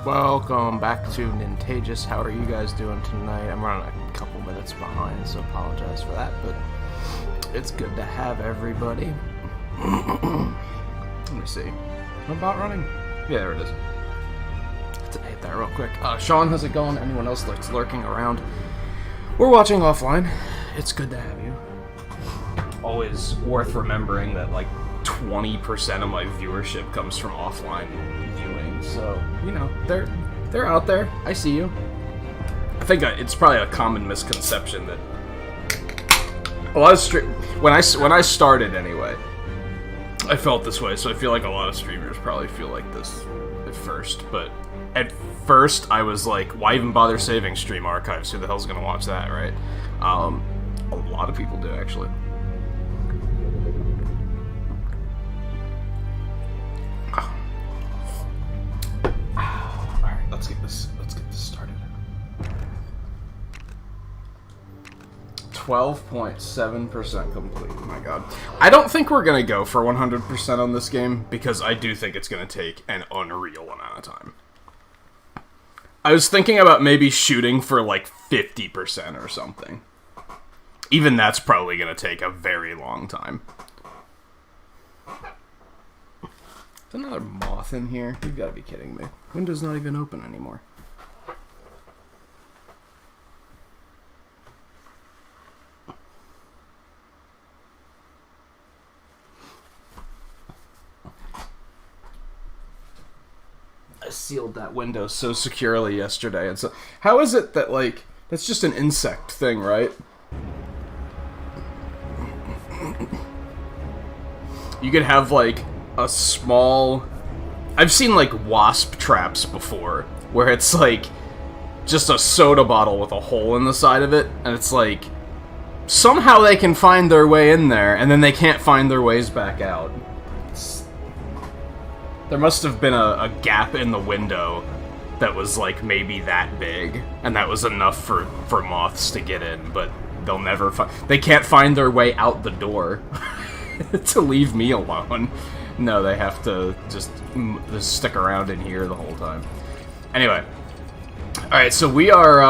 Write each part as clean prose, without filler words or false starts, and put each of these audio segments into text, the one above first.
Welcome back to Nintagious. How are you guys doing tonight? I'm running a couple minutes behind, so apologize for that, but it's good to have everybody. Let me see. Am I about running? Yeah, there it is. Let's hit that real quick. Sean, how's it going? Anyone else that's lurking around? We're watching offline. It's good to have you. Always worth remembering that, like, 20% of my viewership comes from offline viewing, so, you know, they're out there. I see you. I think it's probably a common misconception that a lot of when I started anyway, I felt this way, so I feel like a lot of streamers probably feel like this at first, but at first I was like, why even bother saving stream archives? Who the hell's gonna watch that, right? A lot of people do, actually. Alright, let's get this started. 12.7% complete. Oh my god. I don't think we're gonna go for 100% on this game, because I do think it's gonna take an unreal amount of time. I was thinking about maybe shooting for like 50% or something. Even that's probably gonna take a very long time. There's another moth in here? You've got to be kidding me. Window's not even open anymore. I sealed that window so securely yesterday, and so how is it that, like, that's just an insect thing, right? You could have, like, a small... I've seen, like, wasp traps before, where it's, like, just a soda bottle with a hole in the side of it, and it's, like, somehow they can find their way in there, and then they can't find their ways back out. There must have been a gap in the window that was, like, maybe that big, and that was enough for moths to get in, but they'll never find... They can't find their way out the door to leave me alone. No, they have to just stick around in here the whole time. Anyway. Alright, so we are,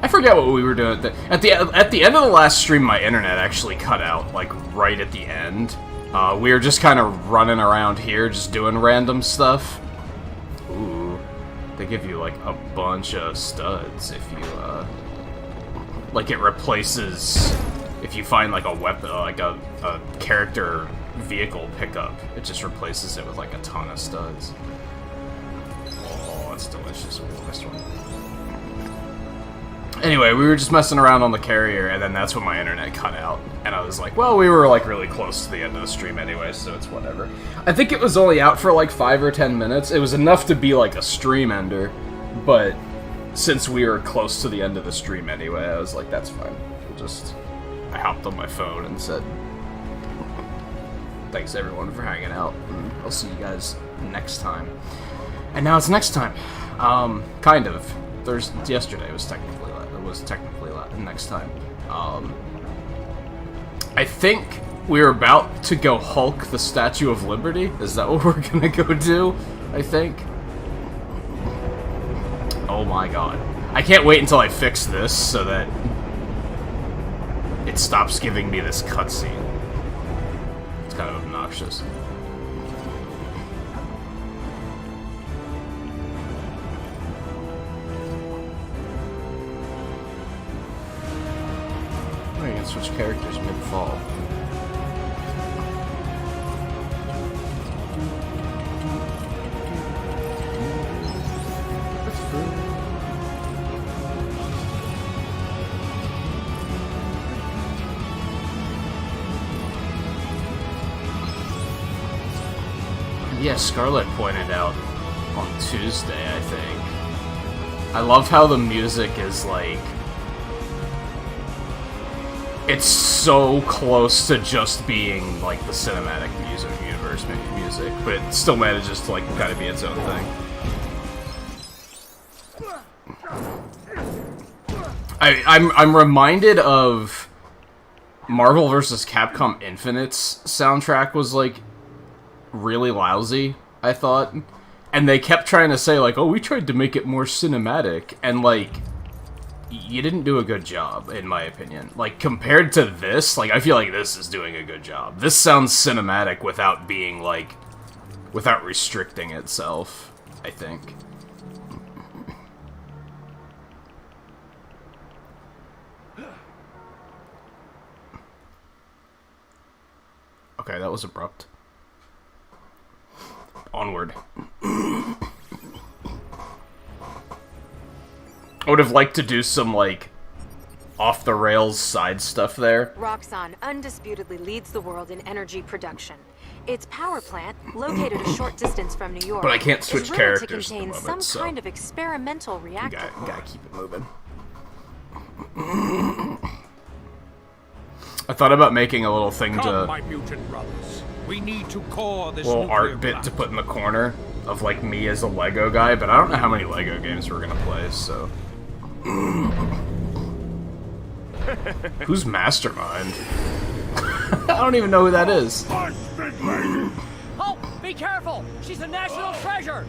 I forget what we were doing. At the end of the last stream, my internet actually cut out, like, right at the end. We were just kind of running around here, just doing random stuff. Ooh. They give you, like, a bunch of studs if you, like, it replaces... If you find, like, a weapon, like, a character vehicle pickup, it just replaces it with, like, a ton of studs. Oh, that's delicious. We missed one. Anyway, we were just messing around on the carrier, and then that's when my internet cut out. And I was like, well, we were, like, really close to the end of the stream anyway, so it's whatever. I think it was only out for, like, 5 or 10 minutes. It was enough to be, like, a stream ender, but since we were close to the end of the stream anyway, I was like, that's fine. We'll just... I hopped on my phone and said, thanks everyone for hanging out, and I'll see you guys next time. And now it's next time. Kind of. Yesterday was technically next time. I think we're about to go Hulk the Statue of Liberty. Is that what we're gonna go do? I think. Oh my god. I can't wait until I fix this so that it stops giving me this cutscene. It's kind of obnoxious. Oh, you can switch characters mid-fall. Yeah, Scarlett pointed out on Tuesday, I think. I love how the music is, like... It's so close to just being, like, the cinematic universe music, but it still manages to, like, kind of be its own thing. I'm reminded of Marvel vs. Capcom Infinite's soundtrack was, like, really lousy, I thought. And they kept trying to say, like, oh, we tried to make it more cinematic. And, like, you didn't do a good job, in my opinion. Like, compared to this, like, I feel like this is doing a good job. This sounds cinematic without being, like, without restricting itself, I think. Okay, that was abrupt. Onward. I would have liked to do some, like, off-the-rails side stuff there. Roxxon undisputedly leads the world in energy production. Its power plant, located a short distance from New York, but I can't switch is characters to contain at the moment, some kind of experimental reactor. Gotta keep it moving. I thought about making a little thing Come, my mutant brothers. We need to core this little art nuclear bit blast. to put in the corner of, like, me as a Lego guy, but I don't know how many Lego games we're gonna play, so... Who's Mastermind? I don't even know who that is. Oh, be careful! She's a national treasure!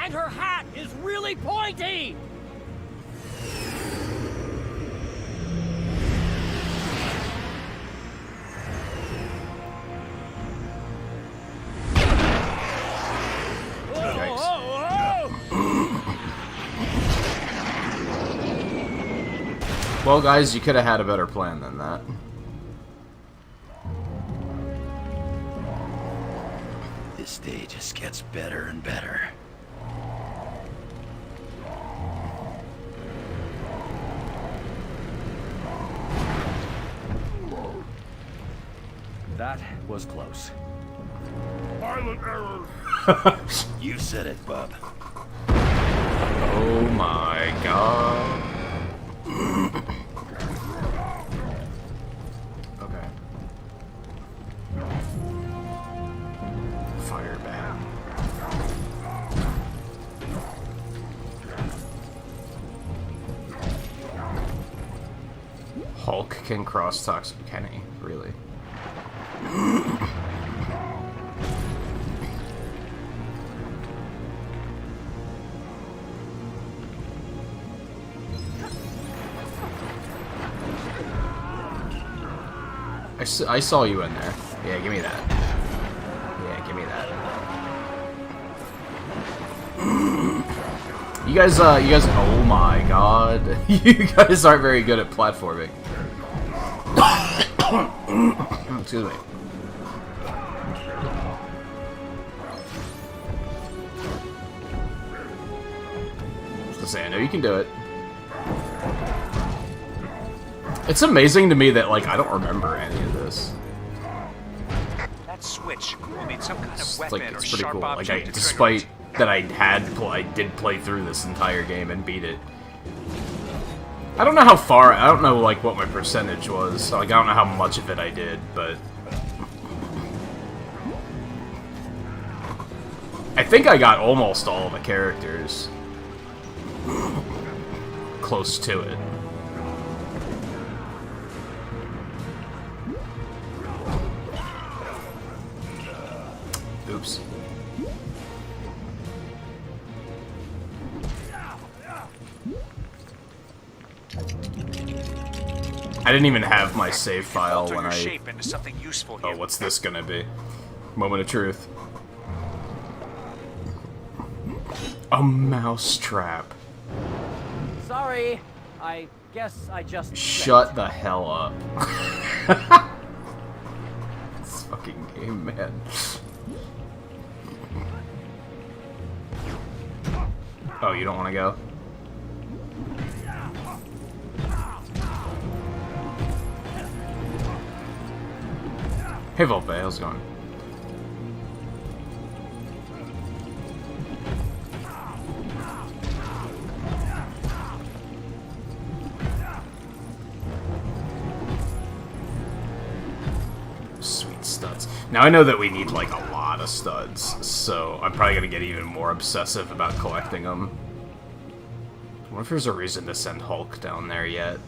And her hat is really pointy! Well, guys, you could have had a better plan than that. This day just gets better and better. That was close. Pilot error. You said it, bub. Oh my god. Okay. Fire bat. Hulk can cross toxic. Can he? Really? I saw you in there. Yeah, give me that. Yeah, give me that. You guys, oh my god. You guys aren't very good at platforming. Excuse me. Just say, I know you can do it. It's amazing to me that, like, I don't remember any of this. That switch will need some kind of It's, weapon like, or it's pretty sharp cool. Like, object to trigger despite it. that I did play through this entire game and beat it. I don't know how far, I don't know, like, what my percentage was. Like, I don't know how much of it I did, but... I think I got almost all the characters. Close to it. Oops. I didn't even have my save file Alter when your I... shape into something useful Oh, here. what's this gonna be? Moment of truth. A mouse trap. Sorry, I guess I just... Shut the hell up. This fucking game, man. Oh, you don't want to go? Hey, Volpe, how's it going? Sweet studs. Now I know that we need, like, a lot of studs, so I'm probably gonna get even more obsessive about collecting them. I wonder if there's a reason to send Hulk down there yet.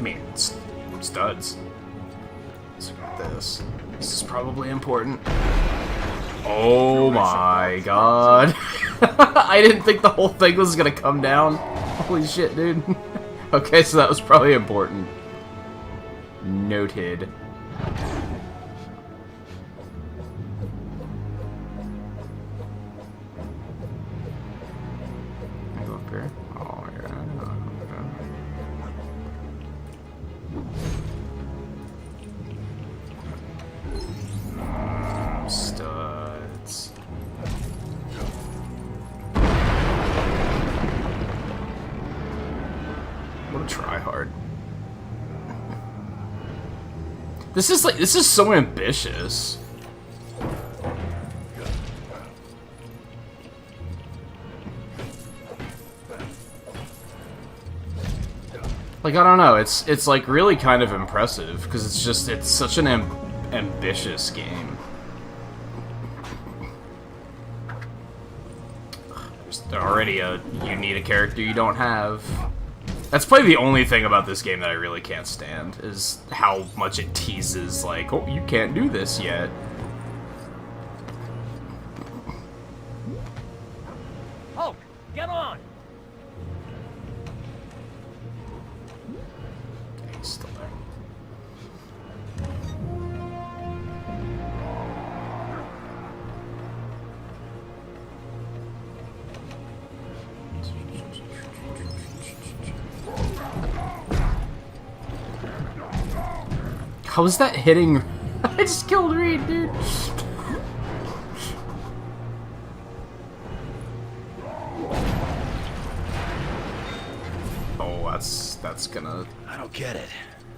mean, studs. Let's look at this. This is probably important. Oh my god. I didn't think the whole thing was gonna come down. Holy shit, dude. Okay, so that was probably important. Noted. Go up here. Oh, yeah. Studs. What a tryhard. This is so ambitious. Like, I don't know, it's like really kind of impressive because it's such an ambitious game. There's already you need a character you don't have. That's probably the only thing about this game that I really can't stand, is how much it teases, like, oh, you can't do this yet. Oh, get on! Okay, he's still there. How is that hitting? I just killed Reed, dude. Oh, that's gonna... I don't get it.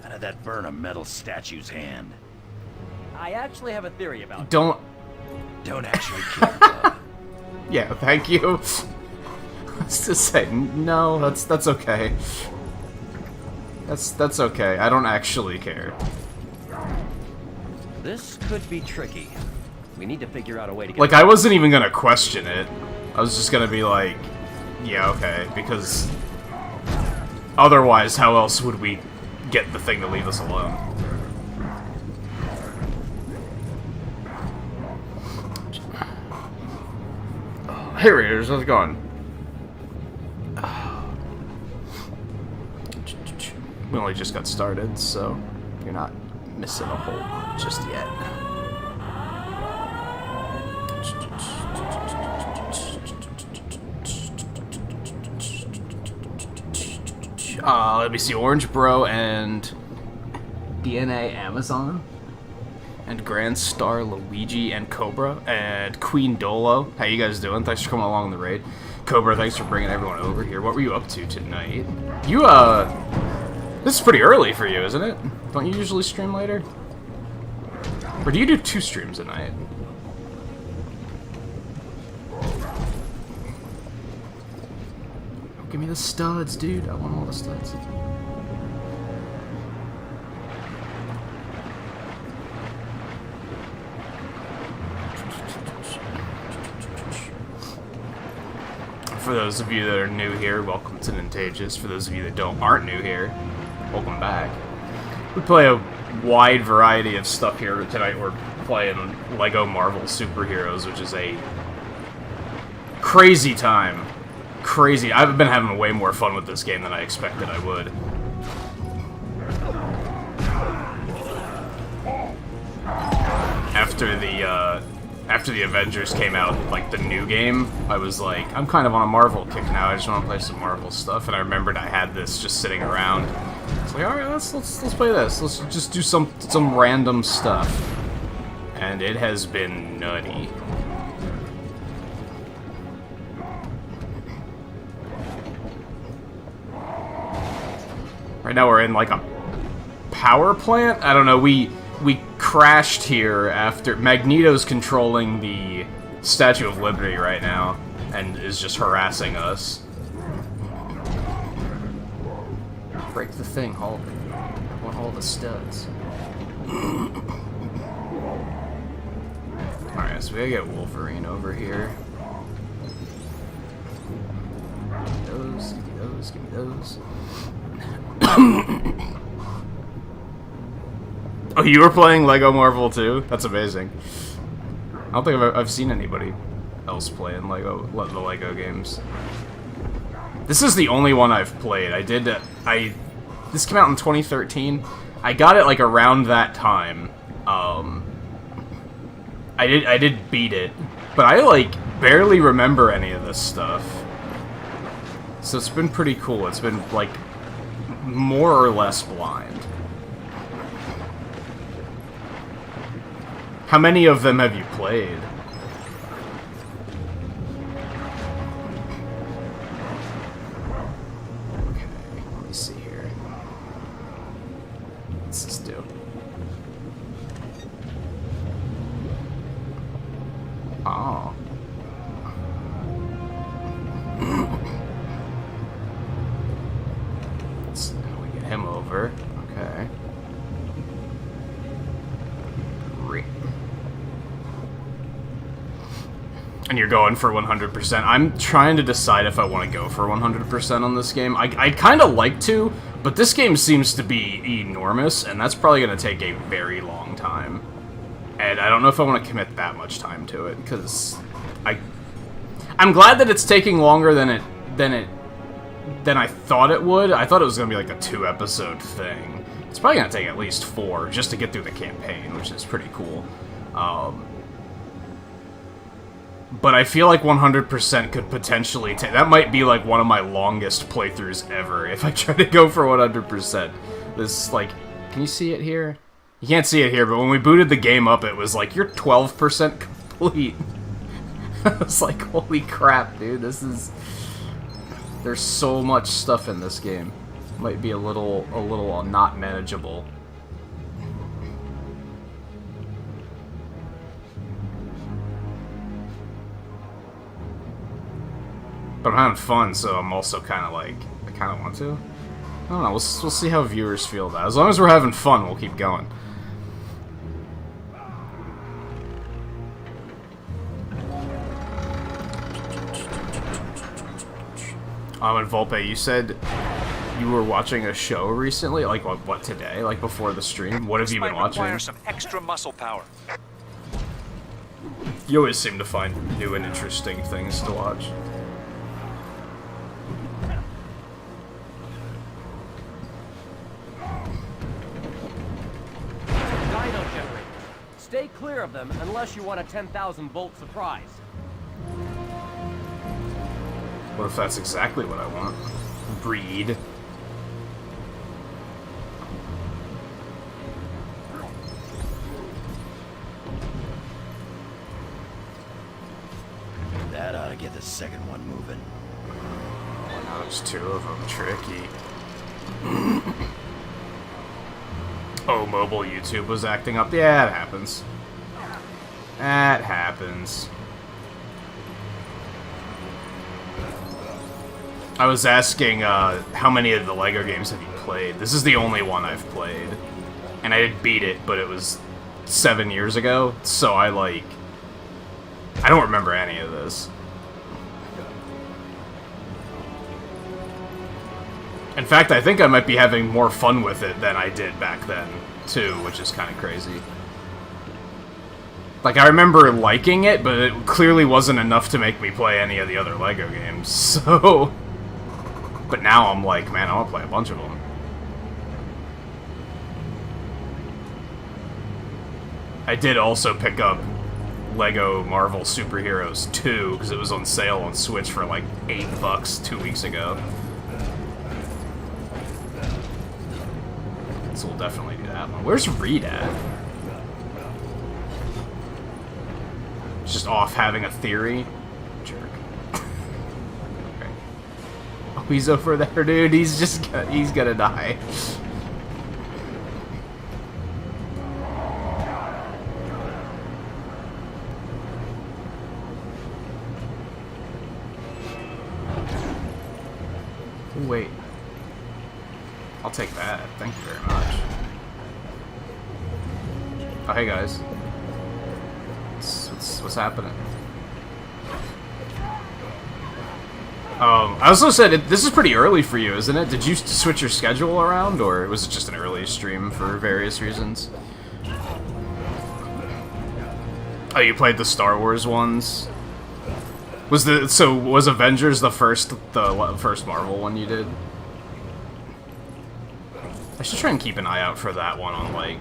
How did that burn a metal statue's hand? I actually have a theory about it. Don't... Don't actually care, though. Yeah, thank you. Let's just say, no, that's okay. That's okay. I don't actually care. This could be tricky. We need to figure out a way to get... Like, I wasn't even gonna question it. I was just gonna be like, yeah, okay, because... Otherwise, how else would we get the thing to leave us alone? Hey Raiders, how's it going? We only just got started, so you're not missing a whole lot just yet. Let me see, Orange Bro and DNA Amazon and Grand Star Luigi and Cobra and Queen Dolo. How you guys doing? Thanks for coming along the raid. Cobra, thanks for bringing everyone over here. What were you up to tonight? You, this is pretty early for you, isn't it? Don't you usually stream later? Or do you do 2 streams a night? Oh, give me the studs, dude. I want all the studs. For those of you that are new here, welcome to Nintagious. For those of you that aren't new here, welcome back. We play a wide variety of stuff here. Tonight we're playing Lego Marvel Superheroes, which is a crazy time. Crazy. I've been having way more fun with this game than I expected I would. After the Avengers came out, like the new game, I was like, I'm kind of on a Marvel kick now. I just want to play some Marvel stuff, and I remembered I had this just sitting around. It's like, all right, let's play this. Let's just do some random stuff, and it has been nutty. Right now we're in like a power plant. I don't know. We crashed here after Magneto's controlling the Statue of Liberty right now and is just harassing us. Break the thing, Hulk. I want all the studs. Alright, so we gotta get Wolverine over here. Give me those, give me those, give me those. Oh, you were playing Lego Marvel too? That's amazing. I don't think I've seen anybody else play in the Lego games. This is the only one I've played. This came out in 2013. I got it like around that time. I did beat it, but I like barely remember any of this stuff. So it's been pretty cool. It's been like more or less blind. How many of them have you played? Okay, let me see here. What's this do? Oh. So now we get him over. Okay. Great. And you're going for 100%. I'm trying to decide if I want to go for 100% on this game. I'd kind of like to, but this game seems to be enormous, and that's probably going to take a very long time. And I don't know if I want to commit that much time to it, because I'm glad that it's taking longer than I thought it would. I thought it was going to be like a 2-episode thing. It's probably going to take at least 4 just to get through the campaign, which is pretty cool. But I feel like 100% could potentially take... That might be like one of my longest playthroughs ever if I try to go for 100%. This, like... Can you see it here? You can't see it here, but when we booted the game up, it was like, you're 12% complete. I was like, holy crap, dude, this is... There's so much stuff in this game. Might be a little not manageable. But I'm having fun, so I'm also kind of like, I kind of want to. I don't know, we'll see how viewers feel that. As long as we're having fun, we'll keep going. And Volpe, you said you were watching a show recently? Like, what today? Like, before the stream? What have you been watching? Require some extra muscle power. You always seem to find new and interesting things to watch. Dino generators. Stay clear of them unless you want a 10,000 volt surprise. What if that's exactly what I want? Breed. That ought to get the second one moving. Oh, now there's 2 of them. Tricky. Oh, mobile YouTube was acting up. Yeah, it happens. That happens. I was asking, how many of the LEGO games have you played? This is the only one I've played. And I did beat it, but it was 7 years ago, so I don't remember any of this. In fact, I think I might be having more fun with it than I did back then, too, which is kind of crazy. Like, I remember liking it, but it clearly wasn't enough to make me play any of the other LEGO games, so... But now I'm like, man, I want to play a bunch of them. I did also pick up Lego Marvel Superheroes 2, because it was on sale on Switch for like $8 2 weeks ago. So we'll definitely do that one. Where's Reed at? He's just off having a theory. Jerk. Okay. Oh, he's over there, dude. He's gonna die. Wait. I'll take that. Thank you very much. Oh, hey guys. What's happening? I also said, this is pretty early for you, isn't it? Did you switch your schedule around, or was it just an early stream for various reasons? Oh, you played the Star Wars ones? Was Avengers the first Marvel one you did? I should try and keep an eye out for that one on, like,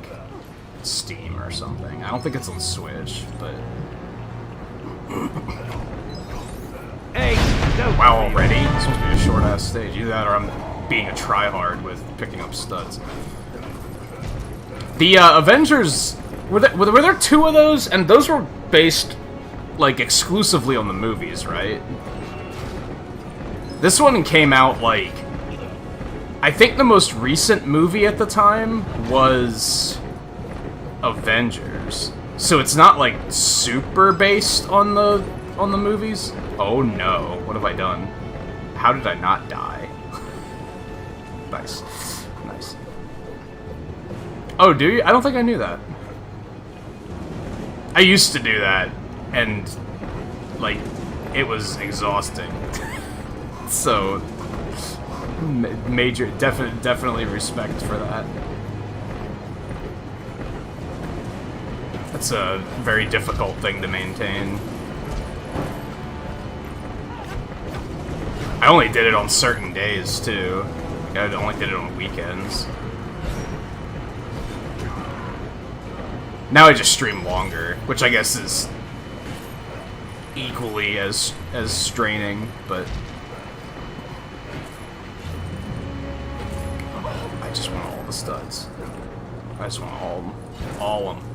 Steam or something. I don't think it's on Switch, but... Hey, no. Wow, already? It's supposed to be a short-ass stage. Either that or I'm being a tryhard with picking up studs. The, Avengers... Were there 2 of those? And those were based, like, exclusively on the movies, right? This one came out, like... I think the most recent movie at the time was... Avengers. So it's not, like, super based on the movies? Oh no, what have I done? How did I not die? Nice. Nice. Oh, do you? I don't think I knew that. I used to do that, and, like, it was exhausting. So, definitely respect for that. That's a very difficult thing to maintain. I only did it on certain days, too. I only did it on weekends. Now I just stream longer, which I guess is equally as straining, but... I just want all the studs. I just want all of them. All of them.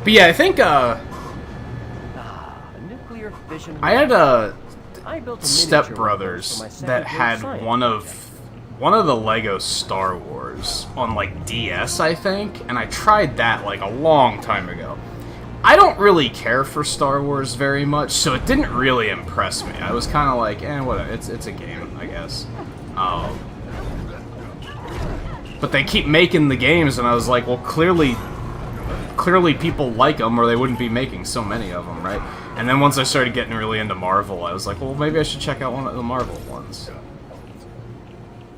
But yeah, I think, nuclear fission. I had I built a stepbrothers miniature for my second that grade had science one of the Lego Star Wars on, like, DS, I think, and I tried that, like, a long time ago. I don't really care for Star Wars very much, so it didn't really impress me. I was kind of like, whatever, it's a game, I guess. But they keep making the games, and I was like, well, clearly people like them, or they wouldn't be making so many of them, right? And then once I started getting really into Marvel, I was like, well, maybe I should check out one of the Marvel ones.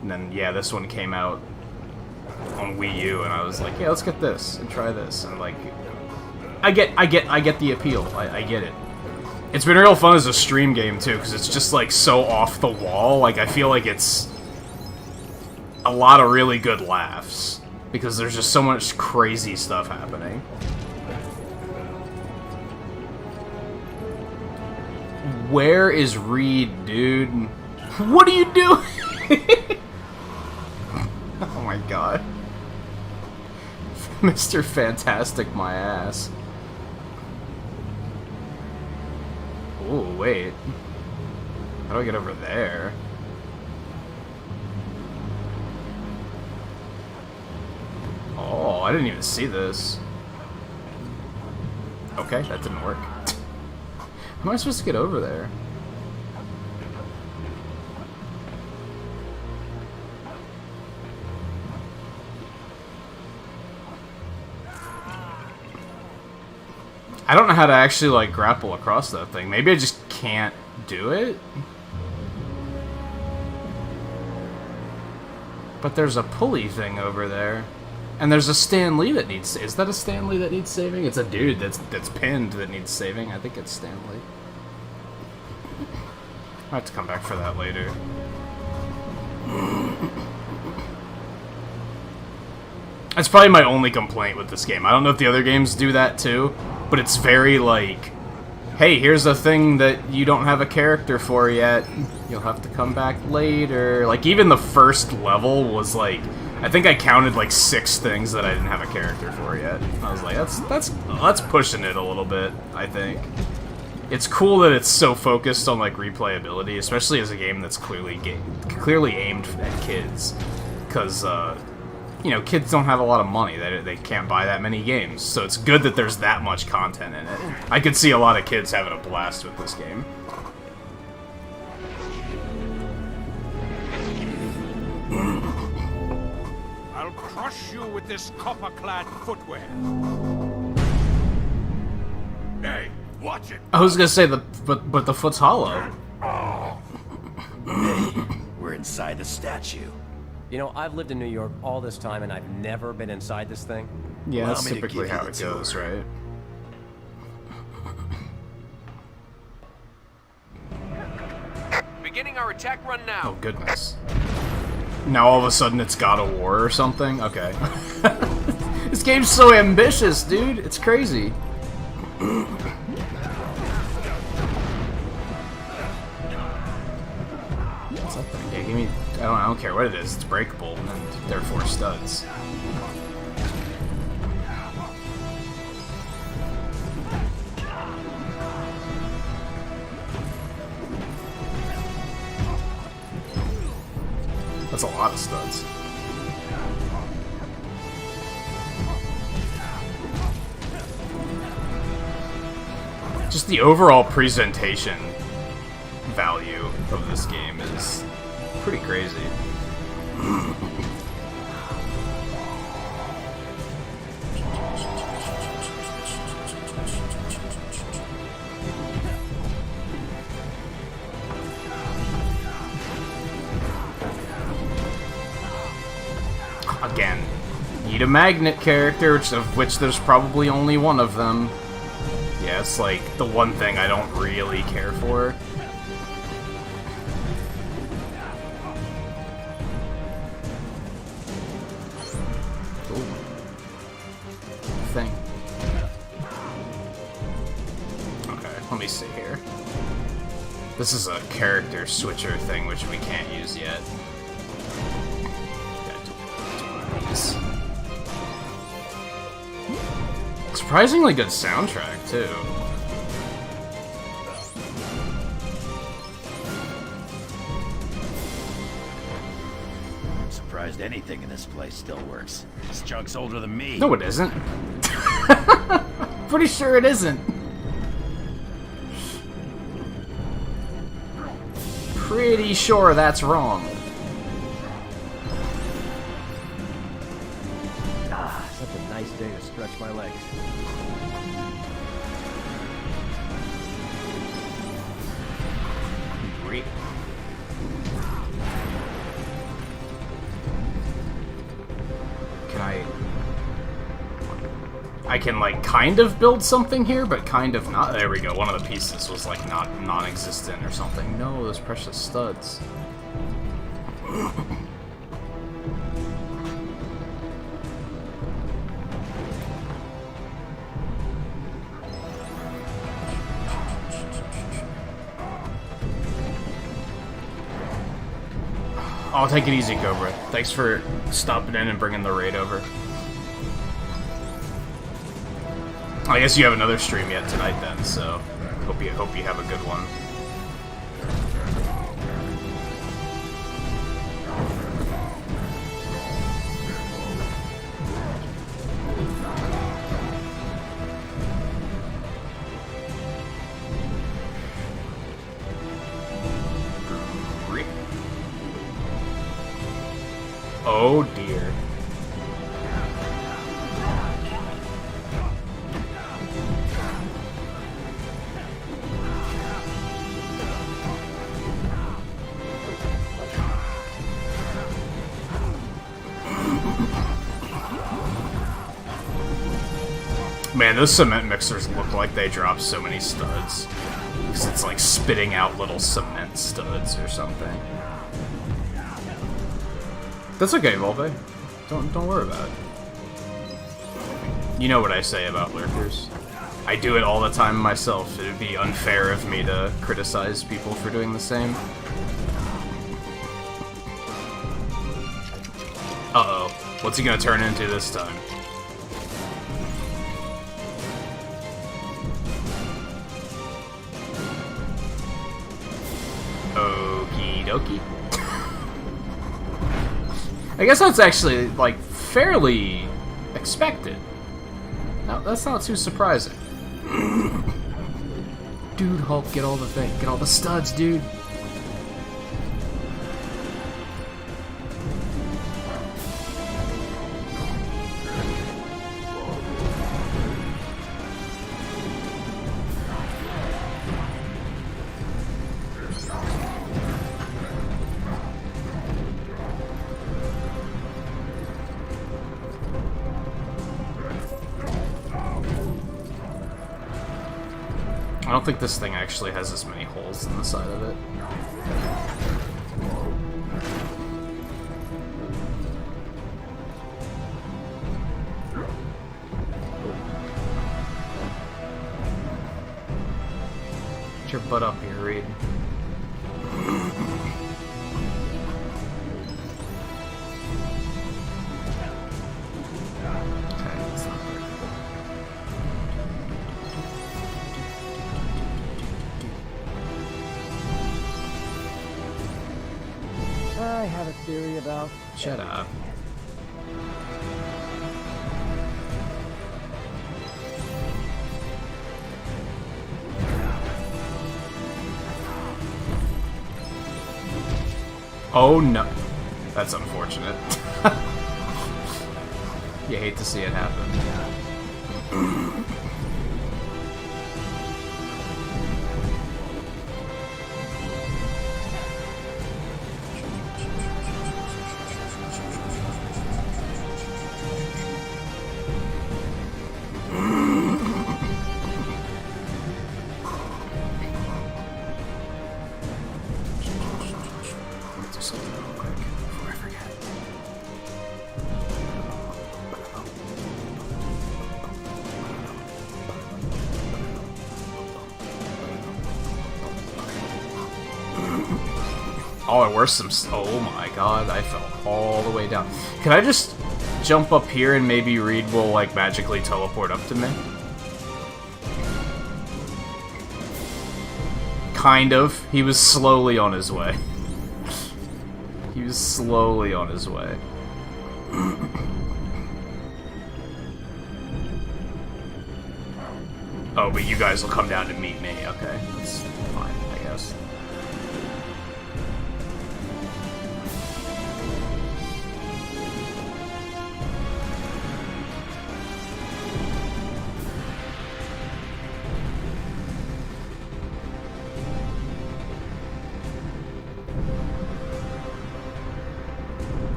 And then, yeah, this one came out on Wii U, and I was like, yeah, let's get this and try this. And, like, I get the appeal. I get it. It's been real fun as a stream game too, because it's just, like, so off the wall. Like, I feel like it's a lot of really good laughs, because there's just so much crazy stuff happening. Where is Reed, dude? What are you doing? Oh my god. Mr. Fantastic my ass. Ooh, wait. How do I get over there? Oh, I didn't even see this. Okay, that didn't work. How am I supposed to get over there? I don't know how to actually, like, grapple across that thing. Maybe I just can't do it? But there's a pulley thing over there. And there's a Stan Lee that needs... Is that a Stan Lee that needs saving? It's a dude that's pinned that needs saving. I think it's Stan Lee. I'll have to come back for that later. That's probably my only complaint with this game. I don't know if the other games do that too, but it's very like, hey, here's a thing that you don't have a character for yet. You'll have to come back later. Like, even the first level was like, I think I counted like 6 things that I didn't have a character for yet. I was like, that's pushing it a little bit, I think. It's cool that it's so focused on, like, replayability, especially as a game that's clearly aimed at kids. Because, you know, kids don't have a lot of money. They can't buy that many games. So it's good that there's that much content in it. I could see a lot of kids having a blast with this game. I'll crush you with this copper-clad footwear. Hey, Watch it. I was gonna say but the foot's hollow. Hey, we're inside the statue. You know, I've lived in New York all this time and I've never been inside this thing. Yeah, Allow that's me to typically give you how the it goes, tour. right? Beginning our attack run now. Oh goodness. Now all of a sudden it's God of War or something? Okay. This game's so ambitious, dude. It's crazy. What's that thing? Yeah, give me... I don't care what it is. It's breakable and therefore studs. That's a lot of studs. Just the overall presentation value of this game is pretty crazy. Again, need a magnet character, of which there's probably only one of them. Yeah, it's like the one thing I don't really care for. Ooh. Thing. Okay, let me see here. This is a character switcher thing, which we can't use yet. Surprisingly good soundtrack, too. I'm surprised anything in this place still works. This junk's older than me. No, it isn't. Pretty sure it isn't. Pretty sure that's wrong. Such a nice day to stretch my legs. Great. Can I can like kind of build something here, but kind of not. There we go. One of the pieces was like non-existent or something. No, those precious studs. I'll take it easy, Cobra. Thanks for stopping in and bringing the raid over. I guess you have another stream yet tonight then, so hope you have a good one. Oh dear. Man, those cement mixers look like they drop so many studs. Because it's like spitting out little cement studs or something. That's okay, Volpe. Don't worry about it. You know what I say about lurkers. I do it all the time myself. It would be unfair of me to criticize people for doing the same. Uh-oh. What's he gonna turn into this time? Okie dokie. I guess that's actually, like, fairly expected. No, that's not too surprising. Dude, Hulk, get all the studs, dude. I don't think this thing actually has as many holes in the side of it. Get your butt up here, Reed. I have a theory about... Shut up. Oh no. That's unfortunate. You hate to see it happen. Oh, worse some. Oh my god, I fell all the way down. Can I just jump up here and maybe Reed will, like, magically teleport up to me? Kind of. He was slowly on his way. He was slowly on his way. Oh, but you guys will come down to meet me. Okay, that's fine, I guess.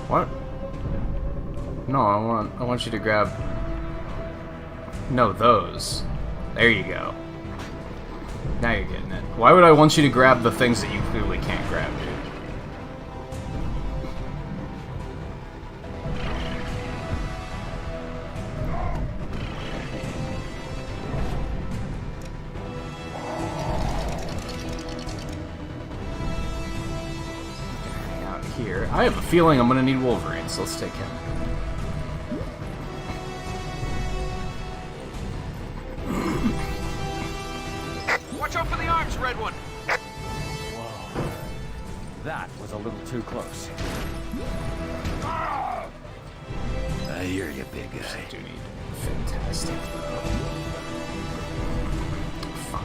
What? No, I want you to grab... No, those. There you go. Now you're getting it. Why would I want you to grab the things that you clearly can't grab, dude? Here. I have a feeling I'm gonna need Wolverine, so let's take him. Watch out for the arms, Red One! Whoa. That was a little too close. I hear you, big guy. I do need fantastic. Fine.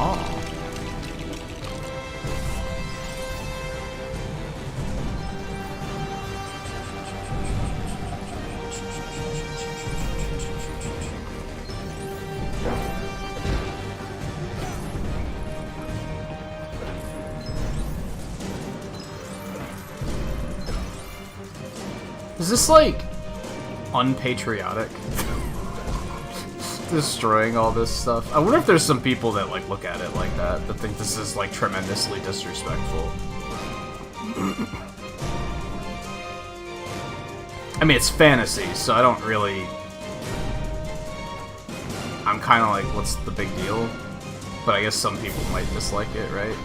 Oh. Is this, like, unpatriotic? Destroying all this stuff? I wonder if there's some people that, like, look at it like that think this is, like, tremendously disrespectful. I mean, it's fantasy, so I don't really... I'm kind of like, what's the big deal? But I guess some people might dislike it, right?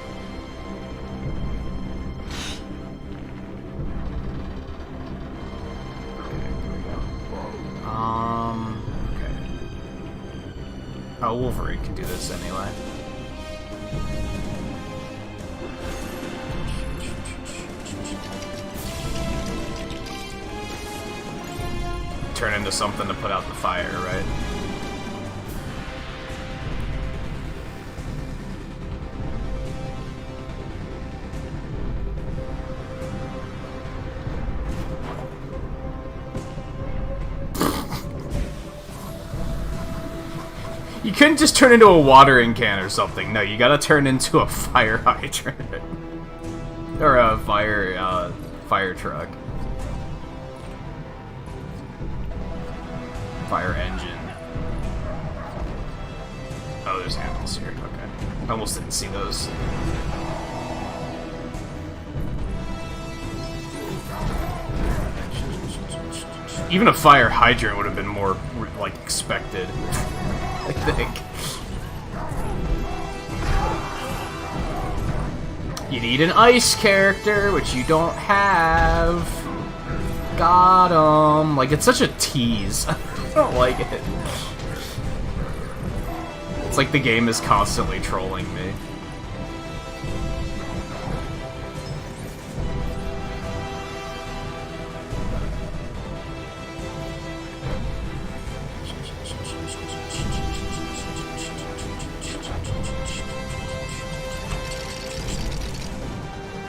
Okay. Oh, Wolverine can do this anyway. Turn into something to put out the fire, right? You couldn't just turn into a watering can or something. No, you gotta turn into a fire hydrant. Or a fire truck. Fire engine. Oh, there's animals here. Okay. I almost didn't see those. Even a fire hydrant would have been more, like, expected. I think. You need an ice character, which you don't have. Got him. Like, it's such a tease. I don't like it. It's like the game is constantly trolling me.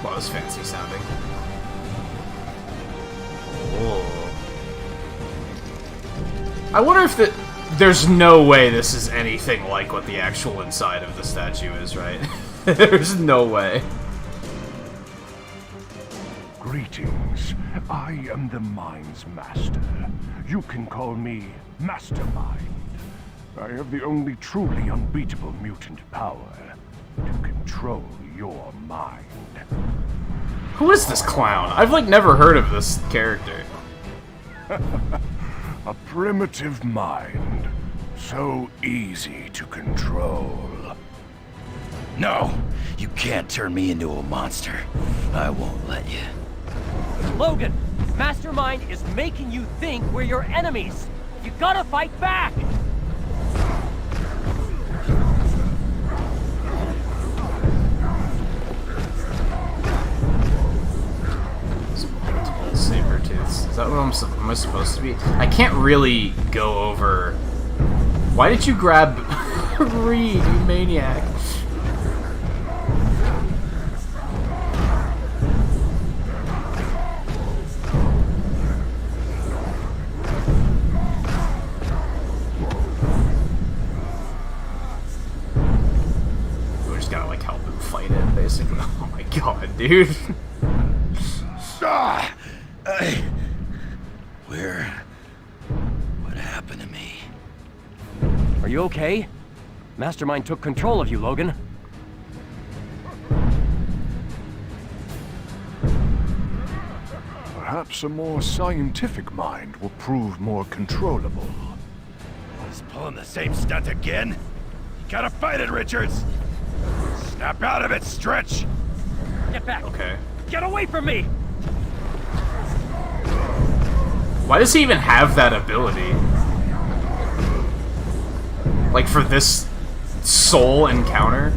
Well, it was fancy sounding. Whoa. I wonder if there's no way this is anything like what the actual inside of the statue is, right? There's no way. Greetings. I am the Mind's Master. You can call me Mastermind. I have the only truly unbeatable mutant power to control your mind. Who is this clown? I've, like, never heard of this character. A primitive mind. So easy to control. No! You can't turn me into a monster. I won't let you. Logan, Mastermind is making you think we're your enemies. You gotta fight back! Sabertooths. Is that what am I supposed to be? I can't really go over... Why did you grab Reed, you maniac? We're just gotta, like, help him fight it, basically. Oh my god, dude. What happened to me? Are you okay? Mastermind took control of you, Logan. Perhaps a more scientific mind will prove more controllable. He's pulling the same stunt again? You gotta fight it, Richards! Snap out of it, Stretch! Get back! Okay. Get away from me! Why does he even have that ability? Like, for this soul encounter?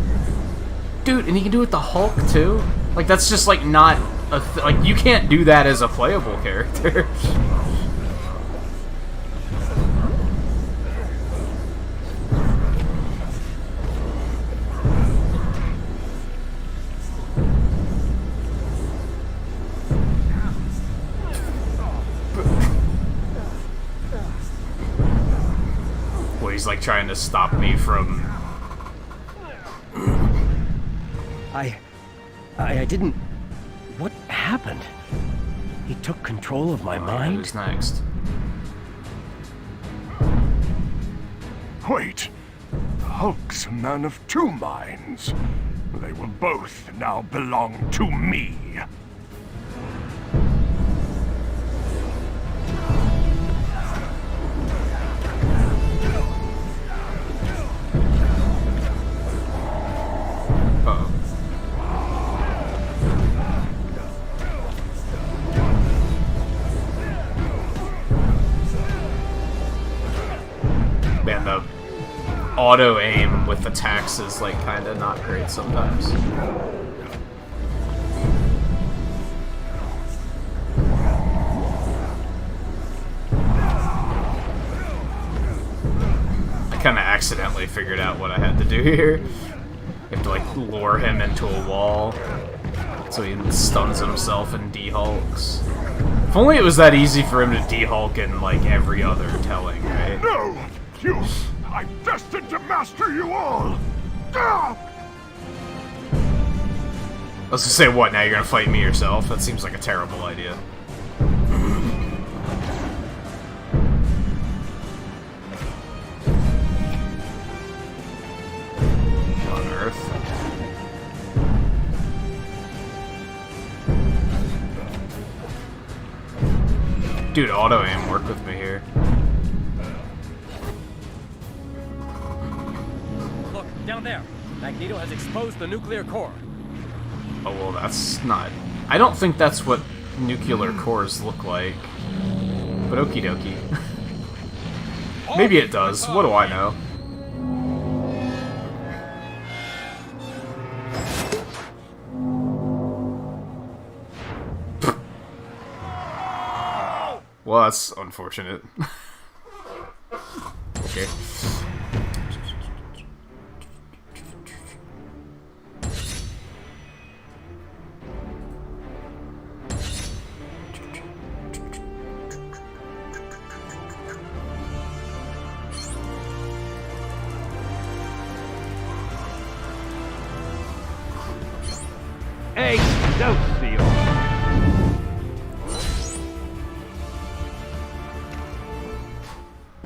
Dude, and he can do it with the Hulk, too? Like, that's just, like, not a like, you can't do that as a playable character. He's like trying to stop me from... I didn't... What happened? He took control of my mind? Who's next? Wait. Hulk's a man of two minds. They will both now belong to me. Man, the auto-aim with attacks is, like, kinda not great sometimes. I kinda accidentally figured out what I had to do here. You have to, like, lure him into a wall so he stuns himself and de-hulks. If only it was that easy for him to de-hulk in, like, every other telling, right? No! You I'm destined to master you all! Ah! I was gonna say, what, now you're gonna fight me yourself? That seems like a terrible idea. What on earth? Dude, auto-aim, work with me here. Look, down there. Magneto has exposed the nuclear core. Oh, well, that's not... I don't think that's what nuclear cores look like. But okie dokie. Maybe it does. What do I know? Well, that's unfortunate. Okay. Excelsior!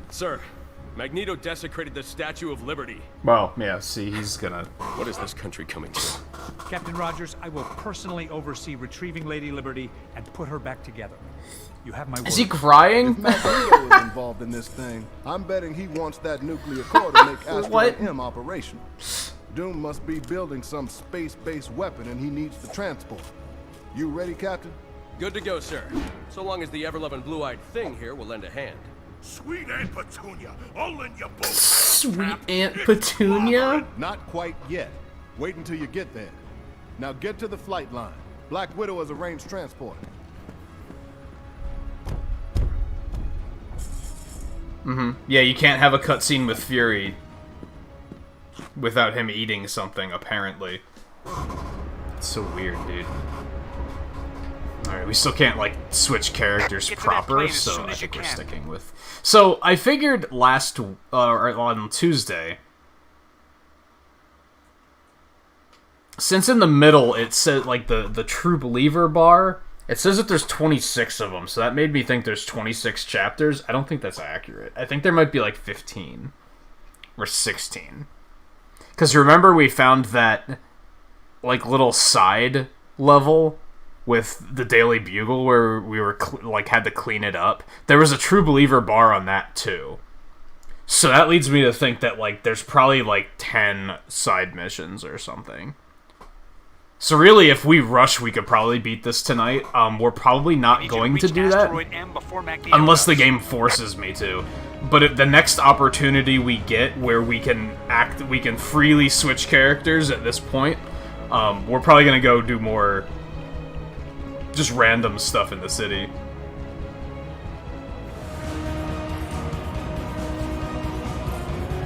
Sir, Magneto desecrated the Statue of Liberty. Well, yeah, see, he's gonna... What is this country coming to? Captain Rogers, I will personally oversee retrieving Lady Liberty and put her back together. You have my word. Is he crying? If Magneto is involved in this thing, I'm betting he wants that nuclear core to make Asteroid M operational. Doom must be building some space-based weapon and he needs the transport. You ready, Captain? Good to go, sir. So long as the ever-loving blue-eyed thing here will lend a hand. Sweet Aunt Petunia, I'll lend you both. Sweet Aunt Petunia? Not quite yet. Wait until you get there. Now get to the flight line. Black Widow has arranged transport. Yeah, you can't have a cutscene with Fury without him eating something, apparently. It's so weird, dude. Alright, we still can't, like, switch characters proper, so I think we're sticking with... So, I figured on Tuesday, since in the middle it said, like, the True Believer bar, it says that there's 26 of them, so that made me think there's 26 chapters. I don't think that's accurate. I think there might be, like, 15. Or 16. Because remember we found that, like, little side level with the Daily Bugle where we were, had to clean it up? There was a True Believer bar on that, too. So that leads me to think that, like, there's probably, like, 10 side missions or something. So really, if we rush, we could probably beat this tonight. We're probably not going to do that. Unless the game forces me to. But the next opportunity we get where we can freely switch characters at this point, we're probably going to go do more just random stuff in the city.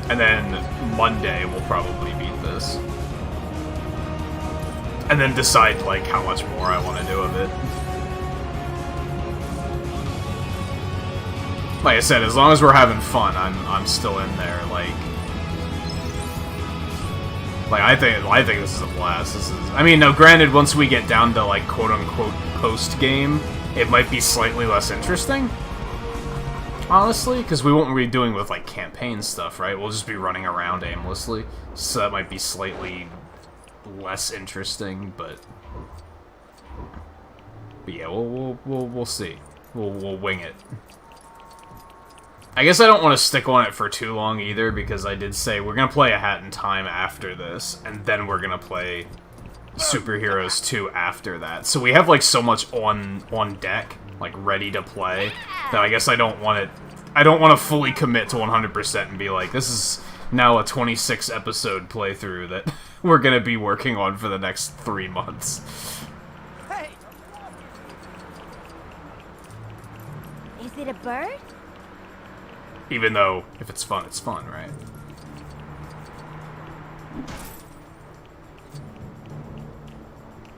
And then Monday we'll probably beat this. And then decide, like, how much more I want to do of it. Like I said, as long as we're having fun, I'm still in there, like I think this is a blast. This is, I mean, now granted, once we get down to, like, quote-unquote post-game, it might be slightly less interesting, honestly, because we won't be doing with, like, campaign stuff, right? We'll just be running around aimlessly, so that might be slightly less interesting, but yeah, we'll see. We'll wing it. I guess I don't want to stick on it for too long either, because I did say we're gonna play A Hat in Time after this, and then we're gonna play Superheroes 2 after that. So we have, like, so much on deck, like, ready to play, that I guess I don't want to fully commit to 100% and be like, this is now a 26 episode playthrough that we're gonna be working on for the next 3 months. Hey. Is it a bird? Even though, if it's fun, right?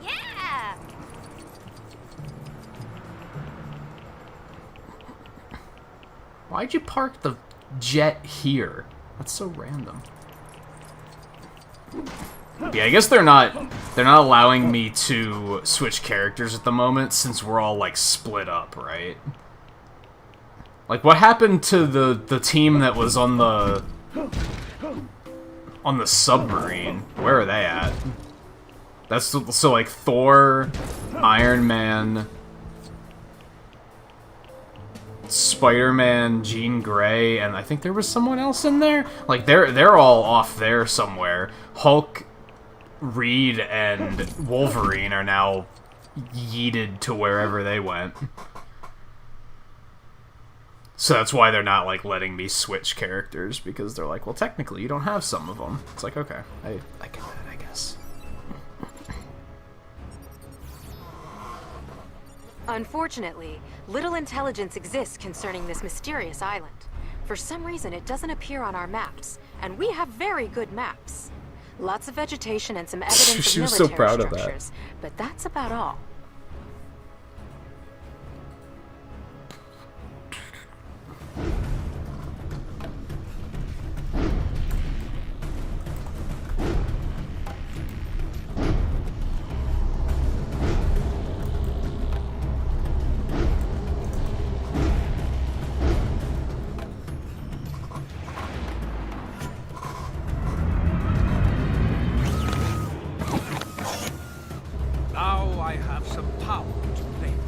Yeah! Why'd you park the jet here? That's so random. Yeah, I guess they're not allowing me to switch characters at the moment since we're all like split up, right? Like, what happened to the team that was on the submarine? Where are they at? That's so like Thor, Iron Man, Spider-Man, Jean Grey, and I think there was someone else in there. Like they're all off there somewhere. Hulk, Reed, and Wolverine are now yeeted to wherever they went. So that's why they're not like letting me switch characters, because they're like, well, technically you don't have some of them. It's like, okay, I get that, I guess. Unfortunately, little intelligence exists concerning this mysterious island. For some reason, it doesn't appear on our maps, and we have very good maps. Lots of vegetation and some evidence of She was military so proud of that. structures, but that's about all. Now I have some power to play with.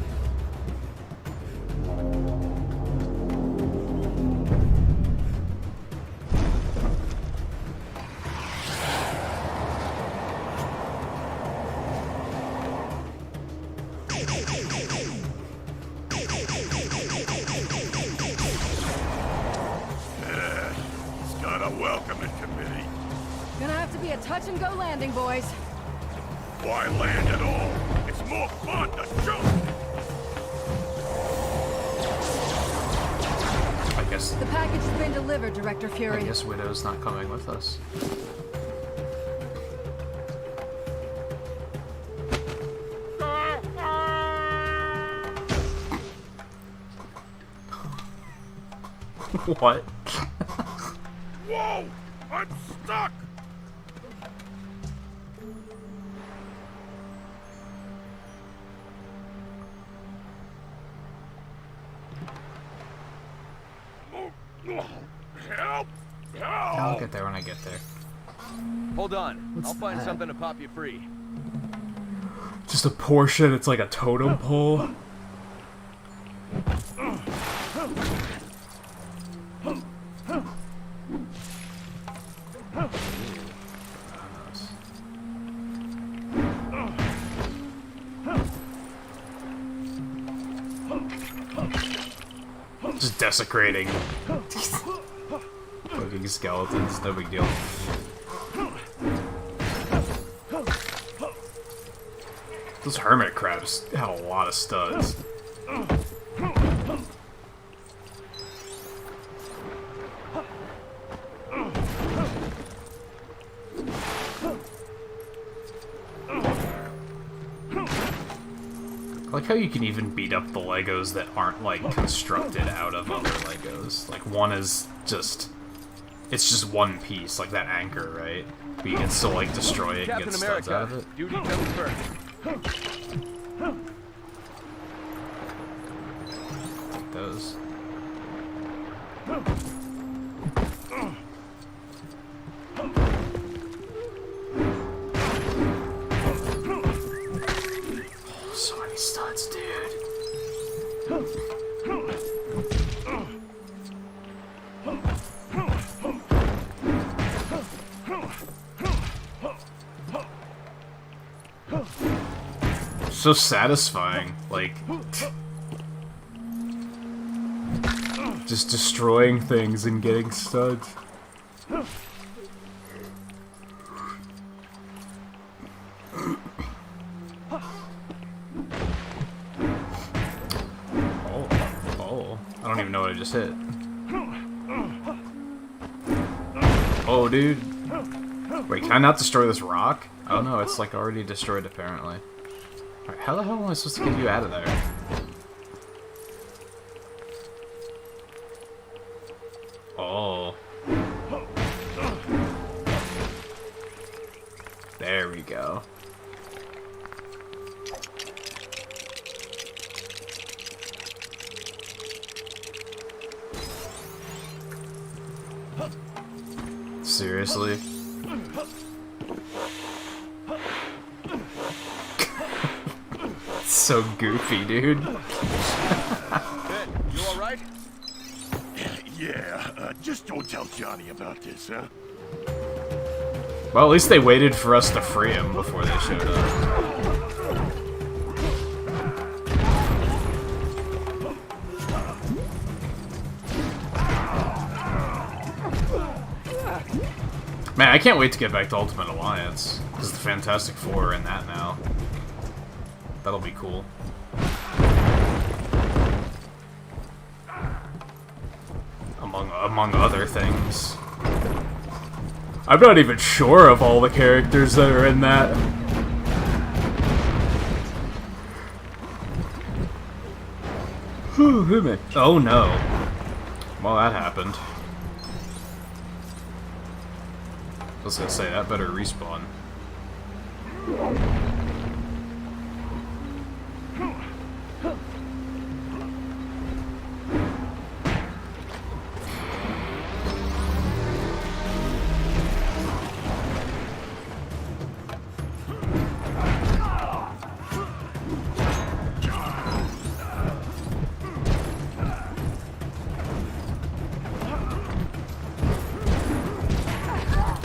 It's got a welcoming committee. Gonna have to be a touch-and-go landing, boys. Why land at all? It's more fun to shoot! I guess The package has been delivered, Director I Fury. guess Widow's not coming with us. What? Whoa! I'm stuck! Help! I'll get there when I get there. Hold on. What's I'll find that? something to pop you free. Just a portion, it's like a totem pole. Just desecrating fucking skeletons, no big deal. Those hermit crabs had a lot of studs. I like how you can even beat up the Legos that aren't, like, constructed out of other Legos. Like, one is just... It's just one piece, like that anchor, right? But you can still, like, destroy it and Captain get studs America, out of it. duty comes first. Like those. So many studs, dude. So satisfying, like just destroying things and getting studs. Oh, I don't even know what I just hit. Oh, dude. Wait, can I not destroy this rock? Oh no, it's like already destroyed apparently. Alright, how the hell am I supposed to get you out of there? Oh. we go. Seriously? So goofy, dude. Ben, you alright? Yeah, just don't tell Johnny about this, huh? Well, at least they waited for us to free him before they showed up. Man, I can't wait to get back to Ultimate Alliance, because the Fantastic Four are in that now. That'll be cool. Among other things. I'm not even sure of all the characters that are in that. Oh no. Well, that happened. I was gonna say, that better respawn.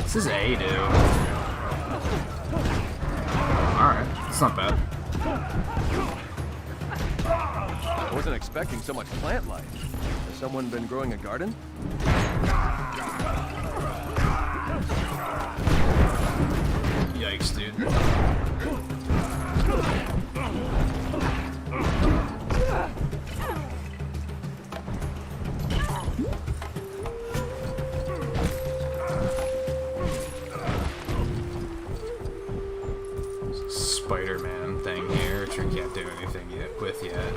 This is A, dude. Alright, it's not bad. I wasn't expecting so much plant life. Has someone been growing a garden? Yikes, dude. Spider-Man thing here, which we can't do anything with yet.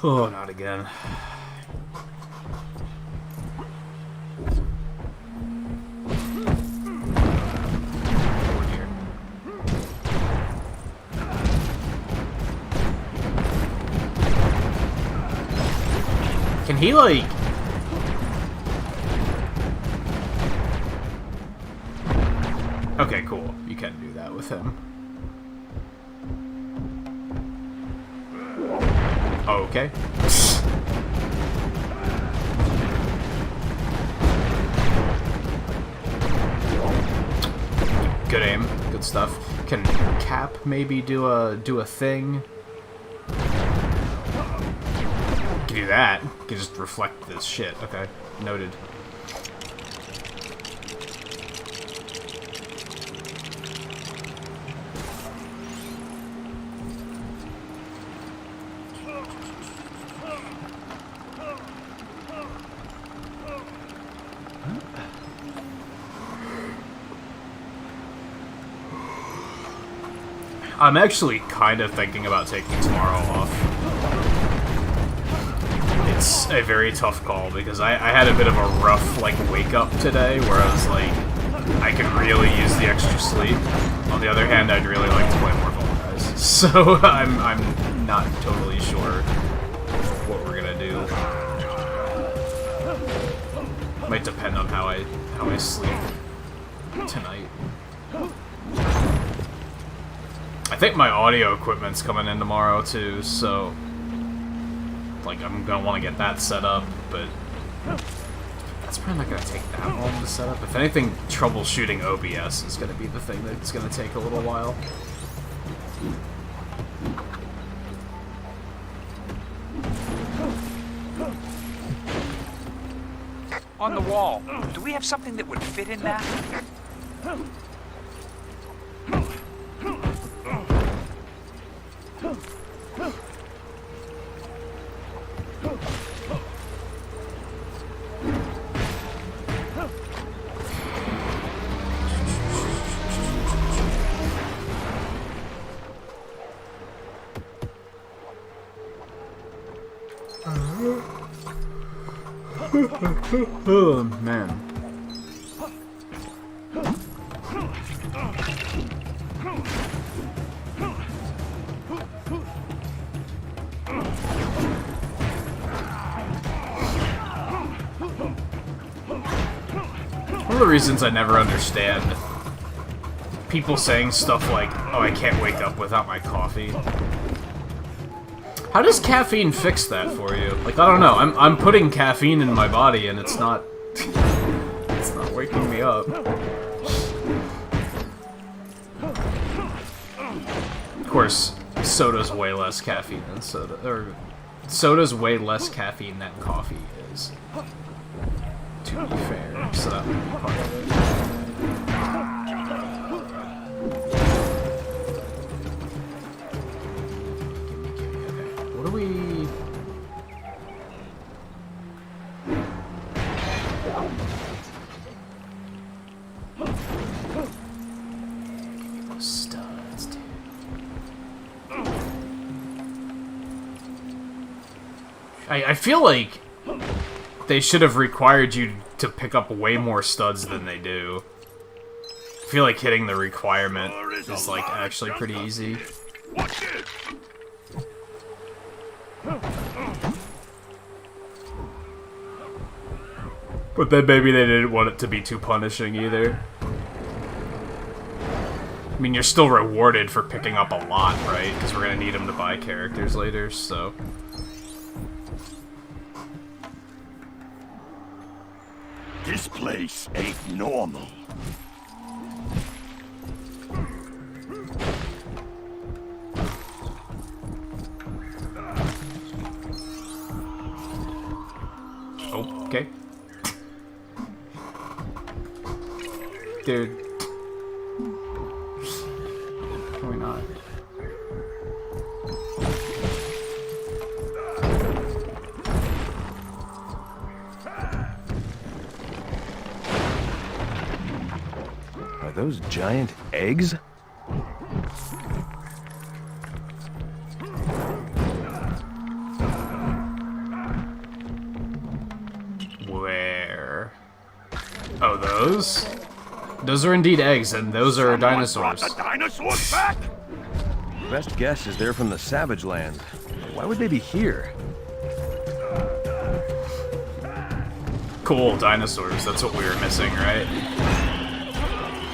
Oh, not again. Can he, like... Okay, cool. You can do that with him. Okay. Good aim. Good stuff. Can Cap maybe do a thing? Can do that. Can just reflect this shit. Okay. Noted. I'm actually kind of thinking about taking tomorrow off. It's a very tough call because I had a bit of a rough like wake up today where I was like, I could really use the extra sleep. On the other hand, I'd really like to play more Fall Guys. So I'm not totally sure what we're gonna do. Might depend on how I sleep tonight. I think my audio equipment's coming in tomorrow too, so like I'm gonna want to get that set up, but that's probably not gonna take that long to set up. If anything, troubleshooting OBS is gonna be the thing that's gonna take a little while. On the wall, do we have something that would fit in that? Oh, man. One of the reasons I never understand people saying stuff like, oh, I can't wake up without my coffee. How does caffeine fix that for you? Like, I don't know. I'm putting caffeine in my body and it's not it's not waking me up. Of course, soda's way less caffeine than soda, or soda's way less caffeine than coffee is. To be fair, so that would be part of it. What do we... Those studs, dude. I feel like they should have required you to pick up way more studs than they do. I feel like hitting the requirement is, like, actually pretty easy. But then maybe they didn't want it to be too punishing either. I mean, you're still rewarded for picking up a lot, right? Because we're gonna need them to buy characters later, so... This place ain't normal. Oh, okay. Dude. Can we not? Are those giant eggs? Where? Oh, those? Those are indeed eggs, and those are dinosaurs. Brought the dinosaurs back? Best guess is they're from the Savage Land. Why would they be here? Cool, dinosaurs. That's what we were missing, right?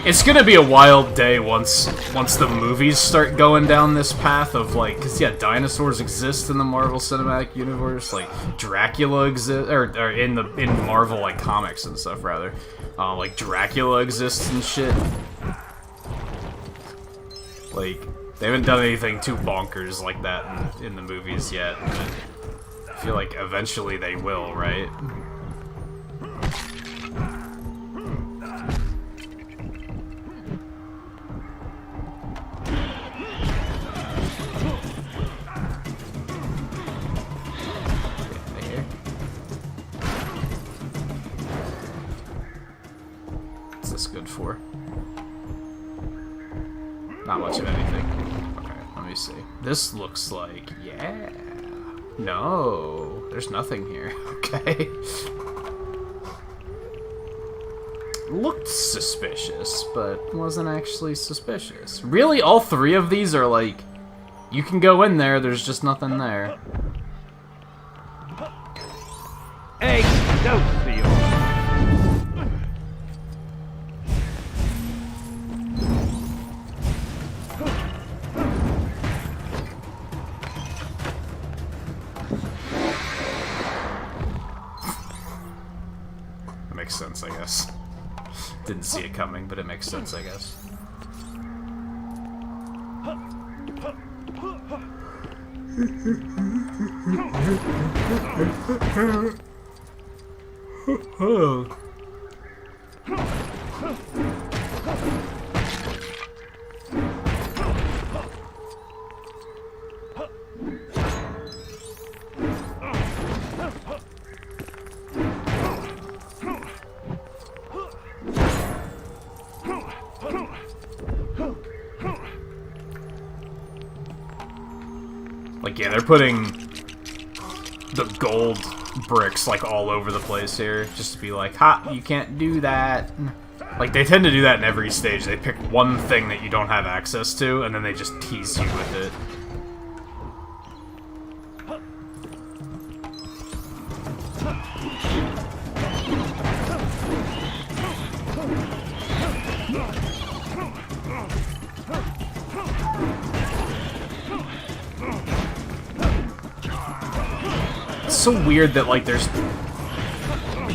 It's gonna be a wild day once the movies start going down this path of, like, cause yeah, dinosaurs exist in the Marvel Cinematic Universe, like Dracula exists, or in Marvel, like, comics and stuff rather. Like Dracula exists and shit. Like, they haven't done anything too bonkers like that in the movies yet, but I feel like eventually they will, right? What's this good for? Not much of anything. Okay, let me see. This looks like, yeah. No, there's nothing here. Okay. Looked suspicious, but wasn't actually suspicious. Really, all three of these are like, you can go in there, there's just nothing there. Excelsior! Makes sense, I guess. Didn't see it coming, but it makes sense, I guess. Like, yeah, they're putting the gold bricks like all over the place here, just to be like, ha, you can't do that. Like, they tend to do that in every stage. They pick one thing that you don't have access to, and then they just tease you with it. It's so weird that, like, there's...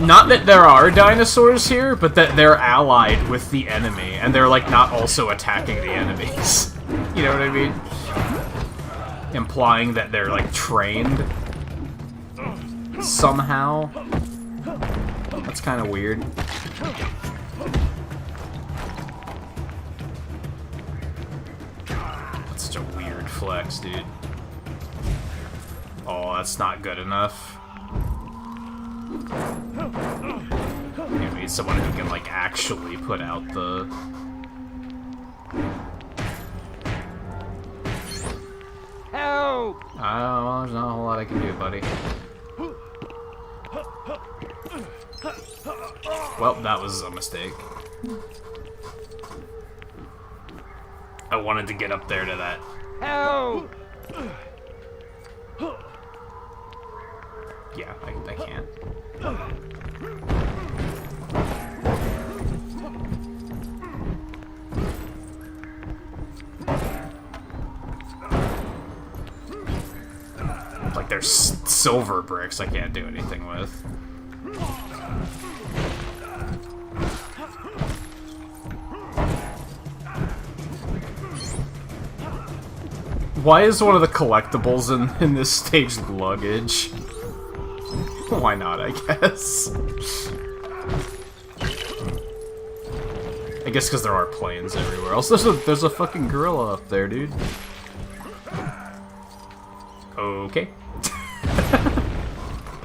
Not that there are dinosaurs here, but that they're allied with the enemy, and they're, like, not also attacking the enemies. You know what I mean? Implying that they're, like, trained somehow. That's kind of weird. That's such a weird flex, dude. Oh, that's not good enough. You need someone who can, like, actually put out the... Help! Oh, there's not a whole lot I can do, buddy. Well, that was a mistake. I wanted to get up there to that. Help! Yeah, I can't. Like, there's silver bricks I can't do anything with. Why is one of the collectibles in this stage luggage? Why not, I guess? I guess because there are planes everywhere else. There's a fucking gorilla up there, dude. Okay.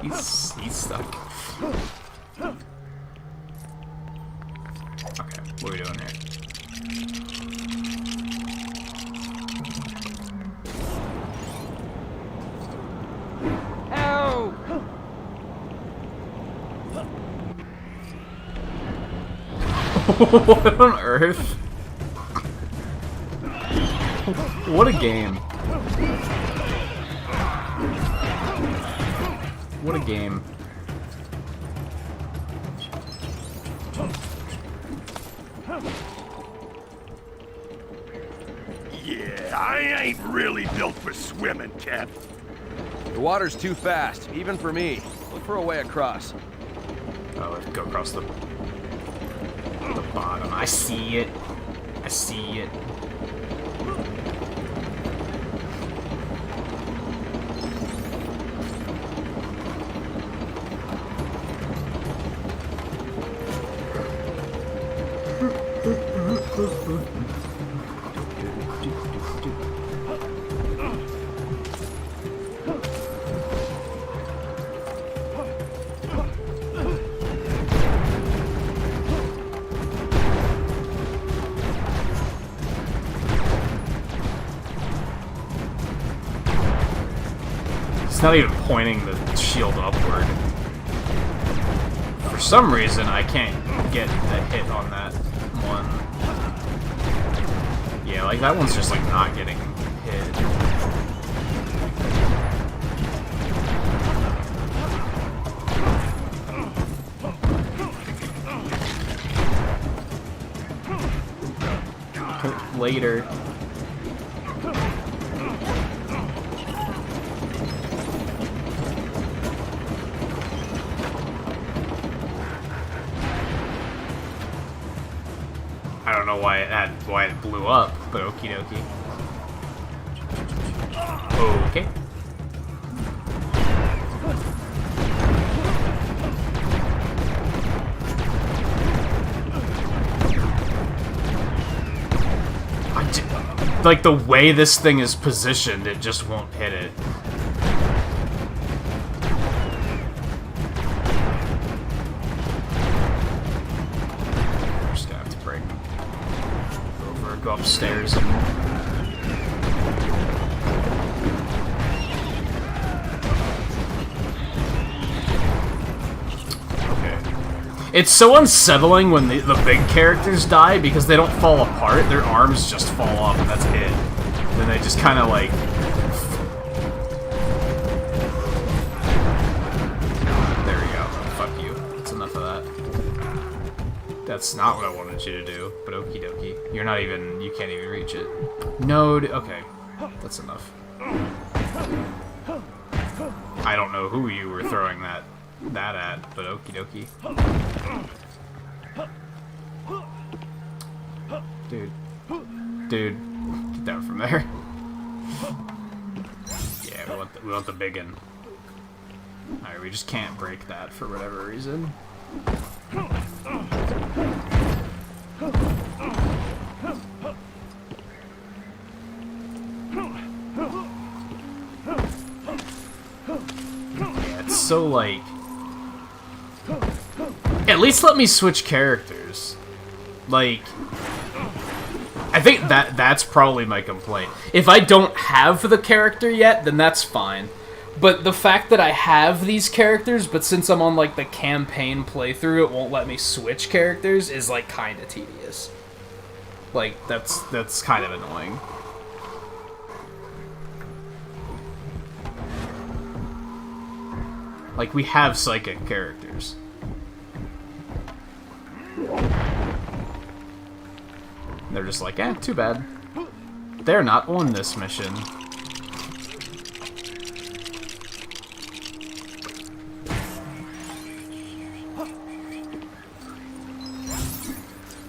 he's stuck. Okay, what are we doing here? Help! What on earth? What a game. What a game. Yeah, I ain't really built for swimming, Cap. The water's too fast, even for me. Look for a way across. Oh, let's go across the bottom. I see it. I see it. It's not even pointing the shield upward. For some reason, I can't get a hit on that one. Yeah, like that one's just like not getting hit. Later. I don't know why it blew up, but okie dokie. Okay. Like the way this thing is positioned, it just won't hit it. Go upstairs and... It's so unsettling when the big characters die because they don't fall apart, their arms just fall off and that's it. Then they just kind of like... There we go. Fuck you. That's enough of that. That's not what I wanted you to do, but okie dokie. You're not even... You can't even reach it. Node... Okay. That's enough. I don't know who you were throwing that at, but okie dokie. Dude. Dude. Get down from there. Yeah, we want the big one. Alright, we just can't break that for whatever reason. Yeah, it's so like... At least let me switch characters. Like... I think that's probably my complaint. If I don't have the character yet, then that's fine. But the fact that I have these characters, but since I'm on like the campaign playthrough, it won't let me switch characters, is like kind of tedious. Like, that's kind of annoying. Like, we have psychic characters. They're just like, eh, too bad. They're not on this mission.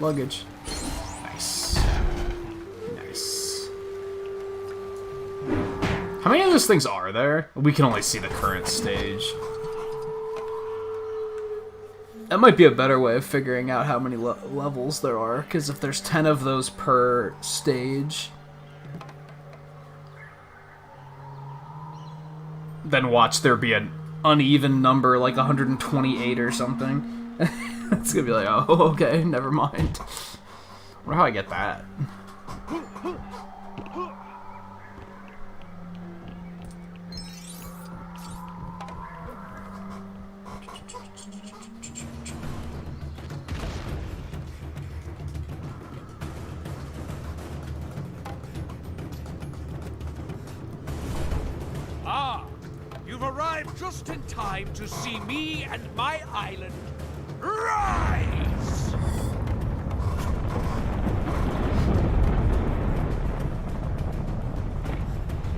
Luggage. Nice. Nice. How many of those things are there? We can only see the current stage. That might be a better way of figuring out how many levels there are, because if there's 10 of those per stage, then watch there be an uneven number, like 128 or something. It's gonna be like, oh, okay, never mind. I wonder how I get that. Ah, you've arrived just in time to see me and my island rise!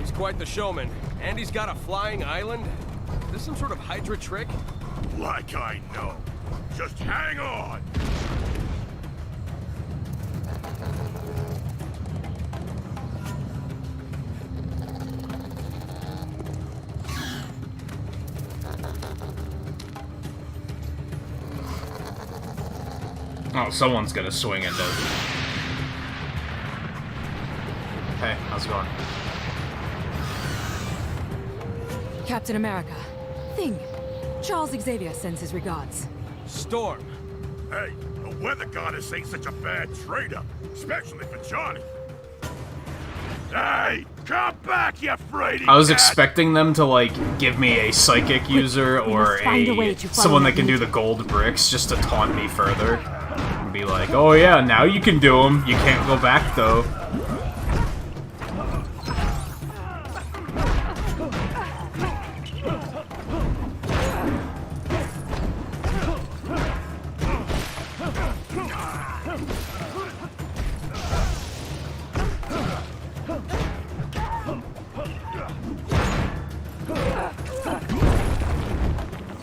He's quite the showman, and he's got a flying island. Is this some sort of Hydra trick? Like I know. Just hang on! Oh, someone's gonna swing into... Hey, how's it going? Captain America. Thing. Charles Xavier sends his regards. Storm. Hey, the weather goddess ain't such a bad trade-up, especially for Johnny. Hey, come back, you fraidy I was cat. expecting them to, like, give me a psychic user or someone that can do the gold bricks just to taunt me further. And be like, oh yeah, now you can do them. You can't go back, though.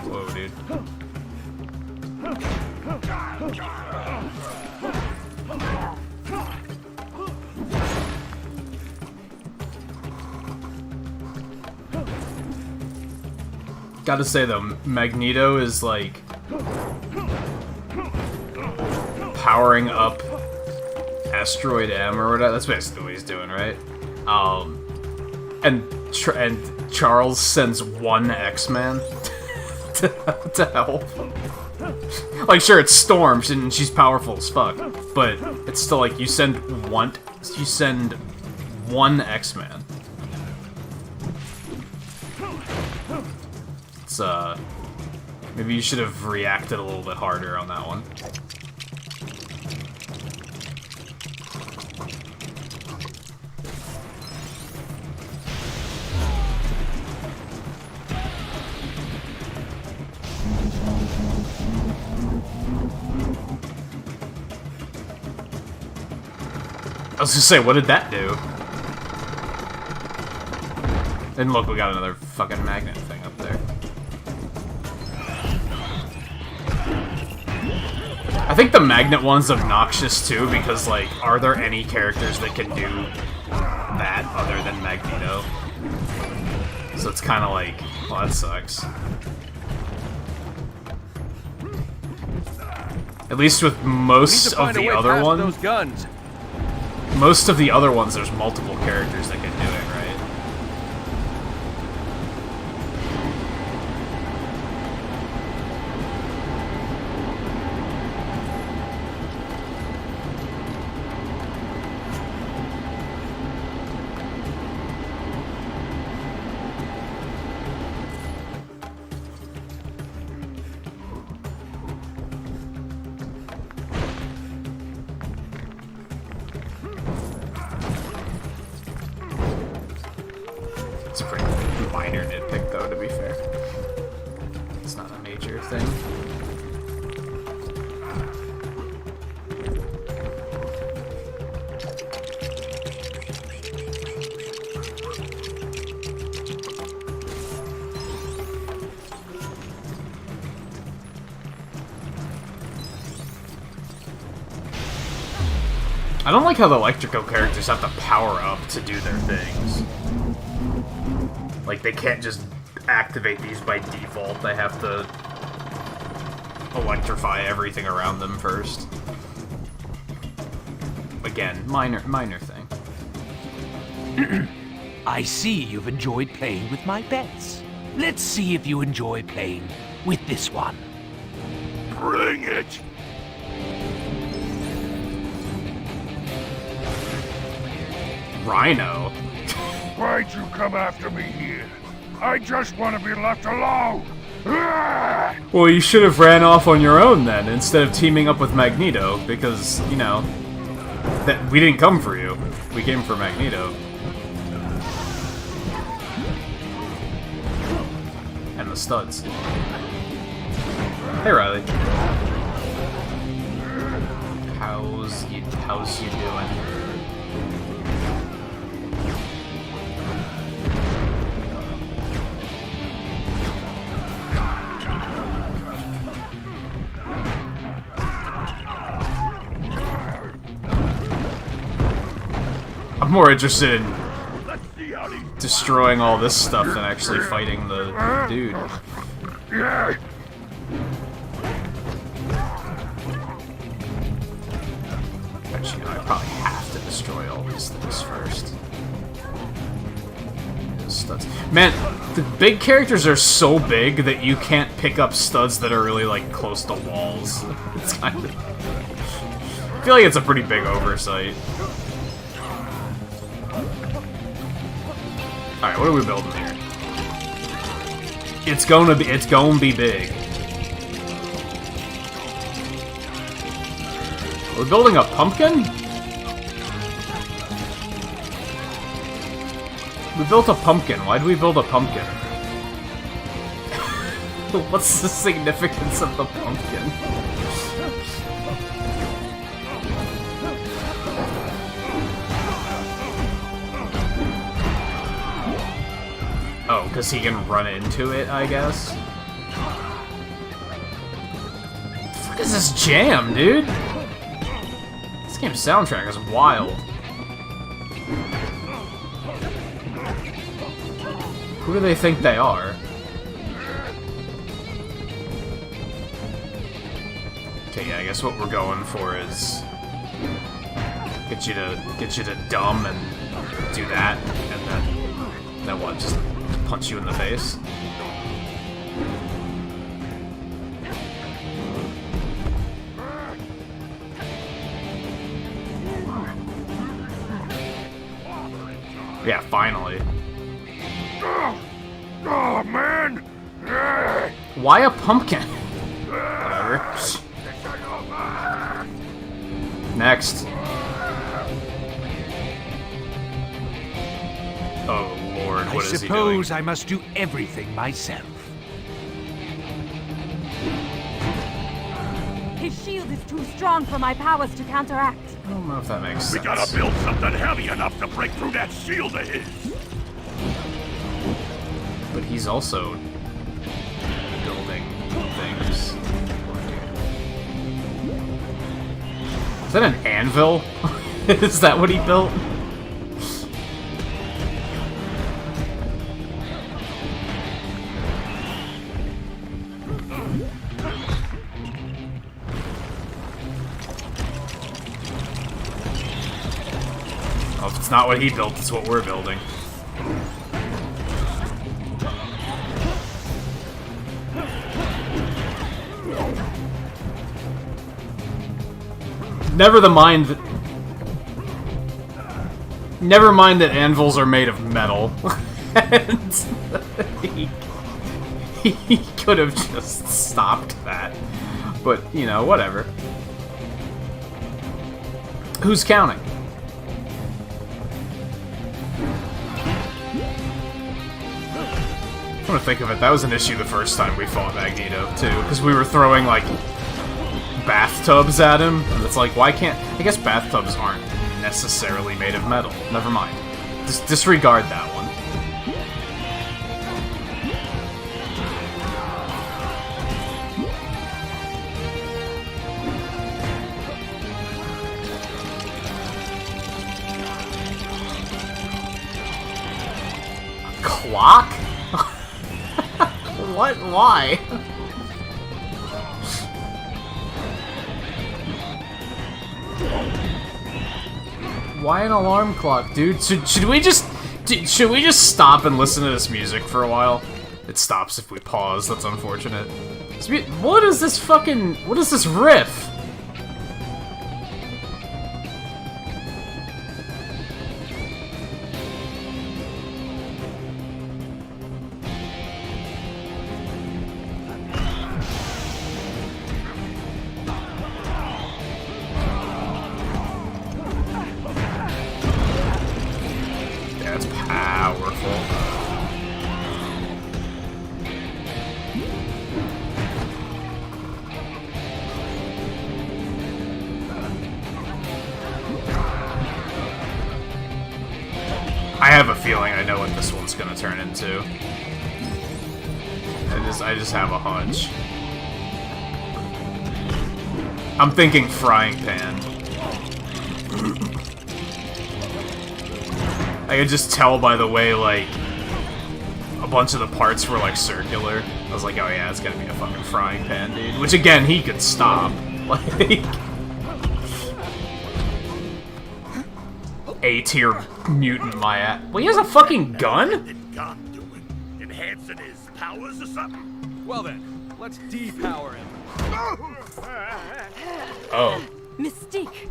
Whoa, dude. Gotta say though, Magneto is like powering up Asteroid M or whatever. That's basically what he's doing, right? And Charles sends one X-Man to help. Like, sure, it's Storm, and she's powerful as fuck, but it's still like you send one X-Man. Maybe you should have reacted a little bit harder on that one. I was gonna say, what did that do? And look, we got another fucking magnet thing up there. I think the magnet one's obnoxious too, because, like, are there any characters that can do that other than Magneto? So it's kind of like, well, that sucks. At least with most of the other ones. Those guns. Most of the other ones, there's multiple characters that can do it, right? It's a pretty minor nitpick, though, to be fair. It's not a major thing. I don't like how the electrical characters have to power up to do their things. Like, they can't just activate these by default. They have to electrify everything around them first. Again, minor thing. I see you've enjoyed playing with my pets. Let's see if you enjoy playing with this one. Bring it! Rhino? Why'd you come after me here? I just want to be left alone! Well, you should have ran off on your own then, instead of teaming up with Magneto, because, you know, that we didn't come for you. We came for Magneto. And the studs. Hey, Riley. How's you doing? I'm more interested in destroying all this stuff than actually fighting the dude. Actually, no, I probably have to destroy all these things first. Studs. Man, the big characters are so big that you can't pick up studs that are really, like, close to walls. It's kind of... I feel like it's a pretty big oversight. Alright, what are we building here? It's gonna be big. Are we building a pumpkin? We built a pumpkin. Why do we build a pumpkin? What's the significance of the pumpkin? Oh, because he can run into it, I guess? What is this jam, dude? This game's soundtrack is wild. Who do they think they are? Okay, yeah, I guess what we're going for is get you to dumb and do that, and then what? Just punch you in the face? Yeah, finally. Oh, man! Why a pumpkin? Whatever. Next. Oh Lord, what is he doing? I suppose I must do everything myself. His shield is too strong for my powers to counteract. I don't know if that makes sense. We gotta build something heavy enough to break through that shield of his. But he's also building things. Is that an anvil? Is that what he built? Well, if it's not what he built, it's what we're building. Never mind that anvils are made of metal. And he could have just stopped that. But, you know, whatever. Who's counting? I want to think of it, that was an issue the first time we fought Magneto, too. Because we were throwing, like, bathtubs at him, and it's like, why can't... I guess bathtubs aren't necessarily made of metal. Never mind. Just disregard that one. Clock? What? Why? Why an alarm clock, dude? Should we just stop and listen to this music for a while? It stops if we pause. That's unfortunate. What is this fucking... What is this riff? That's powerful. I have a feeling I know what this one's gonna turn into. I just have a hunch. I'm thinking frying pan. I could just tell by the way, like, a bunch of the parts were, like, circular. I was like, oh yeah, it's gonna be a fucking frying pan, dude. Which, again, he could stop. Like... A-tier mutant my ass. Well, he has a fucking gun? Enhancing his powers or something? Well then, let's depower him. Oh. Mystique.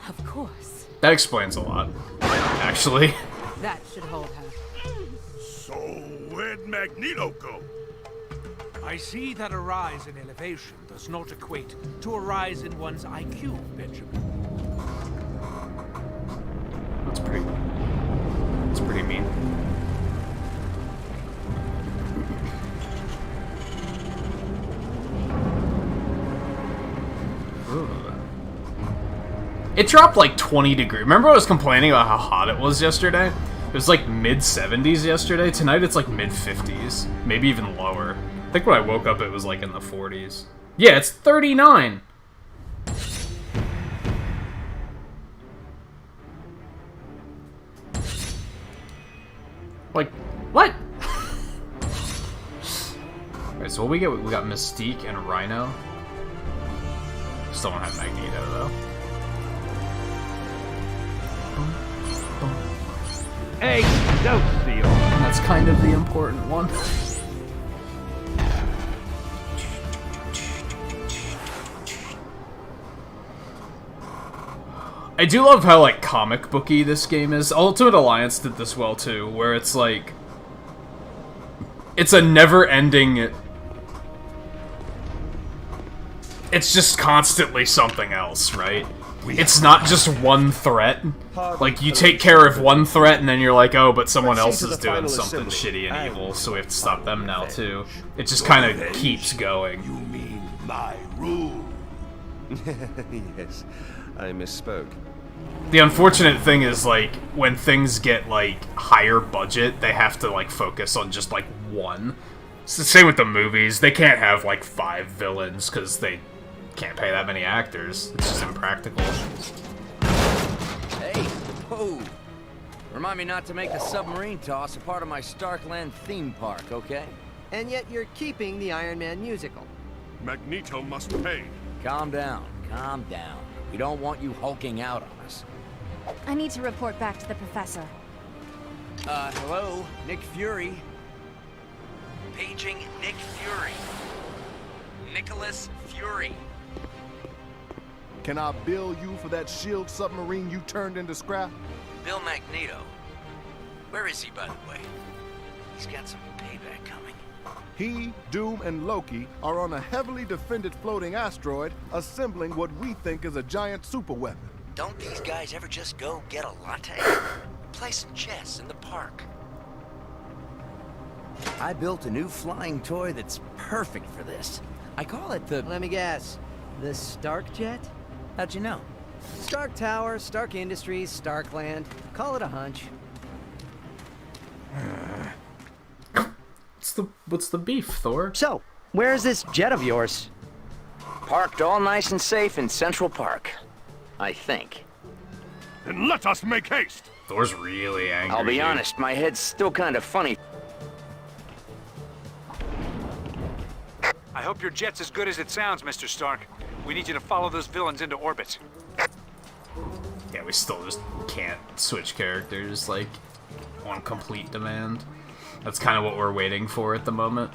Of course. That explains a lot, actually. That should hold her. So, where'd Magneto go? I see that a rise in elevation does not equate to a rise in one's IQ, Benjamin. That's pretty mean. Ooh. It dropped like 20 degrees. Remember I was complaining about how hot it was yesterday? It was like mid-70s yesterday. Tonight it's like mid-50s. Maybe even lower. I think when I woke up it was like in the 40s. Yeah, it's 39! Like, what? Alright, so what we get? We got Mystique and Rhino. Still don't have Magneto, though. Excelsior! That's kind of the important one. I do love how, like, comic booky this game is. Ultimate Alliance did this well, too, where it's, like... It's a never-ending it's just constantly something else, right? It's not just one threat. Like, you take care of one threat, and then you're like, oh, but someone else is doing something shitty and evil, so we have to stop them now, too. It just kind of keeps going. You mean my rule? Yes, I misspoke. The unfortunate thing is, like, when things get, like, higher budget, they have to, like, focus on just, like, one. It's the same with the movies. They can't have, like, 5 villains, because they can't pay that many actors. It's just impractical. Hey, whoa! Remind me not to make the submarine toss a part of my Starkland theme park, okay? And yet you're keeping the Iron Man musical. Magneto must pay. Calm down, calm down. We don't want you hulking out on us. I need to report back to the professor. Hello? Nick Fury? Paging Nick Fury. Nicholas Fury. Can I bill you for that shield submarine you turned into scrap? Bill Magneto. Where is he, by the way? He's got some payback coming. He, Doom, and Loki are on a heavily defended floating asteroid assembling what we think is a giant superweapon. Don't these guys ever just go get a latte? Play some chess in the park. I built a new flying toy that's perfect for this. I call it the... Let me guess. The Stark Jet? How'd you know? Stark Tower, Stark Industries, Starkland. Call it a hunch. What's the beef, Thor? So, where's this jet of yours? Parked all nice and safe in Central Park. I think. Then let us make haste! Thor's really angry. I'll be honest, my head's still kind of funny. I hope your jet's as good as it sounds, Mr. Stark. We need you to follow those villains into orbit. Yeah, we still just can't switch characters, like, on complete demand. That's kind of what we're waiting for at the moment.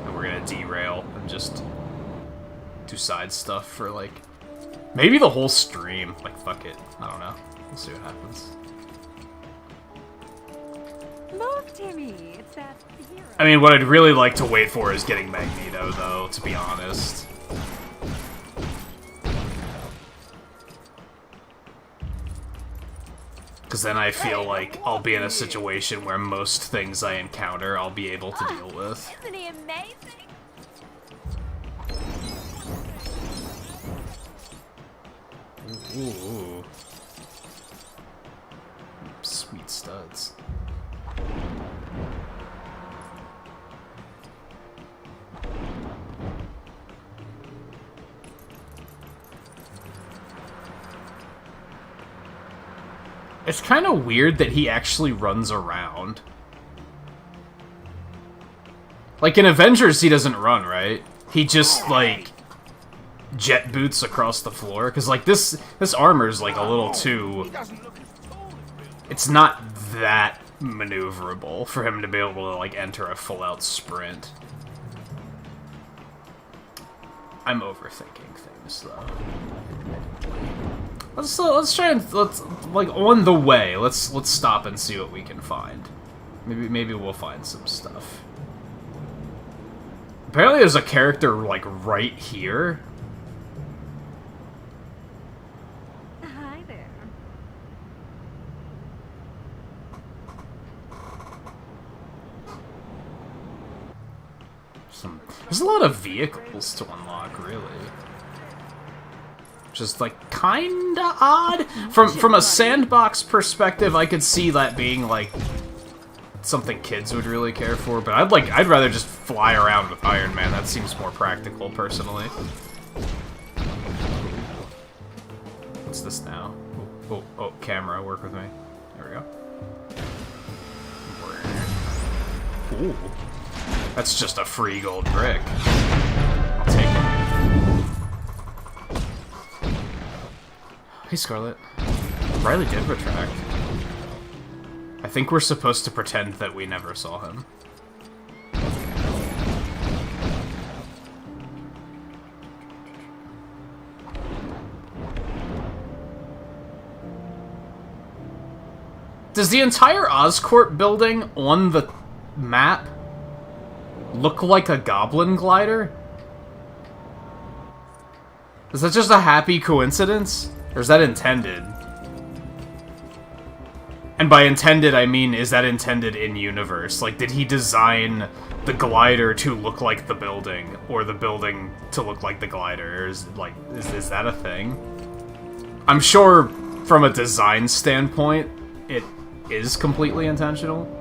And we're gonna derail and just do side stuff for, like, maybe the whole stream. Like, fuck it. I don't know. We'll see what happens. Move, Timmy. It's that hero. I mean, what I'd really like to wait for is getting Magneto, though, to be honest. Because then I feel like I'll be in a situation where most things I encounter I'll be able to deal with. Isn't he amazing? Ooh. Sweet studs. It's kind of weird that he actually runs around. Like, in Avengers, he doesn't run, right? He just, like, jet boots across the floor. Because, like, this armor's, like, a little too... It's not that maneuverable for him to be able to, like, enter a full-out sprint. I'm overthinking things, though. Let's try and like on the way. Let's stop and see what we can find. Maybe we'll find some stuff. Apparently, there's a character like right here. Hi there. There's a lot of vehicles to unlock, really. Just like kinda odd. From a sandbox perspective, I could see that being like something kids would really care for, but I'd rather just fly around with Iron Man. That seems more practical, personally. What's this now? Oh, camera, work with me. There we go. Ooh. That's just a free gold brick. I'll take it. Hey, Scarlet. Riley did retract. I think we're supposed to pretend that we never saw him. Does the entire Oscorp building on the map look like a goblin glider? Is that just a happy coincidence? Or is that intended? And by intended, I mean, is that intended in-universe? Like, did he design the glider to look like the building, or the building to look like the glider? Or is that a thing? I'm sure, from a design standpoint, it is completely intentional.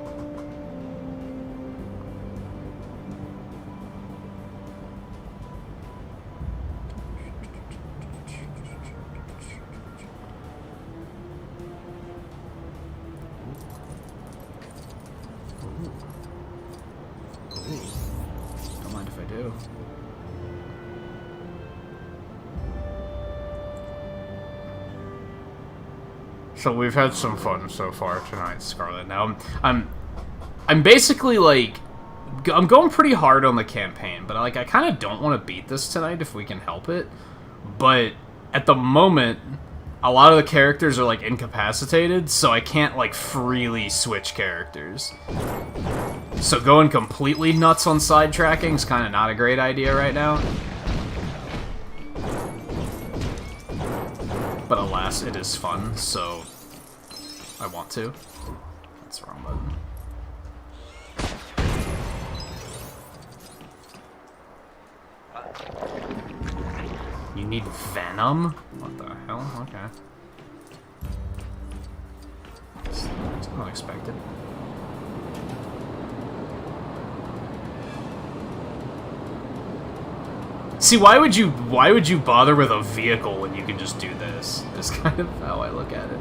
Don't mind if I do. So we've had some fun so far tonight, Scarlet. Now I'm basically like I'm going pretty hard on the campaign, but like I kind of don't want to beat this tonight if we can help it. But at the moment, a lot of the characters are like incapacitated, so I can't like freely switch characters. So going completely nuts on sidetracking is kind of not a great idea right now. But alas, it is fun, so I want to. That's the wrong button. You need venom? What the hell? Okay. It's unexpected. See, why would you bother with a vehicle when you can just do this? Is kind of how I look at it.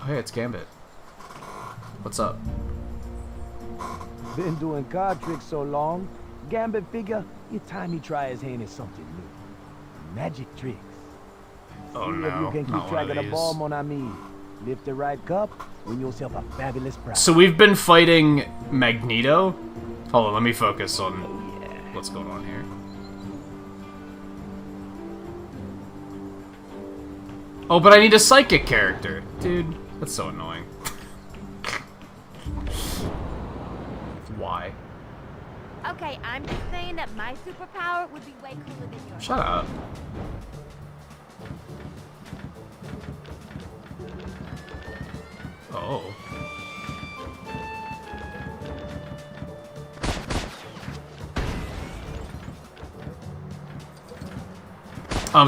Oh, hey, it's Gambit. What's up? Been doing card tricks so long, Gambit figure, it's time he try his hand at something new. Magic tricks. Oh See no, if you can not keep one track of of the these. ball, mon ami. Lift the right cup, win yourself a fabulous prize. So we've been fighting Magneto. Hold on, let me focus on what's going on here. Oh, but I need a psychic character. Dude, that's so annoying. Why? Okay, I'm just saying that my superpower would be way cooler than yours. Shut up. Oh.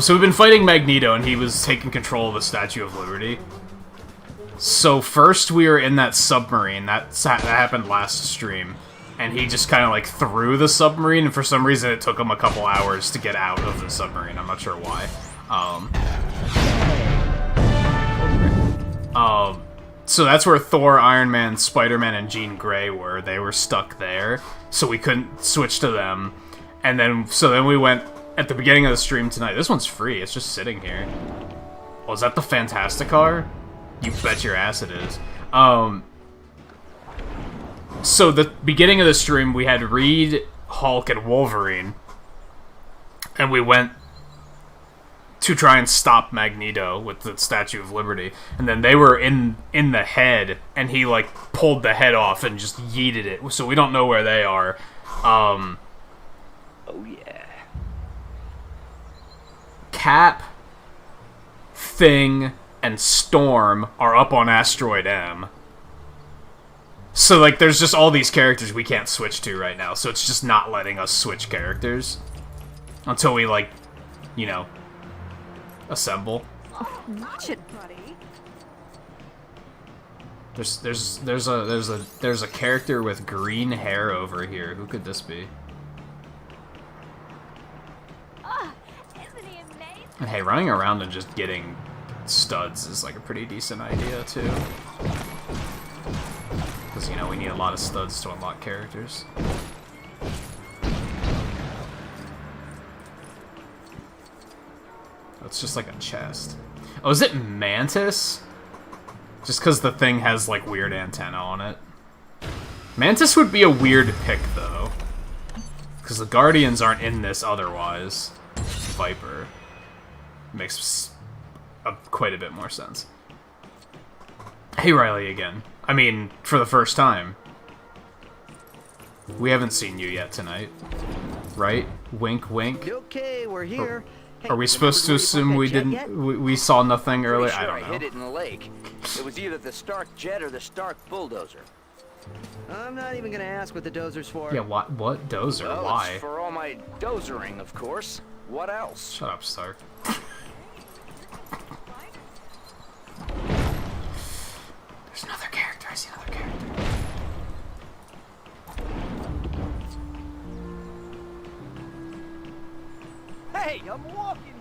So we've been fighting Magneto, and he was taking control of the Statue of Liberty. So first we were in that submarine, that happened last stream, and he just kind of like threw the submarine, and for some reason it took him a couple hours to get out of the submarine. I'm not sure why. So that's where Thor, Iron Man, Spider-Man, and Jean Grey were. They were stuck there, so we couldn't switch to them. And then, so then we went at the beginning of the stream tonight. This one's free. It's just sitting here. Oh, is that the Fantasticar? You bet your ass it is. So the beginning of the stream, we had Reed, Hulk, and Wolverine, and we went to try and stop Magneto with the Statue of Liberty, and then they were in the head, and he like pulled the head off and just yeeted it. So we don't know where they are. Oh yeah. Cap, Thing, and Storm are up on Asteroid M. So, like, there's just all these characters we can't switch to right now, so it's just not letting us switch characters. Until we, like, you know, assemble. Oh, watch it, buddy. There's a character with green hair over here. Who could this be? Isn't he amazing? And hey, running around and just getting studs is like a pretty decent idea too. Because, you know, we need a lot of studs to unlock characters. Oh, it's just like a chest. Oh, is it Mantis? Just because the thing has, like, weird antenna on it. Mantis would be a weird pick, though. Because the Guardians aren't in this otherwise. Viper. Makes quite a bit more sense. Hey, Riley, again. I mean, for the first time. We haven't seen you yet tonight. Right? Wink, wink. Okay, we're here. Are we supposed to assume we didn't... We saw nothing earlier? I don't know. I hid it in the lake. It was either the Stark jet or the Stark bulldozer. I'm not even gonna ask what the dozer's for. Yeah, what dozer? Well, Why? It's for all my dozering, of course. What else? Shut up, Stark. There's another character. I see another character. Hey, I'm walking here.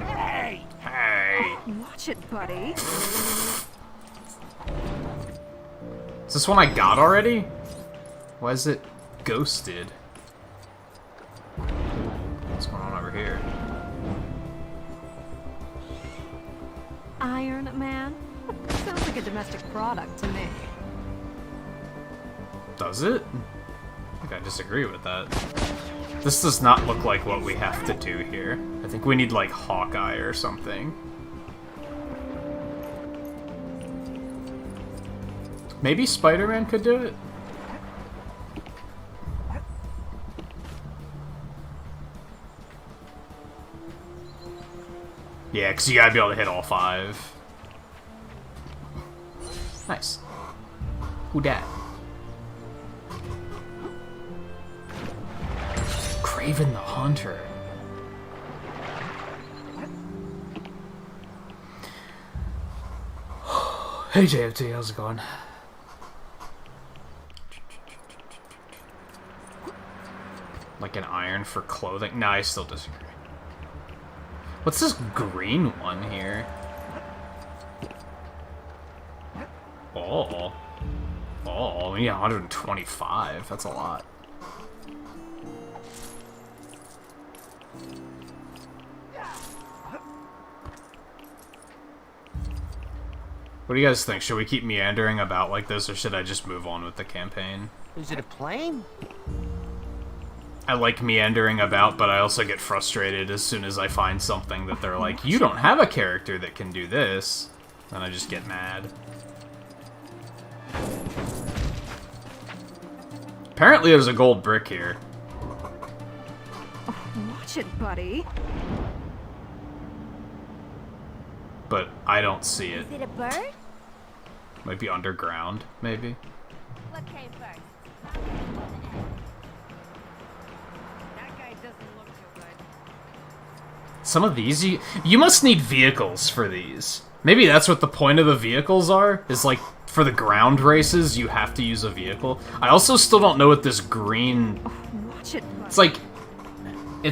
Hey! Hey! Watch it, buddy. Is this one I got already? Why is it ghosted? What's going on over here? Iron Man? Sounds like a domestic product to me. Does it? I think I disagree with that. This does not look like what we have to do here. I think we need, like, Hawkeye or something. Maybe Spider-Man could do it? Yeah, because you gotta be able to hit all 5. Nice. Who dat? Craven the Hunter. Hey JFT, how's it going? Like an iron for clothing? Nah, I still disagree. What's this green one here? Oh. Oh, we need 125. That's a lot. What do you guys think? Should we keep meandering about like this, or should I just move on with the campaign? Is it a plane? I like meandering about, but I also get frustrated as soon as I find something that they're like, you don't have a character that can do this. Then I just get mad. Apparently there's a gold brick here. Watch it, buddy. But I don't see it. Is it a bird? Might be underground, maybe. What came first? That guy doesn't look too good. Some of these, you must need vehicles for these. Maybe that's what the point of the vehicles are, is like, for the ground races, you have to use a vehicle. I also still don't know what this green... Watch it, It's buddy.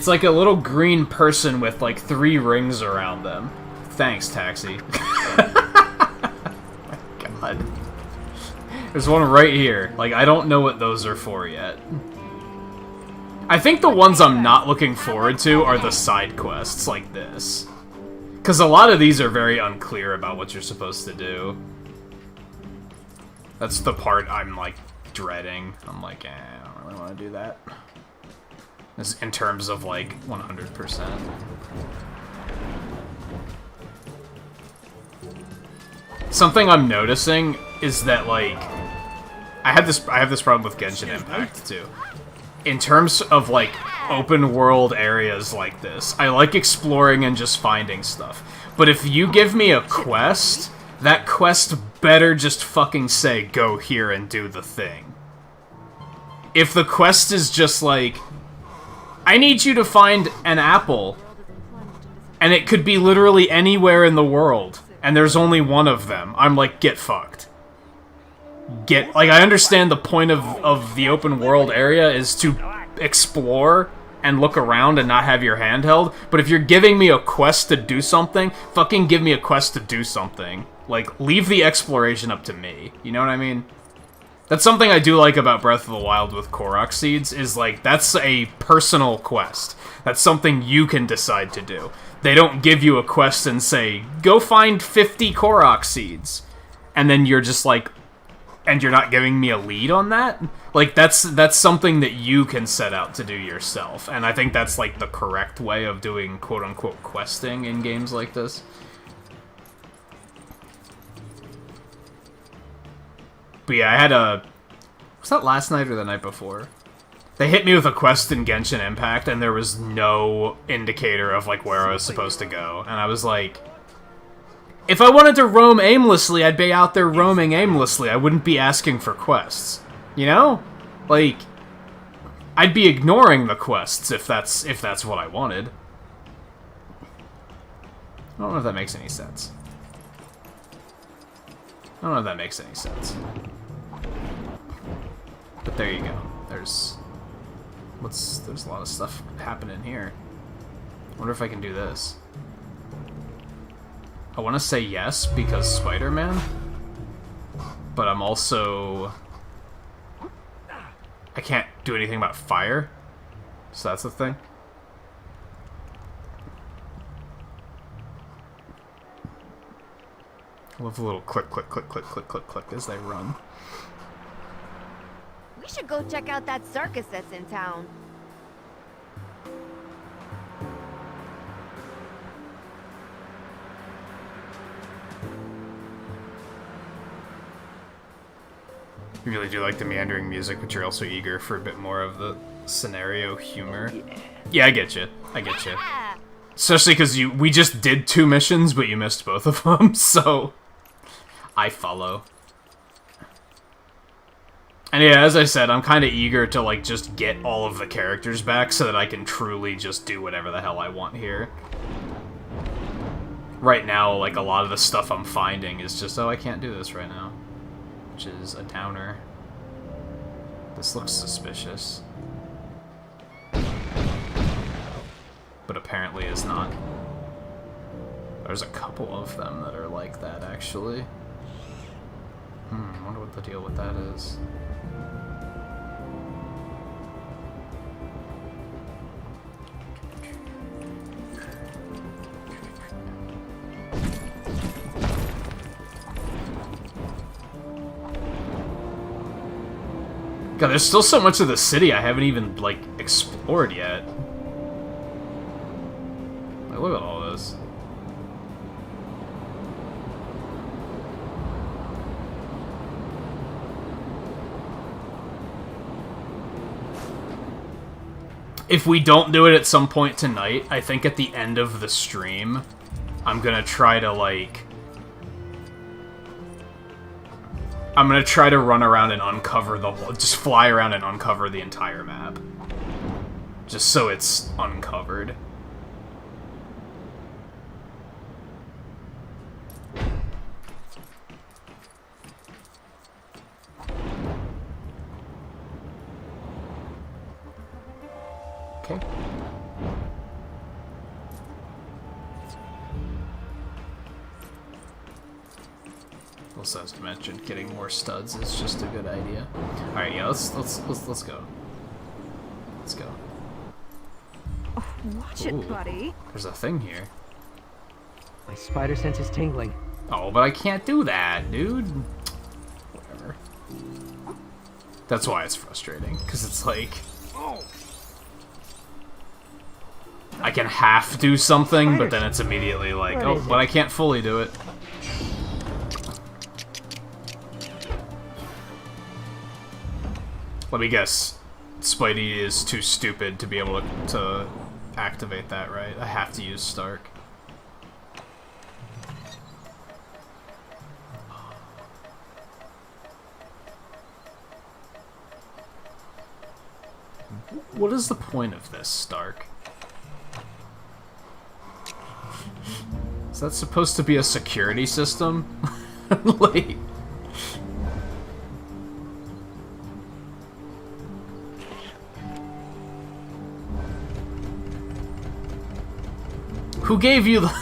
like a little green person with like 3 rings around them. Thanks, Taxi. God. There's one right here. Like, I don't know what those are for yet. I think the ones I'm not looking forward to are the side quests like this. Because a lot of these are very unclear about what you're supposed to do. That's the part I'm, like, dreading. I'm like, I don't really want to do that. In terms of, like, 100%. Something I'm noticing is that, like, I have this problem with Genshin Impact too. In terms of like open world areas like this, I like exploring and just finding stuff. But if you give me a quest, that quest better just fucking say go here and do the thing. If the quest is just like, I need you to find an apple, and it could be literally anywhere in the world, and there's only one of them, I'm like, get fucked. Like, I understand the point of the open world area is to explore and look around and not have your hand held, but if you're giving me a quest to do something, fucking give me a quest to do something. Like, leave the exploration up to me. You know what I mean? That's something I do like about Breath of the Wild with Korok seeds, is like, that's a personal quest. That's something you can decide to do. They don't give you a quest and say, go find 50 Korok seeds. And then you're just like, and you're not giving me a lead on that? Like, that's something that you can set out to do yourself. And I think that's, like, the correct way of doing quote-unquote questing in games like this. But yeah, I had a... Was that last night or the night before? They hit me with a quest in Genshin Impact, and there was no indicator of, like, where I was supposed to go. And I was like... If I wanted to roam aimlessly, I'd be out there roaming aimlessly. I wouldn't be asking for quests. You know? Like... I'd be ignoring the quests if that's what I wanted. I don't know if that makes any sense. I don't know if that makes any sense. But there you go. There's a lot of stuff happening here. I wonder if I can do this. I want to say yes because Spider-Man, but I'm also... I can't do anything about fire, so that's the thing. I love the little click, click, click, click, click, click, click as they run. We should go check out that circus that's in town. You really do like the meandering music, but you're also eager for a bit more of the scenario humor. Yeah, I get you. I get you. Especially because we just did 2 missions, but you missed both of them, so... I follow. And yeah, as I said, I'm kind of eager to, like, just get all of the characters back so that I can truly just do whatever the hell I want here. Right now, like, a lot of the stuff I'm finding is just, oh, I can't do this right now. Which is a downer. This looks suspicious. But apparently is not. There's a couple of them that are like that, actually. I wonder what the deal with that is. God, there's still so much of the city I haven't even, like, explored yet. Like, look at all this. If we don't do it at some point tonight, I think at the end of the stream, I'm gonna try to, like... I'm gonna try to run around and uncover the whole... Just fly around and uncover the entire map. Just so it's uncovered. Okay. Also, as I mentioned, getting more studs is just a good idea. All right, yeah, let's go. Let's go. Oh, watch it, buddy. There's a thing here. My spider sense is tingling. Oh, but I can't do that, dude. Whatever. That's why it's frustrating, because it's like... I can half do something, but then it's immediately like, oh, but I can't fully do it. Let me guess. Spidey is too stupid to be able to activate that, right? I have to use Stark. What is the point of this, Stark? Is that supposed to be a security system? Like... Who gave you the...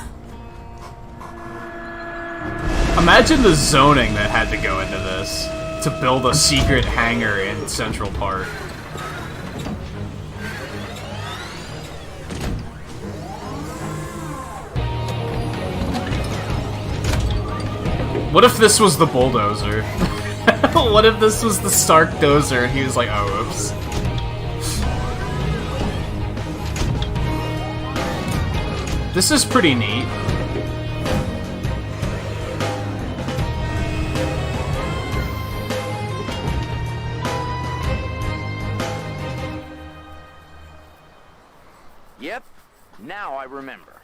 Imagine the zoning that had to go into this to build a secret hangar in Central Park. What if this was the bulldozer? What if this was the Stark dozer and he was like, oh, oops. This is pretty neat. Yep, now I remember.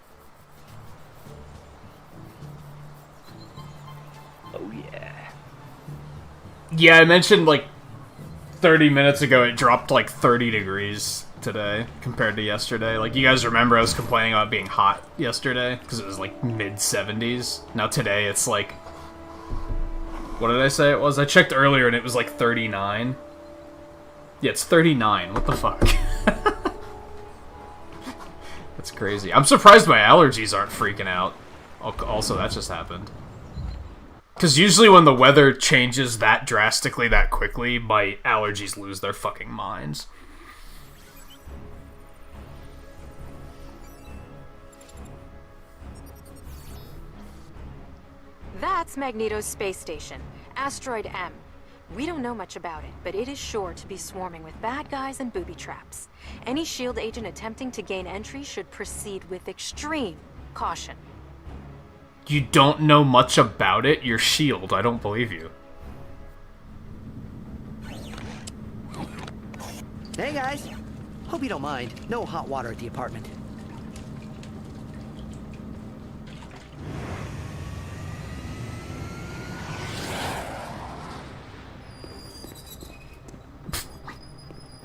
Oh yeah. Yeah, I mentioned like 30 minutes ago it dropped like 30 degrees today compared to yesterday. Like, you guys remember I was complaining about being hot yesterday because it was like mid-70s. Now today it's like, what did I say it was? I checked earlier and it was like 39. Yeah, it's 39. What the fuck? That's crazy. I'm surprised my allergies aren't freaking out. Also, that just happened. Because usually when the weather changes that drastically, that quickly, my allergies lose their fucking minds. That's Magneto's space station, Asteroid M. We don't know much about it, but it is sure to be swarming with bad guys and booby traps. Any SHIELD agent attempting to gain entry should proceed with extreme caution. You don't know much about it? You're SHIELD. I don't believe you. Hey guys, hope you don't mind. No hot water at the apartment.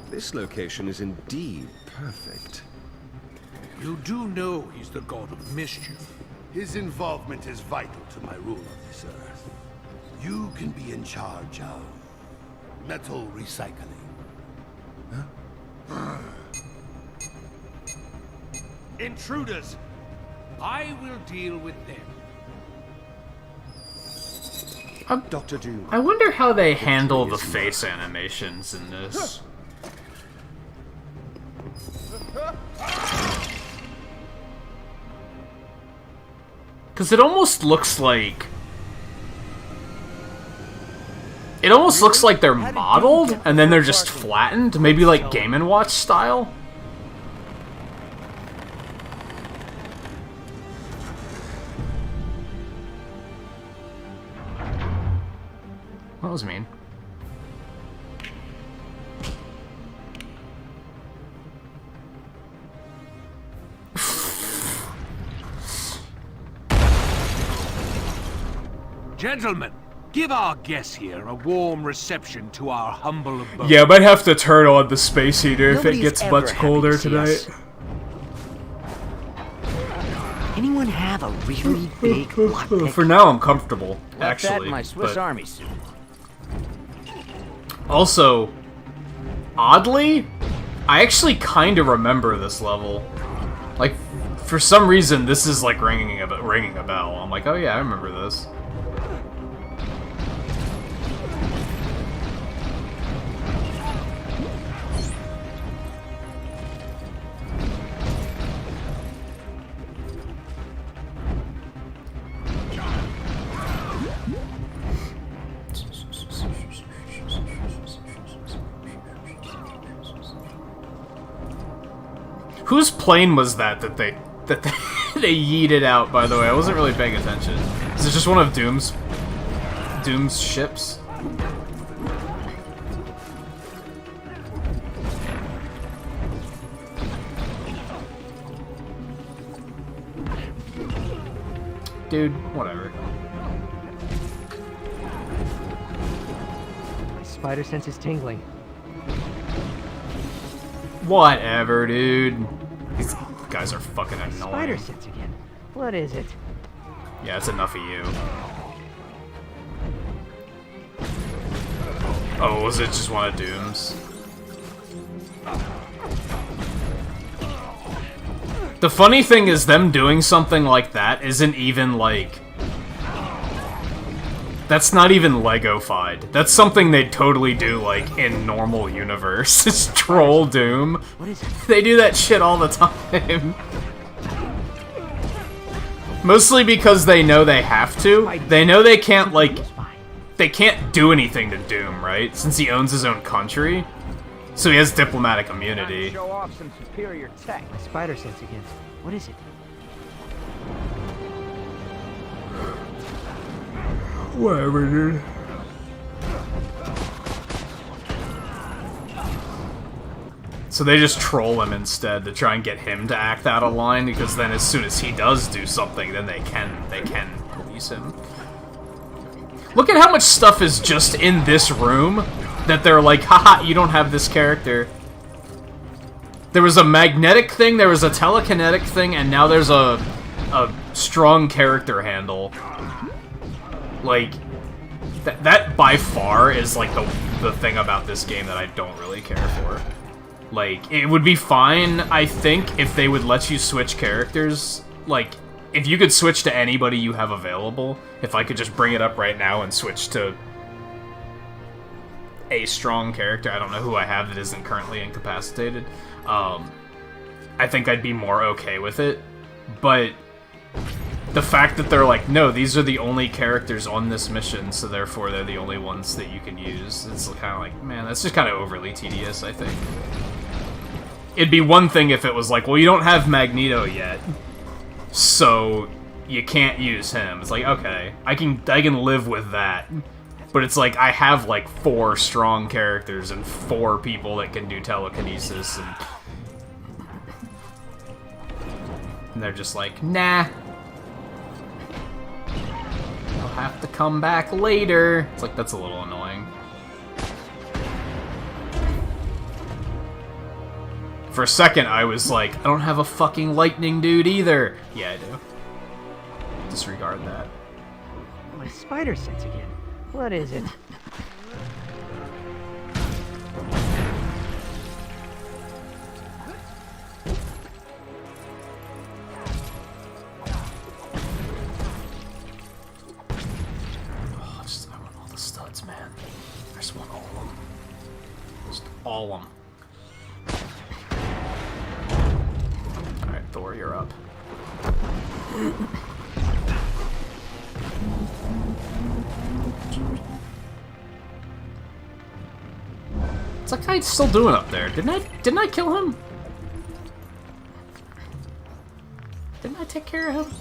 This location is indeed perfect. You do know he's the god of mischief. His involvement is vital to my rule of this earth. You can be in charge of metal recycling. Huh? Intruders! I will deal with them. Dr. Doom. I wonder how they handle the face animations in this. Because it almost looks like... It almost looks like they're modeled, and then they're just flattened. Maybe like Game & Watch style? That was mean. Gentlemen, give our guests here a warm reception to our humble abode. Yeah, I might have to turn on the space heater if it gets much colder to see us. tonight. Anyone have a really big lockpick? For now, I'm comfortable, Left that actually. in my Swiss but Army suit. also, oddly, I actually kind of remember this level. Like, for some reason, this is like ringing a bell. I'm like, oh yeah, I remember this. Whose plane was that they they yeeted out, by the way? I wasn't really paying attention. Is it just one of Doom's ships? Dude, whatever. My spider sense is tingling. Whatever, dude. These guys are fucking annoying. Spider sense again. What is it? Yeah, it's enough of you. Oh, was it just one of Doom's? The funny thing is them doing something like that isn't even like... That's not even Lego-fied. That's something they'd totally do, like, in normal universe. It's Troll Doom. What is it? They do that shit all the time. Mostly because they know they have to. They know they can't, like... They can't do anything to Doom, right? Since he owns his own country. So he has diplomatic immunity. Show off some superior tech. My spider sense again. What is it? Whatever, dude. So they just troll him instead to try and get him to act out of line, because then as soon as he does do something, then they can police him. Look at how much stuff is just in this room that they're like, haha, you don't have this character. There was a magnetic thing, there was a telekinetic thing, and now there's a strong character handle. Like, that by far is like the thing about this game that I don't really care for. Like, it would be fine, I think, if they would let you switch characters. Like, if you could switch to anybody you have available, if I could just bring it up right now and switch to a strong character, I don't know who I have that isn't currently incapacitated, I think I'd be more okay with it. But the fact that they're like, no, these are the only characters on this mission, so therefore they're the only ones that you can use, it's kind of like, man, that's just kind of overly tedious, I think. It'd be one thing if it was like, well, you don't have Magneto yet, so you can't use him. It's like, okay, I can live with that. But it's like, I have like 4 strong characters and 4 people that can do telekinesis, and they're just like, nah. I'll have to come back later. It's like, that's a little annoying. For a second, I was like, I don't have a fucking lightning dude either. Yeah, I do. Disregard that. My spider sense again. What is it? I want all the studs, man. I just want all of them. Just all of them. Alright, Thor, you're up. What's that guy still doing up there? Didn't I kill him? Didn't I take care of him?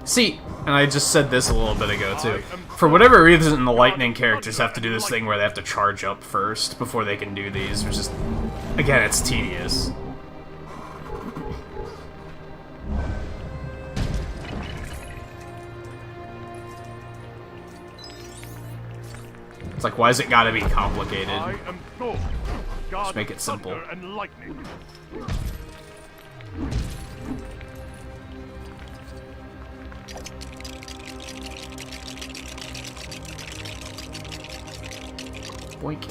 See, and I just said this a little bit ago too. For whatever reason, the lightning characters have to do this thing where they have to charge up first before they can do these, which is, again, it's tedious. It's like, why has it gotta be complicated? Just make it simple. Boink.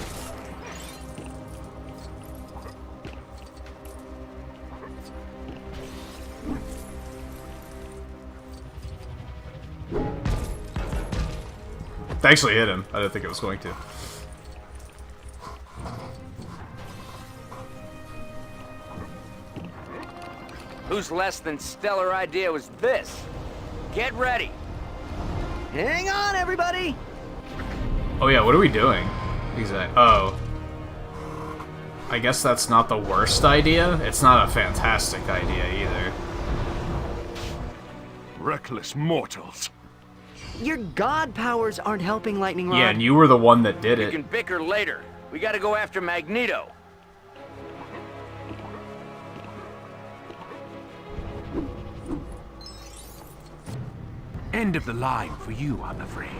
It actually hit him. I didn't think it was going to. Whose less than stellar idea was this? Get ready. Hang on, everybody! Oh yeah, what are we doing? Exactly. Oh. I guess that's not the worst idea. It's not a fantastic idea either. Reckless mortals. Your god powers aren't helping, Lightning Rod. Yeah, and you were the one that did We it. can bicker later. We gotta go after Magneto. End of the line for you, I'm afraid.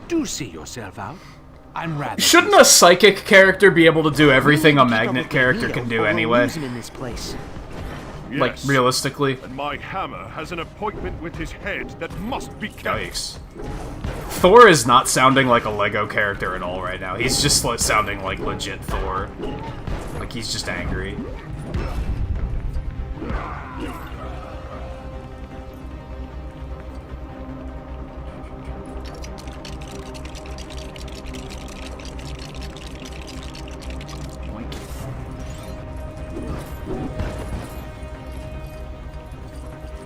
Do see yourself out. I'm rather... Shouldn't a psychic character be able to do everything a magnet character can do anyway? In this place. Yes. Like, realistically? And my hammer has an appointment with his head that must be kept. Yikes. Thor is not sounding like a Lego character at all right now. He's just sounding like legit Thor. Like, he's just angry.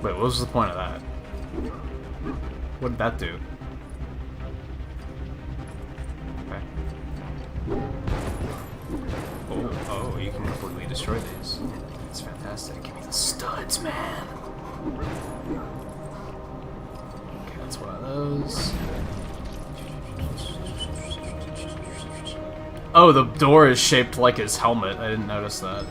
Wait, what was the point of that? What did that do? Okay. Oh, you can completely destroy these. That's fantastic. Give me the studs, man. Okay, that's one of those. Oh, the door is shaped like his helmet. I didn't notice that.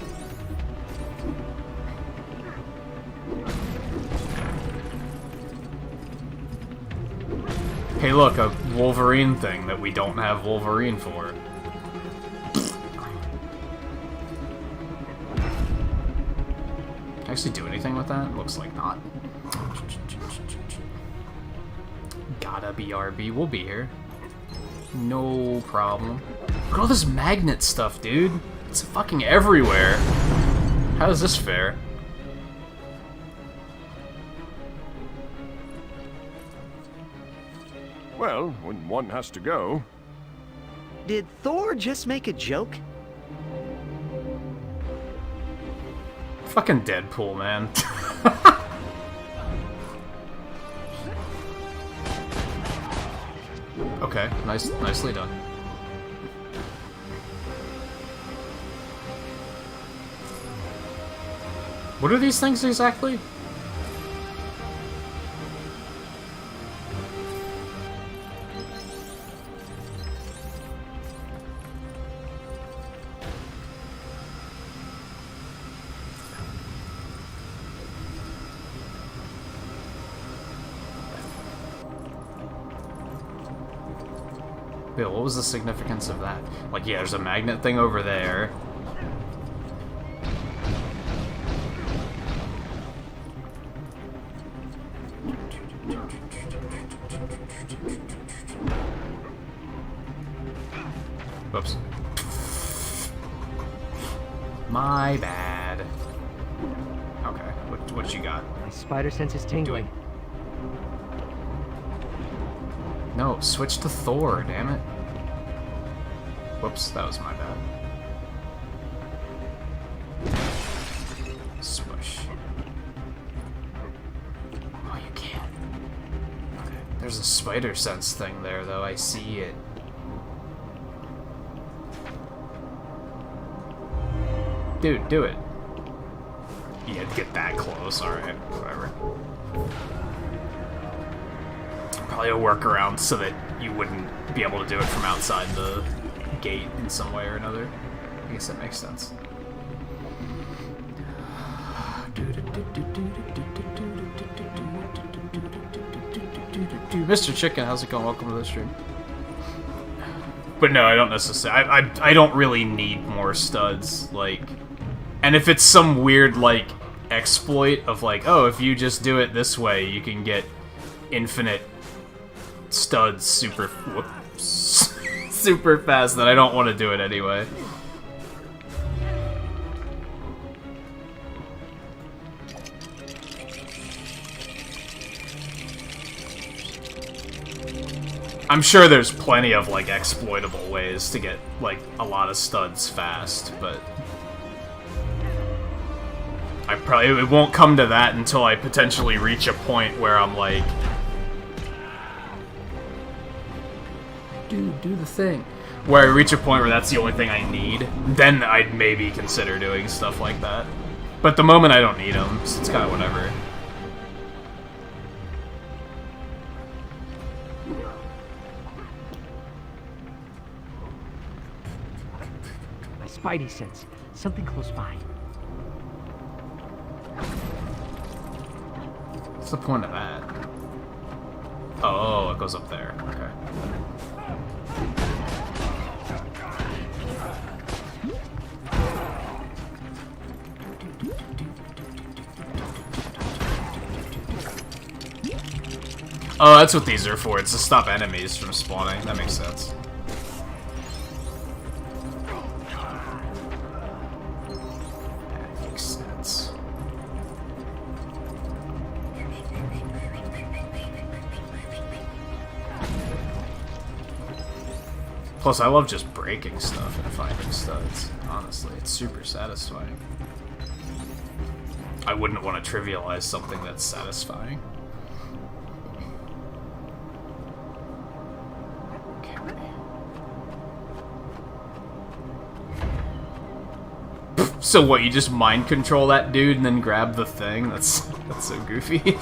Hey look, a Wolverine thing that we don't have Wolverine for. Can I actually do anything with that? Looks like not. Gotta BRB, we'll be here. No problem. Look at all this magnet stuff, dude. It's fucking everywhere. How is this fair? Well, when one has to go. Did Thor just make a joke? Fucking Deadpool, man. Okay, nicely done. What are these things exactly? Bill, what was the significance of that? Like, yeah, there's a magnet thing over there. Whoops. My bad. Okay, what you got? My spider sense is tingling. No, switch to Thor, damn it. Whoops, that was my bad. Smush. Oh, you can't. Okay. There's a spider sense thing there, though. I see it. Dude, do it. You had to get that close. Alright, whatever. Probably a workaround so that you wouldn't be able to do it from outside the gate in some way or another. I guess that makes sense. Mr. Chicken, how's it going? Welcome to the stream. But no, I don't necessarily. I don't really need more studs. Like, and if it's some weird like exploit of like, oh, if you just do it this way, you can get infinite studs super super fast, then I don't want to do it anyway. I'm sure there's plenty of like exploitable ways to get like a lot of studs fast, but it won't come to that until I potentially reach a point where I'm like, dude, do the thing. Where I reach a point where that's the only thing I need, then I'd maybe consider doing stuff like that. But at the moment I don't need them, so it's kind of whatever. My spidey sense. Something close by. What's the point of that? Oh, it goes up there. Okay. Oh, that's what these are for. It's to stop enemies from spawning. That makes sense. That makes sense. Plus, I love just breaking stuff and finding studs. Honestly, it's super satisfying. I wouldn't want to trivialize something that's satisfying. So what, you just mind control that dude and then grab the thing? That's so goofy.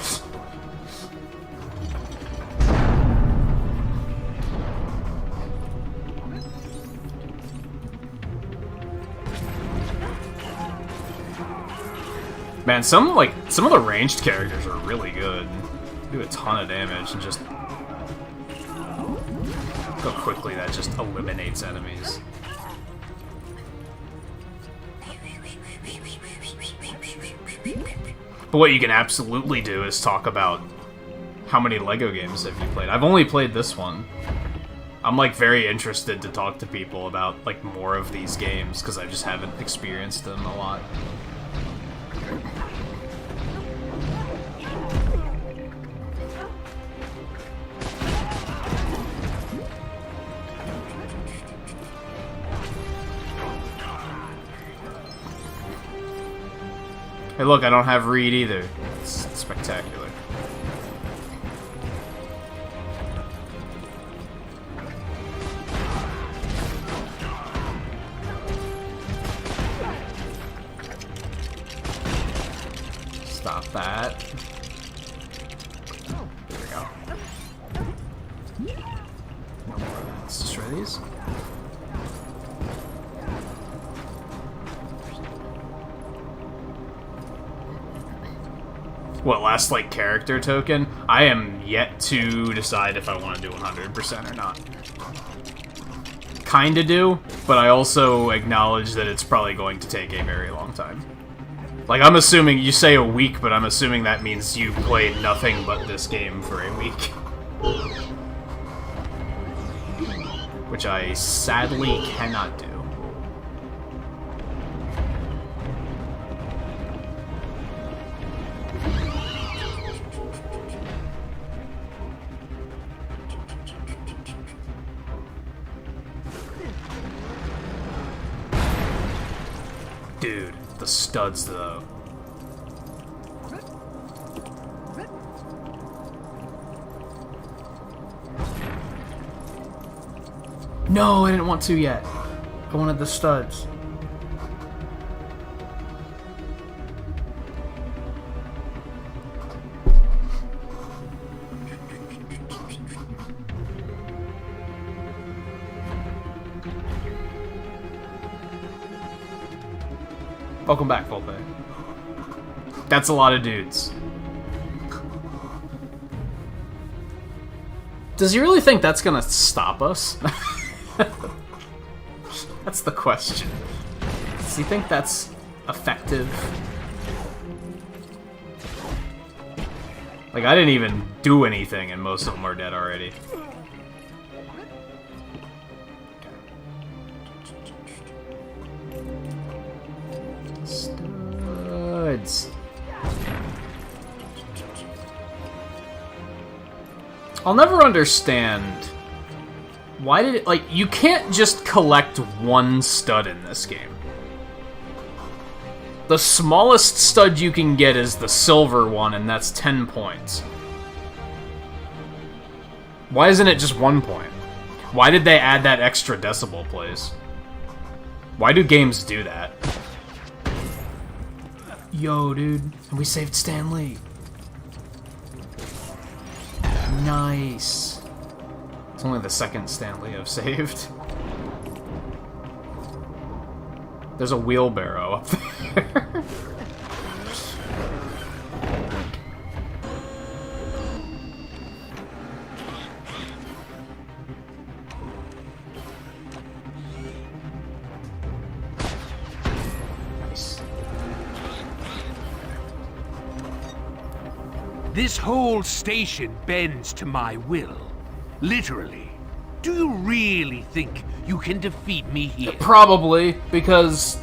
Man, some of the ranged characters are really good. Do a ton of damage and just go quickly. That just eliminates enemies. But what you can absolutely do is talk about how many LEGO games have you played. I've only played this one. I'm like very interested to talk to people about like more of these games because I just haven't experienced them a lot. Hey look, I don't have Reed either. It's spectacular. Stop that. There we go. No more of that. Let's destroy these. What, last, like, character token? I am yet to decide if I want to do 100% or not. Kinda do, but I also acknowledge that it's probably going to take a very long time. Like, I'm assuming, you say a week, but I'm assuming that means you played nothing but this game for a week. Which I sadly cannot do. Dude, the studs though. No, I didn't want to yet. I wanted the studs. Welcome back, Volpe. That's a lot of dudes. Does he really think that's gonna stop us? That's the question. Does he think that's effective? Like, I didn't even do anything and most of them are dead already. Studs. I'll never understand why did it, like, you can't just collect one stud in this game. The smallest stud you can get is the silver one, and that's 10 points. Why isn't it just 1 point? Why did they add that extra decimal place? Why do games do that? Yo, dude. And we saved Stan Lee. Nice. It's only the second Stan Lee I've saved. There's a wheelbarrow up there. Nice. This whole station bends to my will. Literally. Do you really think you can defeat me here? Probably, because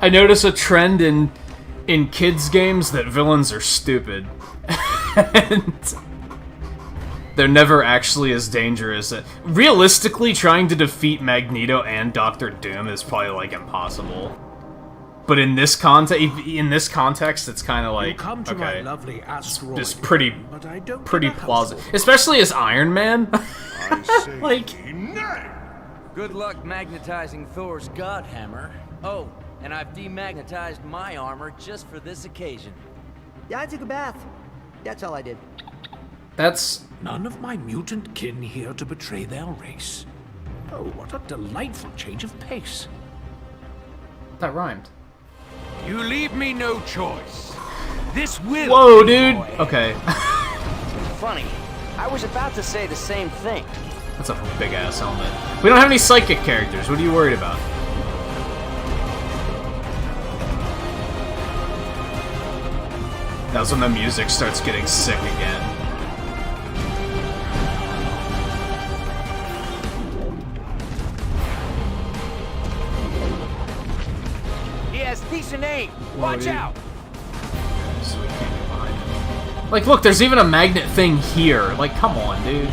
I notice a trend in kids' games that villains are stupid. And they're never actually as dangerous. Realistically, trying to defeat Magneto and Doctor Doom is probably, like, impossible. But in this context, it's kind of like, okay, it's pretty plausible, especially as Iron Man. Like, good luck magnetizing Thor's god hammer. Oh, and I've demagnetized my armor just for this occasion. Yeah, I took a bath. That's all I did. That's none of my mutant kin here to betray their race. Oh, what a delightful change of pace. That rhymed. You leave me no choice. This will. Whoa, dude. Okay. Funny. I was about to say the same thing. That's a big ass helmet. We don't have any psychic characters. What are you worried about? That's when the music starts getting sick again. He has decent aim. Watch out. So we can't get behind him. Like, look, there's even a magnet thing here. Like, come on, dude.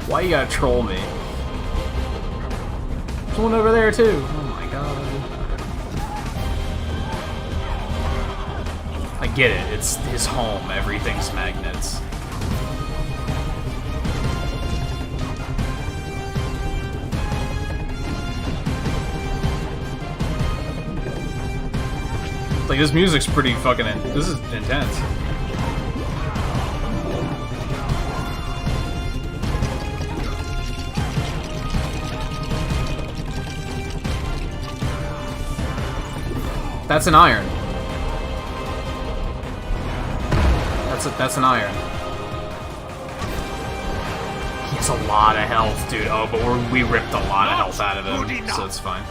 Why you gotta troll me? There's one over there, too. Oh my god. I get it. It's his home. Everything's magnets. Like, this music's pretty fucking... This is intense. That's an iron. That's an iron. He has a lot of health, dude. Oh, but we ripped a lot of health out of him, so it's fine.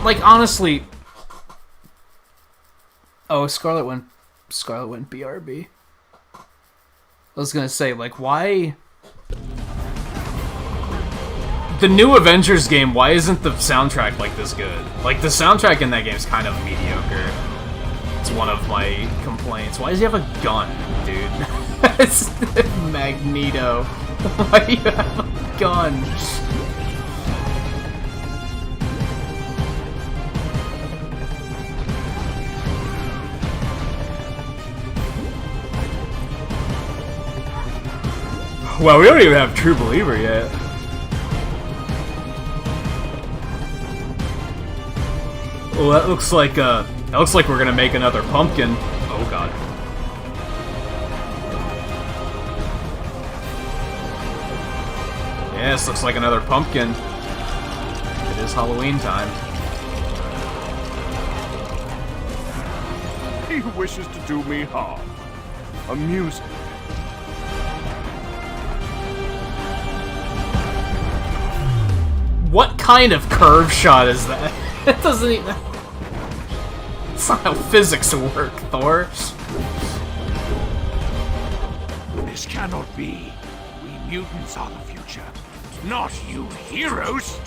Like, honestly... Oh, Scarlet went BRB. I was gonna say, like, why... The new Avengers game, why isn't the soundtrack, like, this good? Like, the soundtrack in that game is kind of mediocre. It's one of my complaints. Why does he have a gun, dude? It's Magneto. Why do you have a gun? Well, we don't even have True Believer yet. Well, that looks like we're gonna make another pumpkin. Oh god. Yes, looks like another pumpkin. It is Halloween time. He wishes to do me harm. Amuse me. What kind of curve shot is that? It doesn't even... It's not how physics work, Thor. This cannot be. We mutants are the future, not you heroes.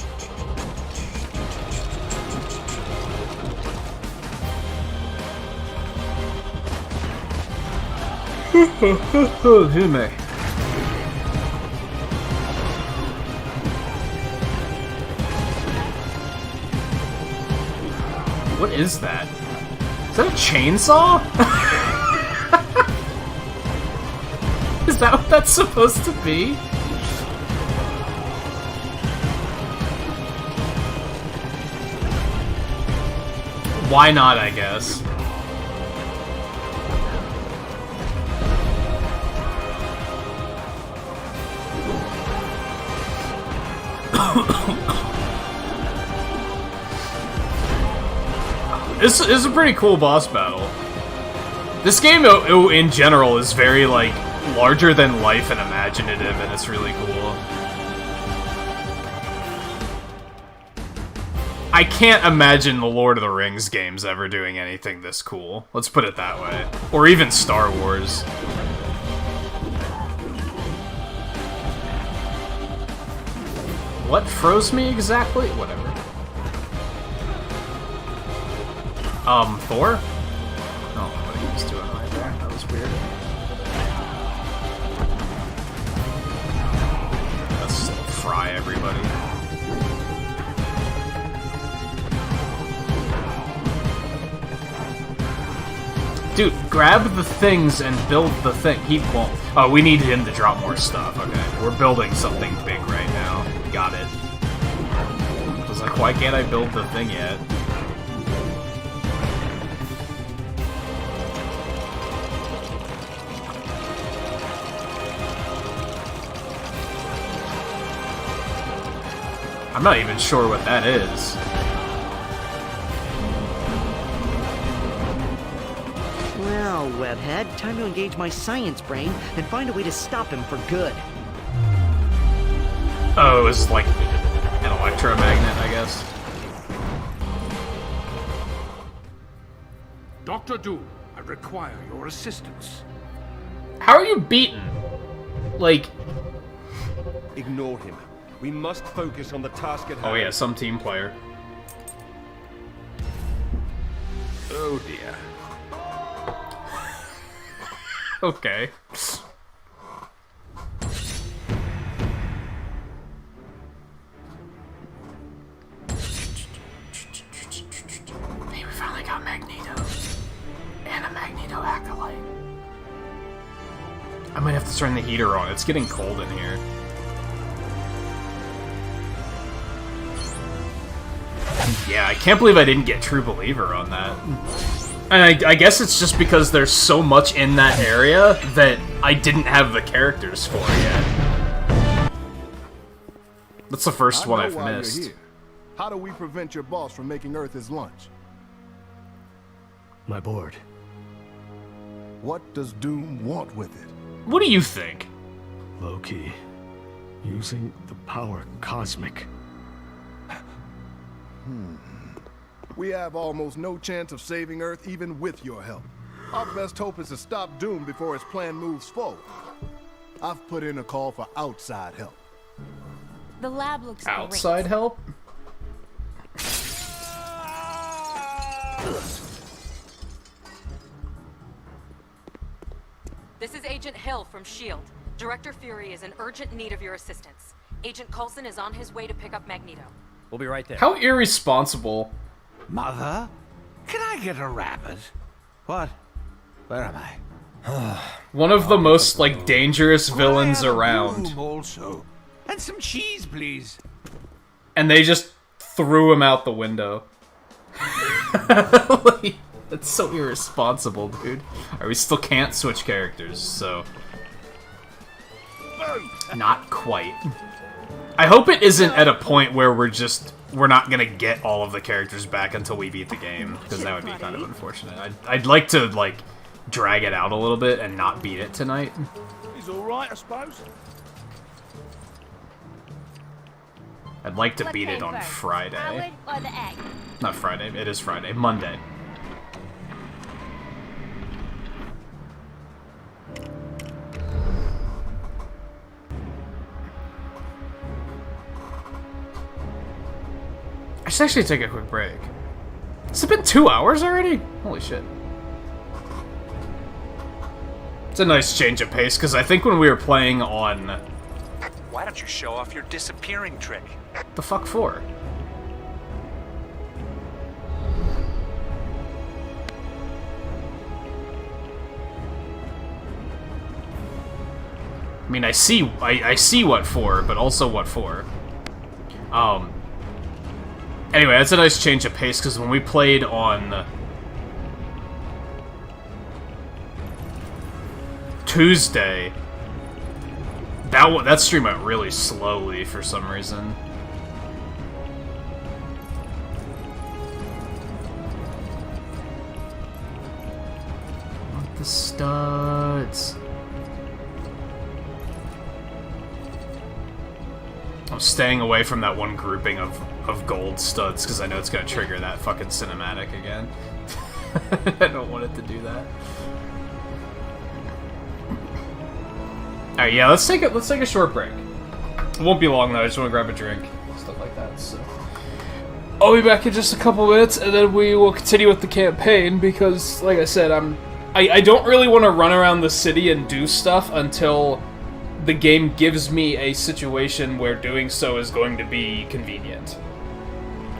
Who me? What is that? Is that a chainsaw? Is that what that's supposed to be? Why not, I guess. This is a pretty cool boss battle. This game, in general, is very, like, larger than life and imaginative, and it's really cool. I can't imagine the Lord of the Rings games ever doing anything this cool. Let's put it that way. Or even Star Wars. What froze me exactly? Whatever. Thor? Oh, but he was doing right there. That was weird. Let's fry everybody. Dude, grab the things and build the thing. He won't. Oh, we need him to drop more stuff. Okay, we're building something big right now. Got it. I was like, why can't I build the thing yet? I'm not even sure what that is. Well, webhead, time to engage my science brain and find a way to stop him for good. Oh, it's like an electromagnet, I guess. Dr. Doom, I require your assistance. How are you beaten? Like... Ignore him. We must focus on the task at hand. Oh yeah, some team player. Oh dear. Okay. Hey, we finally got Magneto. And a Magneto acolyte. I might have to turn the heater on. It's getting cold in here. Yeah, I can't believe I didn't get True Believer on that. And I guess it's just because there's so much in that area that I didn't have the characters for yet. That's the first one I've missed. How do we prevent your boss from making Earth his lunch? My board. What does Doom want with it? What do you think? Low-key. Using the power cosmic. We have almost no chance of saving Earth even with your help. Our best hope is to stop Doom before his plan moves forward. I've put in a call for outside help. The lab looks outside help? This is Agent Hill from S.H.I.E.L.D. Director Fury is in urgent need of your assistance. Agent Coulson is on his way to pick up Magneto. We'll be right there. How irresponsible. Mother? Can I get a rabbit? What? Where am I? One of the most, like, dangerous villains around. Also. And some cheese, please. And they just threw him out the window. Like, that's so irresponsible, dude. Alright, we still can't switch characters, so... Not quite. I hope it isn't at a point where we're not gonna get all of the characters back until we beat the game, because that would be kind of unfortunate. I'd like to, like, drag it out a little bit and not beat it tonight. He's alright, I suppose. I'd like to beat it on Friday. Howard or the egg? Not Friday, it is Friday. Monday. I should actually take a quick break. Has it been 2 hours already? Holy shit. It's a nice change of pace, because I think when we were playing on... Why don't you show off your disappearing trick? The fuck for? I mean, I see what for, but also what for. Anyway, that's a nice change of pace, because when we played on Tuesday, that stream went really slowly for some reason. Want the studs. I'm staying away from that one grouping of gold studs because I know it's gonna trigger that fucking cinematic again. I don't want it to do that. Alright, yeah, let's take a short break. It won't be long though, I just want to grab a drink. Stuff like that, so. I'll be back in just a couple minutes, and then we will continue with the campaign, because, like I said, I don't really want to run around the city and do stuff until the game gives me a situation where doing so is going to be convenient.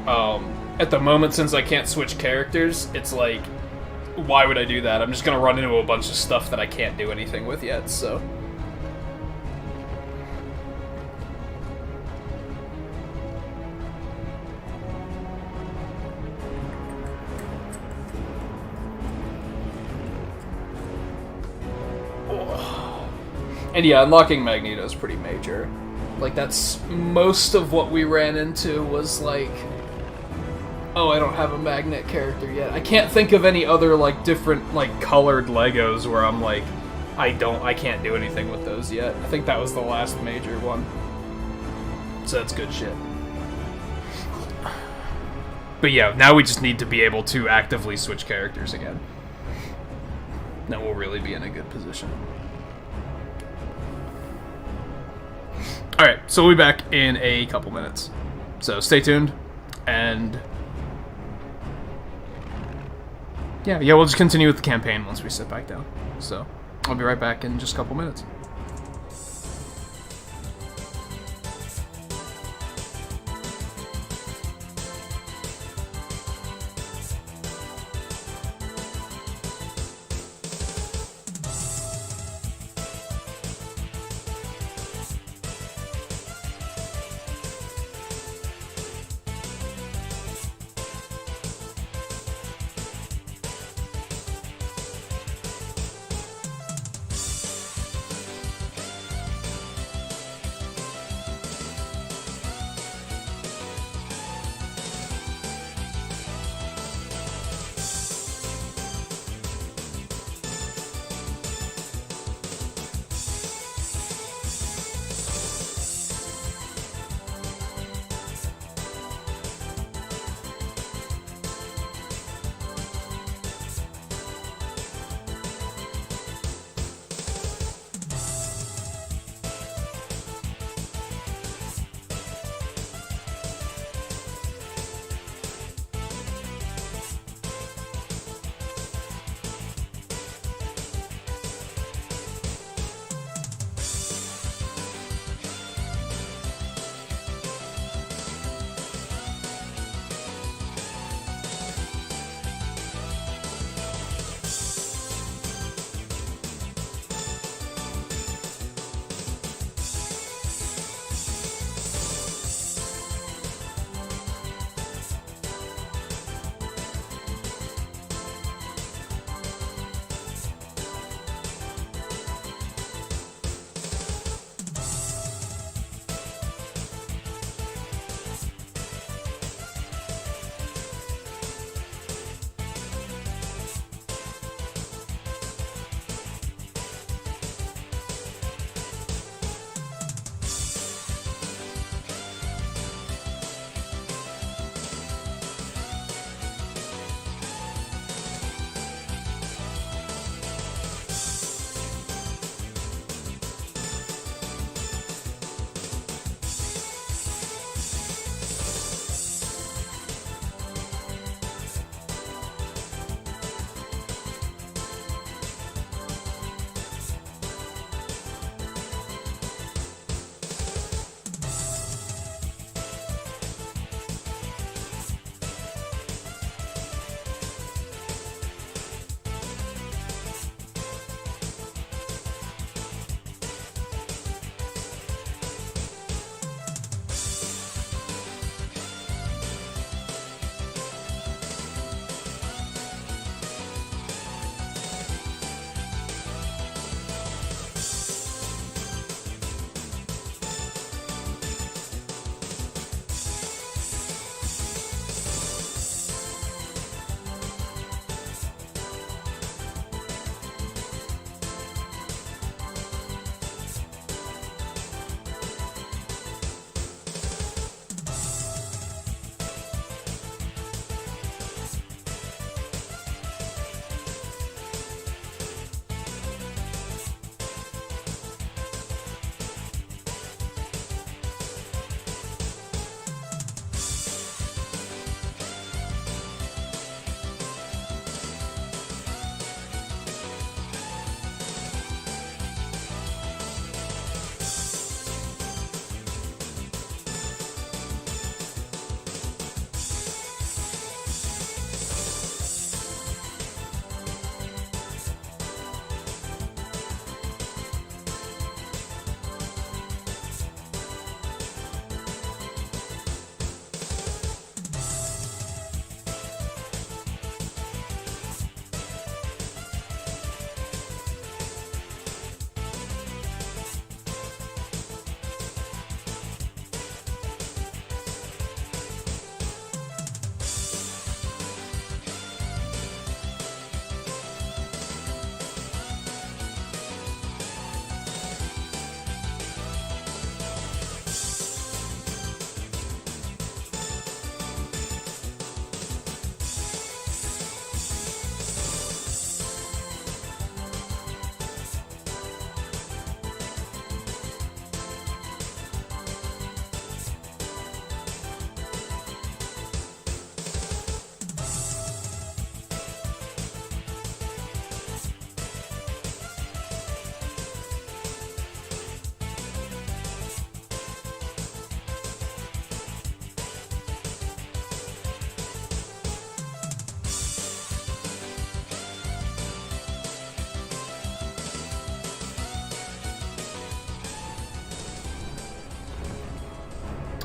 At the moment, since I can't switch characters, it's like, why would I do that? I'm just gonna run into a bunch of stuff that I can't do anything with yet, so... And yeah, unlocking Magneto is pretty major. Like, that's most of what we ran into was like, oh, I don't have a Magnet character yet. I can't think of any other, like, different, like, colored Legos where I'm like, I can't do anything with those yet. I think that was the last major one. So that's good shit. But yeah, now we just need to be able to actively switch characters again. Then we'll really be in a good position. Alright, so we'll be back in a couple minutes. So stay tuned, and... Yeah, we'll just continue with the campaign once we sit back down. So, I'll be right back in just a couple minutes.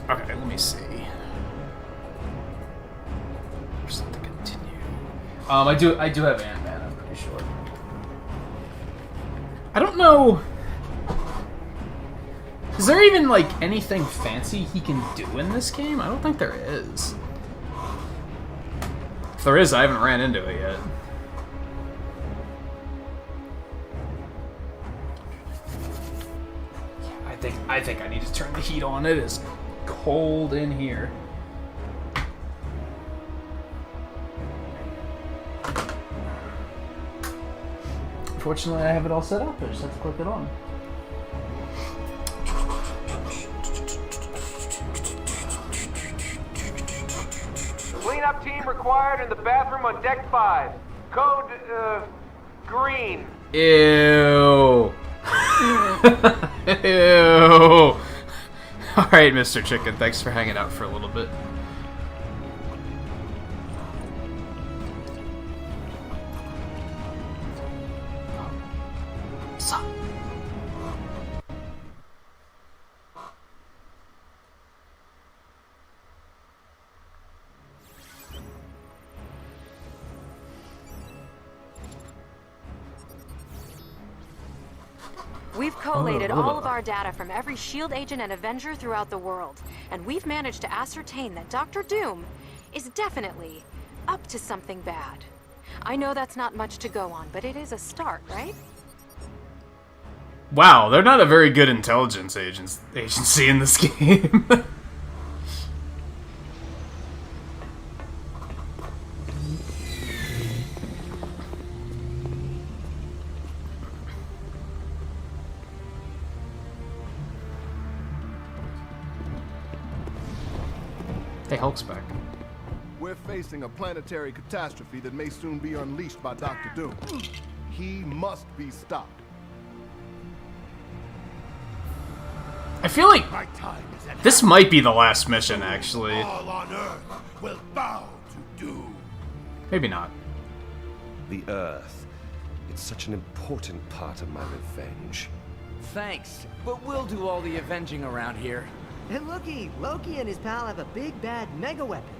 Okay, let me see. Percent to continue. I do have Ant-Man, I'm pretty sure. I don't know. Is there even, like, anything fancy he can do in this game? I don't think there is. If there is, I haven't ran into it yet. I think I need to turn the heat on. It is cold in here. Fortunately, I have it all set up. I just have to click it on. Cleanup team required in the bathroom on deck 5. Code, green. Ew. Ew. Alright, Mr. Chicken, thanks for hanging out for a little bit. Sup? We've collated all of our data from every S.H.I.E.L.D. agent and Avenger throughout the world, and we've managed to ascertain that Dr. Doom is definitely up to something bad. I know that's not much to go on, but it is a start, right? Wow, they're not a very good intelligence agency in this game. Hey, Hulk's back. We're facing a planetary catastrophe that may soon be unleashed by Dr. Doom. He must be stopped. I feel like this might be the last mission, actually. All on Earth will bow to Doom. Maybe not. The Earth. It's such an important part of my revenge. Thanks, but we'll do all the avenging around here. And looky, Loki and his pal have a big bad mega weapon.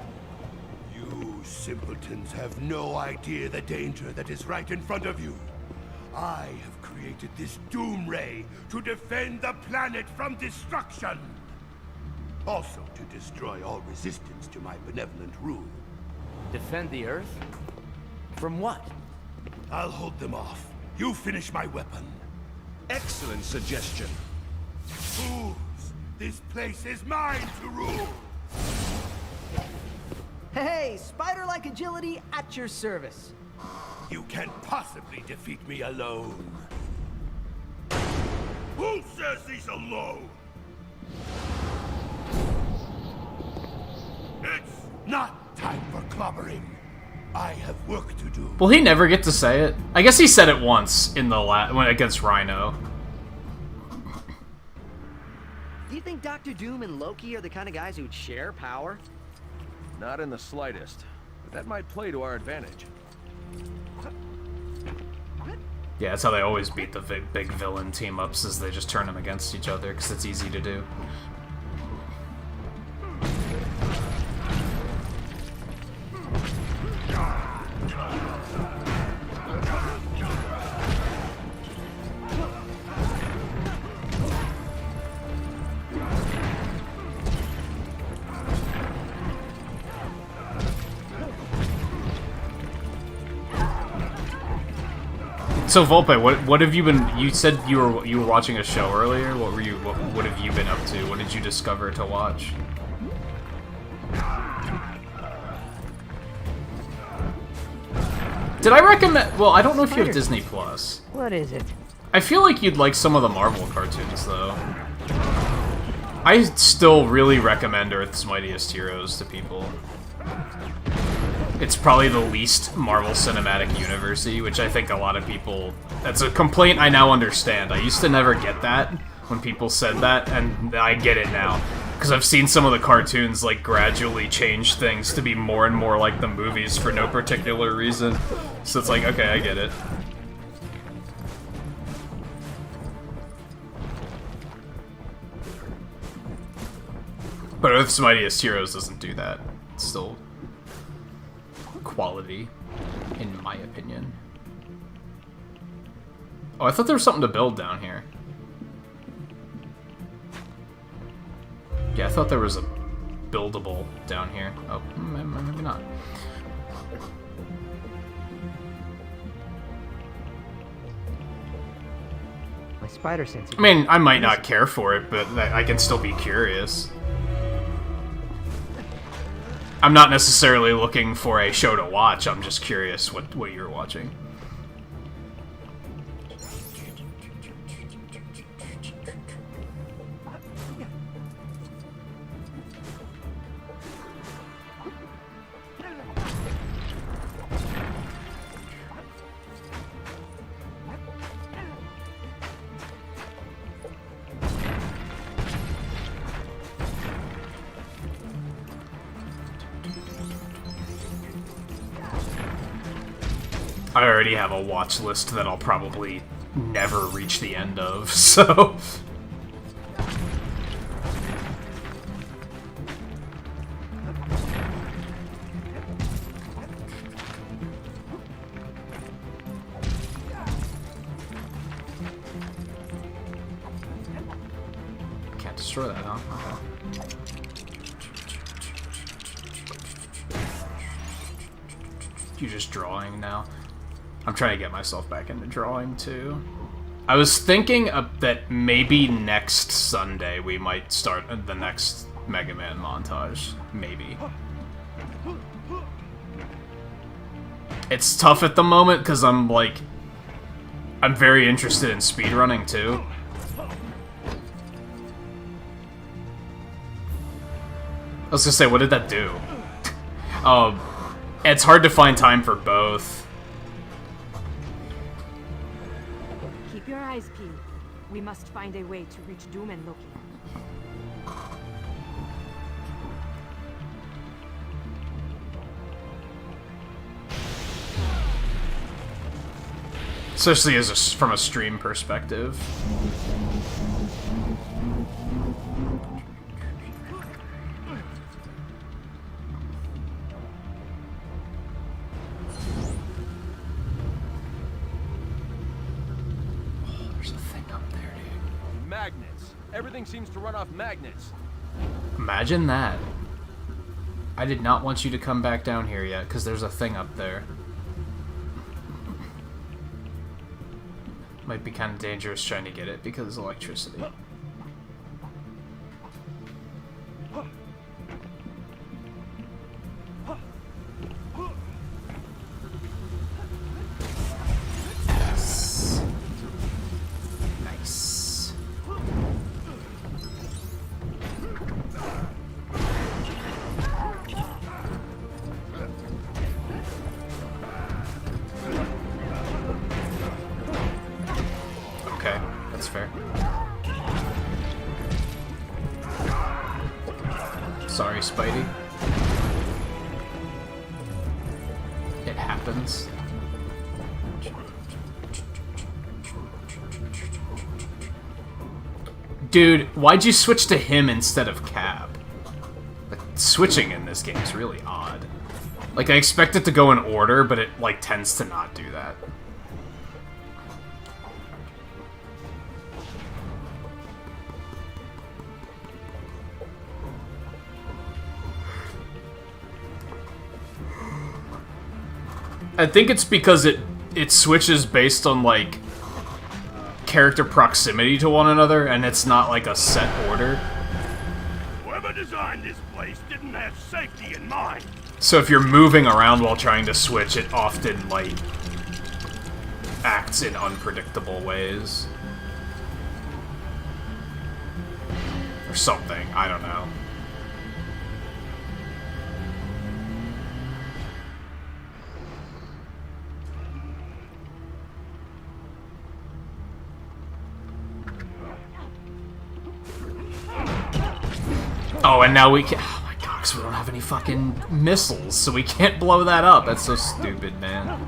You simpletons have no idea the danger that is right in front of you. I have created this Doom Ray to defend the planet from destruction. Also to destroy all resistance to my benevolent rule. Defend the Earth? From what? I'll hold them off. You finish my weapon. Excellent suggestion. Fools! This place is mine to rule! Hey, spider-like agility at your service. You can't possibly defeat me alone. Who says he's alone? It's not time for clobbering. I have work to do. Will he never get to say it? I guess he said it once in the when against Rhino. Do you think Dr. Doom and Loki are the kind of guys who'd share power? Not in the slightest. But that might play to our advantage. Yeah, that's how they always beat the big villain team-ups, is they just turn them against each other, because it's easy to do. So Volpe, what have you been? You said you were watching a show earlier. What have you been up to? What did you discover to watch? Did I recommend? Well, I don't know if you have Disney Plus. What is it? I feel like you'd like some of the Marvel cartoons, though. I still really recommend Earth's Mightiest Heroes to people. It's probably the least Marvel Cinematic Universe-y, which I think a lot of people... That's a complaint I now understand. I used to never get that when people said that, and I get it now. Because I've seen some of the cartoons, like, gradually change things to be more and more like the movies for no particular reason. So it's like, okay, I get it. But Earth's Mightiest Heroes doesn't do that. It's still quality, in my opinion. Oh, I thought there was something to build down here. Yeah, I thought there was a buildable down here. Oh, maybe not. My spider sense. I mean, I might not care for it, but I can still be curious. I'm not necessarily looking for a show to watch, I'm just curious what you're watching. I already have a watch list that I'll probably never reach the end of, so... Can't destroy that, huh? Okay. You just drawing now? I'm trying to get myself back into drawing, too. I was thinking that maybe next Sunday we might start the next Mega Man montage. Maybe. It's tough at the moment, because I'm very interested in speedrunning, too. I was gonna say, what did that do? It's hard to find time for both. Keep your eyes peeled. We must find a way to reach Doom and Loki. Especially from a stream perspective. Magnets. Everything seems to run off magnets. Imagine that. I did not want you to come back down here yet, because there's a thing up there. Might be kind of dangerous trying to get it because of electricity. Nice. Okay, that's fair. Sorry, Spidey. It happens. Dude, why'd you switch to him instead of Cap? Like, switching in this game is really odd. Like, I expect it to go in order, but it, like, tends to not do that. I think it's because it switches based on, like, character proximity to one another, and it's not, like, a set order. Whoever designed this place didn't have safety in mind. So if you're moving around while trying to switch, it often, like, acts in unpredictable ways. Or something, I don't know. Oh, and now we can— oh my god, 'cause we don't have any fucking missiles, so we can't blow that up. That's so stupid, man.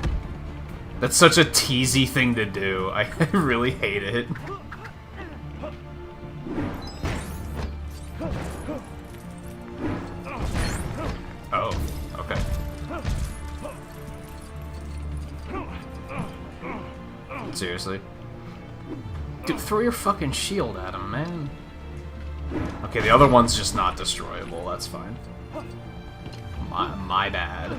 That's such a teasy thing to do. I really hate it. Seriously. Dude, throw your fucking shield at him, man. Okay, the other one's just not destroyable. That's fine. My bad.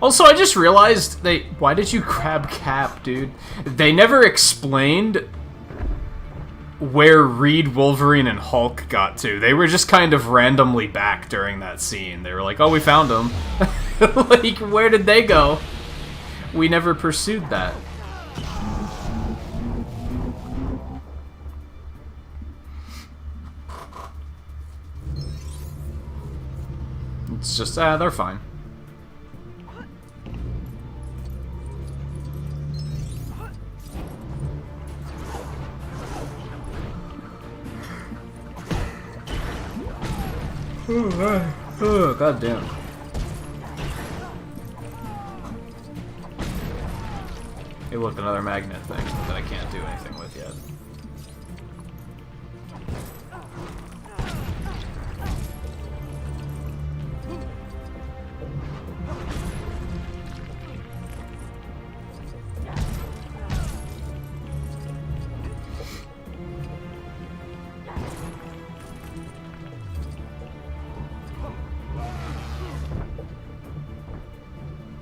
Also, I just realized why did you grab Cap, dude? They never explained where Reed, Wolverine, and Hulk got to. They were just kind of randomly back during that scene. They were like, oh, we found them. Like, where did they go? We never pursued that. It's just, they're fine. Oh, god damn. Hey, look, another magnet thing that I can't do anything with yet.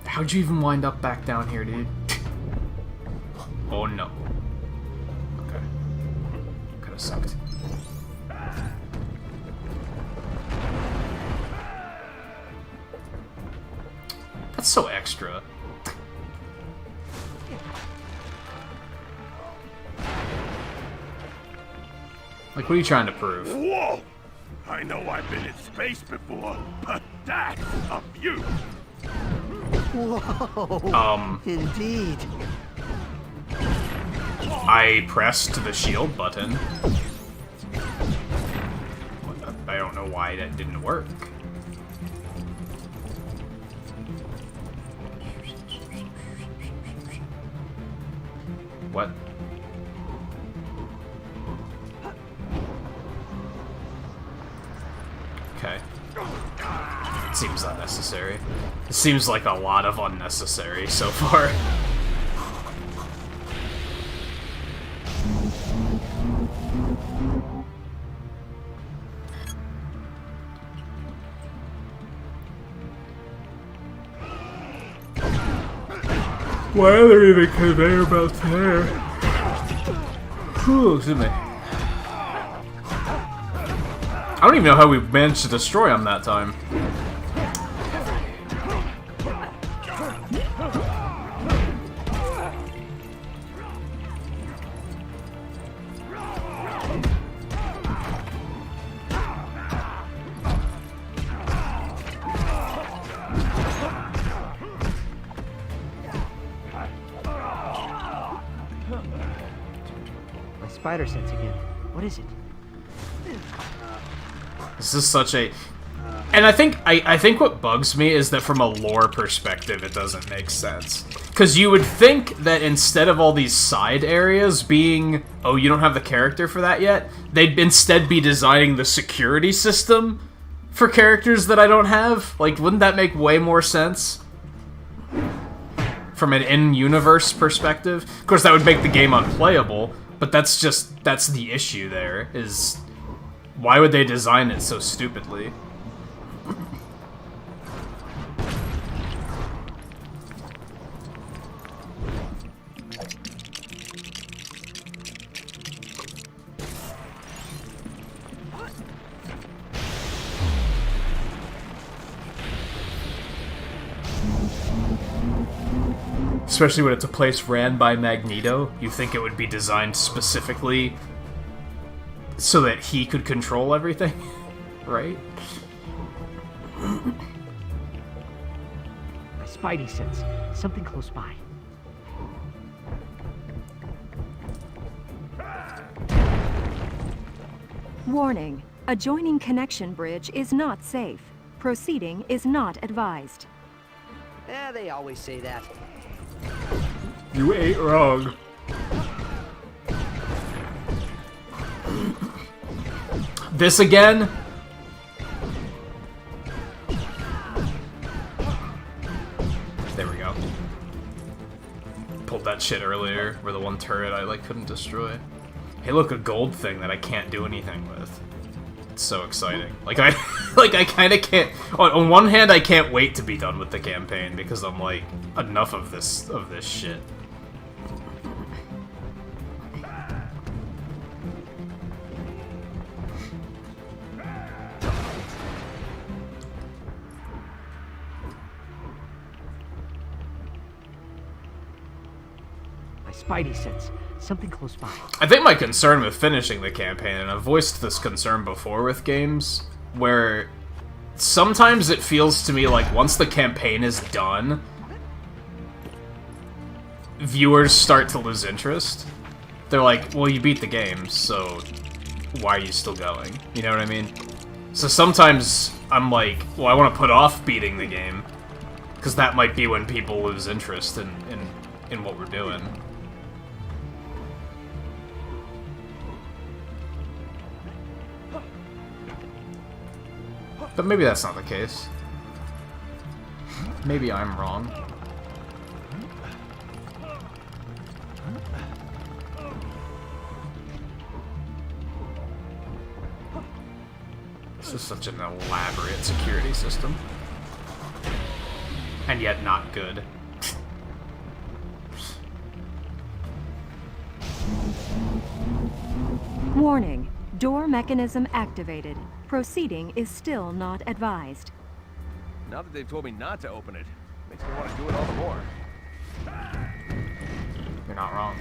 How'd you even wind up back down here, dude? Oh no. Okay. Kinda sucked. That's so extra. Like, what are you trying to prove? Whoa! I know I've been in space before, but that's a view! Whoa! Indeed. I pressed the shield button. I don't know why that didn't work. What? Okay. Seems unnecessary. It seems like a lot of unnecessary so far. Why are there even conveyor belts there? Whew, excuse me. I don't even know how we managed to destroy them that time. Spider sense again. What is it? This is such a... And I think what bugs me is that from a lore perspective, it doesn't make sense. Because you would think that instead of all these side areas being, oh, you don't have the character for that yet, they'd instead be designing the security system for characters that I don't have. Like, wouldn't that make way more sense? From an in-universe perspective? Of course, that would make the game unplayable, but that's the issue there, is... Why would they design it so stupidly? Especially when it's a place ran by Magneto, you think it would be designed specifically so that he could control everything, right? My spidey sense. Something close by. Warning. Adjoining connection bridge is not safe. Proceeding is not advised. They always say that. You ain't wrong. This again? There we go. Pulled that shit earlier, where the one turret I, like, couldn't destroy. Hey look, a gold thing that I can't do anything with. It's so exciting. Like, I kinda can't... On one hand, I can't wait to be done with the campaign, because I'm like, enough of this shit. My spidey sense. Something close by. I think my concern with finishing the campaign, and I've voiced this concern before with games, where sometimes it feels to me like once the campaign is done, viewers start to lose interest. They're like, well, you beat the game, so why are you still going? You know what I mean? So sometimes I'm like, well, I want to put off beating the game, because that might be when people lose interest in what we're doing. But maybe that's not the case. Maybe I'm wrong. This is such an elaborate security system. And yet not good. Warning. Door mechanism activated. Proceeding is still not advised. Now that they've told me not to open it, makes me want to do it all the more. You're not wrong.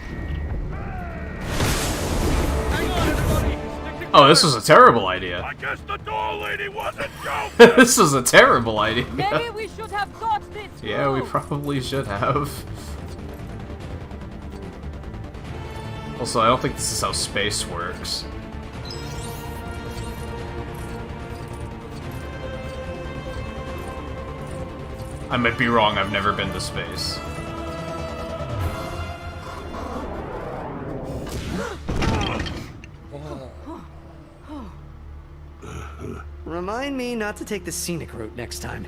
Oh, this was a terrible idea. I guess the door lady wasn't joking. This is a terrible idea. Maybe we should have thought this through. Yeah, we probably should have. Also, I don't think this is how space works. I might be wrong, I've never been to space. Remind me not to take the scenic route next time.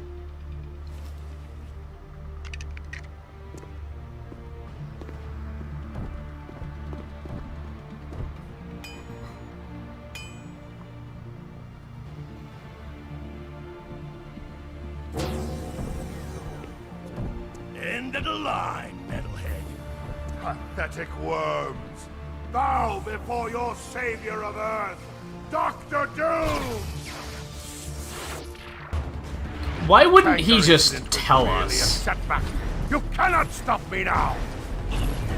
End of the line, metalhead. Pathetic worms. Bow before your savior of Earth, Dr. Doom! Why wouldn't he just tell us? You cannot stop me now!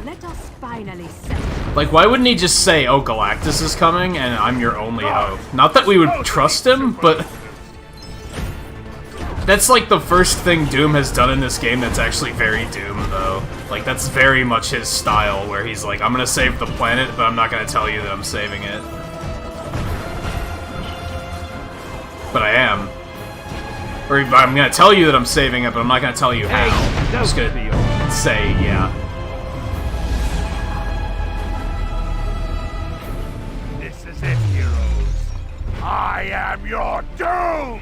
Let us finally settle. Like, why wouldn't he just say, oh, Galactus is coming, and I'm your only hope? Not that we would trust him, but... That's like the first thing Doom has done in this game that's actually very Doom, though. Like, that's very much his style, where he's like, I'm gonna save the planet, but I'm not gonna tell you that I'm saving it. But I am. Or I'm gonna tell you that I'm saving it, but I'm not gonna tell you how. I'm just gonna say, yeah. This is it, heroes. I am your Doom!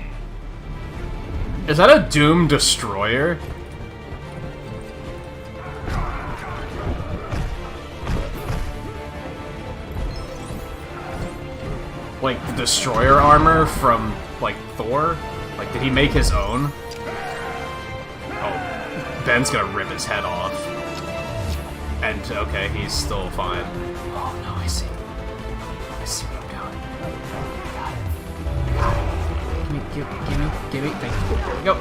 Is that a Doom Destroyer? Like, the Destroyer armor from, like, Thor? Like, did he make his own? Oh, Ben's gonna rip his head off. And, okay, he's still fine. Oh, no, I see. I see what I'm doing. Got it. Give me, thank you. There we go.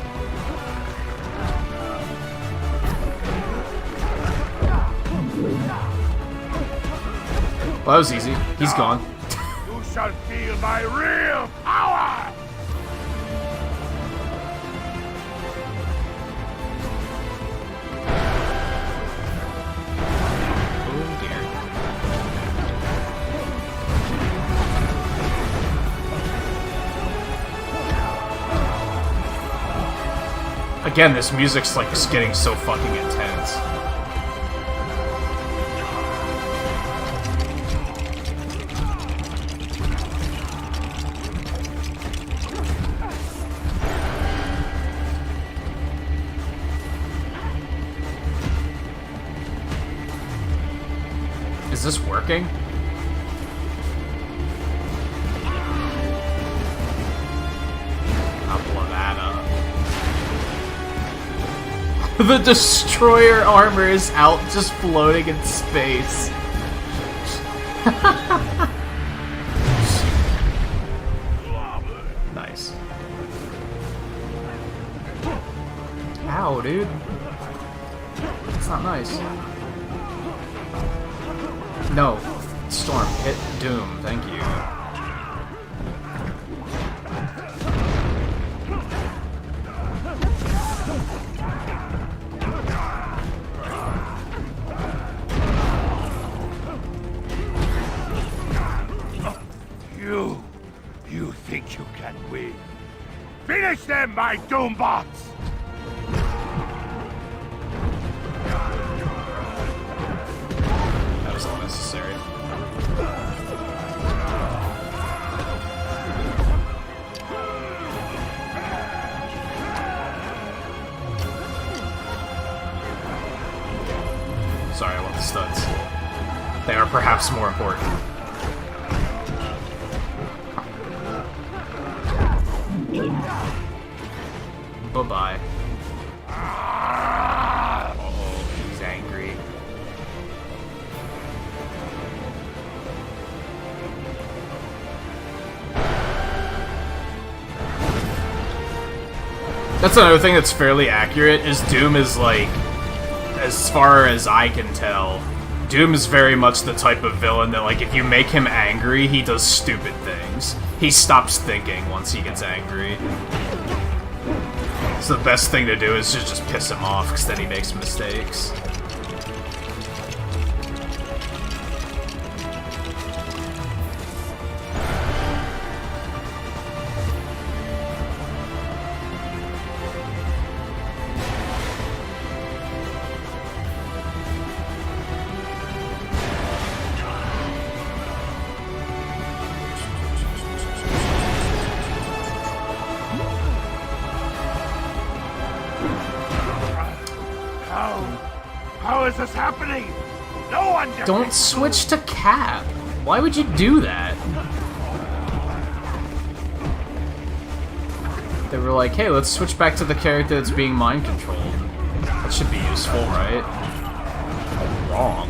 Well, that was easy. He's gone. You shall feel my real power! Oh dear. Again, this music's like just getting so fucking intense. is this working? I'll blow that up. The destroyer armor is out, just floating in space. Nice. Ow, dude. It's not nice. No. Storm, hit Doom. Thank you. You think you can win? Finish them, my Doombots! That was unnecessary. Sorry, I want the studs. They are perhaps more important. Bye-bye. Uh-oh, he's angry. That's another thing that's fairly accurate, is Doom is like, as far as I can tell, Doom is very much the type of villain that, like, if you make him angry, he does stupid things. He stops thinking once he gets angry. So the best thing to do is just piss him off, because then he makes mistakes. How is this happening? No one can. Don't switch to Cap. Why would you do that? They were like, hey, let's switch back to the character that's being mind controlled. That should be useful, right? Wrong.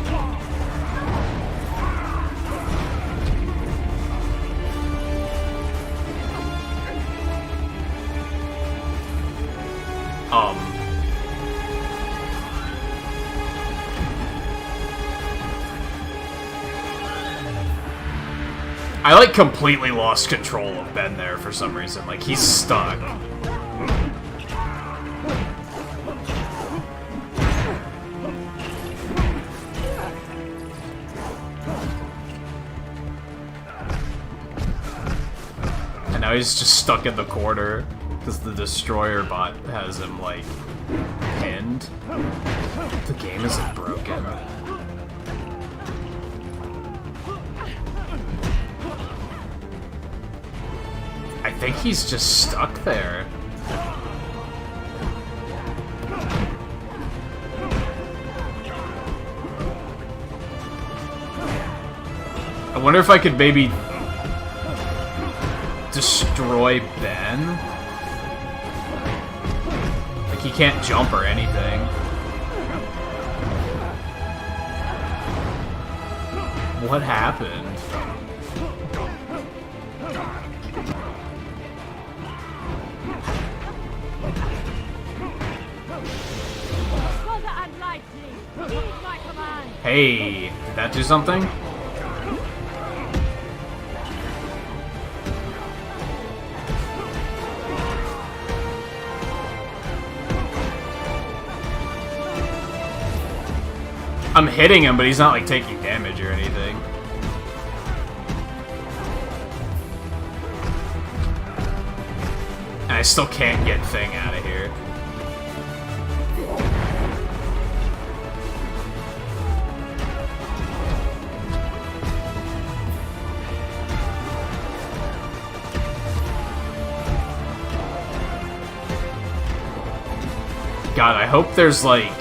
I, like, completely lost control of Ben there for some reason. Like, he's stuck. And now he's just stuck in the corner because the destroyer bot has him, like, pinned. The game isn't broken. I think he's just stuck there. I wonder if I could maybe destroy Ben? Like, he can't jump or anything. What happened? Hey, did that do something? I'm hitting him, but he's not, like, taking damage or anything. And I still can't get Thing out of here. God, I hope there's, like...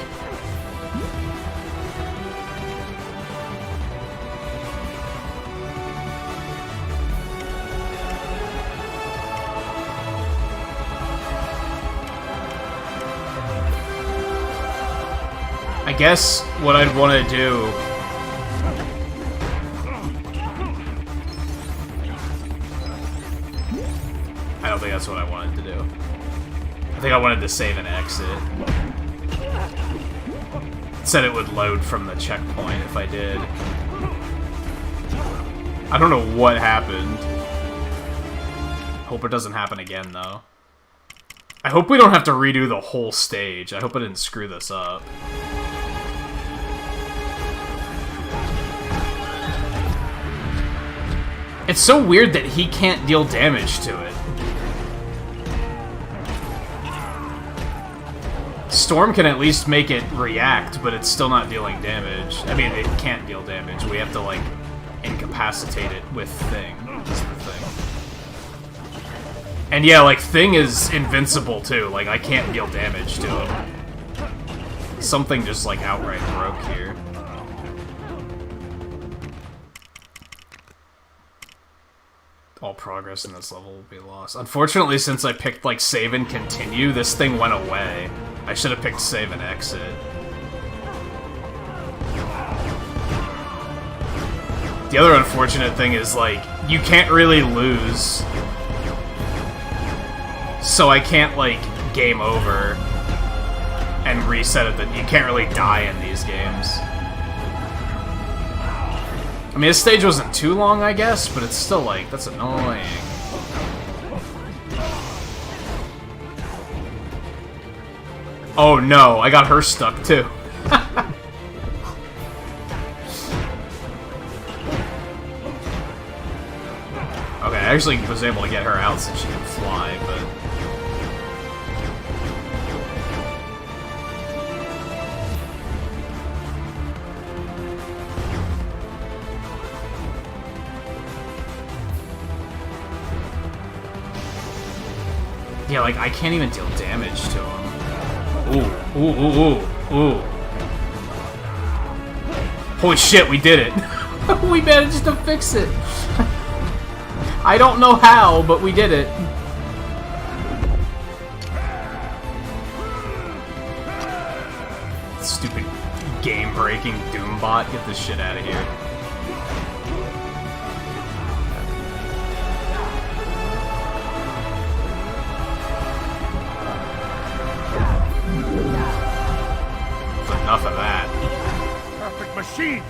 I guess what I'd want to do... I don't think that's what I wanted to do. I think I wanted to save and exit. It said it would load from the checkpoint if I did. I don't know what happened. Hope it doesn't happen again, though. I hope we don't have to redo the whole stage. I hope I didn't screw this up. It's so weird that he can't deal damage to it. Storm can at least make it react, but it's still not dealing damage. I mean, it can't deal damage. We have to, like, incapacitate it with Thing. That's the thing. And yeah, like, Thing is invincible, too. Like, I can't deal damage to him. Something just, like, outright broke here. All progress in this level will be lost. Unfortunately, since I picked, like, save and continue, this thing went away. I should have picked save and exit. The other unfortunate thing is, like, you can't really lose. So I can't, like, game over and reset it. You can't really die in these games. I mean, this stage wasn't too long, I guess, but it's still, like, that's annoying. Oh no, I got her stuck, too. Okay, I actually was able to get her out since she can fly, but... Yeah, like, I can't even deal damage to him. Ooh, ooh, ooh, ooh, ooh. Holy shit, we did it! We managed to fix it! I don't know how, but we did it. Stupid game-breaking Doombot, get this shit out of here. Enough of that. Perfect machines!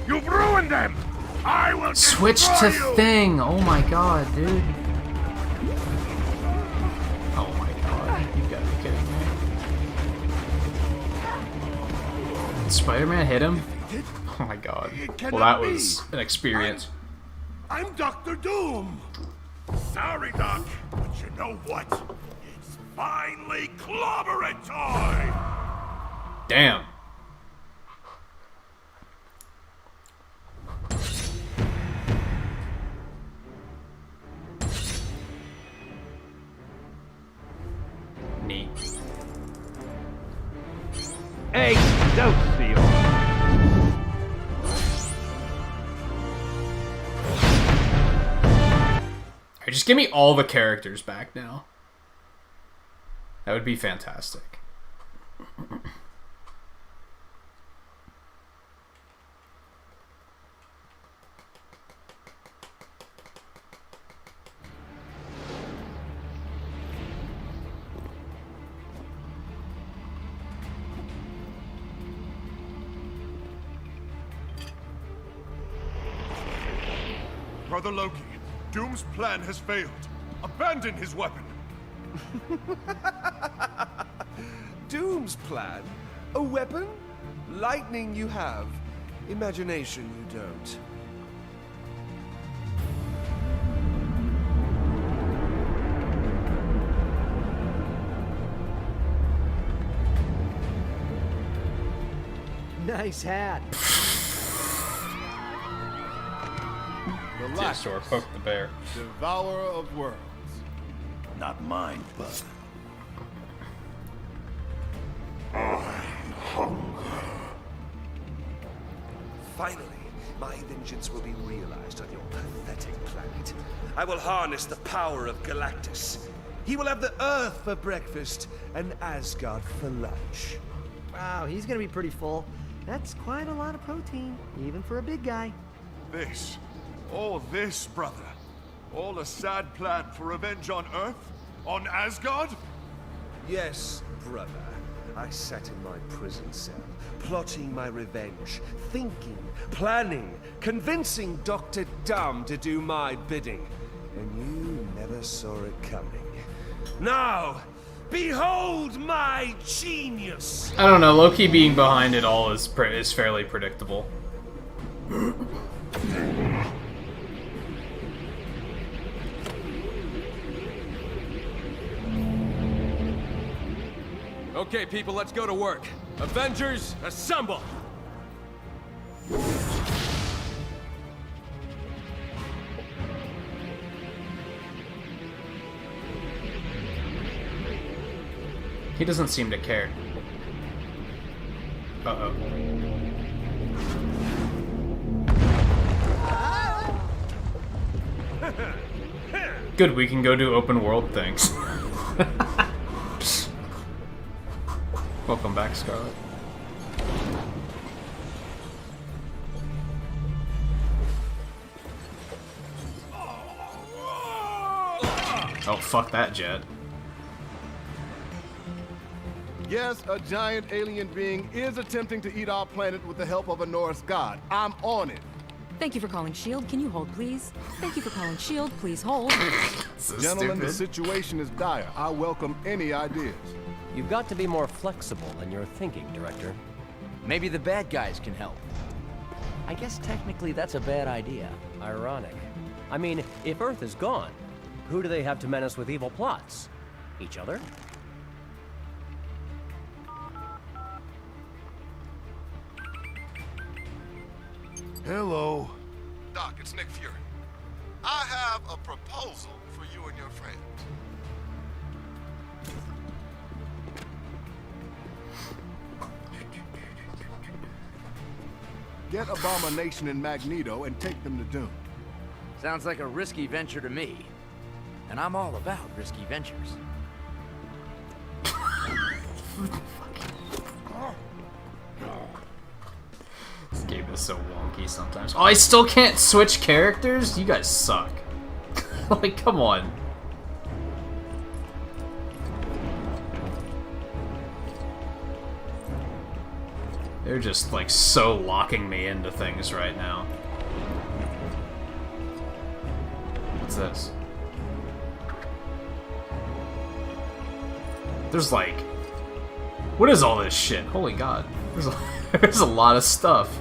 You've ruined them! I will switch to you. Thing! Oh my god, dude. Oh my god, you gotta be kidding me. Did Spider-Man hit him? Oh my god. Well, that was an experience. I'm Dr. Doom! Sorry, Doc, but you know what? It's finally clobbering time! Damn. Neat. Hey, don't steal. Alright, just give me all the characters back now. That would be fantastic. Brother Loki, Doom's plan has failed. Abandon his weapon. Doom's plan? A weapon? Lightning you have. Imagination you don't. Nice hat. Relax. Or poke the bear. Devourer of worlds. Not mine, bud. Finally, my vengeance will be realized on your pathetic planet. I will harness the power of Galactus. He will have the Earth for breakfast and Asgard for lunch. Wow, he's gonna be pretty full. That's quite a lot of protein, even for a big guy. This, all this, brother. All a sad plan for revenge on Earth? On Asgard? Yes, brother. I sat in my prison cell, plotting my revenge, thinking, planning, convincing Dr. Dumb to do my bidding. And you never saw it coming. Now, behold my genius! I don't know, Loki being behind it all is fairly predictable. Okay, people, let's go to work. Avengers, assemble! He doesn't seem to care. Uh-oh. Good, we can go do open world things. Welcome back, Scarlet. Oh, fuck that jet. Yes, a giant alien being is attempting to eat our planet with the help of a Norse god. I'm on it. Thank you for calling S.H.I.E.L.D. Can you hold, please? Thank you for calling S.H.I.E.L.D. Please hold. So Gentlemen, the situation is dire. I welcome any ideas. You've got to be more flexible in your thinking, Director. Maybe the bad guys can help. I guess technically that's a bad idea. Ironic. I mean, if Earth is gone, who do they have to menace with evil plots? Each other? Hello. Doc, it's Nick Fury. I have a proposal for you and your friends. Get Abomination and Magneto and take them to Doom. Sounds like a risky venture to me. And I'm all about risky ventures. This game is so wonky sometimes. Oh, I still can't switch characters? You guys suck. Like, come on. They're just, like, so locking me into things right now. What's this? There's, like... What is all this shit? Holy god. There's a lot of stuff.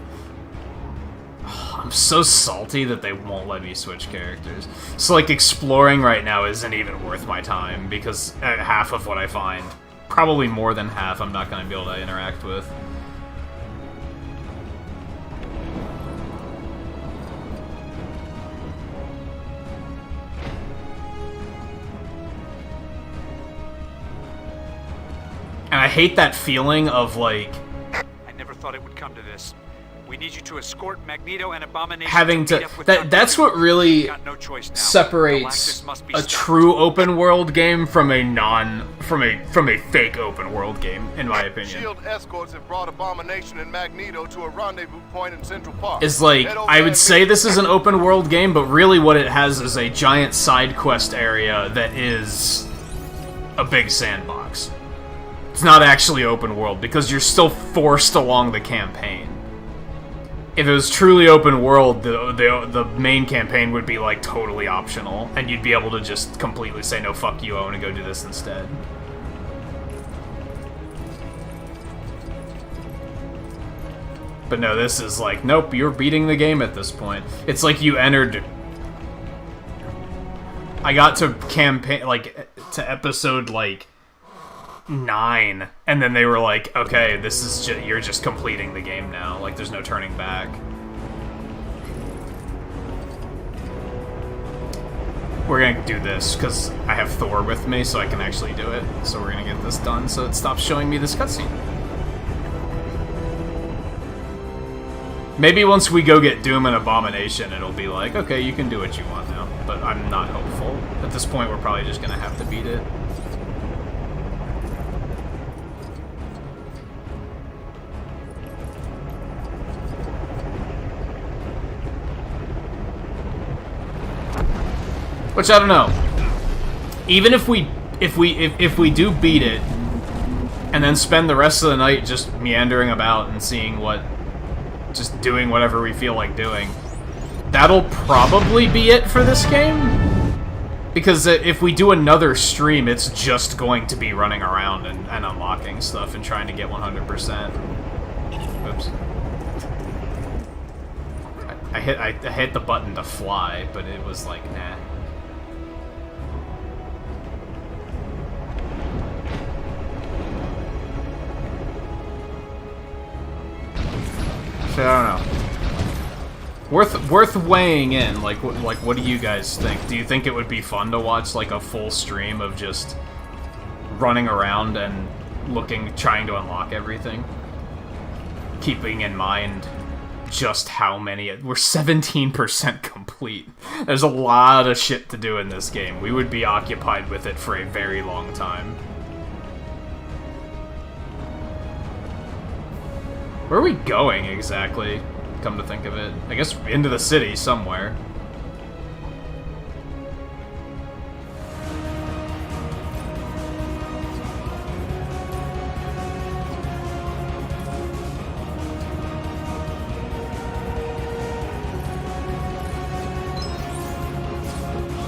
Oh, I'm so salty that they won't let me switch characters. So, like, exploring right now isn't even worth my time, because half of what I find, probably more than half, I'm not going to be able to interact with. And I hate that feeling of, like... I never thought it would come to this. We need you to escort Magneto and Abomination having to to... That's what really separates a true open world game from a from a fake open world game, in my opinion. S.H.I.E.L.D. escorts have brought Abomination and Magneto to a rendezvous point in Central Park. Is like, I would say this is an open world game, but really what it has is a giant side quest area that is a big sandbox. It's not actually open world, because you're still forced along the campaign. If it was truly open world, the main campaign would be, like, totally optional, and you'd be able to just completely say, no, fuck you, I want to go do this instead. But no, this is like, nope, you're beating the game at this point. It's like you entered... I got to campaign, like, to episode, like... 9, and then they were like, okay, this is you're just completing the game now, like there's no turning back. We're gonna do this because I have Thor with me, so I can actually do it. So we're gonna get this done so it stops showing me this cutscene. Maybe once we go get Doom and Abomination, it'll be like, okay, you can do what you want now, but I'm not hopeful. At this point, we're probably just gonna have to beat it. Which, I don't know. Even if we do beat it, and then spend the rest of the night just meandering about and seeing what... just doing whatever we feel like doing, that'll probably be it for this game. Because if we do another stream, it's just going to be running around and unlocking stuff and trying to get 100%. Oops. I hit the button to fly, but it was like, nah. So, I don't know. Worth weighing in. Like, what do you guys think? Do you think it would be fun to watch like a full stream of just running around and trying to unlock everything, keeping in mind just how many? We're 17% complete. There's a lot of shit to do in this game. We would be occupied with it for a very long time. Where are we going exactly? Come to think of it. I guess into the city somewhere.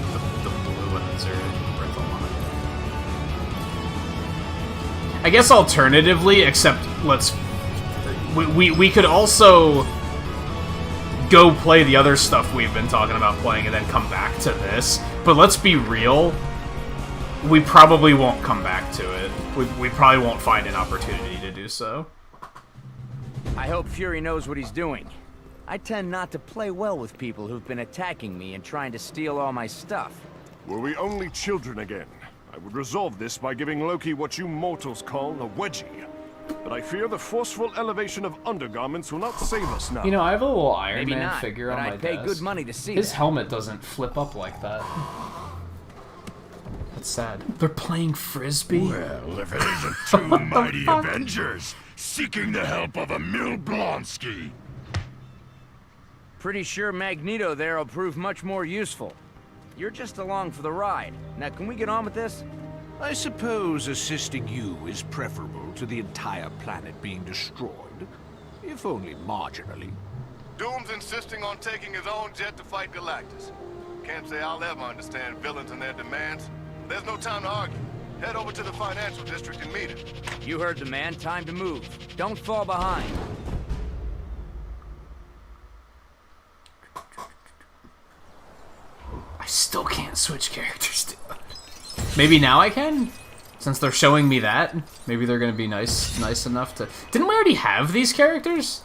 The blue ones are worth a lot. I guess alternatively, except we could also go play the other stuff we've been talking about playing and then come back to this. But let's be real, we probably won't come back to it. We probably won't find an opportunity to do so. I hope Fury knows what he's doing. I tend not to play well with people who've been attacking me and trying to steal all my stuff. Were we only children again, I would resolve this by giving Loki what you mortals call a wedgie. But I fear the forceful elevation of undergarments will not save us now. You know, I have a little Iron Maybe Man not, figure but on my I'd pay desk. good money to see His that. helmet doesn't flip up like that. That's sad. They're playing Frisbee? Well, if it isn't two mighty Avengers seeking the help of Emil Blonsky. Pretty sure Magneto there will prove much more useful. You're just along for the ride. Now, can we get on with this? I suppose assisting you is preferable to the entire planet being destroyed, if only marginally. Doom's insisting on taking his own jet to fight Galactus. Can't say I'll ever understand villains and their demands. There's no time to argue. Head over to the financial district and meet him. You heard the man. Time to move. Don't fall behind. I still can't switch characters. Maybe now I can? Since they're showing me that, maybe they're gonna be nice enough to... Didn't we already have these characters?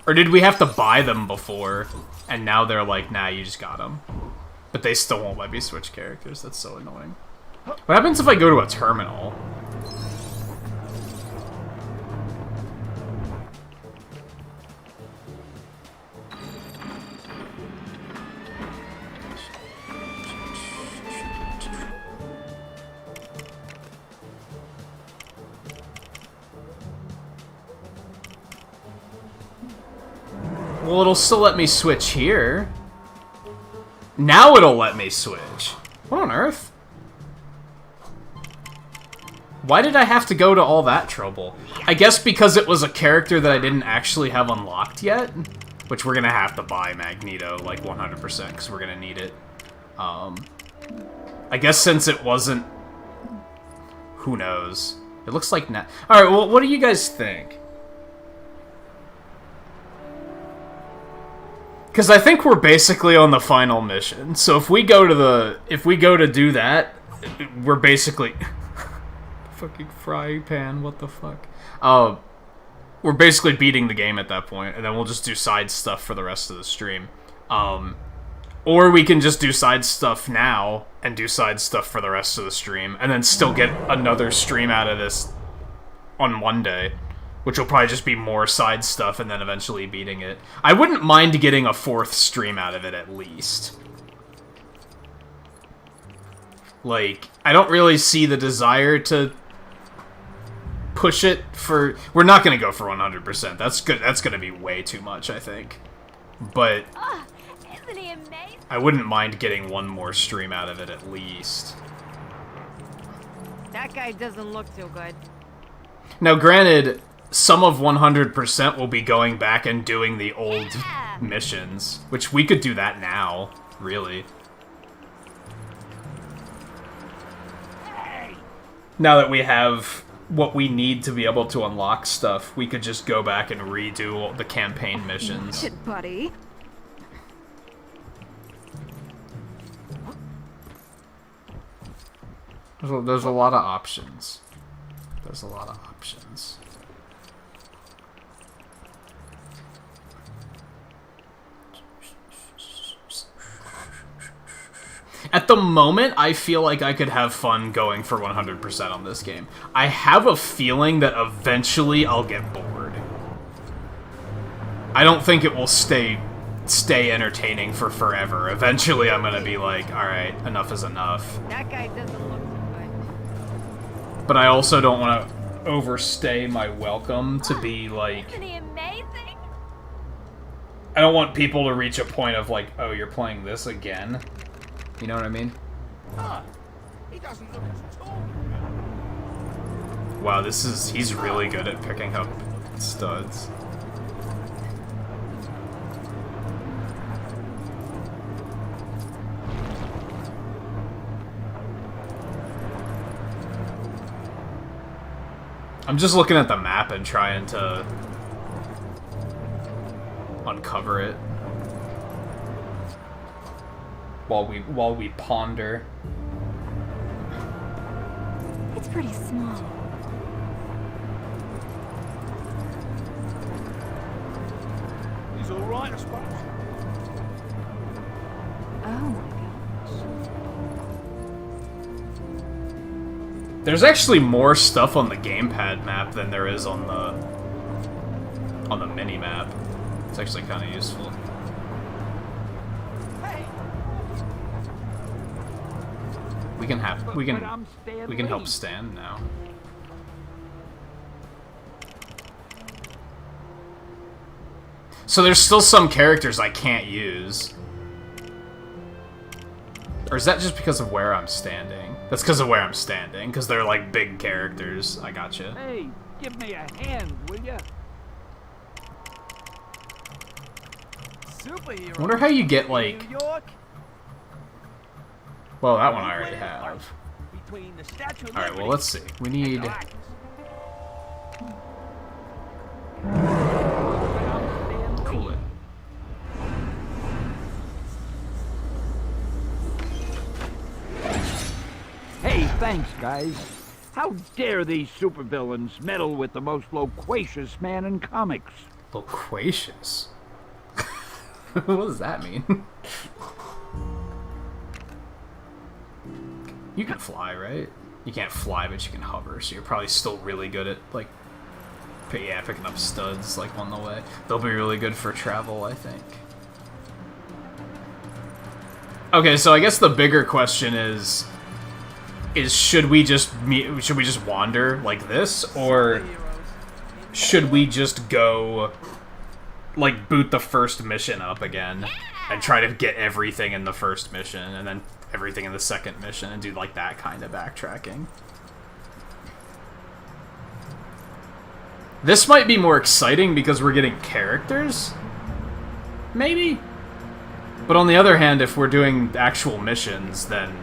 Or did we have to buy them before, and now they're like, nah, you just got them. But they still won't let me switch characters. That's so annoying. What happens if I go to a terminal? Well, it'll still let me switch here. Now it'll let me switch. What on earth? Why did I have to go to all that trouble? I guess because it was a character that I didn't actually have unlocked yet. Which we're gonna have to buy Magneto, like 100%, because we're gonna need it. I guess since it wasn't... Who knows? It looks like... Alright, well, what do you guys think? Because I think we're basically on the final mission. So if we go to do that, we're basically fucking frying pan, what the fuck? We're basically beating the game at that point, and then we'll just do side stuff for the rest of the stream. Or we can just do side stuff now and do side stuff for the rest of the stream, and then still get another stream out of this on Monday. Which will probably just be more side stuff and then eventually beating it. I wouldn't mind getting a 4th stream out of it at least. Like, I don't really see the desire to push it for... We're not going to go for 100%. That's good. That's going to be way too much, I think. But Isn't he amazing? I wouldn't mind getting one more stream out of it at least. That guy doesn't look too good. Now, granted, some of 100% will be going back and doing the old missions, which we could do that now, really. Now that we have what we need to be able to unlock stuff, we could just go back and redo the campaign missions. Shit, buddy. There's a lot of options. There's a lot of options. At the moment, I feel like I could have fun going for 100% on this game. I have a feeling that eventually I'll get bored. I don't think it will stay entertaining for forever. Eventually, I'm gonna be like, alright, enough is enough. That guy doesn't look too good. But I also don't want to overstay my welcome to be like... Isn't he amazing? I don't want people to reach a point of like, oh, you're playing this again? You know what I mean? He doesn't look as tall. Wow, he's really good at picking up studs. I'm just looking at the map and trying to uncover it while we ponder. It's pretty small. He's all right, I suppose. Oh my gosh. There's actually more stuff on the gamepad map than there is on the mini map. It's actually kind of useful. We can help Stan now. So there's still some characters I can't use. Or is that just because of where I'm standing? That's because of where I'm standing, because they're like big characters. I gotcha. Hey, give me a hand, will ya? I wonder how you get like... Well, that one I already have. Alright, well, let's see. We need... Cool it. Hey, thanks, guys. How dare these supervillains meddle with the most loquacious man in comics? Loquacious? What does that mean? You can fly, right? You can't fly, but you can hover, so you're probably still really good at, like, picking up studs, like, on the way. They'll be really good for travel, I think. Okay, so I guess the bigger question is should we just wander like this, or should we just go, like, boot the first mission up again and try to get everything in the first mission and then everything in the second mission and do like that kind of backtracking? This might be more exciting because we're getting characters? Maybe? But on the other hand, if we're doing actual missions, then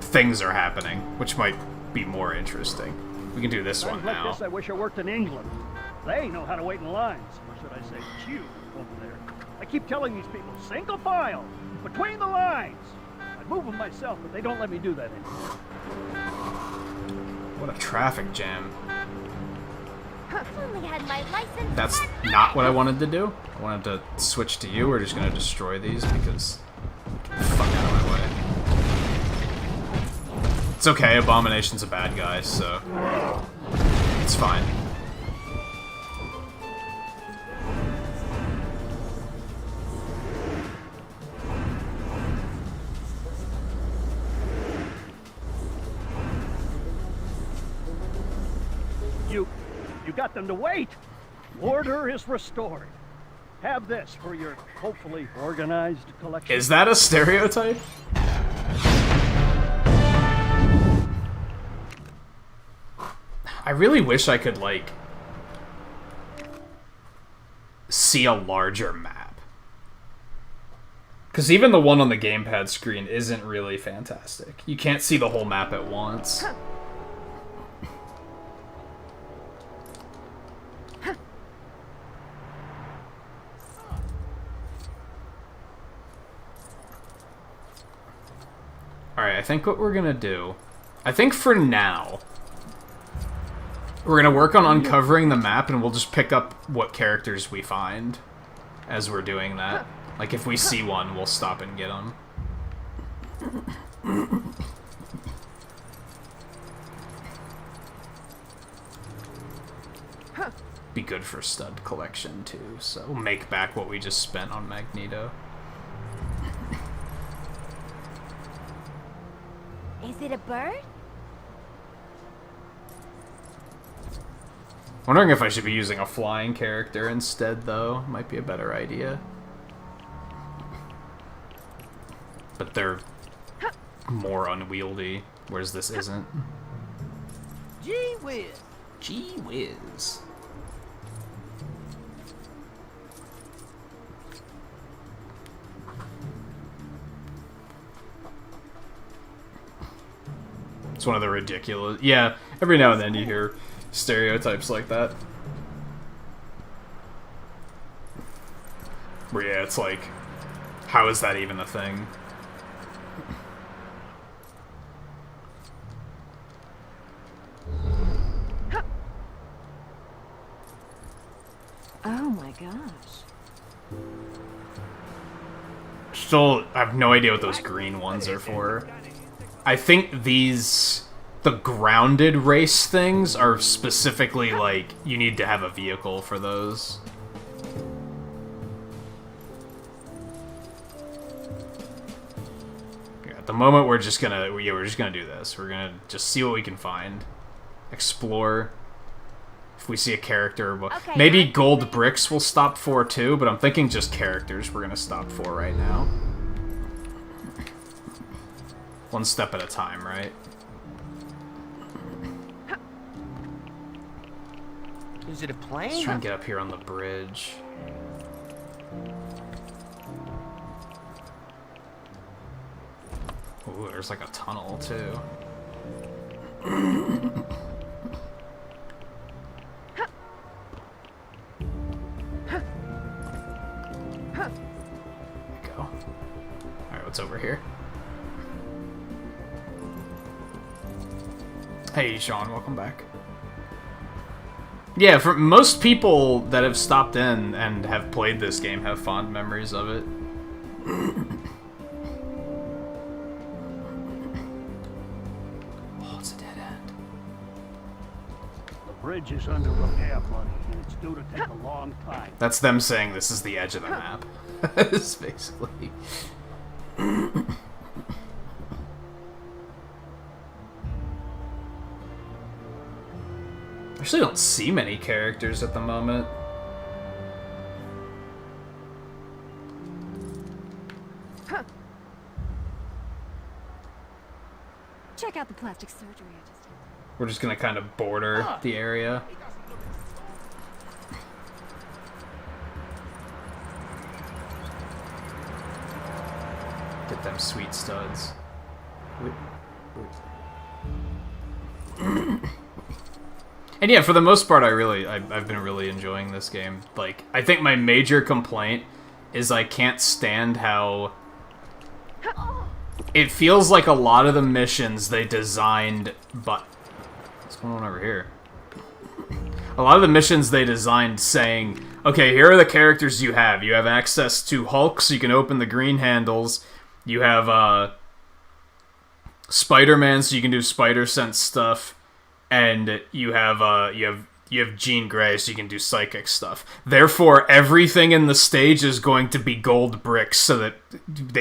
things are happening, which might be more interesting. We can do this one now. Like this, I wish I worked in England. They know how to wait in lines, or should I say queue, over there. I keep telling these people, single file, between the lines. I'd move them myself, but they don't let me do that anymore. What a traffic jam. If only had my license. That's not what I wanted to do. I wanted to switch to you. We're just gonna destroy these because... Get the fuck out of my way. It's okay, Abomination's a bad guy, so... It's fine. You got them to wait. Order is restored. Have this for your hopefully organized collection. Is that a stereotype? I really wish I could, like, see a larger map. Because even the one on the gamepad screen isn't really fantastic. You can't see the whole map at once. Alright, I think what we're gonna do... I think for now... We're gonna work on uncovering the map, and we'll just pick up what characters we find as we're doing that. Like, if we see one, we'll stop and get them. Be good for stud collection, too, so we'll make back what we just spent on Magneto. Is it a bird? Wondering if I should be using a flying character instead, though. Might be a better idea. But they're more unwieldy, whereas this isn't. Gee whiz! Gee whiz. It's one of the ridiculous... Yeah, every now and then you hear stereotypes like that. Where, yeah, it's like, how is that even a thing? Oh my gosh. Still, I have no idea what those green ones are for. I think these... The grounded race things are specifically, like, you need to have a vehicle for those. Yeah, at the moment, we're just gonna do this. We're gonna just see what we can find. Explore. If we see a character... Okay, maybe gold bricks will stop for, too, but I'm thinking just characters we're gonna stop for right now. One step at a time, right? Is it a plane? Let's try and get up here on the bridge. Ooh, there's like a tunnel, too. Go. Alright, what's over here? Hey, Sean, welcome back. Yeah, for most people that have stopped in and have played this game have fond memories of it. Oh, it's a dead end. The bridge is under repair, buddy, and it's due to take a long time. That's them saying this is the edge of the map. It's basically... I actually don't see many characters at the moment. Check out the plastic surgery I just did. We're just gonna kind of border the area. Get them sweet studs. And yeah, for the most part, I've been really enjoying this game. Like, I think my major complaint is I can't stand how it feels like a lot of the missions they designed, but what's going on over here? A lot of the missions they designed saying, okay, here are the characters you have. You have access to Hulk, so you can open the green handles. You have Spider-Man, so you can do spider sense stuff. And you have Jean Grey, so you can do psychic stuff. Therefore, everything in the stage is going to be gold bricks, so that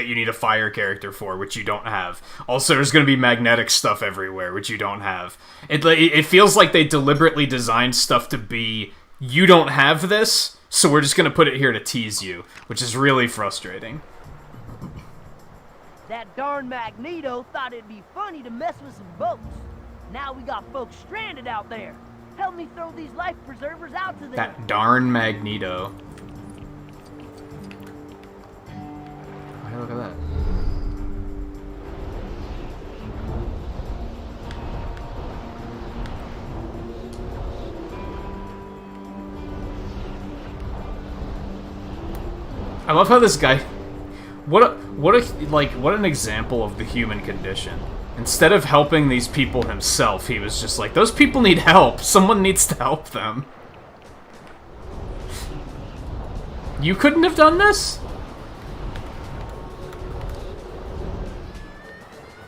you need a fire character for, which you don't have. Also, there's going to be magnetic stuff everywhere, which you don't have. It feels like they deliberately designed stuff to be you don't have this, so we're just gonna put it here to tease you, which is really frustrating. That darn Magneto thought it'd be funny to mess with some boats. Now we got folks stranded out there. Help me throw these life preservers out to them. That darn Magneto. Hey, look at that. I love how this guy... What an example of the human condition. Instead of helping these people himself, he was just like, those people need help. Someone needs to help them. You couldn't have done this?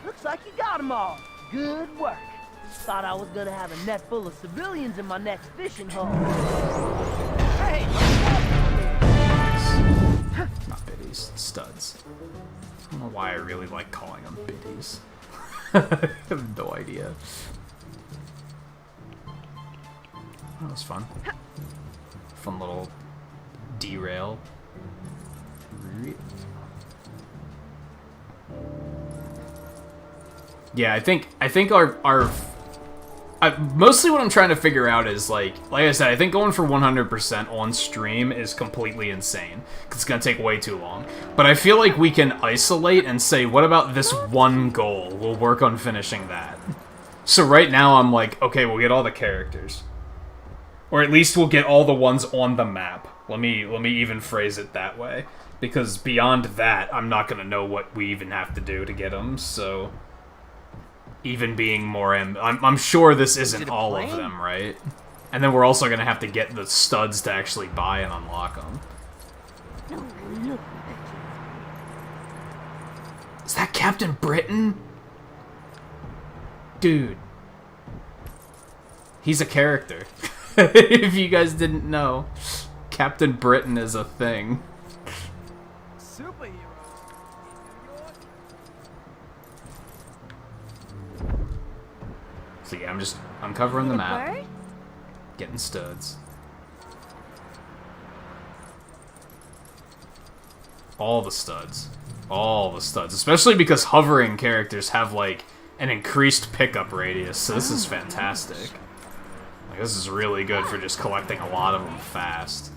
Looks like you got them all. Good work. Thought I was gonna have a net full of civilians in my next fishing hole. Hey! Not biddies, studs. I don't know why I really like calling them biddies. I have no idea. That was fun. Fun little derail. Yeah, I think mostly what I'm trying to figure out is, like I said, I think going for 100% on stream is completely insane, because it's going to take way too long. But I feel like we can isolate and say, what about this one goal? We'll work on finishing that. So right now I'm like, okay, we'll get all the characters. Or at least we'll get all the ones on the map. Let me even phrase it that way. Because beyond that, I'm not going to know what we even have to do to get them, so... Even being more I'm sure this isn't all of them, right? And then we're also gonna have to get the studs to actually buy and unlock them. Is that Captain Britain? Dude. He's a character. If you guys didn't know, Captain Britain is a thing. Superhero. So yeah, I'm just uncovering the map, getting studs. All the studs. All the studs. Especially because hovering characters have, like, an increased pickup radius, so this is fantastic. Like, this is really good for just collecting a lot of them fast.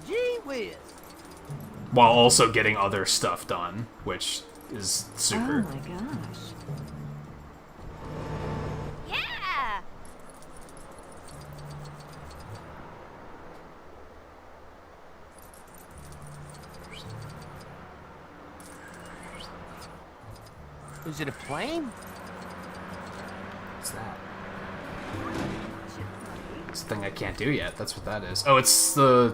Gee whiz. While also getting other stuff done, which is super. Oh my gosh. Yeah! Is it a plane? What's that? It's the thing I can't do yet. That's what that is. Oh, it's the...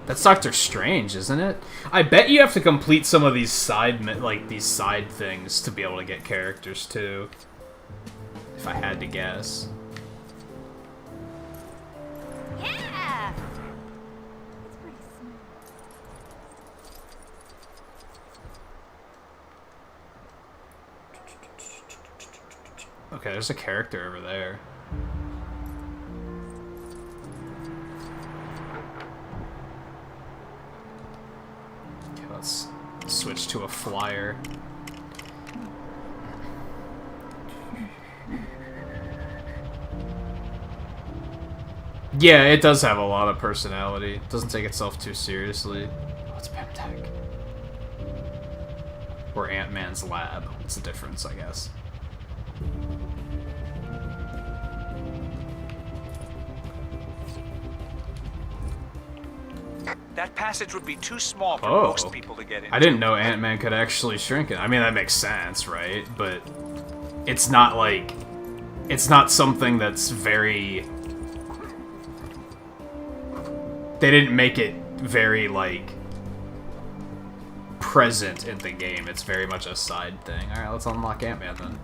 That's Doctor Strange, isn't it? I bet you have to complete some of these side things to be able to get characters too. If I had to guess. Yeah! Okay, there's a character over there. Okay, let's switch to a flyer. Yeah, it does have a lot of personality. It doesn't take itself too seriously. Oh, it's Pemtech. Or Ant-Man's lab. What's the difference, I guess? That passage would be too small for Oh. most people to get into. I didn't know Ant-Man could actually shrink it. I mean, that makes sense, right? But it's not like... It's not something that's very... They didn't make it very, like... present in the game. It's very much a side thing. Alright, let's unlock Ant-Man then.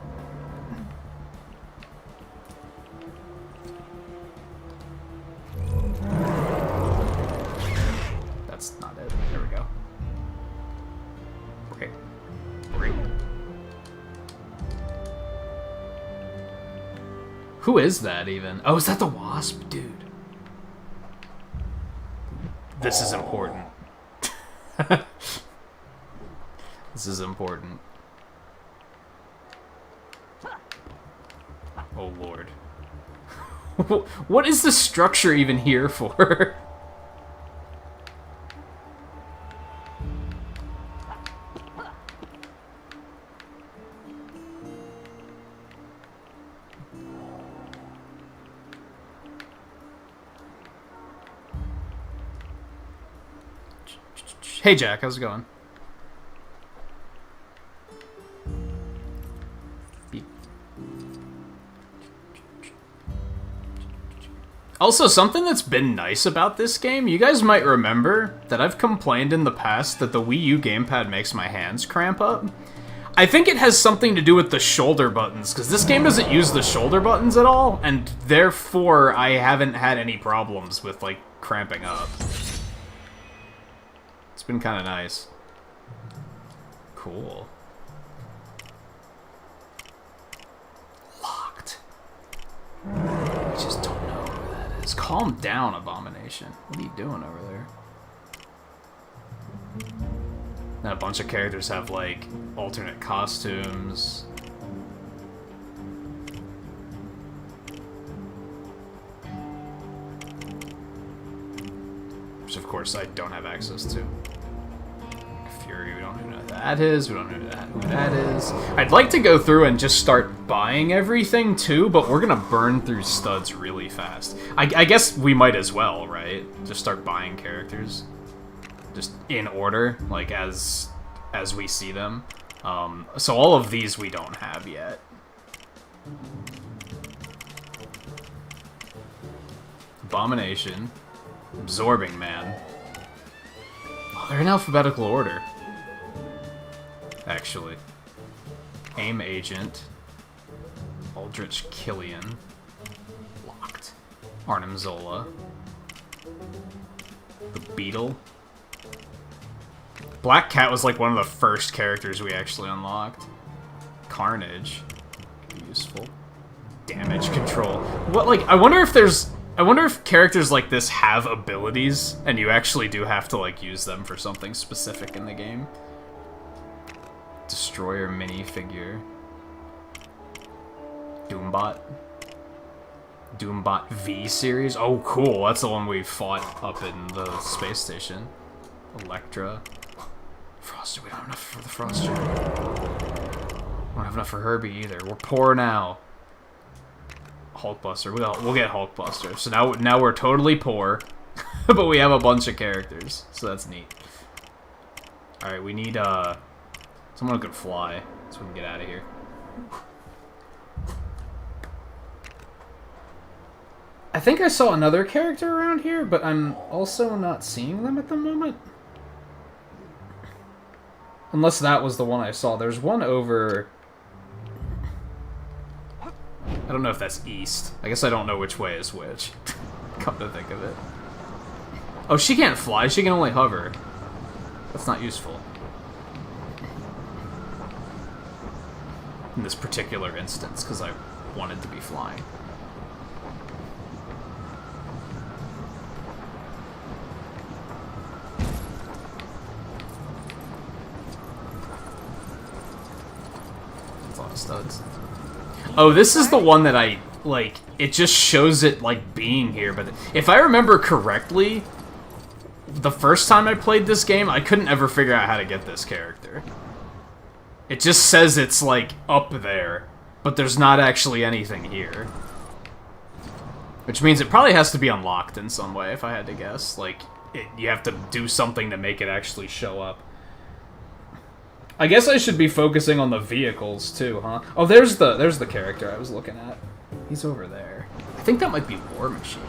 That's not it. There we go. Okay. Great. Who is that even? Oh, is that the Wasp? Dude. This is important. This is important. Oh lord. What is the structure even here for? Hey Jack, how's it going? Beep. Also, something that's been nice about this game, you guys might remember that I've complained in the past that the Wii U gamepad makes my hands cramp up. I think it has something to do with the shoulder buttons, because this game doesn't use the shoulder buttons at all, and therefore I haven't had any problems with, like, cramping up. It's been kind of nice. Cool. Locked. I just don't know where that is. Calm down, Abomination. What are you doing over there? Then a bunch of characters have, like, alternate costumes. Which, of course, I don't have access to. Fury, we don't know who that is. We don't know who that is. I'd like to go through and just start buying everything, too, but we're gonna burn through studs really fast. I guess we might as well, right? Just start buying characters. Just in order, like, as we see them. So all of these we don't have yet. Abomination. Absorbing Man. Oh, they're in alphabetical order. Actually. Aim Agent. Aldrich Killian. Locked. Arnim Zola. The Beetle. Black Cat was like one of the first characters we actually unlocked. Carnage. Useful. Damage control. What, like, I wonder if characters like this have abilities, and you actually do have to, like, use them for something specific in the game. Destroyer minifigure. Doombot. Doombot V series. Oh, cool. That's the one we fought up in the space station. Electra. Froster. We don't have enough for the Froster. We don't have enough for Herbie either. We're poor now. Hulkbuster. We'll get Hulkbuster. So now we're totally poor, but we have a bunch of characters, so that's neat. All right, we need someone who can fly, so we can get out of here. I think I saw another character around here, but I'm also not seeing them at the moment. Unless that was the one I saw. There's one over... I don't know if that's east. I guess I don't know which way is which. Come to think of it. Oh, she can't fly. She can only hover. That's not useful. In this particular instance, because I wanted to be flying. That's a lot of studs. Oh, this is the one that I, like, it just shows it, like, being here, but if I remember correctly, the first time I played this game, I couldn't ever figure out how to get this character. It just says it's, like, up there, but there's not actually anything here. Which means it probably has to be unlocked in some way, if I had to guess. Like, you have to do something to make it actually show up. I guess I should be focusing on the vehicles too, huh? Oh, there's the character I was looking at. He's over there. I think that might be War Machine.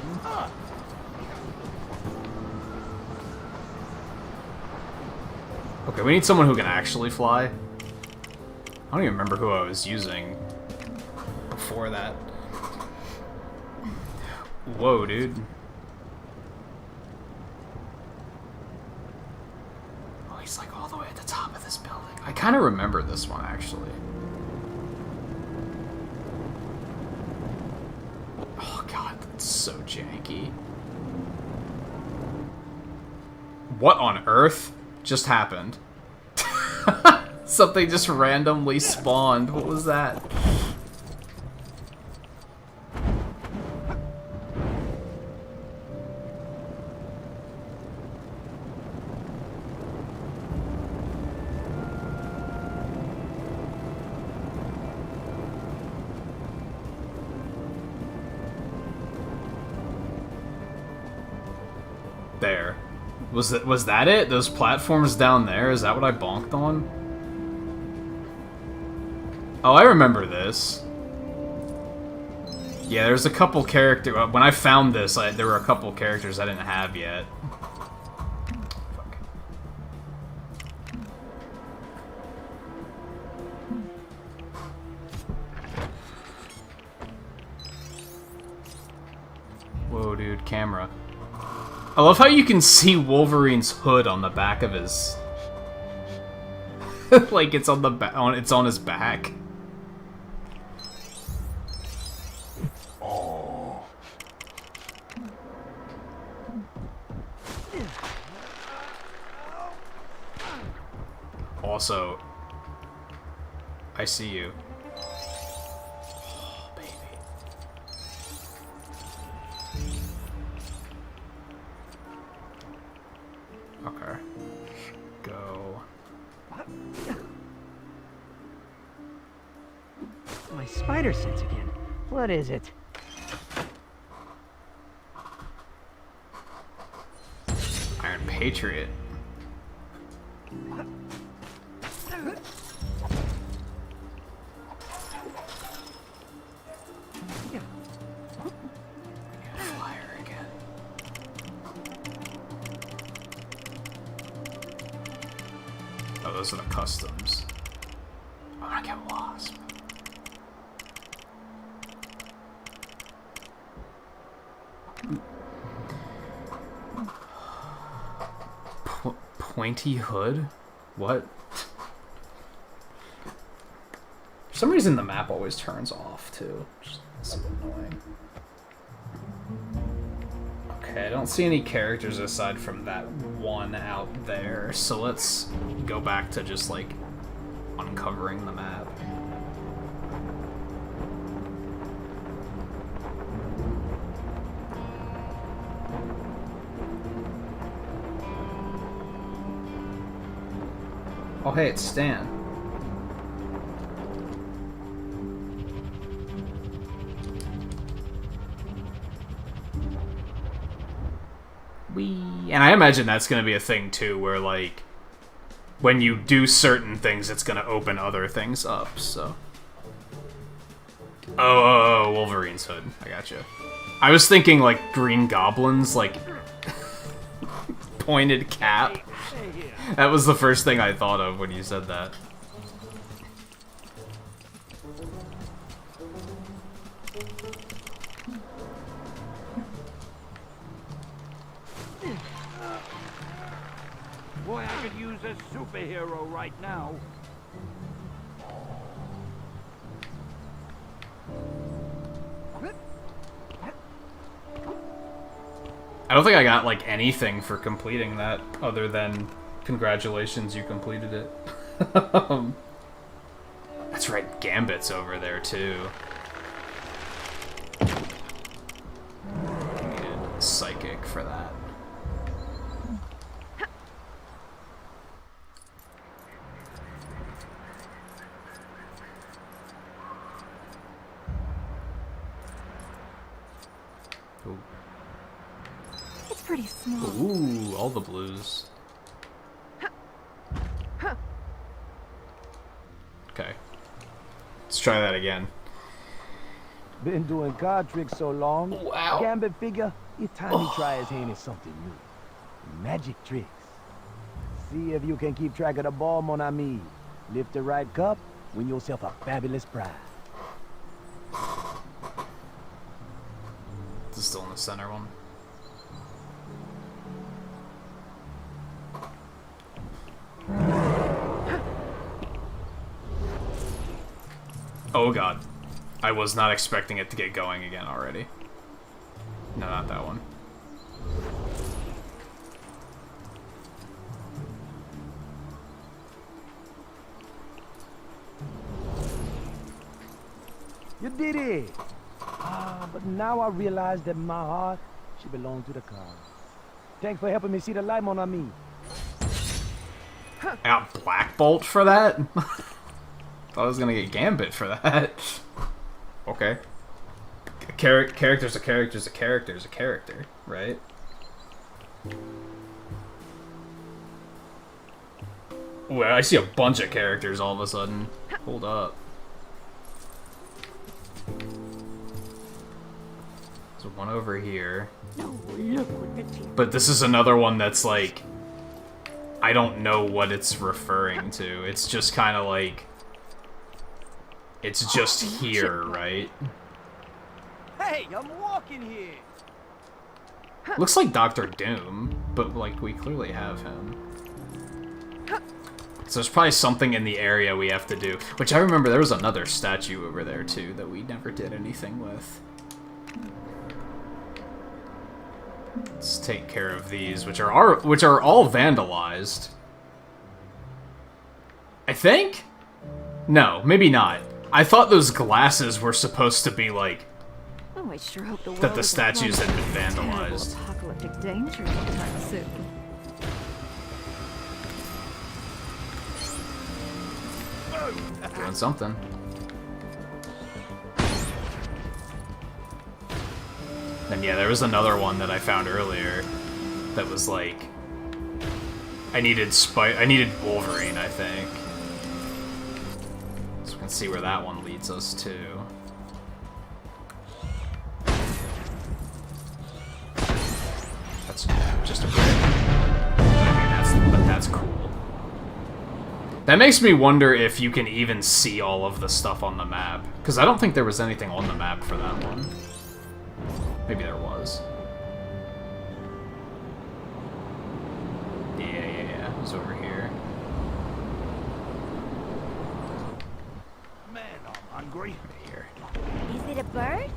Okay, we need someone who can actually fly. I don't even remember who I was using before that. Whoa, dude. Oh, he's like all the way at the top of this building. I kind of remember this one, actually. Oh god, that's so janky. What on earth just happened? Something just randomly spawned. What was that? There. Was that it? Those platforms down there? Is that what I bonked on? Oh, I remember this. Yeah, there's a couple characters. When I found this, there were a couple characters I didn't have yet. Fuck. Whoa, dude, camera. I love how you can see Wolverine's hood on the back of his... like it's on the it's on his back. Oh. Also, I see you. Okay. Go. My spider sense again. What is it? Iron Patriot. Flyer again. Oh, those are the customs. I'm gonna get Wasp. Pointy hood? What? For some reason the map always turns off too. It's annoying. Okay, I don't see any characters aside from that one out there, so let's go back to just like uncovering the map. Oh hey, it's Stan. And I imagine that's gonna be a thing too, where like when you do certain things, it's gonna open other things up. So, oh, Wolverine's hood. I gotcha. I was thinking like Green Goblin's like pointed cap. That was the first thing I thought of when you said that. Boy, I could use a superhero right now. I don't think I got like anything for completing that other than congratulations, you completed it. That's right, Gambit's over there too. I needed Psychic for that. Ooh. It's pretty small. Ooh, all the blues. Okay. Let's try that again. Been doing card tricks so long. Wow. Gambit figure, it's time to try his hand at something new. Magic tricks. See if you can keep track of the ball, mon ami. Lift the right cup, win yourself a fabulous prize. This is still in the center one. Oh god. I was not expecting it to get going again already. No, not that one. You did it! But now I realize that my heart should belong to the car. Thanks for helping me see the light, mon ami. I got Black Bolt for that? Thought I was gonna get Gambit for that. Okay. Character's a character's a character's a character, right? Ooh, I see a bunch of characters all of a sudden. Hold up. There's one over here. But this is another one that's like... I don't know what it's referring to. It's just kind of like... It's just here, right? Hey, I'm walking here! Looks like Dr. Doom, but like we clearly have him. So there's probably something in the area we have to do. Which I remember there was another statue over there too that we never did anything with. Let's take care of these, which are all vandalized. I think? No, maybe not. I thought those glasses were supposed to be like Oh, I sure hope the world that the isn't statues had been plunged into vandalized. terrible apocalyptic danger sometime soon. Doing something. And yeah, there was another one that I found earlier that was like I needed Wolverine, I think. So we can see where that one leads us to. That's just a brick. I mean, that's cool. That makes me wonder if you can even see all of the stuff on the map. Because I don't think there was anything on the map for that one. Maybe there was. Yeah. It was over here. Man, I'm hungry. Here. Is it a bird?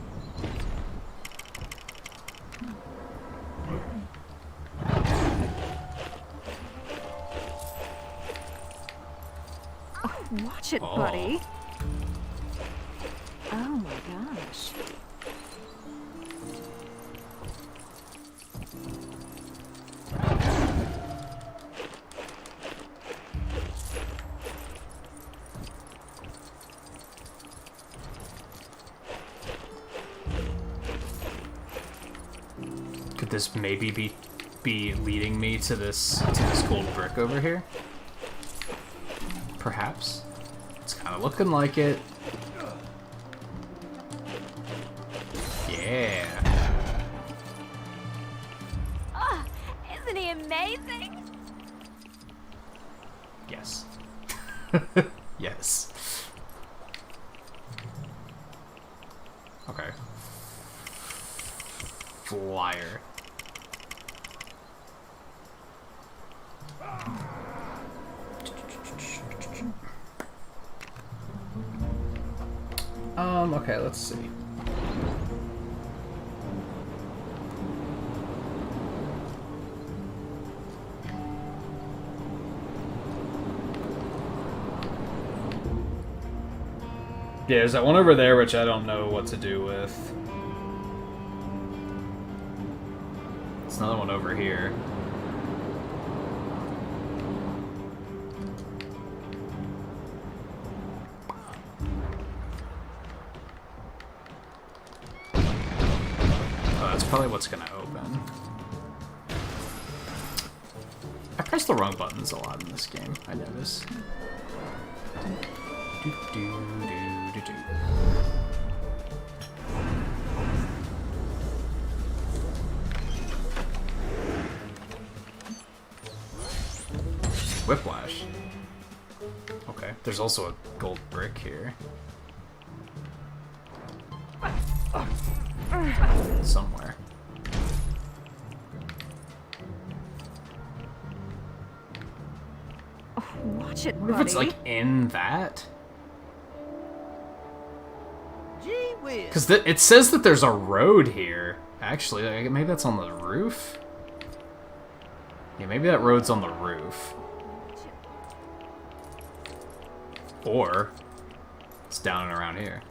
Watch it, buddy. Oh my gosh. Could this maybe be leading me to this gold brick over here? Perhaps. It's kind of looking like it. Yeah. Oh, isn't he amazing? Yes. Yes. Okay. Flyer. Okay, let's see. Yeah, there's that one over there which I don't know what to do with. There's another one over here. Probably what's gonna open. I press the wrong buttons a lot in this game, I notice. Whiplash. Okay, there's also a gold brick here. Somewhere. Oh, watch it, I wonder if it's like in that? Gee whiz. Because it says that there's a road here. Actually, maybe that's on the roof? Yeah, maybe that road's on the roof. Or it's down and around here.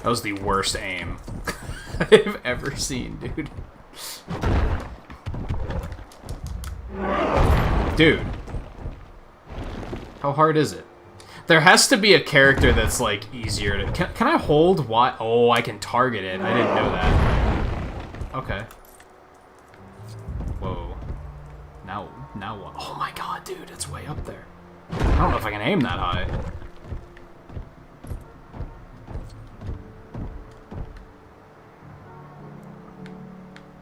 That was the worst aim I've ever seen, dude. Dude. How hard is it? There has to be a character that's, like, easier to... Can I hold Y? Oh, I can target it. I didn't know that. Okay. Whoa. Now what? Oh my god, dude, it's way up there. I don't know if I can aim that high.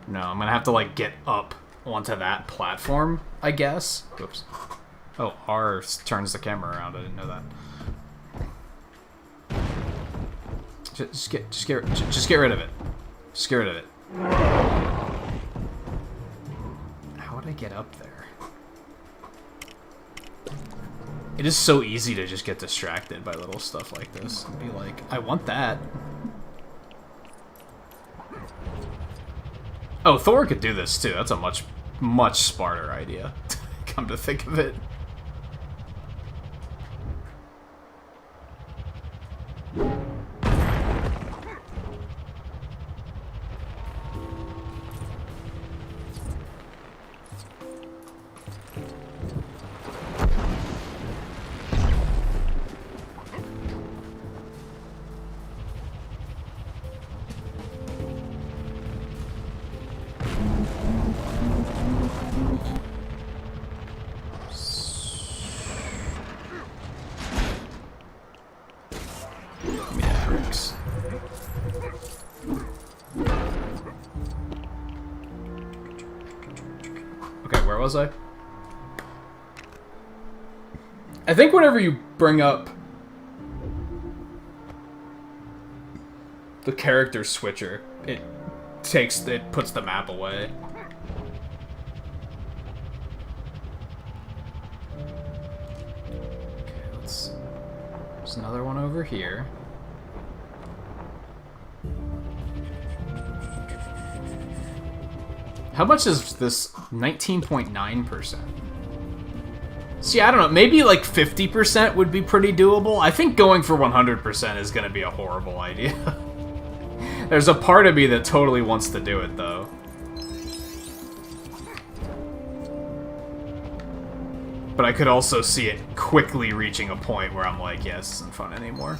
No, I'm gonna have to, like, get up onto that platform, I guess. Whoops. Oh, R turns the camera around. I didn't know that. Just get rid of it. Just get rid of it. How would I get up there? It is so easy to just get distracted by little stuff like this and be like, I want that. Oh, Thor could do this too. That's a much smarter idea. Come to think of it. Okay, where was I? I think whenever you bring up the character switcher, it puts the map away. Okay, there's another one over here. How much is this? 19.9%. See, I don't know. Maybe like 50% would be pretty doable. I think going for 100% is going to be a horrible idea. There's a part of me that totally wants to do it, though. But I could also see it quickly reaching a point where I'm like, yeah, this isn't fun anymore.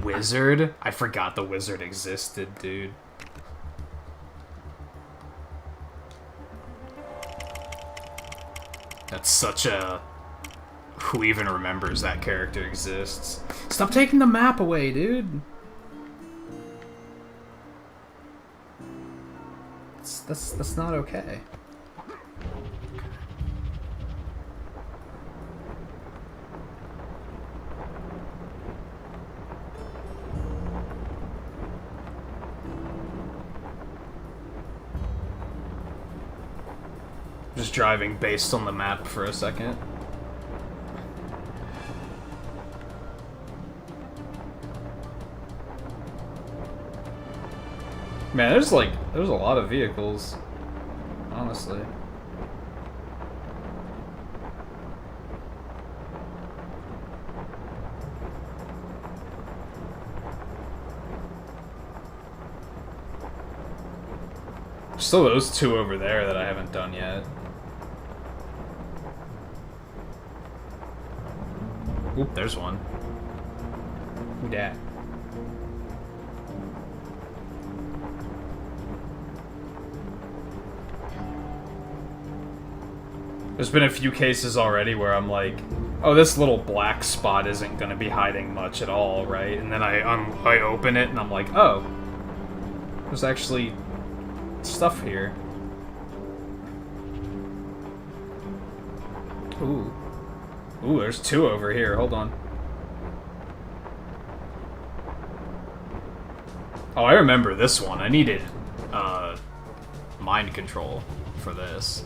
Wizard? I forgot the wizard existed, dude. That's such a... Who even remembers that character exists? Stop taking the map away, dude! That's not okay. Just driving based on the map for a second. Man, there's a lot of vehicles, honestly. Still those two over there that I haven't done yet. Oop, there's one. Who dat? There's been a few cases already where I'm like, oh, this little black spot isn't going to be hiding much at all, right? And then I open it and I'm like, oh, there's actually stuff here. Ooh. Ooh, there's two over here. Hold on. Oh, I remember this one. I needed, mind control for this.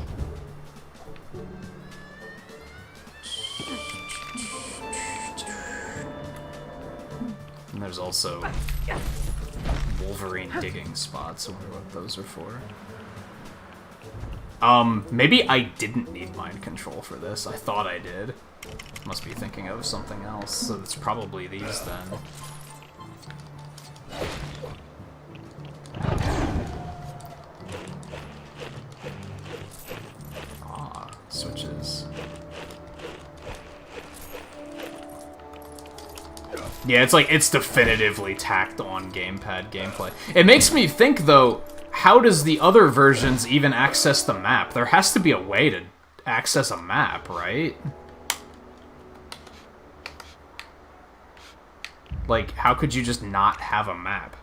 And there's also Wolverine digging spots. I wonder what those are for. Maybe I didn't need mind control for this. I thought I did. Must be thinking of something else, so it's probably these then. Ah, switches. Yeah, it's like, it's definitively tacked on gamepad gameplay. It makes me think, though, how does the other versions even access the map? There has to be a way to access a map, right? Like, how could you just not have a map?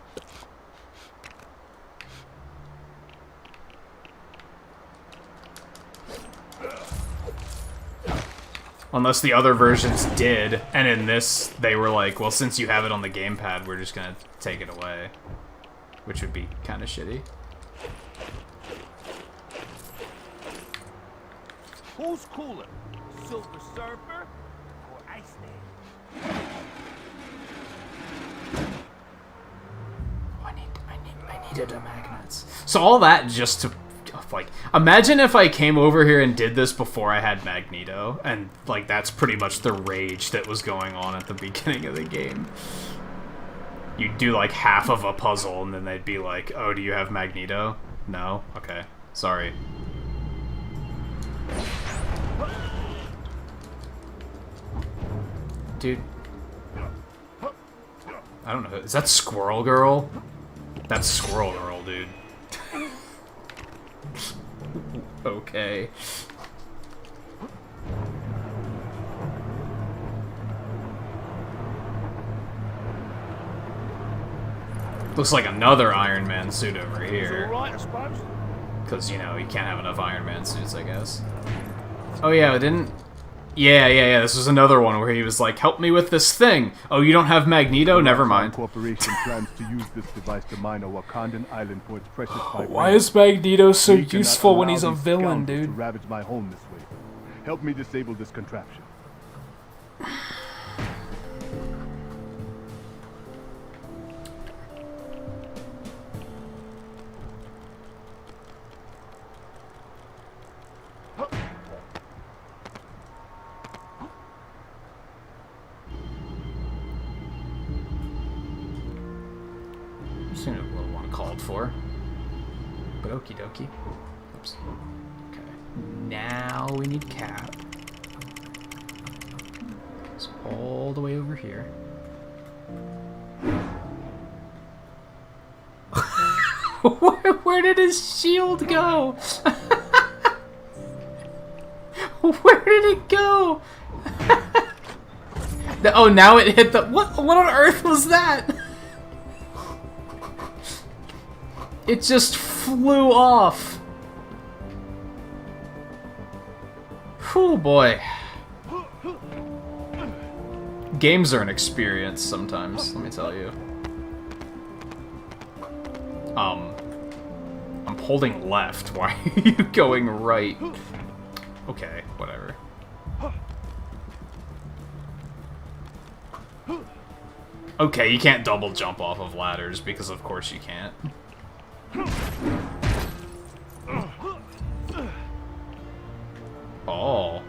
Unless the other versions did, and in this, they were like, well, since you have it on the gamepad, we're just gonna take it away. Which would be kind of shitty. Who's cooler, Silver Surfer or Iceman? I needed a magnets. So all that just to, like, imagine if I came over here and did this before I had Magneto, and, like, that's pretty much the rage that was going on at the beginning of the game. You'd do, like, half of a puzzle, and then they'd be like, oh, do you have Magneto? No? Okay. Sorry. Dude. I don't know. Is that Squirrel Girl? That's Squirrel Girl, dude. Okay. Looks like another Iron Man suit over here. Because, you know, you can't have enough Iron Man suits, I guess. Oh yeah, it didn't... Yeah, this was another one where he was like, help me with this thing! Oh, you don't have Magneto? Never mind. Corporation plans to use this device to mine a Wakandan island for its precious vibranium. Why is Magneto so useful when he's a villain, dude? To ravage my home this way. Help me disable this contraption. Seemed a little one called for. But okie dokie. Oops. Okay. Now we need Cap. It's all the way over here. Where did his shield go? Where did it go? Oh, now it hit the... What on earth was that? It just flew off. Whew, boy. Games are an experience sometimes, let me tell you. I'm holding left. Why are you going right? Okay, whatever. Okay, you can't double jump off of ladders because of course you can't. Oh.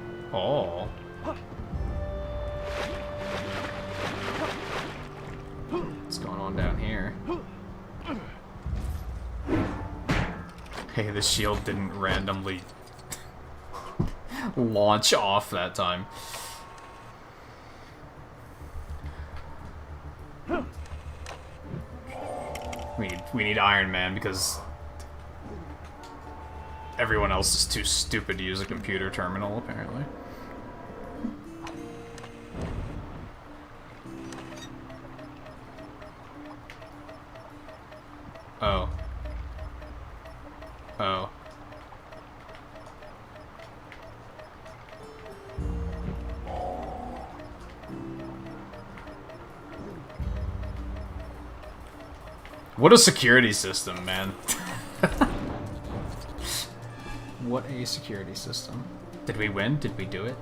What's going on down here? Hey, the shield didn't randomly launch off that time. We need Iron Man because everyone else is too stupid to use a computer terminal, apparently. Oh. Oh. What a security system, man. What a security system. Did we win? Did we do it?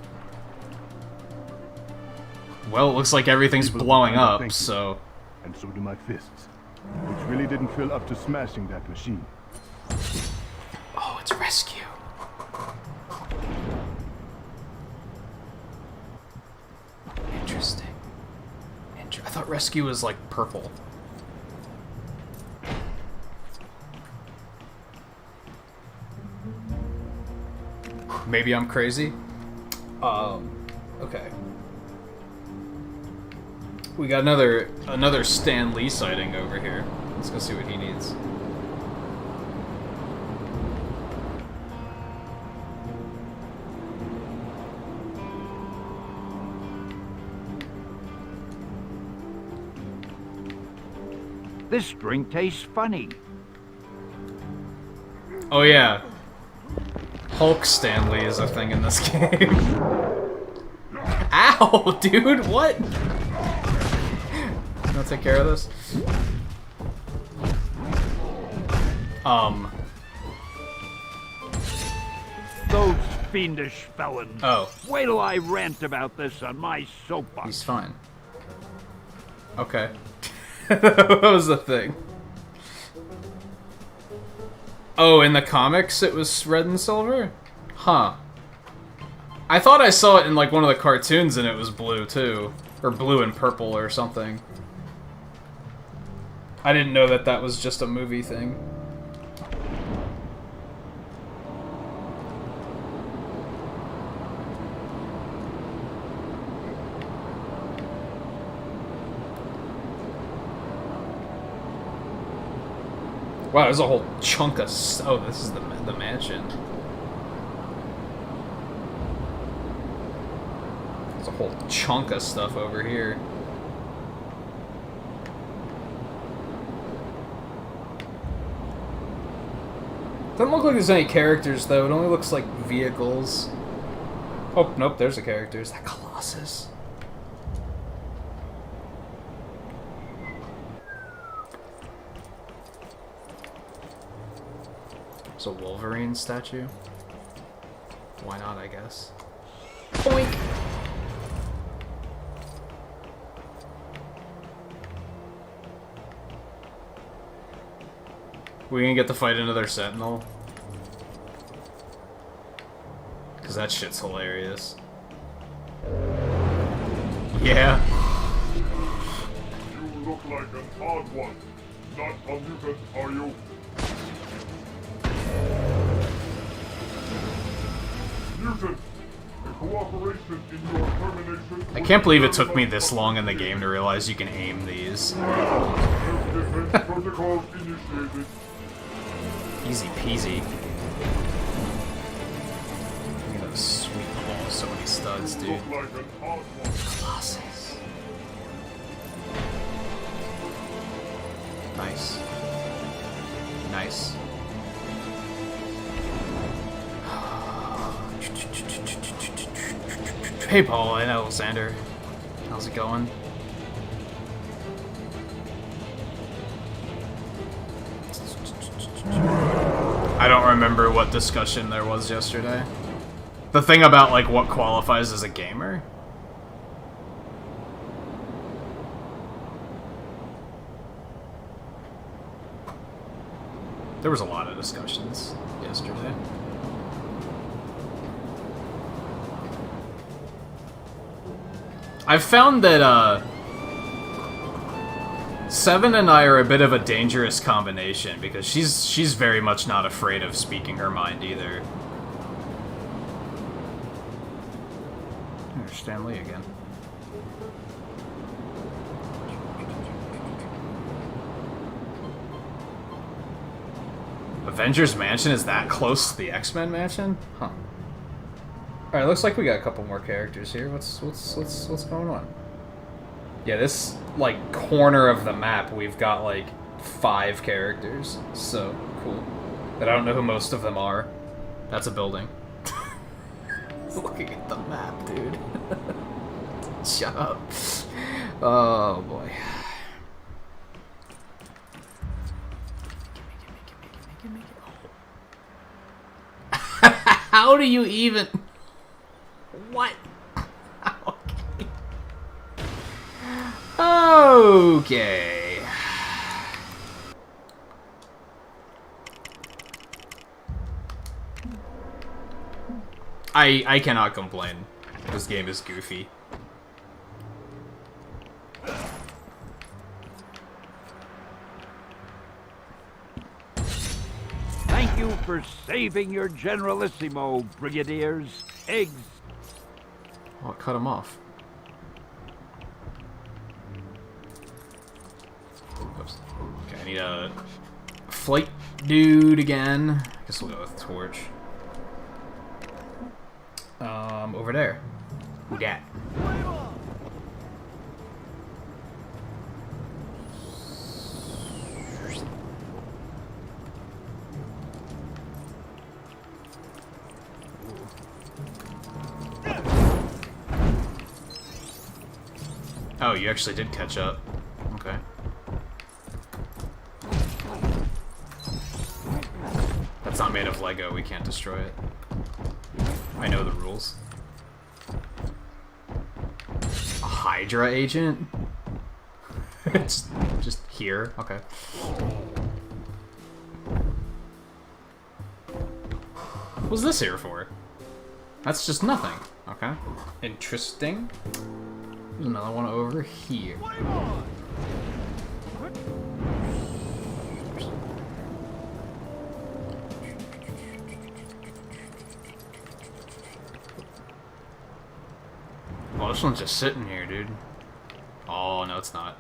Well, it looks like everything's blowing up, so... And so do my fists, which really didn't feel up to smashing that machine. Oh, it's rescue. Interesting. I thought rescue was like purple. Maybe I'm crazy. Okay. We got another Stan Lee sighting over here. Let's go see what he needs. This drink tastes funny. Oh yeah. Hulk Stanley is a thing in this game. Ow, dude, what? I'll take care of this. Those fiendish felons. Oh. Wait till I rant about this on my soapbox. He's fine. Okay. That was the thing. Oh, in the comics it was red and silver? Huh. I thought I saw it in like one of the cartoons and it was blue too. Or blue and purple or something. I didn't know that that was just a movie thing. Wow, there's a whole chunk of... Oh, this is the mansion. There's a whole chunk of stuff over here. Doesn't look like there's any characters, though. It only looks like vehicles. Oh, nope, there's a character. Is that Colossus? It's a Wolverine statue. Why not, I guess. Boink! We gonna get to fight another Sentinel? Cause that shit's hilarious. Yeah. You look like an odd one. Not a mutant, are you? Mutant, the cooperation in your termination... I can't believe it took me this long in the game to realize you can aim these. Protocol initiated. Easy peasy. Look at those sweet balls, so many studs, dude. Colossus. Nice. Nice. Hey Paul and Alexander. How's it going? I don't remember what discussion there was yesterday. The thing about, like, what qualifies as a gamer? There was a lot of discussions yesterday. I've found that, Seven and I are a bit of a dangerous combination, because she's very much not afraid of speaking her mind, either. There's Stan Lee again. Avengers Mansion is that close to the X-Men Mansion? Huh. Alright, looks like we got a couple more characters here. What's going on? Yeah, this, like, corner of the map, we've got, like, 5 characters. So, cool. But I don't know who most of them are. That's a building. Looking at the map, dude. Shut up. Oh, boy. How do you even... What? Okay. I cannot complain. This game is goofy. Thank you for saving your Generalissimo, Brigadiers. Eggs. Oh, cut him off. Oops. Okay, I need a flight dude again. I guess we'll go with Torch. Over there. Who dat? Oh, you actually did catch up. Okay. That's not made of Lego, we can't destroy it. I know the rules. A Hydra agent? It's just here, okay. What's this here for? That's just nothing. Okay. Interesting. There's another one over here. Oh, this one's just sitting here, dude. Oh, no, it's not.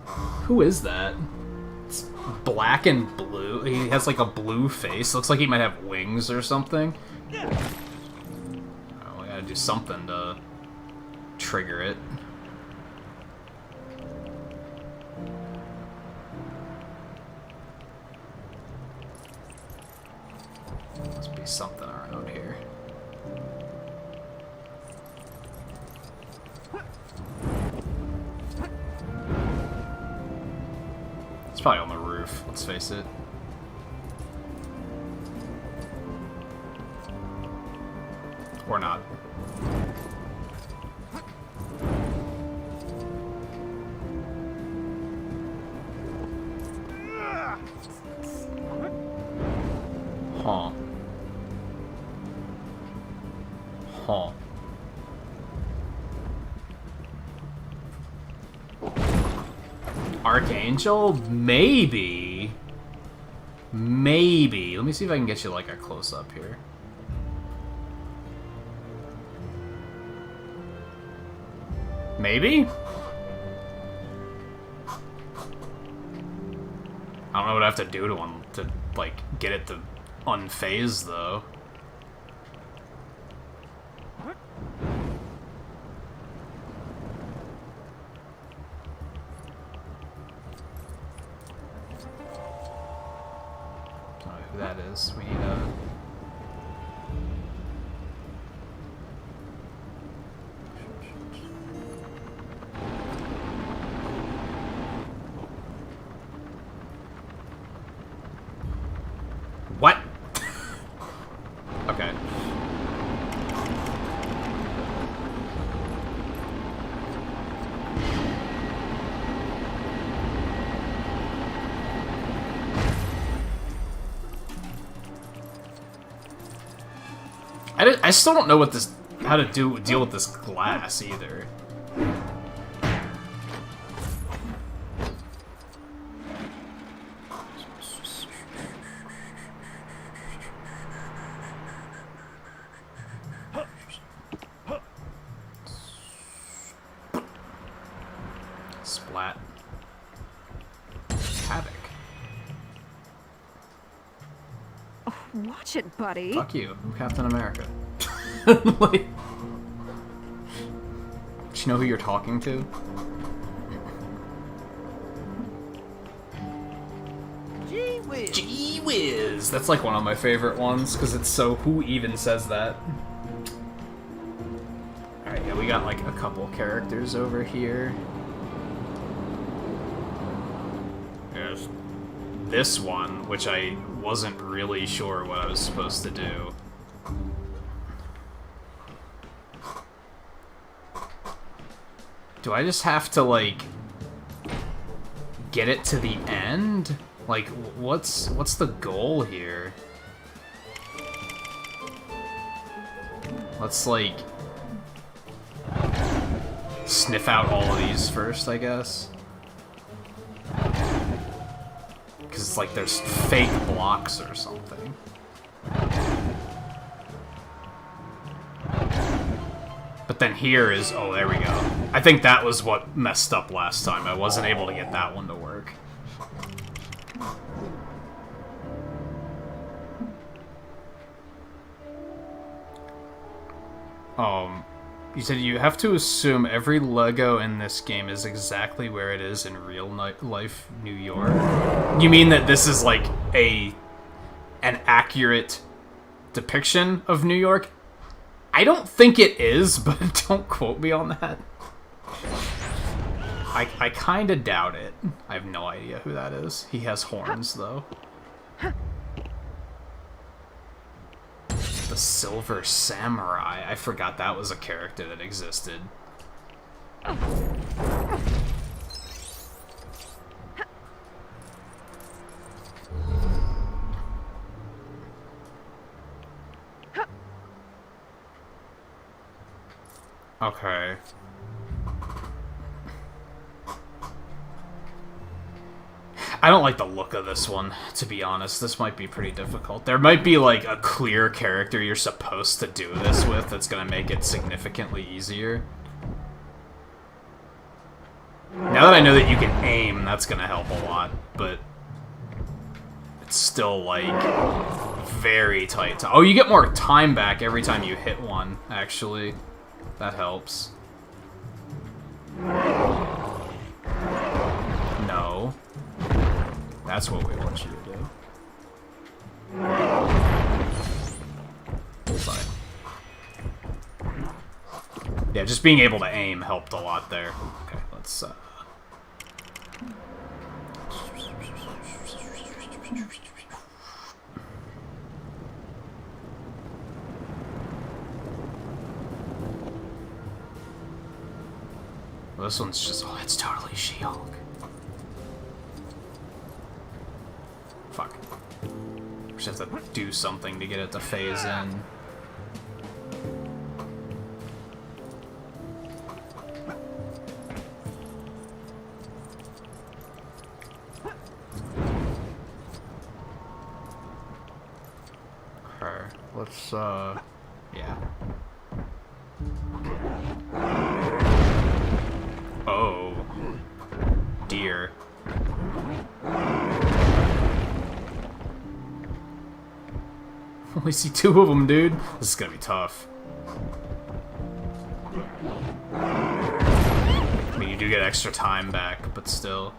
Who is that? It's black and blue. He has like a blue face. Looks like he might have wings or something. Oh, we gotta do something to trigger it. Must be something around here. It's probably on the roof, let's face it. Or not. Huh. Huh. Archangel? Maybe. Maybe. Let me see if I can get you like a close-up here. Maybe? I don't know what I have to do to like get it to unphase though. I don't know who that is. We need a... What? Okay. I still don't know what this, how to deal with this glass either. Splat. Havoc. Oh, watch it, buddy. Fuck you. I'm Captain America. Like, do you know who you're talking to? Gee whiz. Gee whiz! That's like one of my favorite ones, because it's so, who even says that? Alright, yeah, we got like a couple characters over here. There's this one, which I wasn't really sure what I was supposed to do. Do I just have to, like, get it to the end? Like, what's the goal here? Let's, like, sniff out all of these first, I guess. Because it's like there's fake blocks or something. But then here is... oh, there we go. I think that was what messed up last time. I wasn't able to get that one to work. You said you have to assume every Lego in this game is exactly where it is in real life New York. You mean that this is like an accurate depiction of New York? I don't think it is, but don't quote me on that. I kind of doubt it. I have no idea who that is. He has horns, though. The Silver Samurai. I forgot that was a character that existed. Okay. I don't like the look of this one, to be honest. This might be pretty difficult. There might be, like, a clear character you're supposed to do this with that's gonna make it significantly easier. Now that I know that you can aim, that's gonna help a lot, but it's still, like, very tight. Oh, you get more time back every time you hit one, actually. That helps. No. That's what we want you to do. Fine. Yeah, just being able to aim helped a lot there. Okay, let's, well, this one's just... oh, it's totally She-Hulk. Fuck. Just have to do something to get it to phase in. Okay, let's, yeah. Oh. Dear. Only see 2 of them, dude. This is gonna be tough. I mean, you do get extra time back, but still.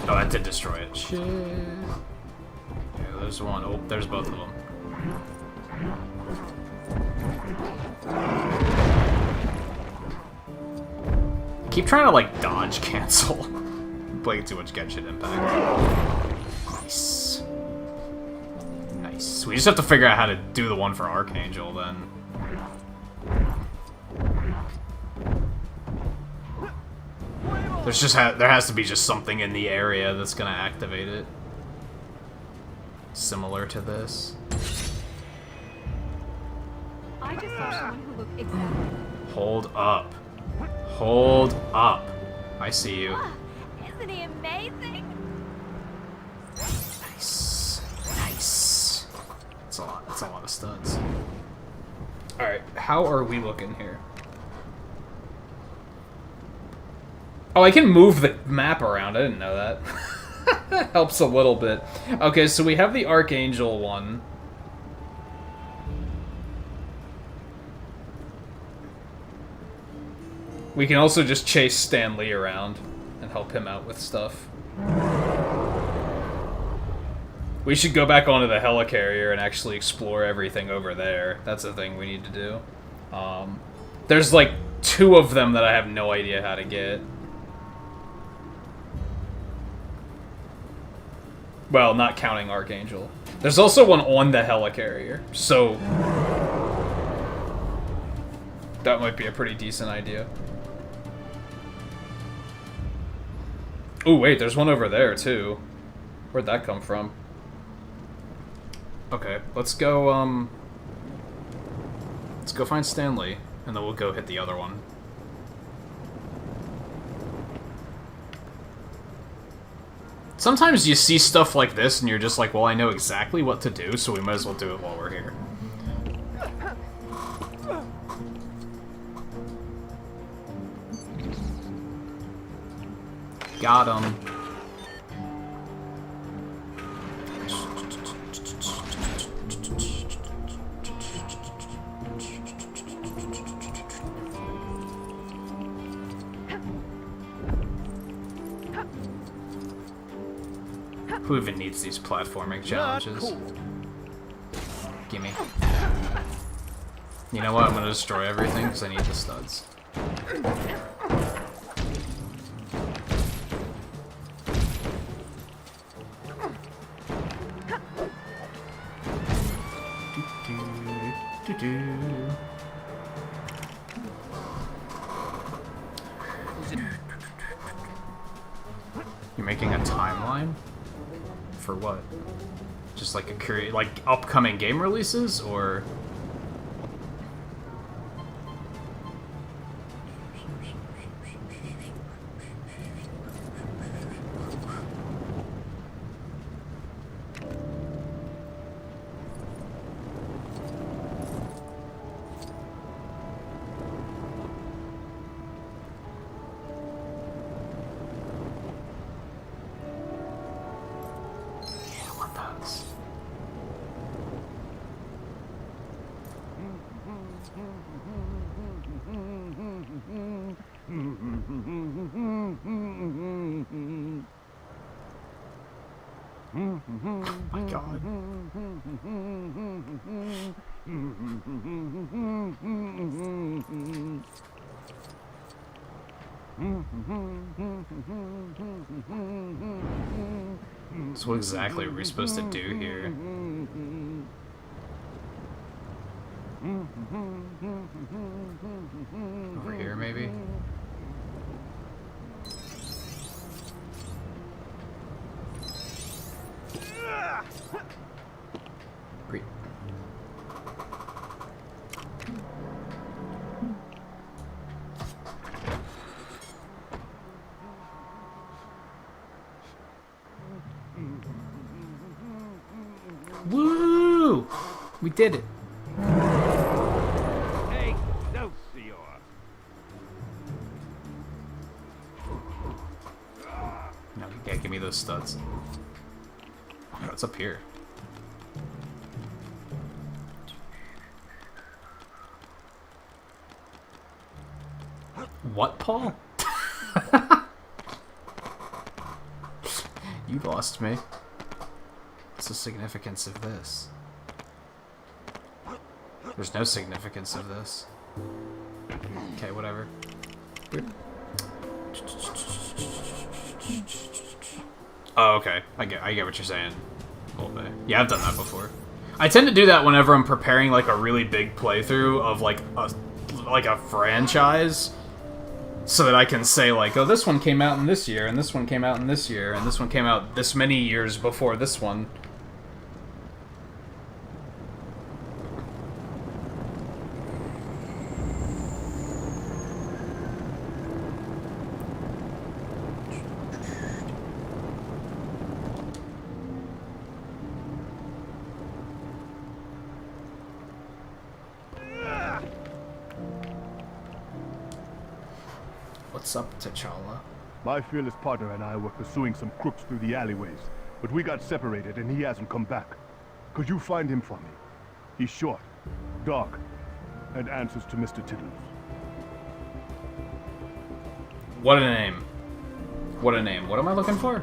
Oh, that did destroy it. Shit. Yeah, there's one. Oh, there's both of them. Keep trying to, like, dodge cancel. Playing too much Genshin Impact. Nice. Nice. We just have to figure out how to do the one for Archangel, then. There's just there has to be just something in the area that's gonna activate it. Similar to this. I just saw someone who looked exactly. Hold up. Hold up. I see you. Isn't he amazing? Nice. Nice. That's a lot. That's a lot of studs. Alright, how are we looking here? Oh, I can move the map around. I didn't know that. That helps a little bit. Okay, so we have the Archangel one. We can also just chase Stan Lee around and help him out with stuff. We should go back onto the helicarrier and actually explore everything over there. That's the thing we need to do. There's like 2 of them that I have no idea how to get. Well, not counting Archangel. There's also one on the helicarrier, so that might be a pretty decent idea. Oh wait, there's one over there too. Where'd that come from? Okay, let's go find Stanley, and then we'll go hit the other one. Sometimes you see stuff like this and you're just like, well, I know exactly what to do, so we might as well do it while we're here. Got him. Who even needs these platforming challenges? Gimme. You know what? I'm gonna destroy everything because I need the studs. You're making a timeline? For what? Just like like upcoming game releases, or? My God. So what exactly are we supposed to do here? Over here, maybe? Great. Woo! We did it. No, you can't give me those studs. What's up here? What, Paul? You lost me. What's the significance of this? There's no significance of this. Okay, whatever. Oh, okay. I get what you're saying. A little bit. Yeah, I've done that before. I tend to do that whenever I'm preparing like a really big playthrough of like a franchise, so that I can say like, oh, this one came out in this year, and this one came out in this year, and this one came out this many years before this one. What's up, T'Challa? My fearless partner and I were pursuing some crooks through the alleyways, but we got separated and he hasn't come back. Could you find him for me? He's short, dark, and answers to Mr. Tiddles. What a name. What a name. What am I looking for?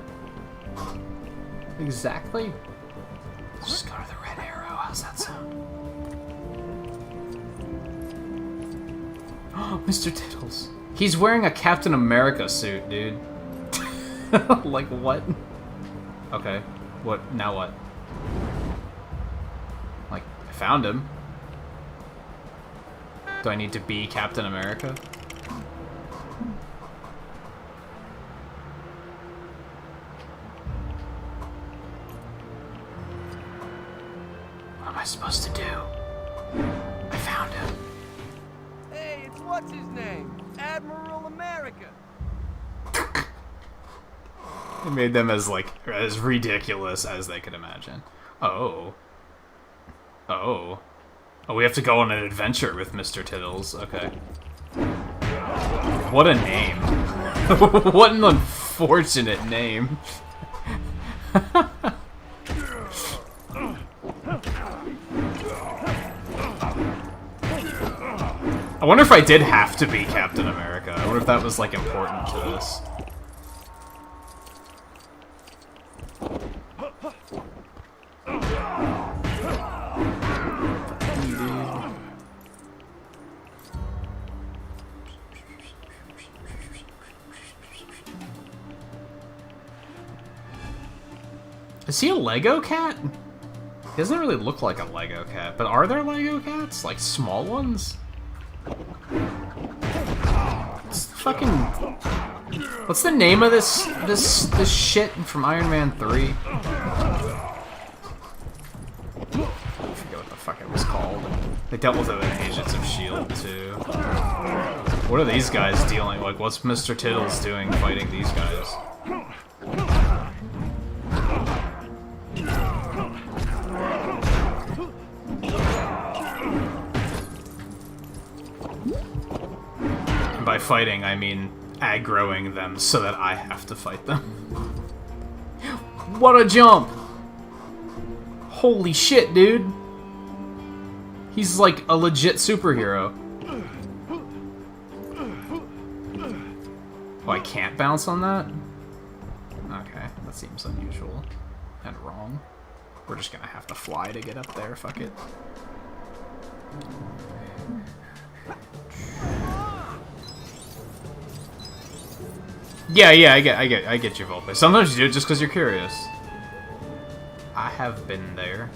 Exactly? Let's just go to the red arrow. How's that sound? Mr. Tittles. He's wearing a Captain America suit, dude. Like, what? Okay. What? Now what? Like, I found him. Do I need to be Captain America? What am I supposed to do? I found him. Hey, it's what's his name? Admiral America. They made them as, like, as ridiculous as they could imagine. Oh. Oh. Oh, we have to go on an adventure with Mr. Tittles. Okay. What a name. What an unfortunate name. I wonder if I did have to be Captain America. I wonder if that was, like, important to this. Is he a Lego cat? He doesn't really look like a Lego cat, but are there Lego cats? Like, small ones? What's the name of this shit from Iron Man 3? I forget what the fuck it was called. They dealt with it in Agents of S.H.I.E.L.D. too. What are these guys dealing? Like, what's Mr. Tittles doing fighting these guys? And by fighting, I mean aggroing them so that I have to fight them. What a jump! Holy shit, dude! He's like a legit superhero. Oh, I can't bounce on that? Okay, that seems unusual and wrong. We're just gonna have to fly to get up there, fuck it. Yeah, I get you, Volpe. Sometimes you do it just because you're curious. I have been there.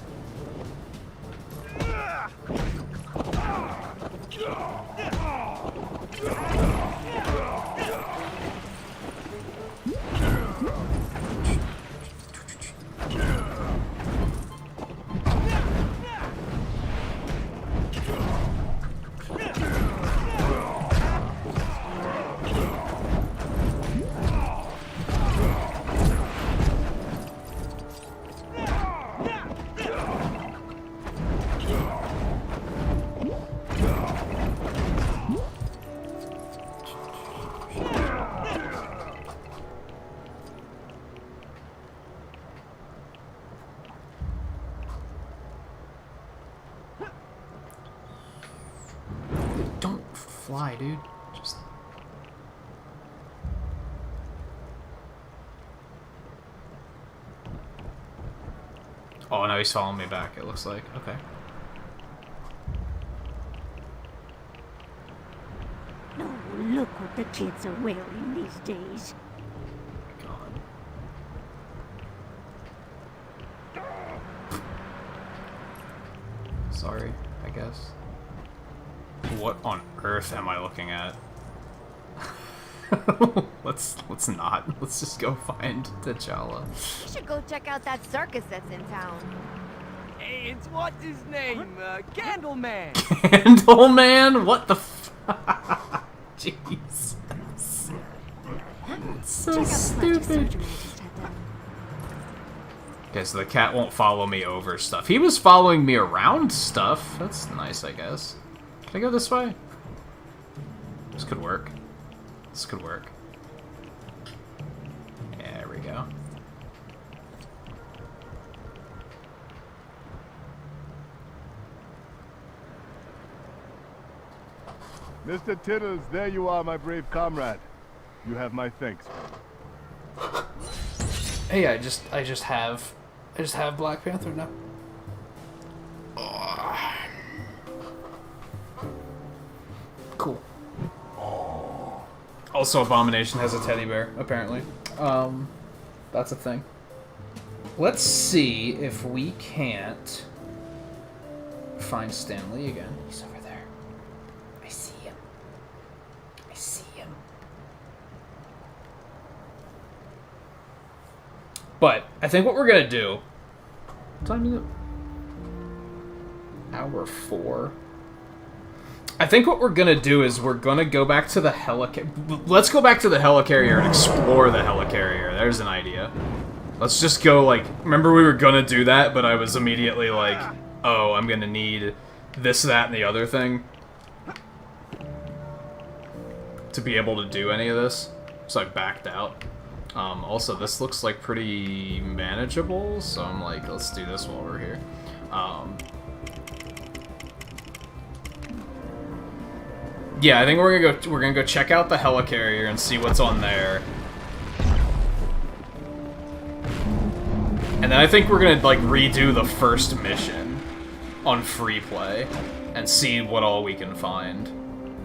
Don't fly, dude. Just... Oh, now he's following me back, it looks like. Okay. Oh, look what the kids are wearing these days. Sorry, I guess. What on earth am I looking at? let's not. Let's just go find T'Challa. You should go check out that circus that's in town. Hey, it's what's his name? Candleman. Candleman? What the f... Jesus. It's so stupid. Okay, so the cat won't follow me over stuff. He was following me around stuff. That's nice, I guess. Can I go this way? This could work. This could work. There we go. Mr. Tittles, there you are, my brave comrade. You have my thanks. Hey, I just have Black Panther now. Cool. Also, Abomination has a teddy bear, apparently. That's a thing. Let's see if we can't find Stan Lee again. He's over there. I see him. I see him. But I think what we're gonna do. What time is it? Hour 4. I think what we're gonna do is we're gonna go back to the helicarrier. Let's go back to the helicarrier and explore the helicarrier. There's an idea. Let's just go, like, remember we were gonna do that, but I was immediately like, oh, I'm gonna need this, that, and the other thing to be able to do any of this. So I backed out. Also, this looks like pretty manageable, so I'm like, let's do this while we're here. Yeah, I think we're gonna go check out the helicarrier and see what's on there. And then I think we're gonna, like, redo the first mission on free play and see what all we can find.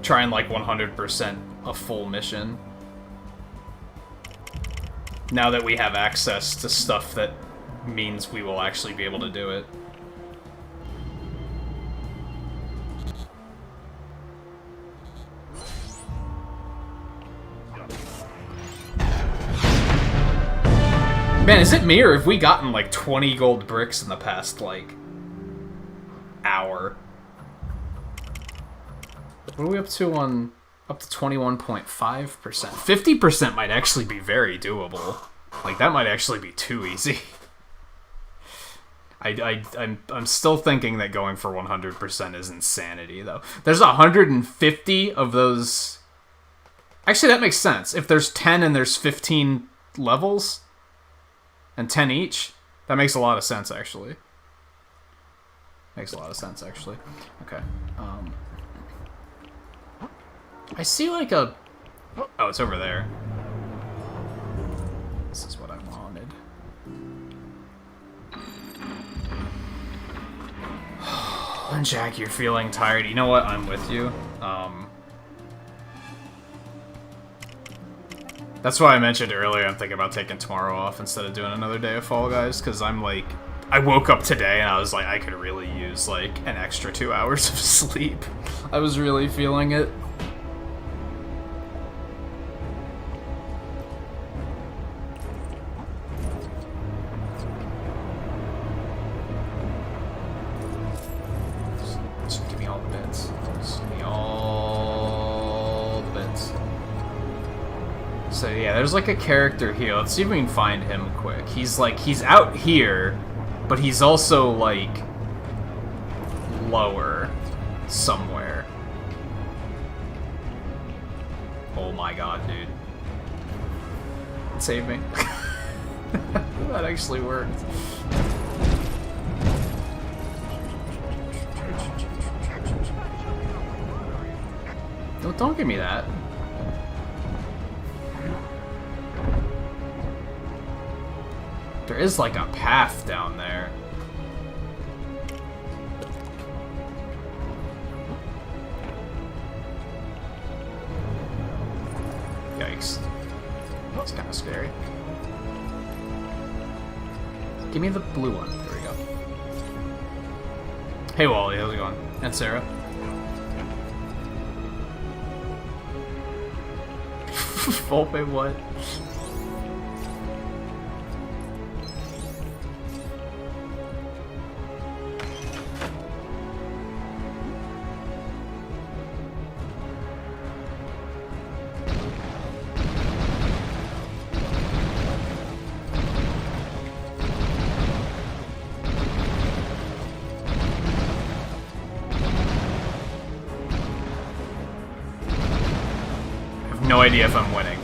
Try and, like, 100% a full mission. Now that we have access to stuff that means we will actually be able to do it. Man, is it me, or have we gotten, like, 20 gold bricks in the past, like, hour? What are we up to on... Up to 21.5%. 50% might actually be very doable. Like, that might actually be too easy. I'm still thinking that going for 100% is insanity, though. There's 150 of those... Actually, that makes sense. If there's 10 and there's 15 levels... And 10 each? That makes a lot of sense, actually. Makes a lot of sense, actually. Okay. I see, like, a... Oh, it's over there. This is what I wanted. And Jack, you're feeling tired. You know what? I'm with you. That's why I mentioned earlier I'm thinking about taking tomorrow off instead of doing another day of Fall Guys, because I'm like... I woke up today and I was like, I could really use, like, an extra 2 hours of sleep. I was really feeling it. Just give me all the bits. Just give me all the bits. So yeah, there's like a character here. Let's see if we can find him quick. He's like, he's out here, but he's also like lower somewhere. Oh my god, dude. Save me. That actually worked. No, don't give me that. There is like a path down there. Yikes. That's kind of scary. Give me the blue one. There we go. Hey Wally, how's it going? And Sarah. Volpe what? No idea if I'm winning.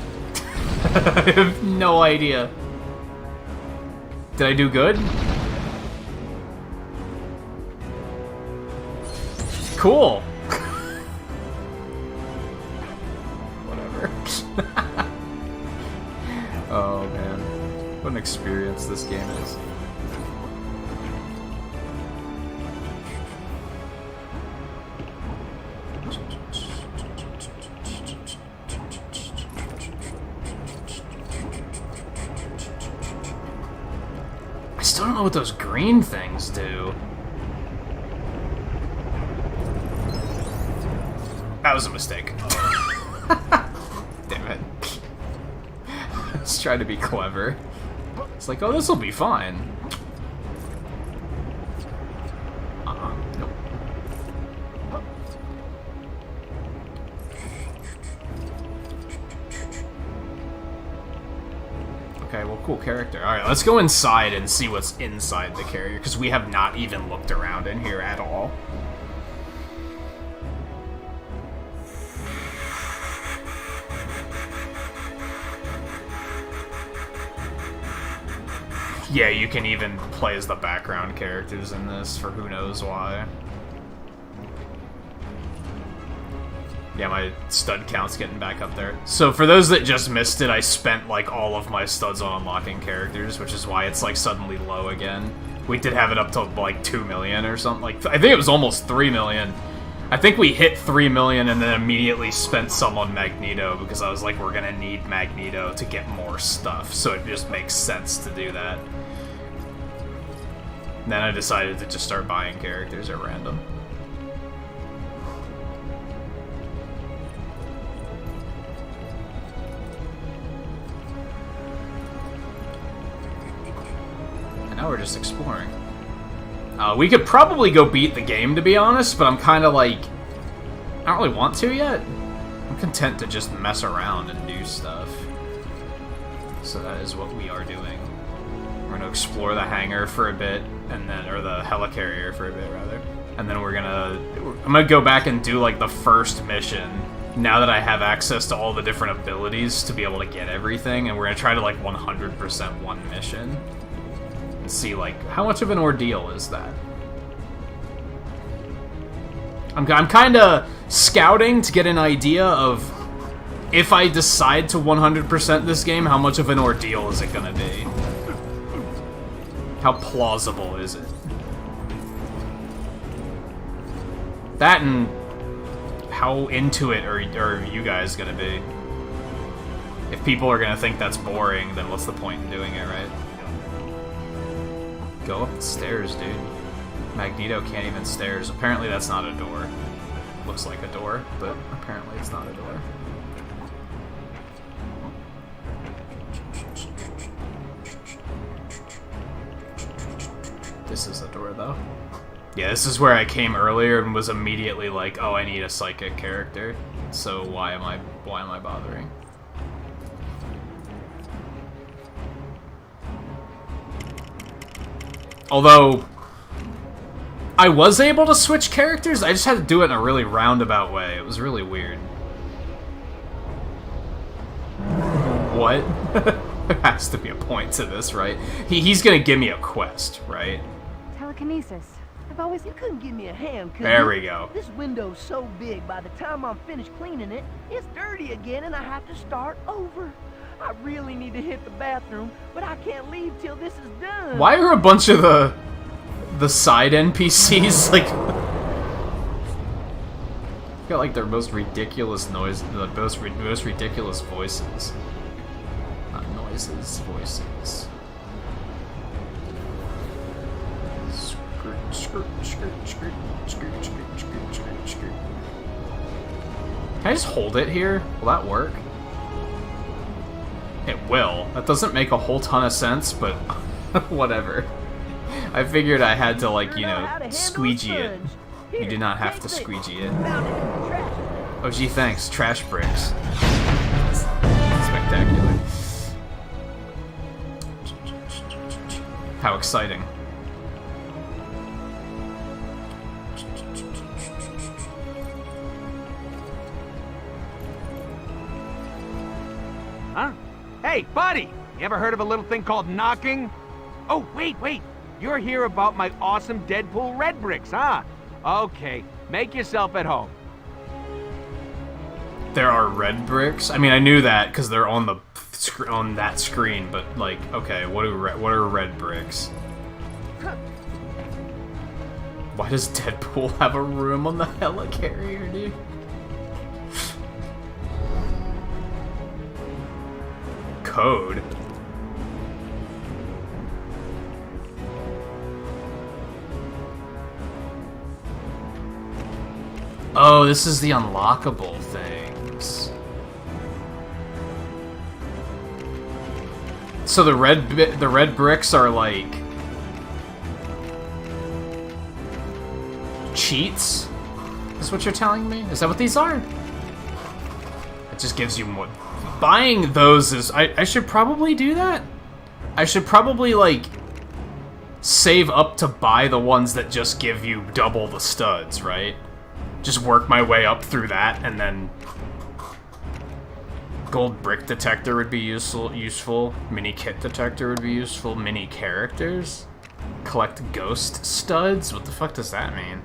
I have no idea. Did I do good? Cool. Whatever. Oh man, what an experience this game is. know what those green things do. That was a mistake. Damn it. Let's try to be clever. It's like, oh, this will be fine. Nope. Okay, well, cool character. Alright, let's go inside and see what's inside the carrier, because we have not even looked around in here at all. Yeah, you can even play as the background characters in this for who knows why. Yeah, my stud count's getting back up there. So for those that just missed it, I spent like all of my studs on unlocking characters, which is why it's like suddenly low again. We did have it up to like 2 million or something. Like, I think it was almost 3 million. I think we hit 3 million and then immediately spent some on Magneto because I was like, we're gonna need Magneto to get more stuff. So it just makes sense to do that. And then I decided to just start buying characters at random. And now we're just exploring. We could probably go beat the game, to be honest, but I'm kind of like... I don't really want to yet. I'm content to just mess around and do stuff. So that is what we are doing. We're gonna explore the hangar for a bit, and then, or the helicarrier for a bit, rather. And then I'm gonna go back and do, like, the first mission, now that I have access to all the different abilities to be able to get everything, and we're gonna try to, like, 100% one mission. And see, like, how much of an ordeal is that? I'm kinda scouting to get an idea of, if I decide to 100% this game, how much of an ordeal is it gonna be? How plausible is it? That and how into it are you guys gonna be? If people are gonna think that's boring, then what's the point in doing it, right? Go up the stairs, dude. Magneto can't even stairs. Apparently that's not a door. Looks like a door, but apparently it's not a door. This is a door, though. Yeah, this is where I came earlier and was immediately like, oh, I need a psychic character. So why am I bothering? Although I was able to switch characters, I just had to do it in a really roundabout way. It was really weird. What? There has to be a point to this, right? He's gonna give me a quest, right? Telekinesis. I've always... You couldn't give me a hand, could There you? we go. This window's so big, by the time I'm finished cleaning it, it's dirty again and I have to start over. I really need to hit the bathroom, but I can't leave till this is done. Why are a bunch of the side NPCs like got like their most ridiculous noise, the most ridiculous voices? Not noises, voices. Skirt, skirt, skirt, skirt, skirt, skirt, skirt, skirt, skirt. Can I just hold it here? Will that work? It will. That doesn't make a whole ton of sense, but whatever. I figured I had to, like, you know, squeegee it. You do not have to squeegee it. Oh, gee, thanks. Trash bricks. Spectacular. How exciting. Huh? Hey, buddy! You ever heard of a little thing called knocking? Oh, wait! You're here about my awesome Deadpool red bricks, huh? Okay, make yourself at home. There are red bricks? I mean, I knew that because they're on the on that screen, but like, okay, what are red bricks? Why does Deadpool have a room on the helicarrier, dude? Code. Oh, this is the unlockable things. So the red bricks are like cheats? Is what you're telling me? Is that what these are? It just gives you more. Buying those is... I should probably do that. I should probably, like, save up to buy the ones that just give you double the studs, right? Just work my way up through that, and then... Gold brick detector would be useful. Mini kit detector would be useful. Mini characters. Collect ghost studs? What the fuck does that mean?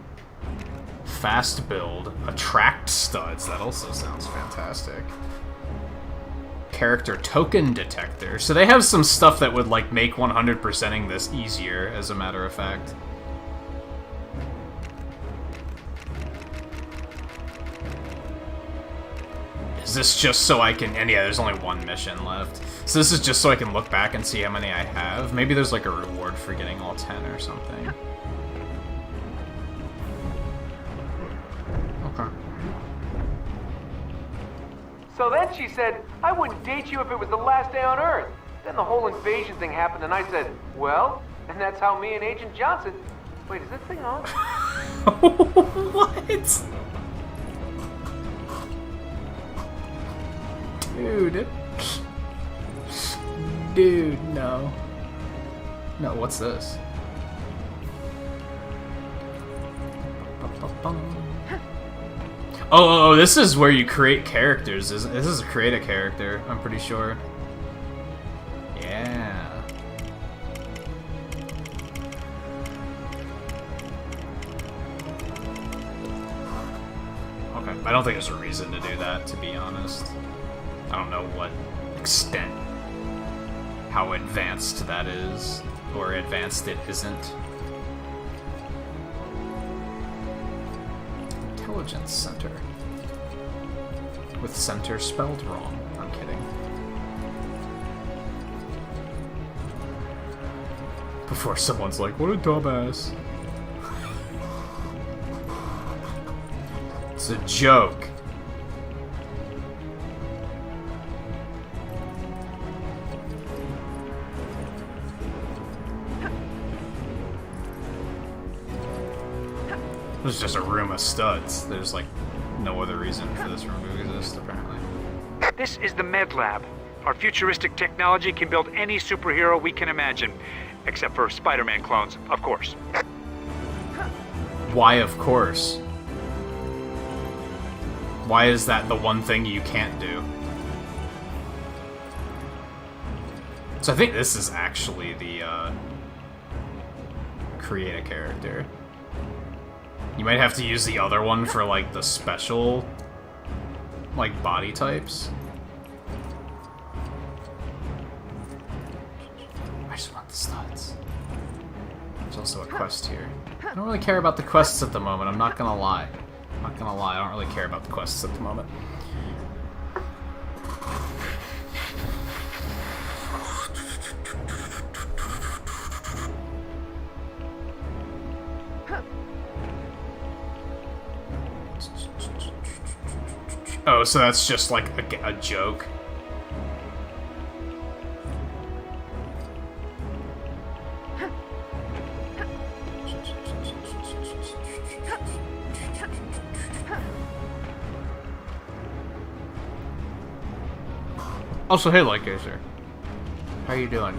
Fast build. Attract studs. That also sounds fantastic. Character token detector. So they have some stuff that would, like, make 100%ing this easier, as a matter of fact. Is this just so I can... And yeah, there's only one mission left. So this is just so I can look back and see how many I have. Maybe there's, like, a reward for getting all 10 or something. Okay. So then she said, I wouldn't date you if it was the last day on Earth. Then the whole invasion thing happened, and I said, well, and that's how me and Agent Johnson... Wait, is this thing on? What? Dude. Dude, no. No, what's this? Oh, this is where you create characters. This is a create a character, I'm pretty sure. Yeah. Okay, I don't think there's a reason to do that, to be honest. I don't know what extent, how advanced that is, or advanced it isn't. Intelligence Center. With center spelled wrong. I'm kidding. Before someone's like, what a dumbass. It's a joke. There's just a room of studs. There's, like, no other reason for this room to exist, apparently. This is the Med Lab. Our futuristic technology can build any superhero we can imagine. Except for Spider-Man clones, of course. Why, of course? Why is that the one thing you can't do? So I think this is actually the, create a character. You might have to use the other one for, like, the special, like, body types. I just want the studs. There's also a quest here. I don't really care about the quests at the moment, I'm not gonna lie. I'm not gonna lie, I don't really care about the quests at the moment. Oh, so that's just like a joke. Also, hey, Lightgazer. How you doing?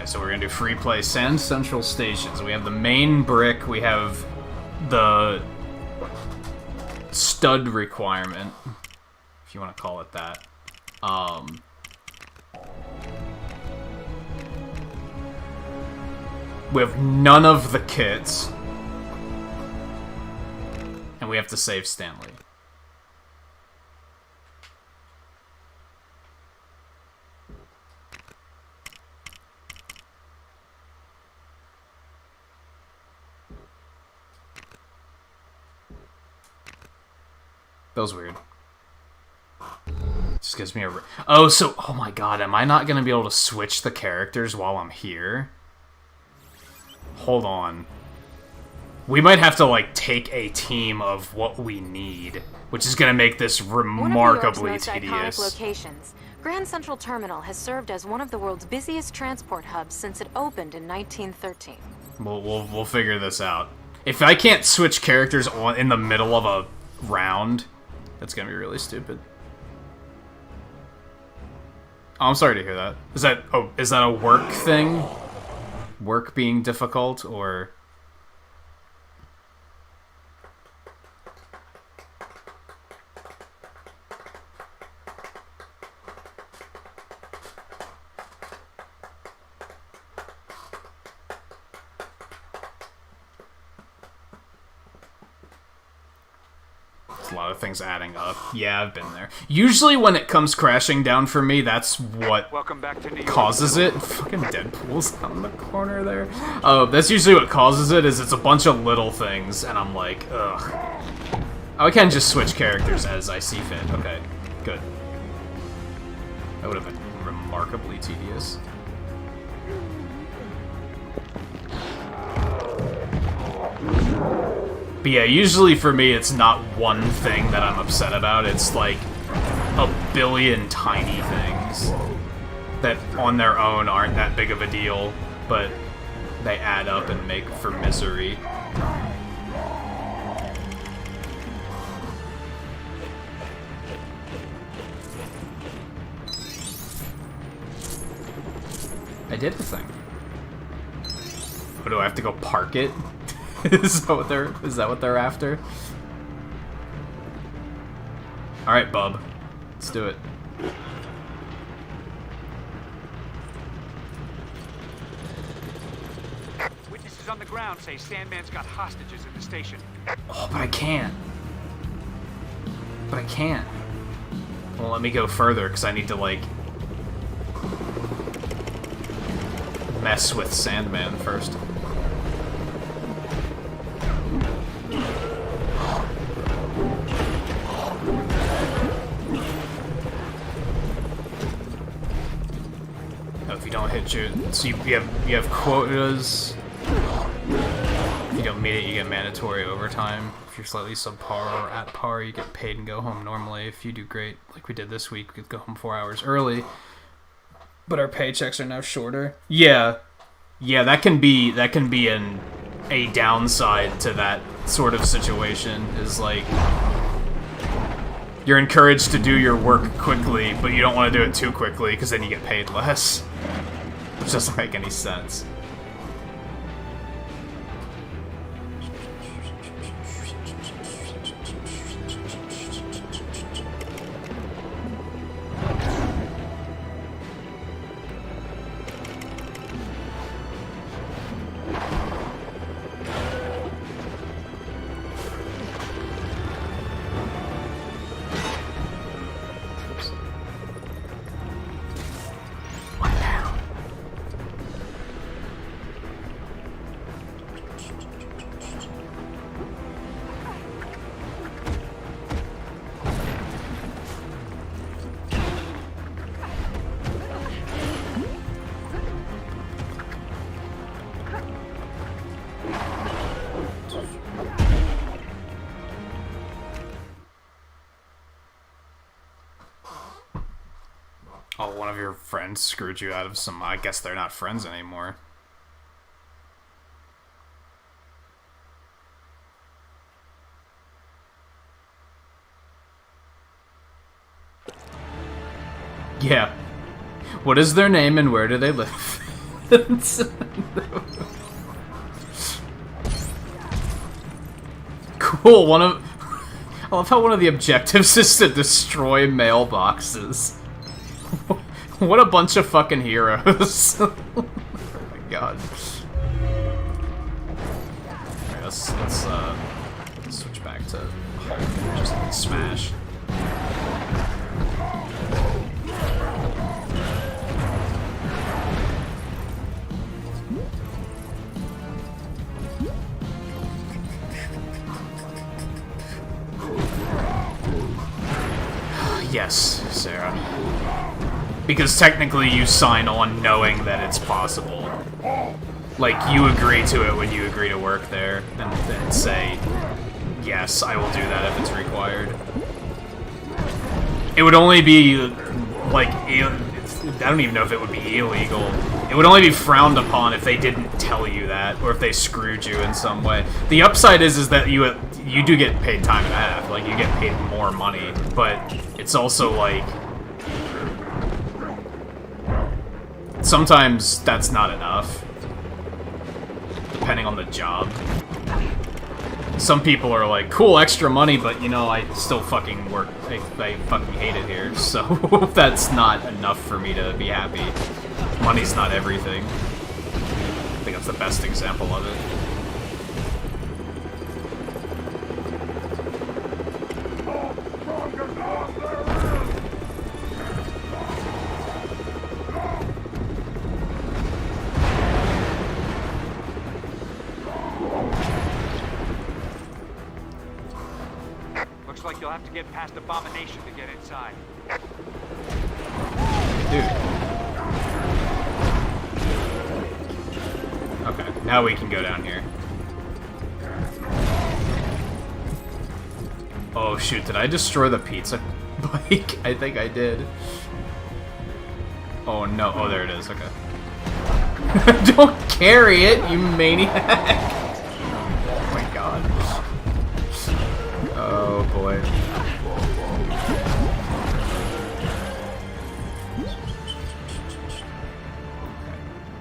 So we're gonna do free play Sand Central Stations. We have the main brick, we have the stud requirement, if you want to call it that. We have none of the kits. And we have to save Stanley. That was weird. Just gives me a... Oh, so... Oh my god, am I not going to be able to switch the characters while I'm here? Hold on. We might have to, like, take a team of what we need, which is going to make this remarkably most tedious. Iconic locations, Grand Central Terminal has served as one of the world's busiest transport hubs since it opened in 1913. We'll figure this out. If I can't switch characters in the middle of a round, that's going to be really stupid. Oh, I'm sorry to hear that. Is that a work thing? Work being difficult, or... A lot of things adding up. Yeah, I've been there. Usually when it comes crashing down for me, that's what causes it. Fucking Deadpool's on the corner there. That's usually what causes it, is it's a bunch of little things, and I'm like, ugh. Oh, I can just switch characters as I see fit. Okay, good. That would have been remarkably tedious. But yeah, usually for me, it's not one thing that I'm upset about. It's like a billion tiny things that on their own aren't that big of a deal, but they add up and make for misery. I did the thing. Oh, do I have to go park it? Is that what they're after? Alright, bub. Let's do it. Witnesses on the ground say Sandman's got hostages at the station. Oh, but I can't. But I can't. Well, let me go further, because I need to, like, mess with Sandman first. If you don't hit your... So you have quotas. If you don't meet it, you get mandatory overtime. If you're slightly subpar or at par, you get paid and go home normally. If you do great, like we did this week, we could go home 4 hours early. But our paychecks are now shorter. Yeah, that can be a downside to that sort of situation. Is like you're encouraged to do your work quickly, but you don't want to do it too quickly because then you get paid less. Which doesn't make any sense. Oh, one of your friends screwed you out of some... I guess they're not friends anymore. Yeah. What is their name and where do they live? Cool, I love how one of the objectives is to destroy mailboxes. What a bunch of fucking heroes. Oh my god. Alright, let's switch back to Hulk and just smash. Yes, Sarah. Because technically you sign on knowing that it's possible. Like, you agree to it when you agree to work there, and then say, yes, I will do that if it's required. It would only be, like, I don't even know if it would be illegal. It would only be frowned upon if they didn't tell you that, or if they screwed you in some way. The upside is that you do get paid time and a half, like, you get paid more money, but it's also, like, sometimes that's not enough, depending on the job. Some people are like, cool, extra money, but, you know, I still fucking work. I fucking hate it here, so that's not enough for me to be happy. Money's not everything. I think that's the best example of it. Looks like you'll have to get past Abomination to get inside. Dude. Okay, now we can go down here. Oh shoot, did I destroy the pizza bike? I think I did. Oh no, oh there it is, okay. Don't carry it, you maniac! Oh my god. Oh boy.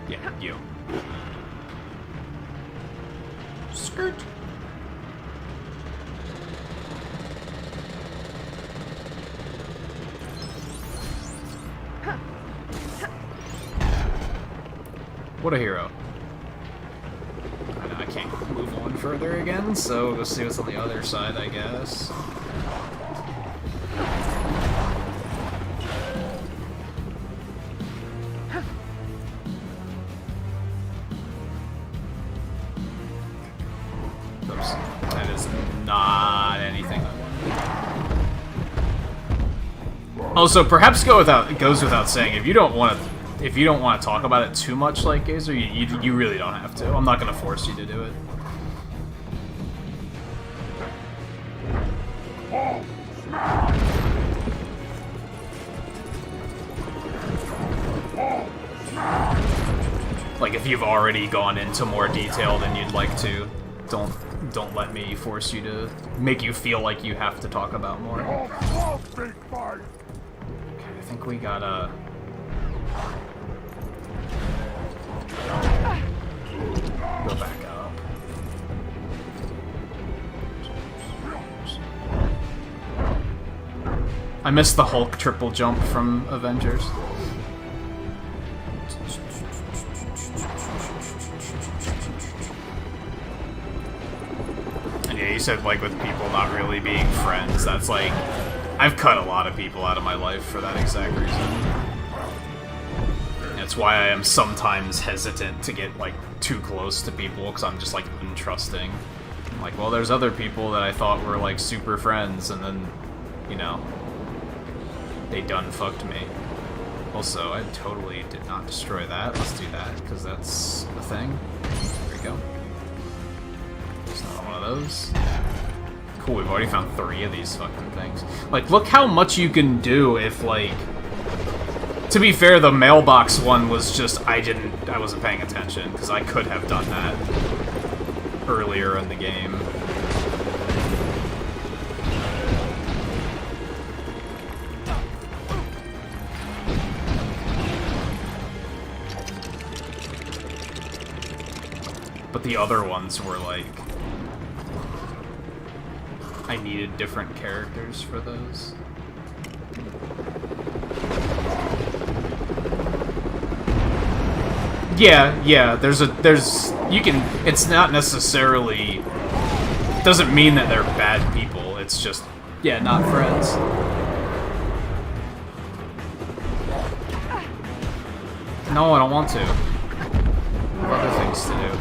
Yeah, you. Skirt. What a hero. I can't move on further again, so we'll see what's on the other side, I guess. Oops. That is not anything I want. Also, perhaps it goes without saying, if you don't want to talk about it too much, like Gazer, you really don't have to. I'm not gonna force you to do it. Like, if you've already gone into more detail than you'd like to, don't let me force you to make you feel like you have to talk about more. Okay, I think we gotta... go back up. I missed the Hulk triple jump from Avengers. And yeah, you said, like, with people not really being friends, that's like... I've cut a lot of people out of my life for that exact reason. That's why I am sometimes hesitant to get, like, too close to people, because I'm just, like, untrusting. I'm like, well, there's other people that I thought were, like, super friends, and then, you know, they done fucked me. Also, I totally did not destroy that. Let's do that, because that's the thing. There we go. It's not one of those. Cool, we've already found 3 of these fucking things. Like, look how much you can do if, like... To be fair, the mailbox one was just, I wasn't paying attention, because I could have done that earlier in the game. But the other ones were like... I needed different characters for those. Yeah, it's not necessarily, doesn't mean that they're bad people, it's just, yeah, not friends. No, I don't want to. I have other things to do.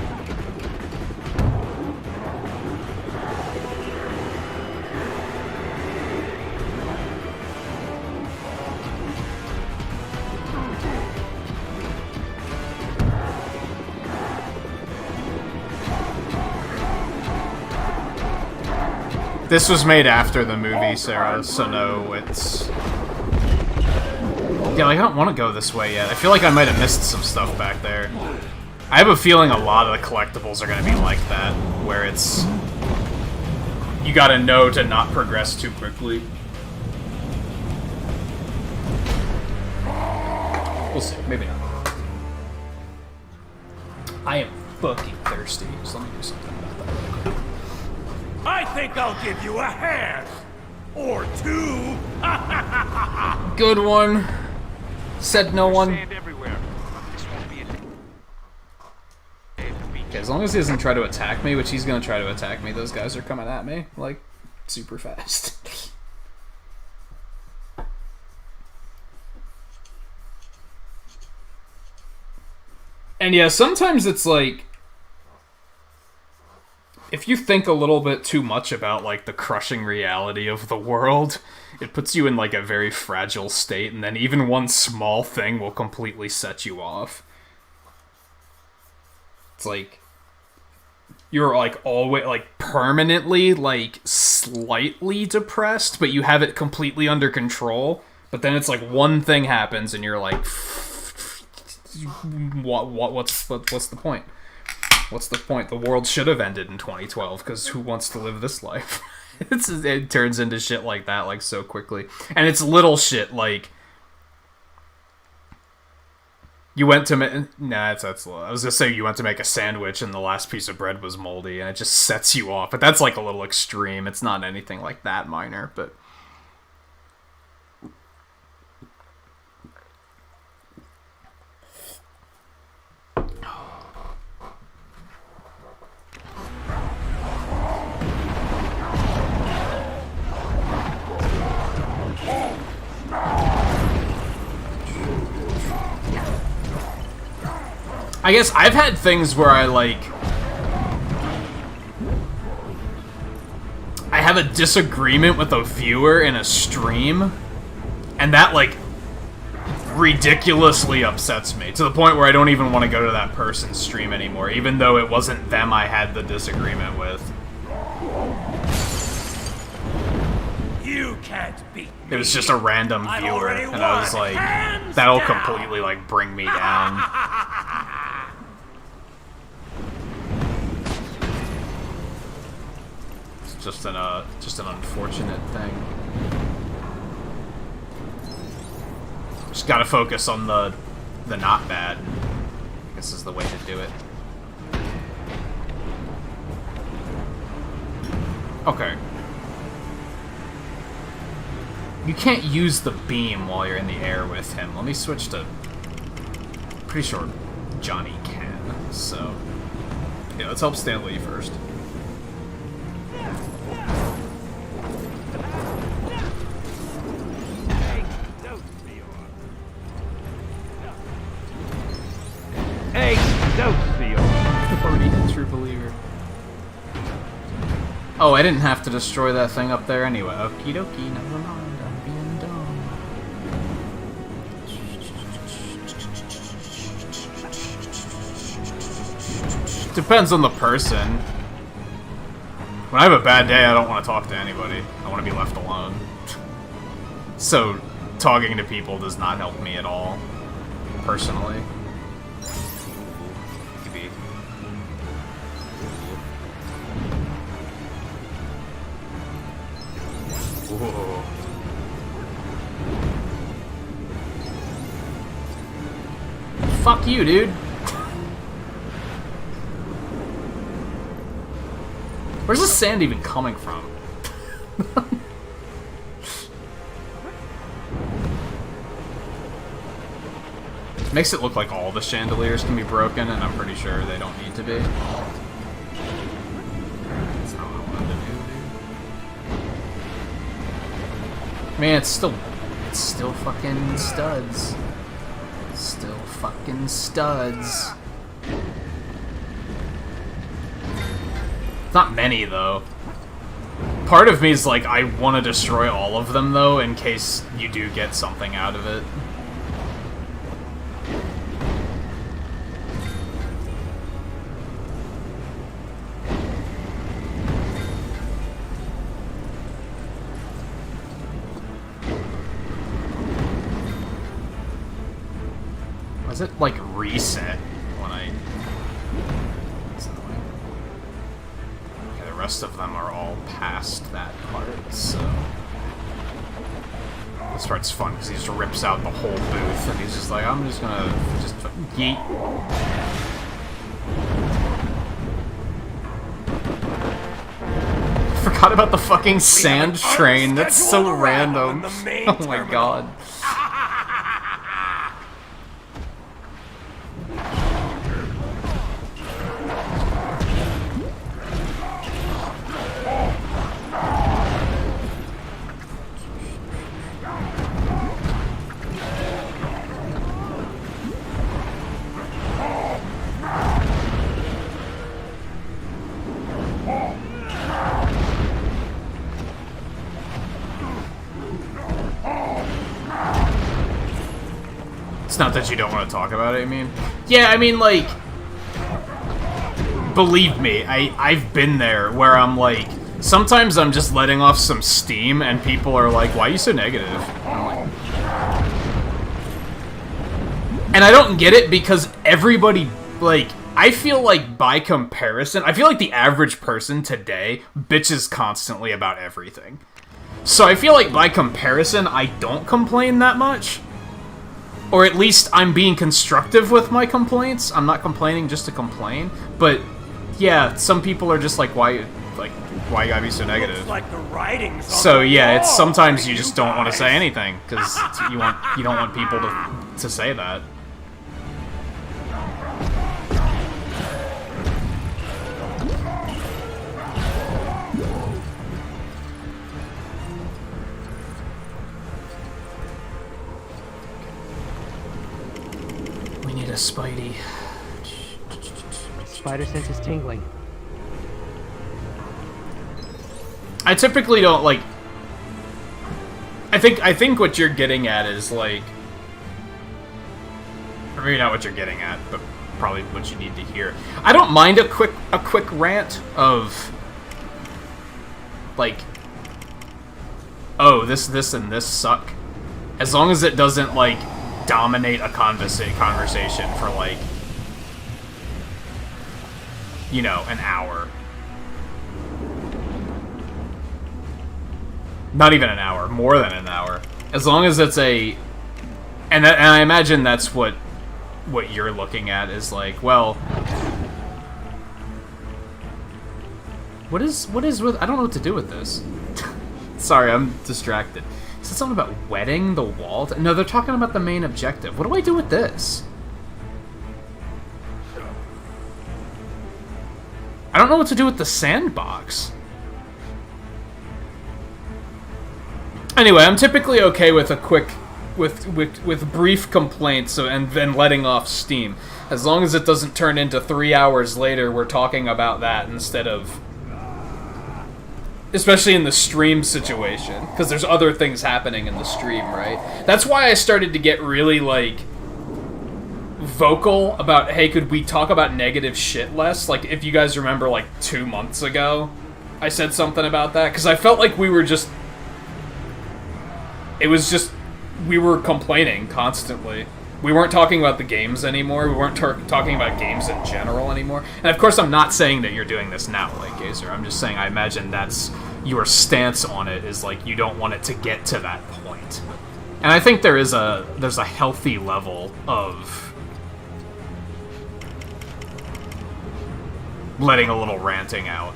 This was made after the movie, Sarah, so no, it's... Yeah, like, I don't want to go this way yet. I feel like I might have missed some stuff back there. I have a feeling a lot of the collectibles are going to be like that, where it's... You gotta know to not progress too quickly. We'll see, maybe not. I am fucking thirsty, so let me do something about that real quick. I think I'll give you a hand! Or two! Good one. Said no one. Okay, as long as he doesn't try to attack me, which he's gonna try to attack me, those guys are coming at me, like, super fast. And yeah, sometimes it's like, if you think a little bit too much about, like, the crushing reality of the world, it puts you in, like, a very fragile state, and then even one small thing will completely set you off. It's like, you're, like, always, like, permanently, like, slightly depressed, but you have it completely under control, but then it's like, one thing happens, and you're like, what's the point? What's the point? The world should have ended in 2012, because who wants to live this life? It turns into shit like that, like, so quickly. And it's little shit, like... You went to that's I was gonna say you went to make a sandwich and the last piece of bread was moldy, and it just sets you off. But that's, like, a little extreme. It's not anything like that minor, but... I guess I've had things where I have a disagreement with a viewer in a stream, and that, like, ridiculously upsets me, to the point where I don't even want to go to that person's stream anymore, even though it wasn't them I had the disagreement with. You can't beat me. It was just a random viewer, and I was like, that'll completely, like, bring me down. Just an unfortunate thing. Just gotta focus on the not bad. I guess is the way to do it. Okay. You can't use the beam while you're in the air with him. Let me switch to... Pretty sure Johnny can, so... Yeah, let's help Stan Lee first. Party, true believer. Oh, I didn't have to destroy that thing up there anyway. Okie dokie, never mind, I'm being dumb. Depends on the person. When I have a bad day, I don't want to talk to anybody. I want to be left alone. So, talking to people does not help me at all, personally. Whoa. Fuck you, dude. Where's the sand even coming from? Makes it look like all the chandeliers can be broken, and I'm pretty sure they don't need to be. That's not what I wanted to do, dude. Man, it's still fucking studs. Still fucking studs. Not many, though. Part of me is like, I want to destroy all of them, though, in case you do get something out of it. does it, like, reset when I... That's annoying. Okay, the rest of them are all past that part, so... This part's fun, because he just rips out the whole booth, and he's just like, I'm just gonna just yeet. Forgot about the fucking sand train, that's so random. Oh my god. It's not that you don't want to talk about it, I mean. Yeah, I mean, like... Believe me, I've been there where I'm like... Sometimes I'm just letting off some steam and people are like, why are you so negative? And I'm like... And I don't get it because everybody, like... I feel like by comparison, I feel like the average person today bitches constantly about everything. So I feel like by comparison, I don't complain that much. Or at least I'm being constructive with my complaints. I'm not complaining just to complain. But yeah, some people are just like, why you gotta be so negative? Like the writing's So yeah, it's sometimes you just don't want to say anything because you don't want people to say that. Spidey. Spider sense is tingling. I typically don't like... I think what you're getting at is like... Or maybe not what you're getting at, but probably what you need to hear. I don't mind a quick rant of... Like... Oh, this and this suck. As long as it doesn't, like... dominate a conversation for, like, you know, an hour. Not even an hour, more than an hour. As long as it's a... And I imagine that's what you're looking at, is like, well... What is with... I don't know what to do with this. Sorry, I'm distracted. Is it something about wetting the wall? No, they're talking about the main objective. What do I do with this? I don't know what to do with the sandbox. Anyway, I'm typically okay with a quick... with brief complaints and then letting off steam. As long as it doesn't turn into 3 hours later we're talking about that instead of... Especially in the stream situation, because there's other things happening in the stream, right? That's why I started to get really, like, vocal about, hey, could we talk about negative shit less? Like, if you guys remember, like, 2 months ago, I said something about that, because I felt like we were just... It was just... We were complaining constantly. We weren't talking about the games anymore. We weren't talking about games in general anymore. And of course, I'm not saying that you're doing this now, like Gazer. I'm just saying I imagine that's your stance on it, is like you don't want it to get to that point. And I think there's a healthy level of letting a little ranting out.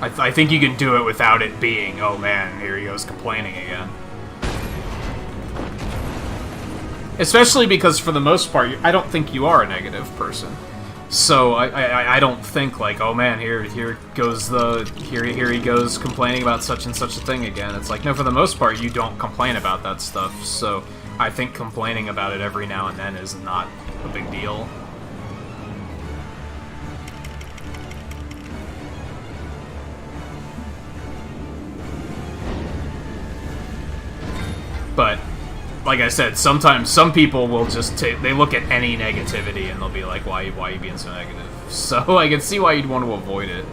I think you can do it without it being, oh man, here he goes complaining again. Especially because, for the most part, I don't think you are a negative person. So I don't think like, oh man, here he goes complaining about such and such a thing again. It's like, no, for the most part, you don't complain about that stuff. So I think complaining about it every now and then is not a big deal. But like I said, sometimes some people will just they look at any negativity and they'll be like, why are you being so negative? So I can see why you'd want to avoid it.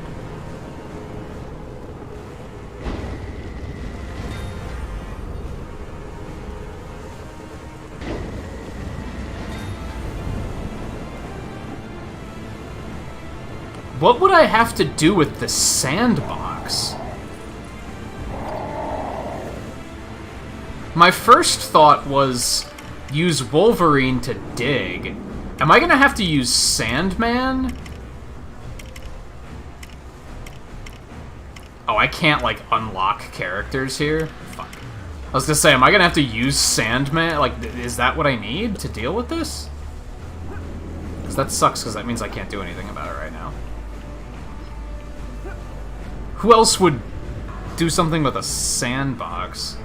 What would I have to do with the sandbox? My first thought was use Wolverine to dig. Am I gonna have to use Sandman? Oh, I can't, like, unlock characters here? Fuck. I was gonna say, am I gonna have to use Sandman? Like, is that what I need to deal with this? Because that sucks, because that means I can't do anything about it right now. Who else would do something with a sandbox?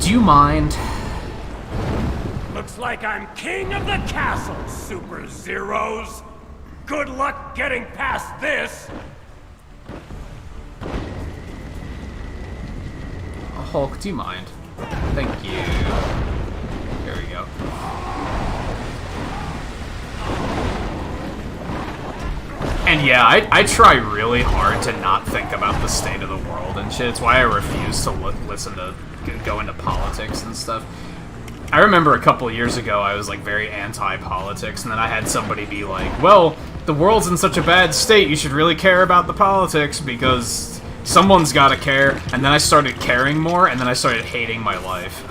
Do you mind? Looks like I'm king of the castle, Super Zeros. Good luck getting past this. Hulk, do you mind? Thank you. There we go. And yeah, I try really hard to not think about the state of the world and shit. It's why I refuse to listen to go into politics and stuff. I remember a couple years ago I was like very anti-politics, and then I had somebody be like, well, the world's in such a bad state, you should really care about the politics because someone's gotta care. And then I started caring more, and then I started hating my life.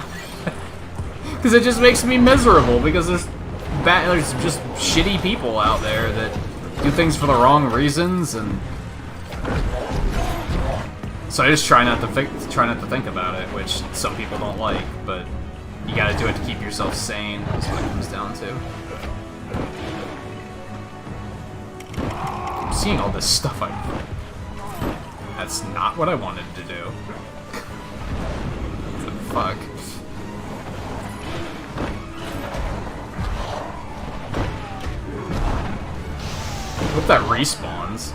Because it just makes me miserable, because there's just shitty people out there that do things for the wrong reasons, and so I just try not to think about it, which some people don't like, but you gotta do it to keep yourself sane. That's what it comes down to. I'm seeing all this stuff. That's not what I wanted to do. What the fuck? I hope that respawns.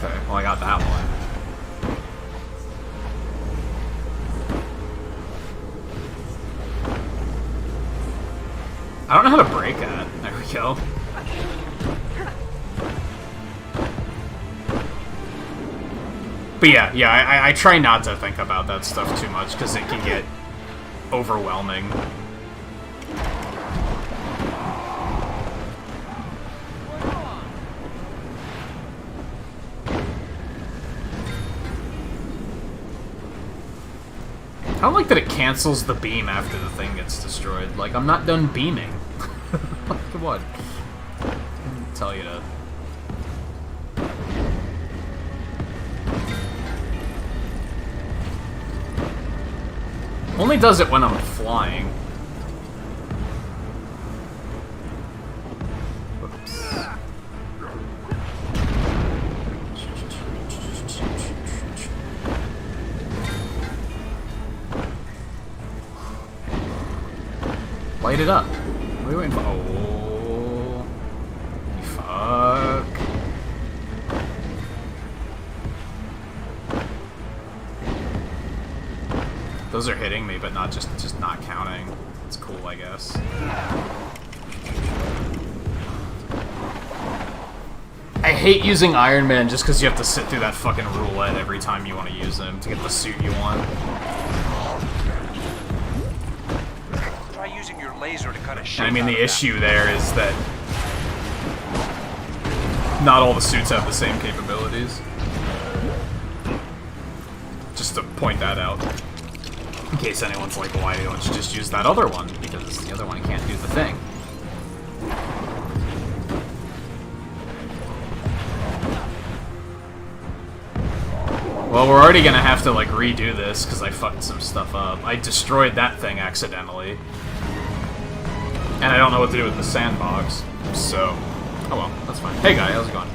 Okay, well I got that one. I don't know how to break that. There we go. But yeah, I try not to think about that stuff too much, because it can get overwhelming. I don't like that it cancels the beam after the thing gets destroyed. Like, I'm not done beaming. Come on. I'll tell you to... Only does it when I'm flying. Whoops. Light it up. What are you waiting for? Oh. Fuck. Those are hitting me, but not just not counting. It's cool, I guess. I hate using Iron Man just because you have to sit through that fucking roulette every time you want to use him to get the suit you want. Try using your laser to cut a shape. And I mean, the issue there is that not all the suits have the same capabilities. Just to point that out. In case anyone's like, why don't you just use that other one? Because the other one can't do the thing. Well, we're already gonna have to, like, redo this, because I fucked some stuff up. I destroyed that thing accidentally. And I don't know what to do with the sandbox, so... Oh well, that's fine. Hey guy, how's it going?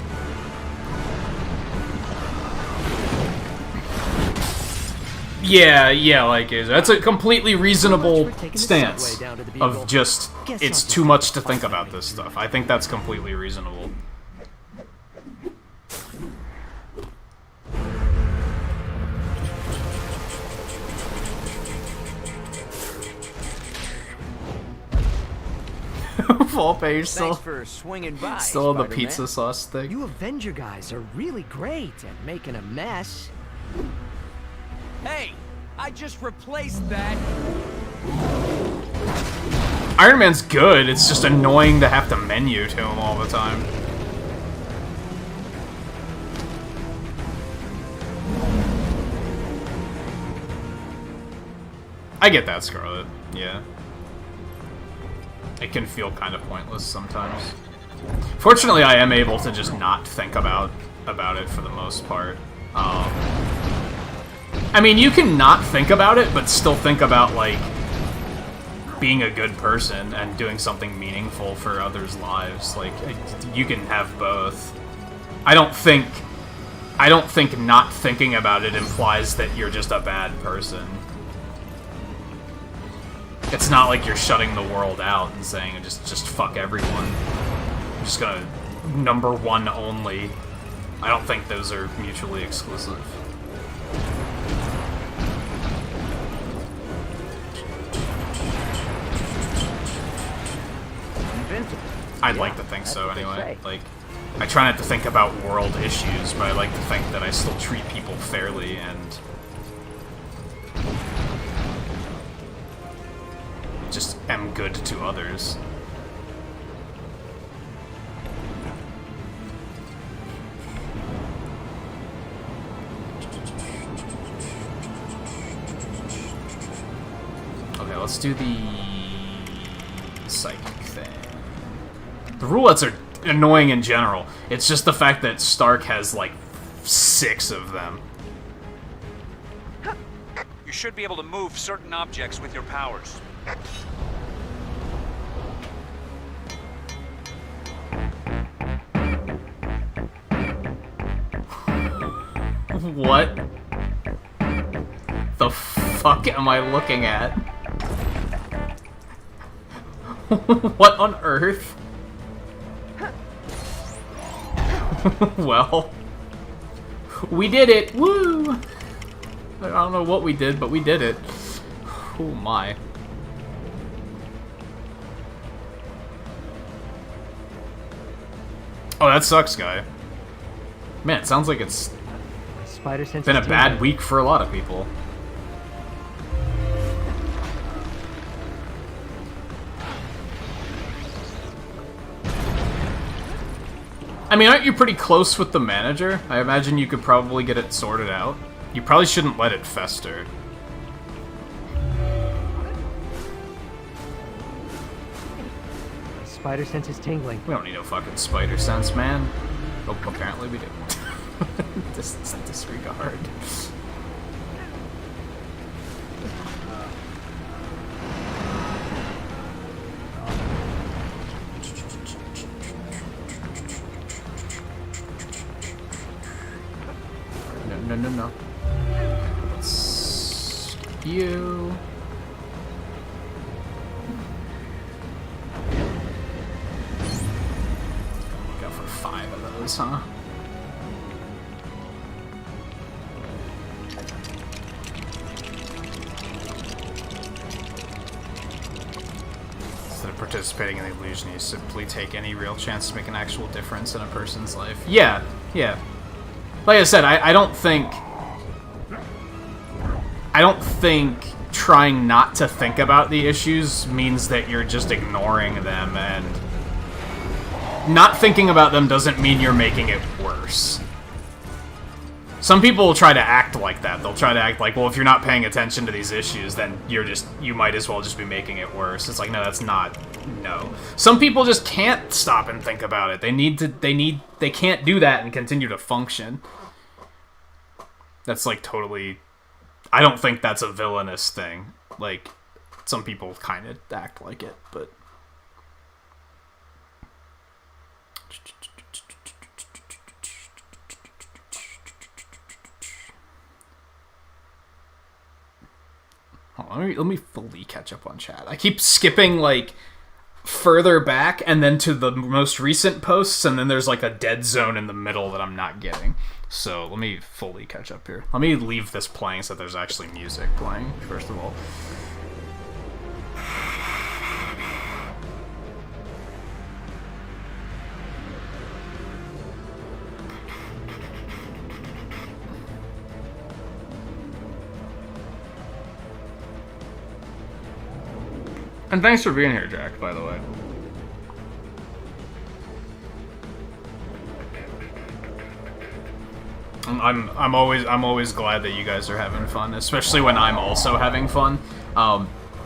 Yeah, like that's a completely reasonable stance of just it's too much to think about this stuff. I think that's completely reasonable. Full page still. Thanks for swinging by, Still on the Spider-Man. pizza sauce thing. You Avenger guys are really great at making a mess. Hey, I just replaced that. Iron Man's good, it's just annoying to have to menu to him all the time. I get that, Scarlet. Yeah. It can feel kind of pointless sometimes. Fortunately, I am able to just not think about it for the most part. I mean, you can not think about it, but still think about, like, being a good person and doing something meaningful for others' lives. Like, you can have both. I don't think not thinking about it implies that you're just a bad person. It's not like you're shutting the world out and saying just fuck everyone. I'm just gonna number one only. I don't think those are mutually exclusive. I'd like to think so anyway. Like, I try not to think about world issues, but I like to think that I still treat people fairly and just am good to others. Okay, let's do the psychic thing. The roulettes are annoying in general. It's just the fact that Stark has, like, 6 of them. You should be able to move certain objects with your powers. What the fuck am I looking at? What on earth? Well, we did it! Woo! I don't know what we did, but we did it. Oh my. Oh, that sucks, guy. Man, it sounds like it's been a bad week for a lot of people. I mean, aren't you pretty close with the manager? I imagine you could probably get it sorted out. You probably shouldn't let it fester. Spider sense is tingling. We don't need no fucking spider sense, man. Oh, apparently we do. Disregard. No. Let's you. Go for 5 of those, huh? Instead of participating in the illusion, you simply take any real chance to make an actual difference in a person's life. Yeah. Like I said, I don't think trying not to think about the issues means that you're just ignoring them, and not thinking about them doesn't mean you're making it worse. Some people will try to act like that. They'll try to act like, well, if you're not paying attention to these issues, then you might as well just be making it worse. It's like, no, that's not. No. Some people just can't stop and think about it. They can't do that and continue to function. That's like totally, I don't think that's a villainous thing. Like, some people kind of act like it, but Let me fully catch up on chat. I keep skipping like further back and then to the most recent posts, and then there's like a dead zone in the middle that I'm not getting. So let me fully catch up here. Let me leave this playing so that there's actually music playing, first of all. And thanks for being here, Jack, by the way. I'm always glad that you guys are having fun, especially when I'm also having fun.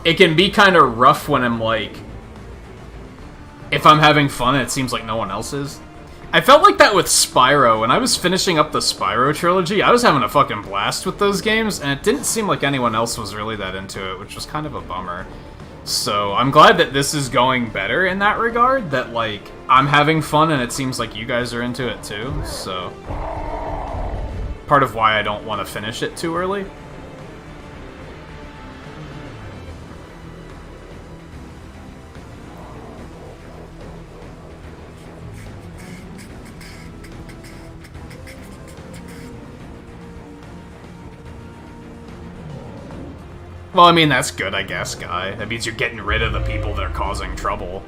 It can be kind of rough when I'm like, if I'm having fun, it seems like no one else is. I felt like that with Spyro. When I was finishing up the Spyro trilogy, I was having a fucking blast with those games, and it didn't seem like anyone else was really that into it, which was kind of a bummer. So I'm glad that this is going better in that regard, that like I'm having fun and it seems like you guys are into it too, so part of why I don't want to finish it too early. Well, I mean, that's good, I guess, Guy. That means you're getting rid of the people that are causing trouble.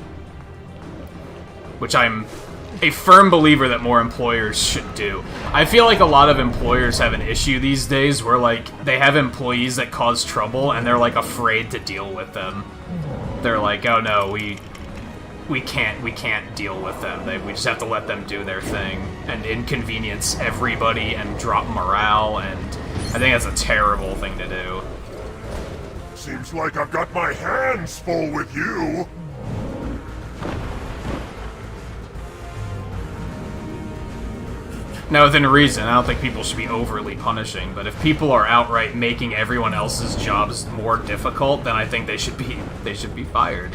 Which I'm a firm believer that more employers should do. I feel like a lot of employers have an issue these days where, like, they have employees that cause trouble and they're, like, afraid to deal with them. They're like, oh no, we can't deal with them. We just have to let them do their thing and inconvenience everybody and drop morale, and I think that's a terrible thing to do. Seems like I've got my hands full with you. Now, within reason, I don't think people should be overly punishing, but if people are outright making everyone else's jobs more difficult, then I think they should be fired.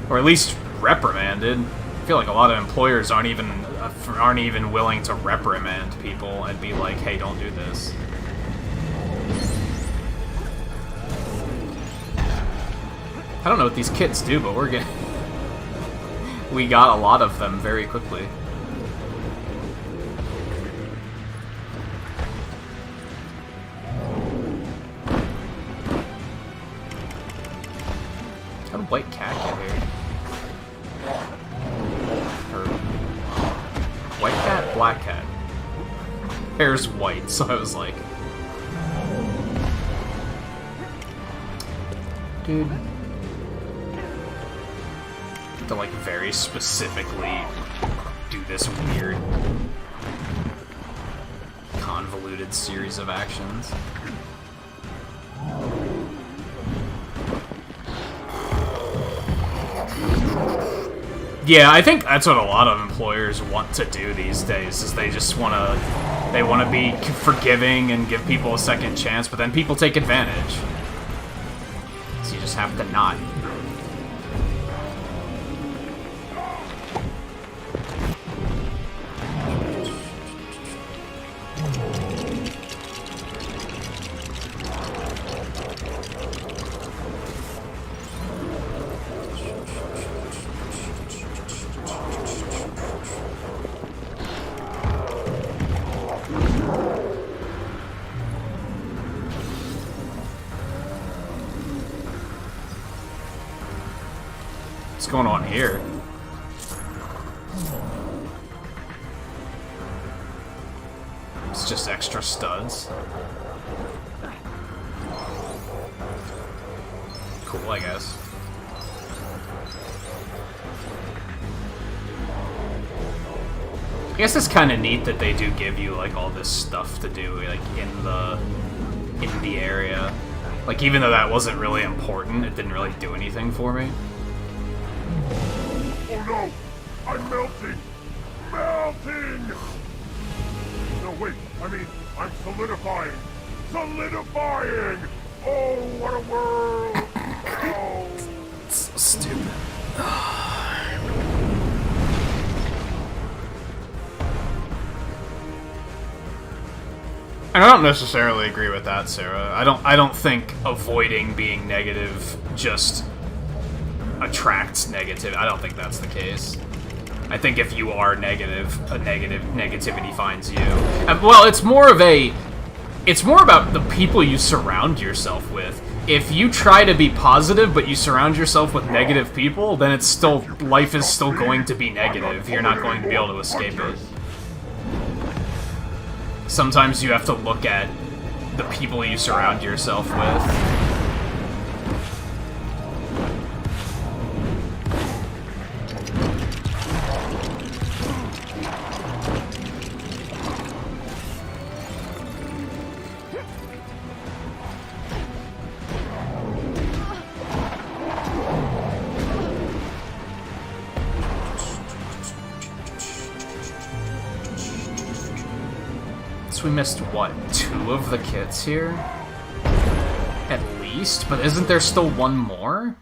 Or at least reprimanded. I feel like a lot of employers aren't even willing to reprimand people and be like, hey, don't do this. I don't know what these kids do, but we got a lot of them very quickly. How did White Cat get here? Or White Cat, Black Cat. Hair's white, so I was like, dude. To like very specifically do this weird, convoluted series of actions. Yeah, I think that's what a lot of employers want to do these days, is they just want to be forgiving and give people a second chance, but then people take advantage. So you just have to not. What's going on here? It's just extra studs. Cool, I guess. I guess it's kind of neat that they do give you like all this stuff to do like in the area. Like even though that wasn't really important, it didn't really do anything for me. Oh no! I'm melting! Melting! No, wait, I mean, I'm solidifying! Solidifying! Oh, what a world! Oh! So stupid. I don't necessarily agree with that, Sarah. I don't think avoiding being negative just attracts negative. I don't think that's the case. I think if you are negative, negativity finds you. Well, it's more about the people you surround yourself with. If you try to be positive, but you surround yourself with negative people, then life is still going to be negative. You're not going to be able to escape it. Sometimes you have to look at the people you surround yourself with. We missed, what, 2 of the kits here? At least? But isn't there still one more?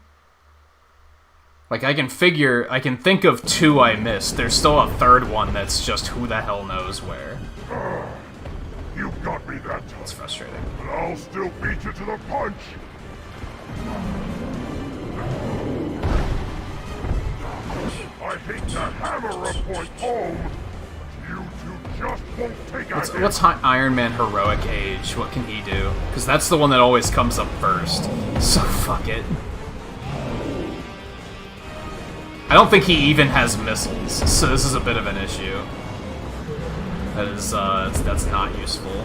Like, I can think of 2 I missed. There's still a 3rd one that's just who the hell knows where. You got me that time. It's frustrating. But I'll still beat you to the punch! I hate to hammer a point home! You two just won't take What's Iron Man heroic age? What can he do? Because that's the one that always comes up first. So fuck it. I don't think he even has missiles, so this is a bit of an issue. That is, that's not useful.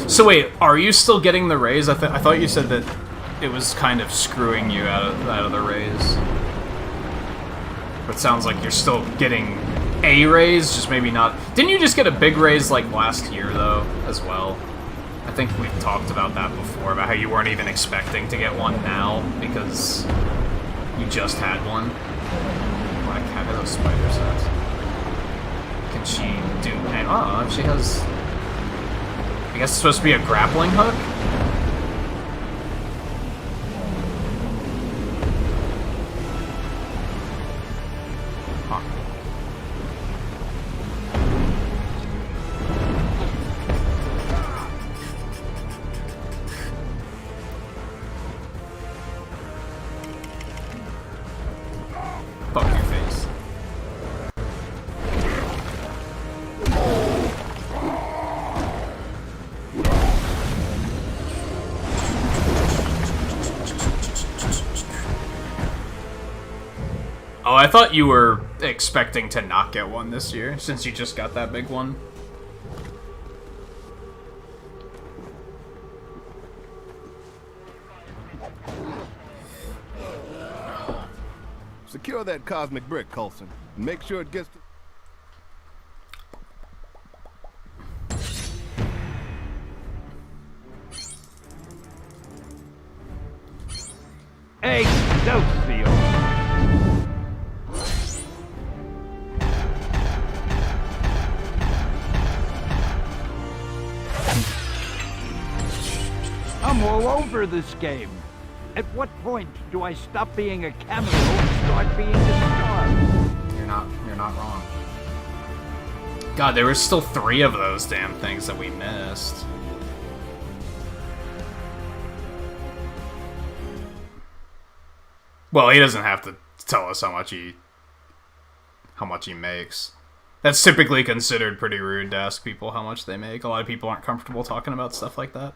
So wait, are you still getting the raise? I thought you said that it was kind of screwing you out of the raise. But it sounds like you're still getting a raise, just maybe not. Didn't you just get a big raise like last year though, as well? I think we've talked about that before, about how you weren't even expecting to get one now because you just had one. What kind of those spider sets? Can she do? Oh, she has. I guess it's supposed to be a grappling hook? Huh. Fuck your face. Oh, I thought you were expecting to not get one this year, since you just got that big one. Secure that cosmic brick, Coulson, and make sure it gets to... Excelsior! I'm all over this game. At what point do I stop being a cameo and start being a star? You're not wrong. God, there were still 3 of those damn things that we missed. Well, he doesn't have to tell us how much he makes. That's typically considered pretty rude to ask people how much they make. A lot of people aren't comfortable talking about stuff like that.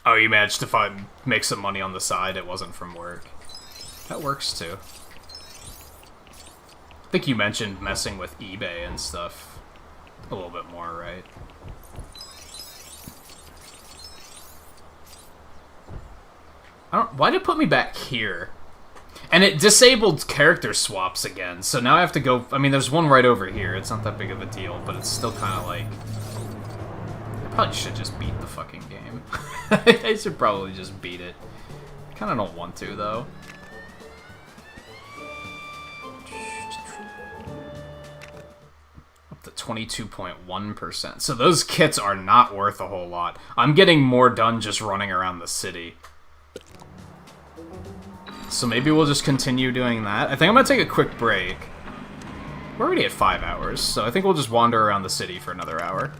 Oh, you managed to make some money on the side. It wasn't from work. That works too. I think you mentioned messing with eBay and stuff a little bit more, right? Why did it put me back here? And it disabled character swaps again, so now I have to go... I mean, there's one right over here. It's not that big of a deal, but it's still kind of like... I probably should just beat the fucking game. I should probably just beat it. I kind of don't want to, though. Up to 22.1%. So those kits are not worth a whole lot. I'm getting more done just running around the city. So maybe we'll just continue doing that. I think I'm gonna take a quick break. We're already at 5 hours, so I think we'll just wander around the city for another hour.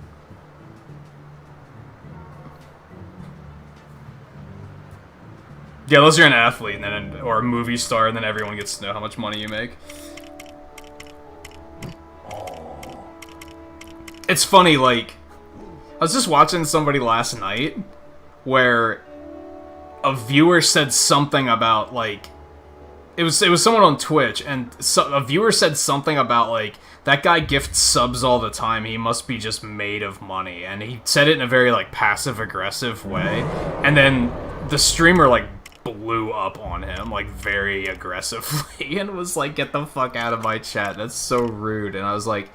Yeah, unless you're an athlete and then or a movie star, and then everyone gets to know how much money you make. It's funny, like, I was just watching somebody last night where a viewer said something about, like, it was someone on Twitch, and a viewer said something about, like, that guy gifts subs all the time, he must be just made of money, and he said it in a very, like, passive-aggressive way, and then the streamer, like, blew up on him, like, very aggressively, and was like, get the fuck out of my chat, that's so rude, and I was like,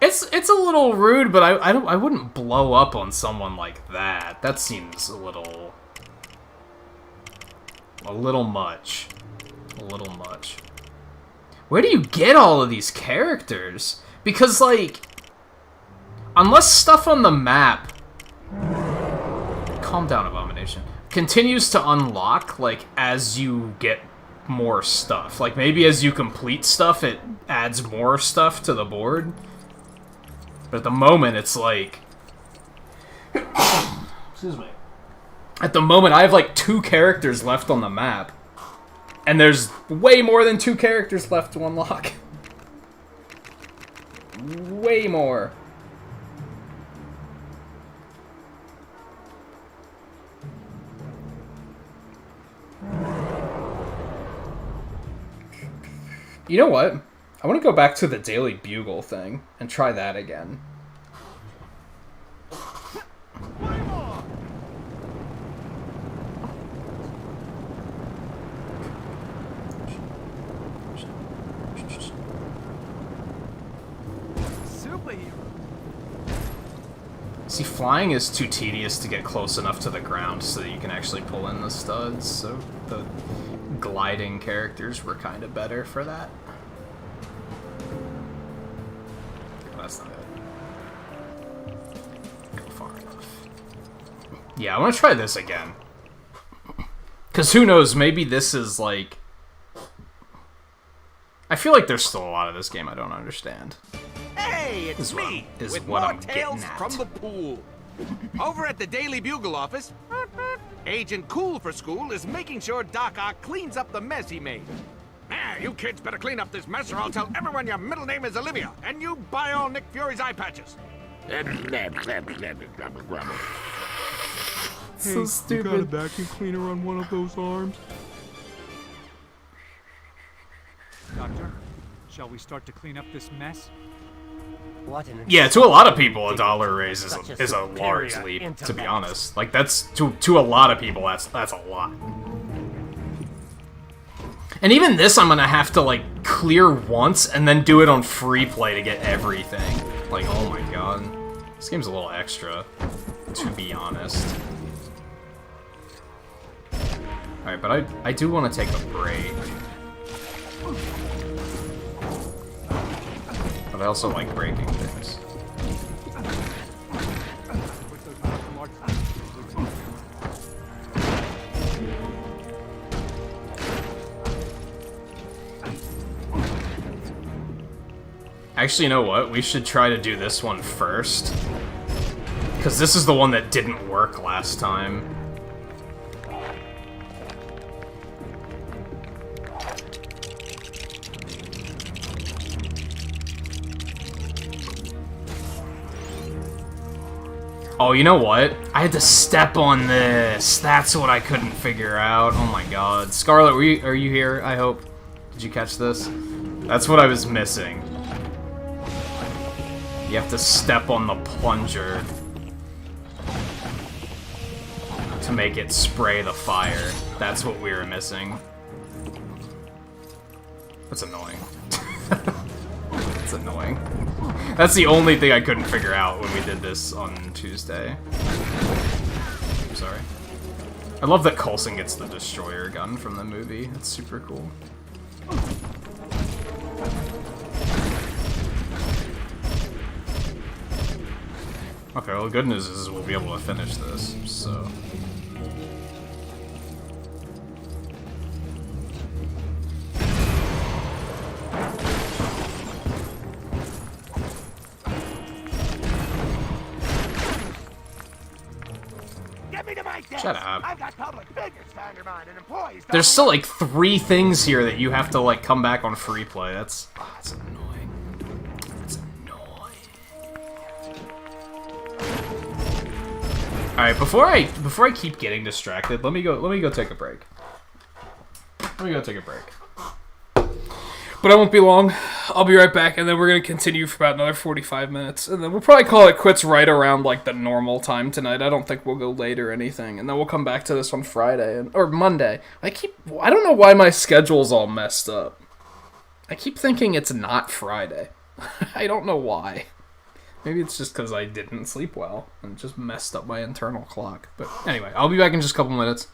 it's a little rude, but I wouldn't blow up on someone like that. That seems a little much. A little much. Where do you get all of these characters? Because, like, unless stuff on the map... Calm down, Abomination. Continues to unlock, like, as you get more stuff. Like, maybe as you complete stuff, it adds more stuff to the board. But at the moment, it's like... Excuse me. At the moment, I have, like, 2 characters left on the map. And there's way more than 2 characters left to unlock. Way more. You know what? I want to go back to the Daily Bugle thing and try that again. See, flying is too tedious to get close enough to the ground so that you can actually pull in the studs, so the gliding characters were kind of better for that. That's not it. Go far enough. Yeah, I want to try this again. Because who knows, maybe this is like... I feel like there's still a lot of this game I don't understand. Hey, it's me, with more tales from the pool. Over at the Daily Bugle office, Agent Cool for School is making sure Doc Ock cleans up the mess he made. Ah, you kids better clean up this mess or I'll tell everyone your middle name is Olivia, and you buy all Nick Fury's eye patches. So stupid. You got a vacuum cleaner on one of those arms? Doctor, shall we start to clean up this mess? Yeah, to a lot of people, a dollar raise is a large leap, to be honest. Like, that's, to a lot of people, that's a lot. And even this, I'm gonna have to, like, clear once and then do it on free play to get everything. Like, oh my god. This game's a little extra, to be honest. Alright, but I do want to take a break. But I also like breaking things. Actually, you know what? We should try to do this one first. Because this is the one that didn't work last time. Oh, you know what? I had to step on this. That's what I couldn't figure out. Oh my god. Scarlet, are you here? I hope. Did you catch this? That's what I was missing. You have to step on the plunger to make it spray the fire. That's what we were missing. That's annoying. That's annoying. That's the only thing I couldn't figure out when we did this on Tuesday. I'm sorry. I love that Coulson gets the destroyer gun from the movie. That's super cool. Okay, well, the good news is we'll be able to finish this, so... Shut up. I've got public figures to undermine and employees. There's still like 3 things here that you have to like come back on free play. That's annoying. That's annoying. All right, before I keep getting distracted, let me go take a break. Let me go take a break. But I won't be long. I'll be right back, and then we're going to continue for about another 45 minutes. And then we'll probably call it quits right around, like, the normal time tonight. I don't think we'll go late or anything. And then we'll come back to this on Friday, or Monday. I don't know why my schedule's all messed up. I keep thinking it's not Friday. I don't know why. Maybe it's just because I didn't sleep well, and just messed up my internal clock. But anyway, I'll be back in just a couple minutes.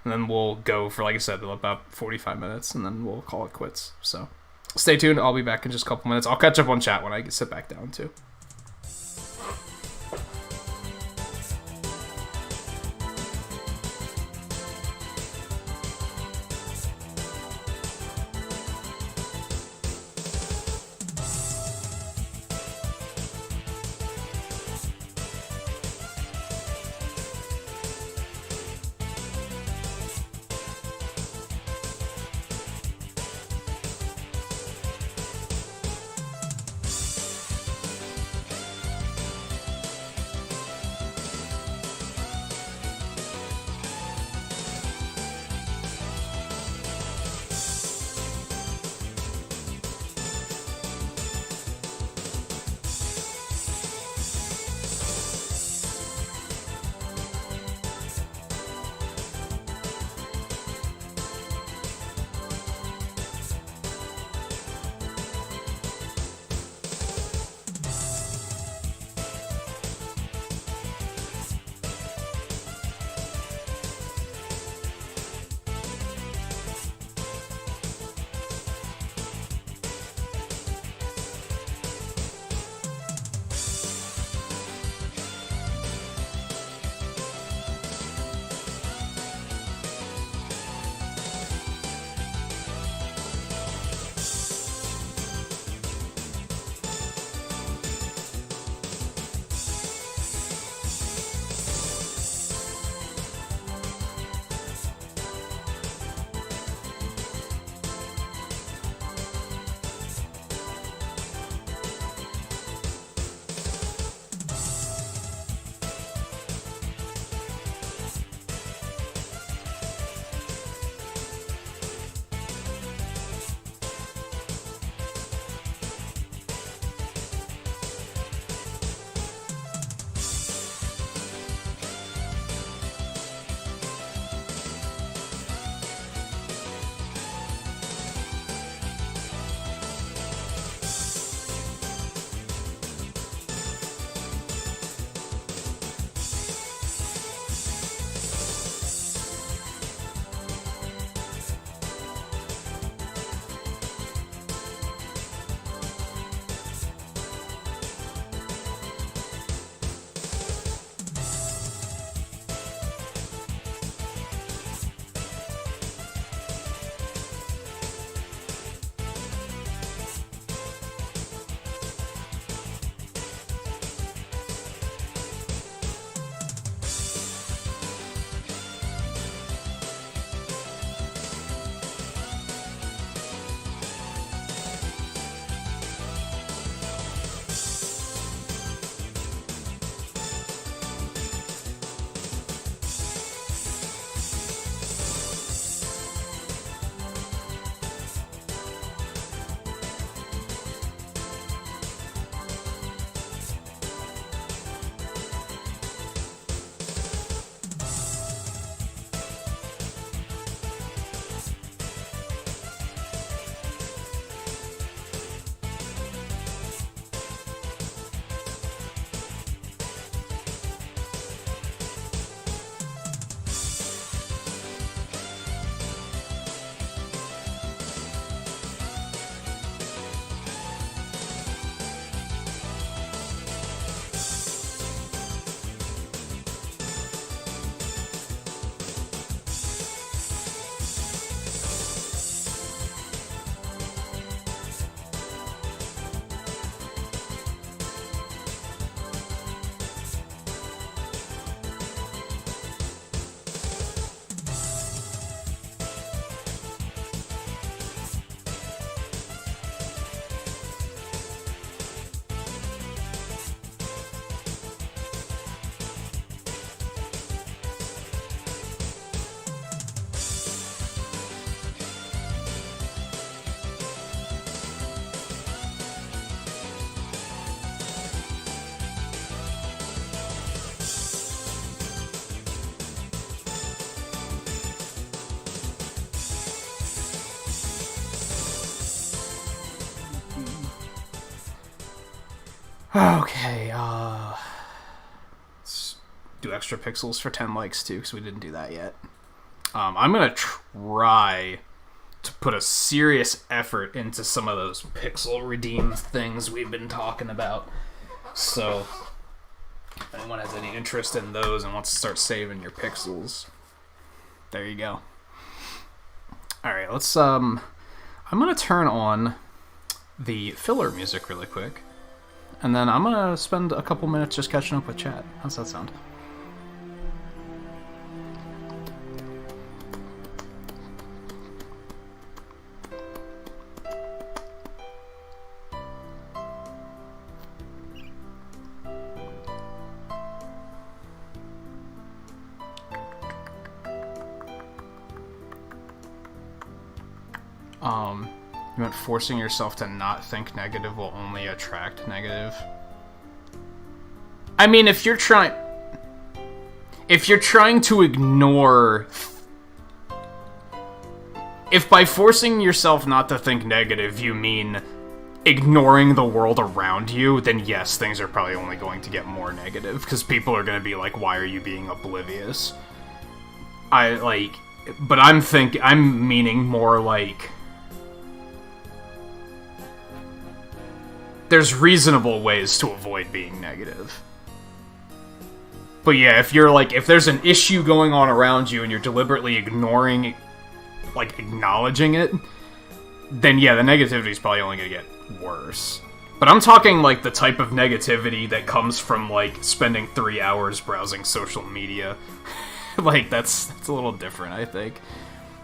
And then we'll go for, like I said, about 45 minutes, and then we'll call it quits, so... Stay tuned. I'll be back in just a couple minutes. I'll catch up on chat when I sit back down, too. Okay, let's do extra pixels for 10 likes too, because we didn't do that yet. I'm gonna try to put a serious effort into some of those pixel redeem things we've been talking about. So, if anyone has any interest in those and wants to start saving your pixels, there you go. Alright, let's, I'm gonna turn on the filler music really quick, and then I'm gonna spend a couple minutes just catching up with chat. How's that sound? You meant forcing yourself to not think negative will only attract negative. I mean, if you're trying to ignore, if by forcing yourself not to think negative you mean ignoring the world around you, then yes, things are probably only going to get more negative, because people are going to be like, why are you being oblivious? But I'm meaning more like, there's reasonable ways to avoid being negative. But yeah, if there's an issue going on around you and you're deliberately ignoring, acknowledging it, then yeah, the negativity is probably only gonna get worse. But I'm talking, the type of negativity that comes from, spending 3 hours browsing social media. That's a little different, I think.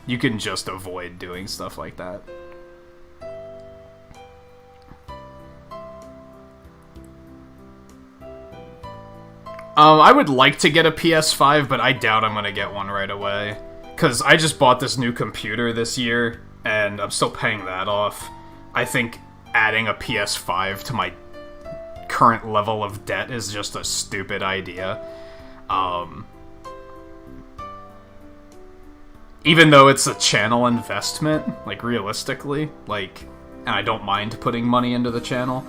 You can just avoid doing stuff like that. I would like to get a PS5, but I doubt I'm gonna get one right away. Because I just bought this new computer this year, and I'm still paying that off. I think adding a PS5 to my current level of debt is just a stupid idea. Even though it's a channel investment, realistically, and I don't mind putting money into the channel,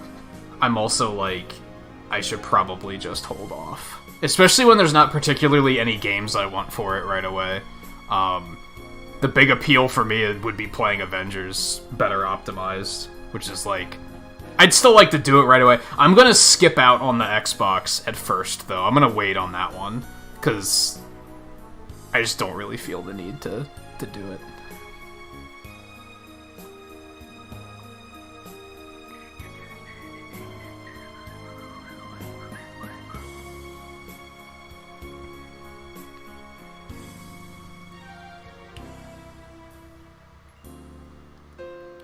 I'm also I should probably just hold off. Especially when there's not particularly any games I want for it right away. The big appeal for me would be playing Avengers better optimized, which is I'd still like to do it right away. I'm gonna skip out on the Xbox at first, though. I'm gonna wait on that one, because I just don't really feel the need to do it.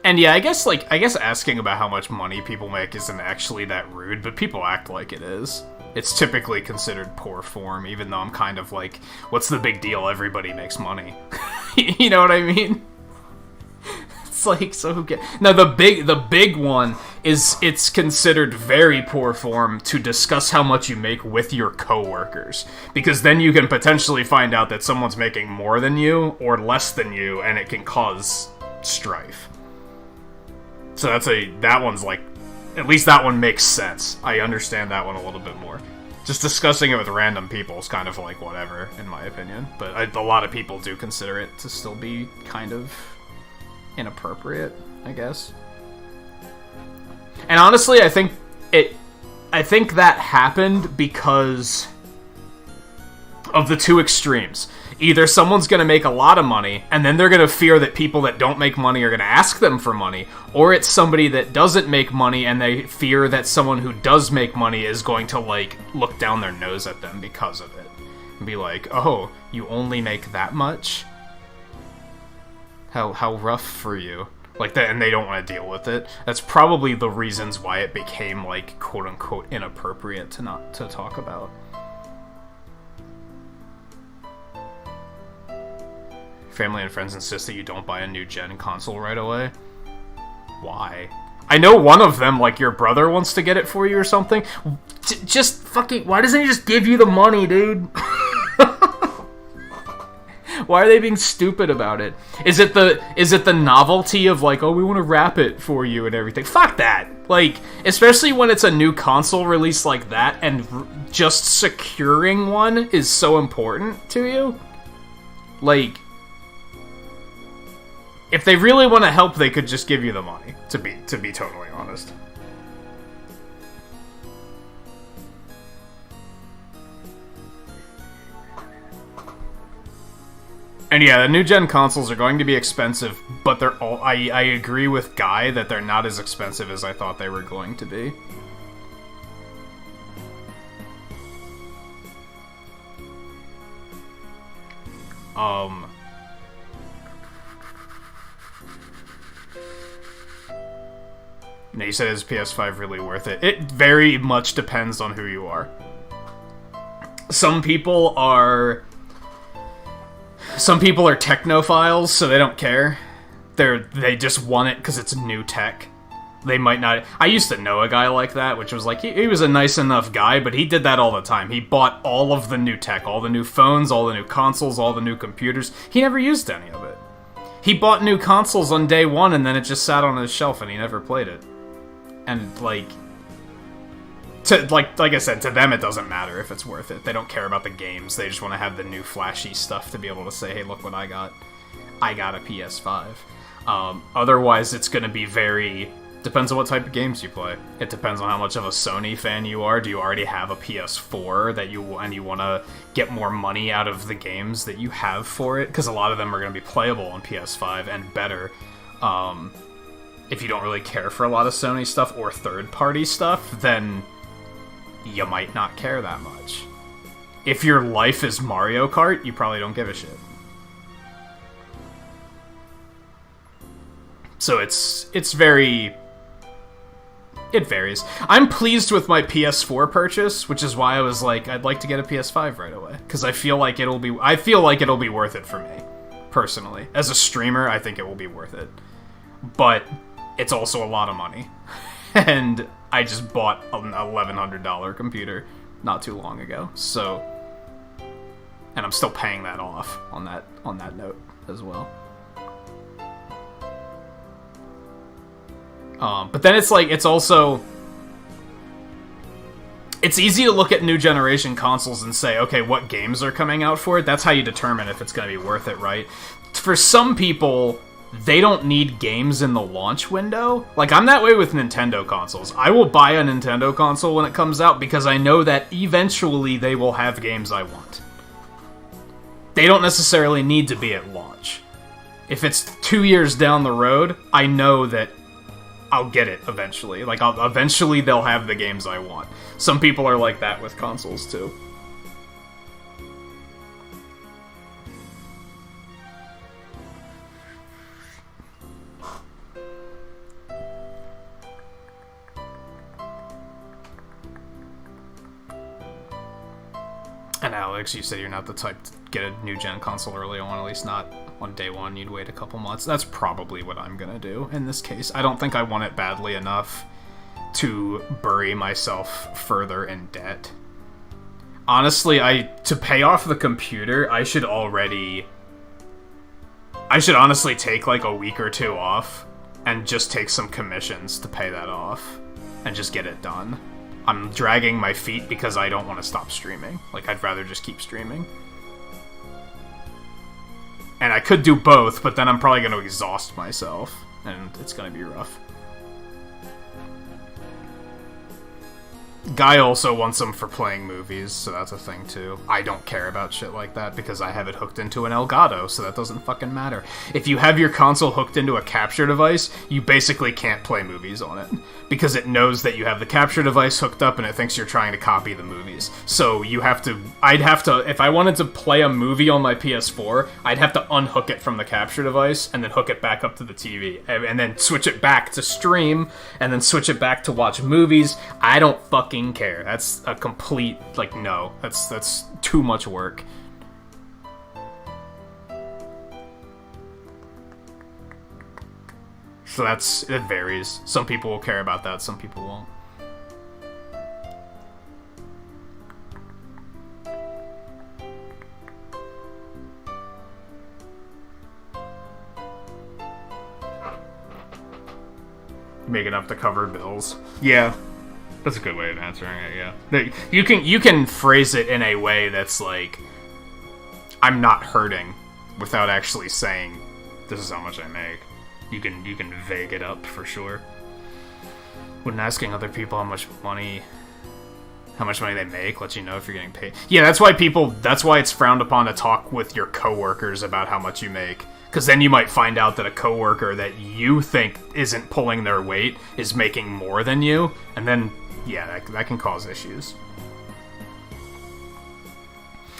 And yeah, I guess asking about how much money people make isn't actually that rude, but people act like it is. It's typically considered poor form, even though I'm kind of what's the big deal? Everybody makes money. You know what I mean? It's so who cares? Now, the big one is it's considered very poor form to discuss how much you make with your coworkers, because then you can potentially find out that someone's making more than you or less than you, and it can cause strife. So that one's at least that one makes sense. I understand that one a little bit more. Just discussing it with random people is kind of whatever, in my opinion. But a lot of people do consider it to still be kind of inappropriate, I guess. And honestly, I think that happened because of the two extremes. Either someone's going to make a lot of money, and then they're going to fear that people that don't make money are going to ask them for money, or it's somebody that doesn't make money, and they fear that someone who does make money is going to, look down their nose at them because of it. And be like, oh, you only make that much? How rough for you. That, and they don't want to deal with it. That's probably the reasons why it became, quote-unquote, inappropriate to talk about. Family and friends insist that you don't buy a new gen console right away. Why? I know one of them, your brother wants to get it for you or something. Just fucking... Why doesn't he just give you the money, dude? Why are they being stupid about it? Is it the novelty of like, oh, we want to wrap it for you and everything? Fuck that. Like, especially when it's a new console release like that, and just securing one is so important to you. Like, if they really want to help, they could just give you the money, to be totally honest. And yeah, the new-gen consoles are going to be expensive, but they're all... I agree with Guy that they're not as expensive as I thought they were going to be. You said, is PS5 really worth it? It very much depends on who you are. Some people are technophiles, so they don't care. They just want it because it's new tech. They might not... I used to know a guy like that, which was like, he was a nice enough guy, but he did that all the time. He bought all of the new tech, all the new phones, all the new consoles, all the new computers. He never used any of it. He bought new consoles on day one, and then it just sat on his shelf, and he never played it. And, like... Like I said, to them it doesn't matter if it's worth it. They don't care about the games. They just want to have the new flashy stuff to be able to say, hey, look what I got. I got a PS5. Otherwise, it's going to be very... Depends on what type of games you play. It depends on how much of a Sony fan you are. Do you already have a PS4 and you want to get more money out of the games that you have for it? Because a lot of them are going to be playable on PS5 and better. If you don't really care for a lot of Sony stuff or third-party stuff, then you might not care that much. If your life is Mario Kart, you probably don't give a shit. So it's very... It varies. I'm pleased with my PS4 purchase, which is why I was like, I'd like to get a PS5 right away. Because I feel like it'll be worth it for me, personally. As a streamer, I think it will be worth it. But it's also a lot of money. And I just bought an $1,100 computer not too long ago, so... And I'm still paying that off on that note as well. But then it's like, it's also... It's easy to look at new generation consoles and say, okay, what games are coming out for it? That's how you determine if it's going to be worth it, right? For some people, they don't need games in the launch window. Like, I'm that way with Nintendo consoles. I will buy a Nintendo console when it comes out because I know that eventually they will have games I want. They don't necessarily need to be at launch. If it's 2 years down the road, I know that I'll get it eventually. Like, eventually they'll have the games I want. Some people are like that with consoles, too. And Alex, you said you're not the type to get a new-gen console early on, at least not on day one. You'd wait a couple months. That's probably what I'm gonna do in this case. I don't think I want it badly enough to bury myself further in debt. Honestly, to pay off the computer, I should honestly take like a week or two off and just take some commissions to pay that off and just get it done. I'm dragging my feet because I don't want to stop streaming. Like, I'd rather just keep streaming. And I could do both, but then I'm probably going to exhaust myself, and it's going to be rough. Guy also wants them for playing movies, so that's a thing too. I don't care about shit like that because I have it hooked into an Elgato, so that doesn't fucking matter. If you have your console hooked into a capture device, you basically can't play movies on it because it knows that you have the capture device hooked up and it thinks you're trying to copy the movies. So I'd have to, if I wanted to play a movie on my PS4, I'd have to unhook it from the capture device and then hook it back up to the TV and then switch it back to stream and then switch it back to watch movies. I don't fucking care. That's a complete, like, no. That's too much work. So it varies. Some people will care about that, some people won't. make enough to cover bills. Yeah, that's a good way of answering it. Yeah, you can phrase it in a way that's like, I'm not hurting, without actually saying, this is how much I make. You can vague it up for sure. When asking other people how much money they make lets you know if you're getting paid. Yeah, that's why it's frowned upon to talk with your coworkers about how much you make. Because then you might find out that a coworker that you think isn't pulling their weight is making more than you, and then, yeah, that can cause issues.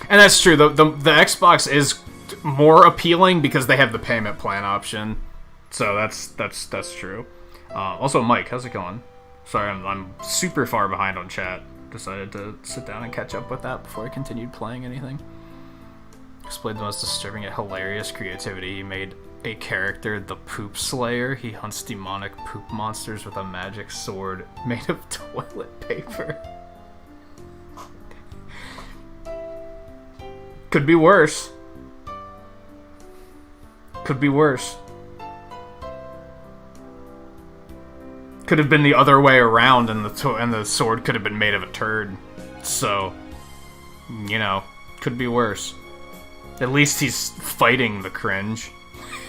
And that's true, the Xbox is more appealing because they have the payment plan option. So that's true. Also, Mike, how's it going? Sorry, I'm super far behind on chat. Decided to sit down and catch up with that before I continued playing anything. Displayed the most disturbing yet hilarious creativity. He made a character, the Poop Slayer. He hunts demonic poop monsters with a magic sword made of toilet paper. Could be worse. Could be worse. Could have been the other way around, and the sword could have been made of a turd. So, you know, could be worse. At least he's fighting the cringe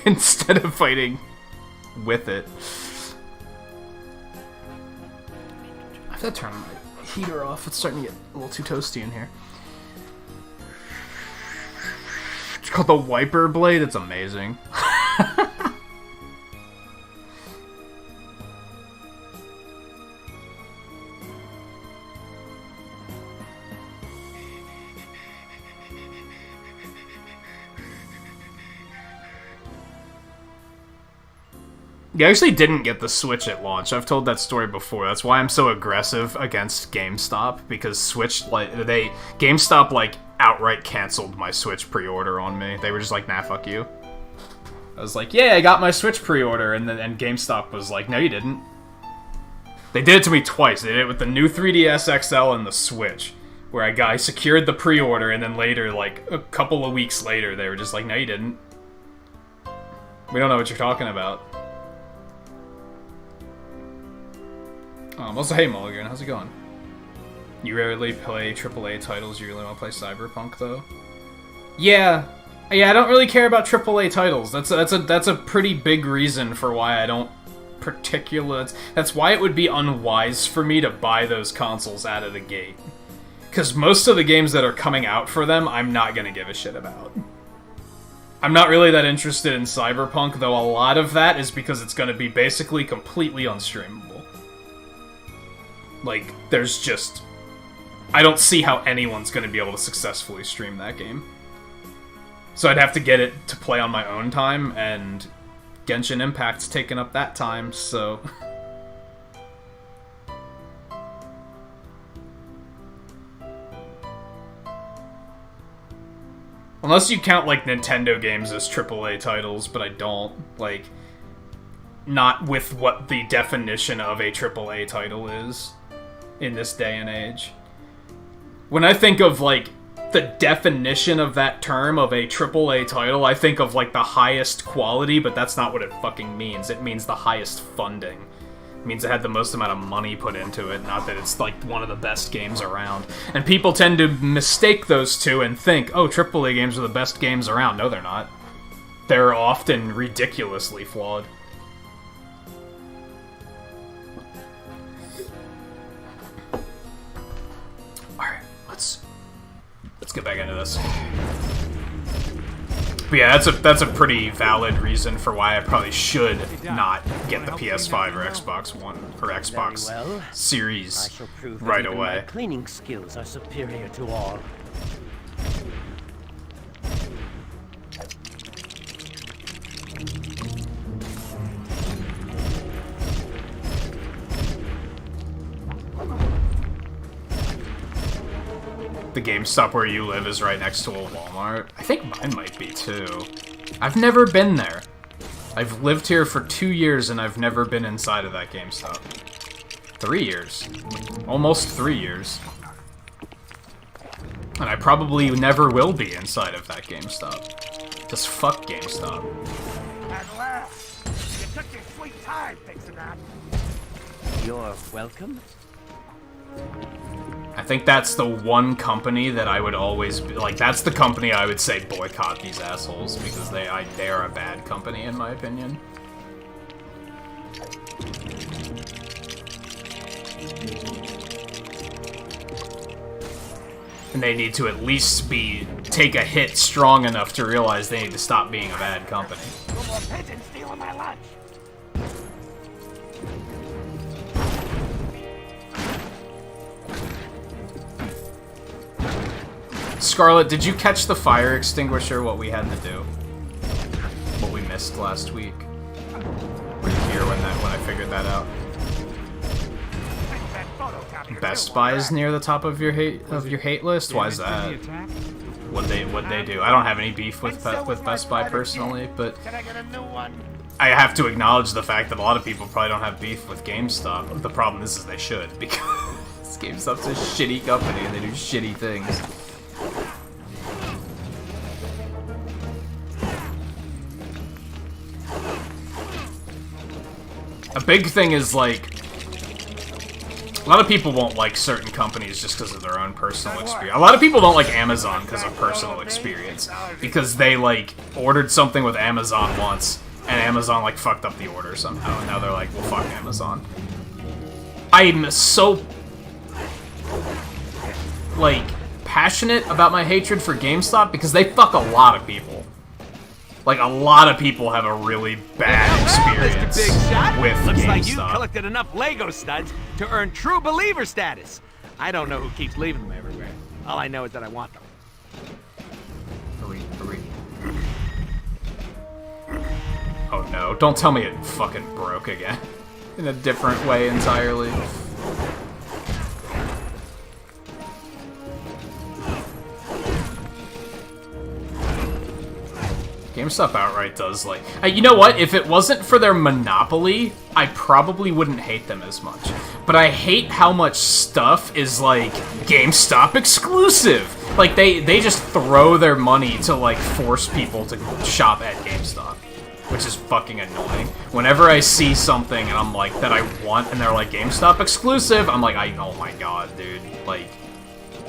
instead of fighting with it. I have to turn my heater off. It's starting to get a little too toasty in here. It's called the Wiper Blade. It's amazing. Yeah, I actually didn't get the Switch at launch. I've told that story before. That's why I'm so aggressive against GameStop, because GameStop outright canceled my Switch pre-order on me. They were just like, nah, fuck you. I was like, yeah, I got my Switch pre-order, and GameStop was like, no, you didn't. They did it to me twice. They did it with the new 3DS XL and the Switch, where I secured the pre-order, and then later, like a couple of weeks later, they were just like, no, you didn't. We don't know what you're talking about. Also, hey Mulligan, how's it going? You rarely play AAA titles, you really want to play Cyberpunk, though? Yeah, I don't really care about AAA titles. That's a pretty big reason for why I don't that's why it would be unwise for me to buy those consoles out of the gate. Because most of the games that are coming out for them, I'm not gonna give a shit about. I'm not really that interested in Cyberpunk, though a lot of that is because it's gonna be basically completely unstreamable. Like, there's just... I don't see how anyone's going to be able to successfully stream that game. So I'd have to get it to play on my own time, and Genshin Impact's taken up that time, so... Unless you count, like, Nintendo games as AAA titles, but I don't. Like, not with what the definition of a AAA title is in this day and age. When I think of, like, the definition of that term of a AAA title, I think of, like, the highest quality, but that's not what it fucking means. It means the highest funding. It means it had the most amount of money put into it, not that it's, like, one of the best games around. And people tend to mistake those two and think, oh, AAA games are the best games around. No, they're not. They're often ridiculously flawed. Let's get back into this. But yeah, that's a pretty valid reason for why I probably should not get the PS5 or Xbox One or Xbox Series right away. My cleaning skills are superior to all. The GameStop where you live is right next to a Walmart. I think mine might be, too. I've never been there. I've lived here for 2 years, and I've never been inside of that GameStop. 3 years. Almost 3 years. And I probably never will be inside of that GameStop. Just fuck GameStop. At last! You took your sweet time fixing that. You're welcome. I think that's the one company that I would always be, like, that's the company I would say boycott these assholes, because they are a bad company in my opinion. And they need to at least take a hit strong enough to realize they need to stop being a bad company. No more pigeons stealing my lunch. Scarlet, did you catch the fire extinguisher, what we had to do? What we missed last week? Were you here when I figured that out? Best Buy is near the top of your hate list? Why is that? What'd they do? I don't have any beef with Best Buy personally, but I have to acknowledge the fact that a lot of people probably don't have beef with GameStop. The problem is they should, because GameStop's a shitty company and they do shitty things. A big thing is, like, a lot of people won't like certain companies just because of their own personal experience. A lot of people don't like Amazon because of personal experience. Because they, like, ordered something with Amazon once, and Amazon, like, fucked up the order somehow, and now they're like, well, fuck Amazon. I'm so, like, passionate about my hatred for GameStop because they fuck a lot of people. Like, a lot of people have a really bad experience Mr. Big Shot. with Looks GameStop. like you collected enough Lego studs to earn true believer status. I don't know who keeps leaving them everywhere. All I know is that I want them. Oh no, don't tell me it fucking broke again. In a different way entirely. GameStop outright does, like... you know what? If it wasn't for their monopoly, I probably wouldn't hate them as much. But I hate how much stuff is, like, GameStop exclusive! Like, they just throw their money to, like, force people to shop at GameStop. Which is fucking annoying. Whenever I see something and I'm like, that I want, and they're like, GameStop exclusive, I'm like, oh my god, dude. Like,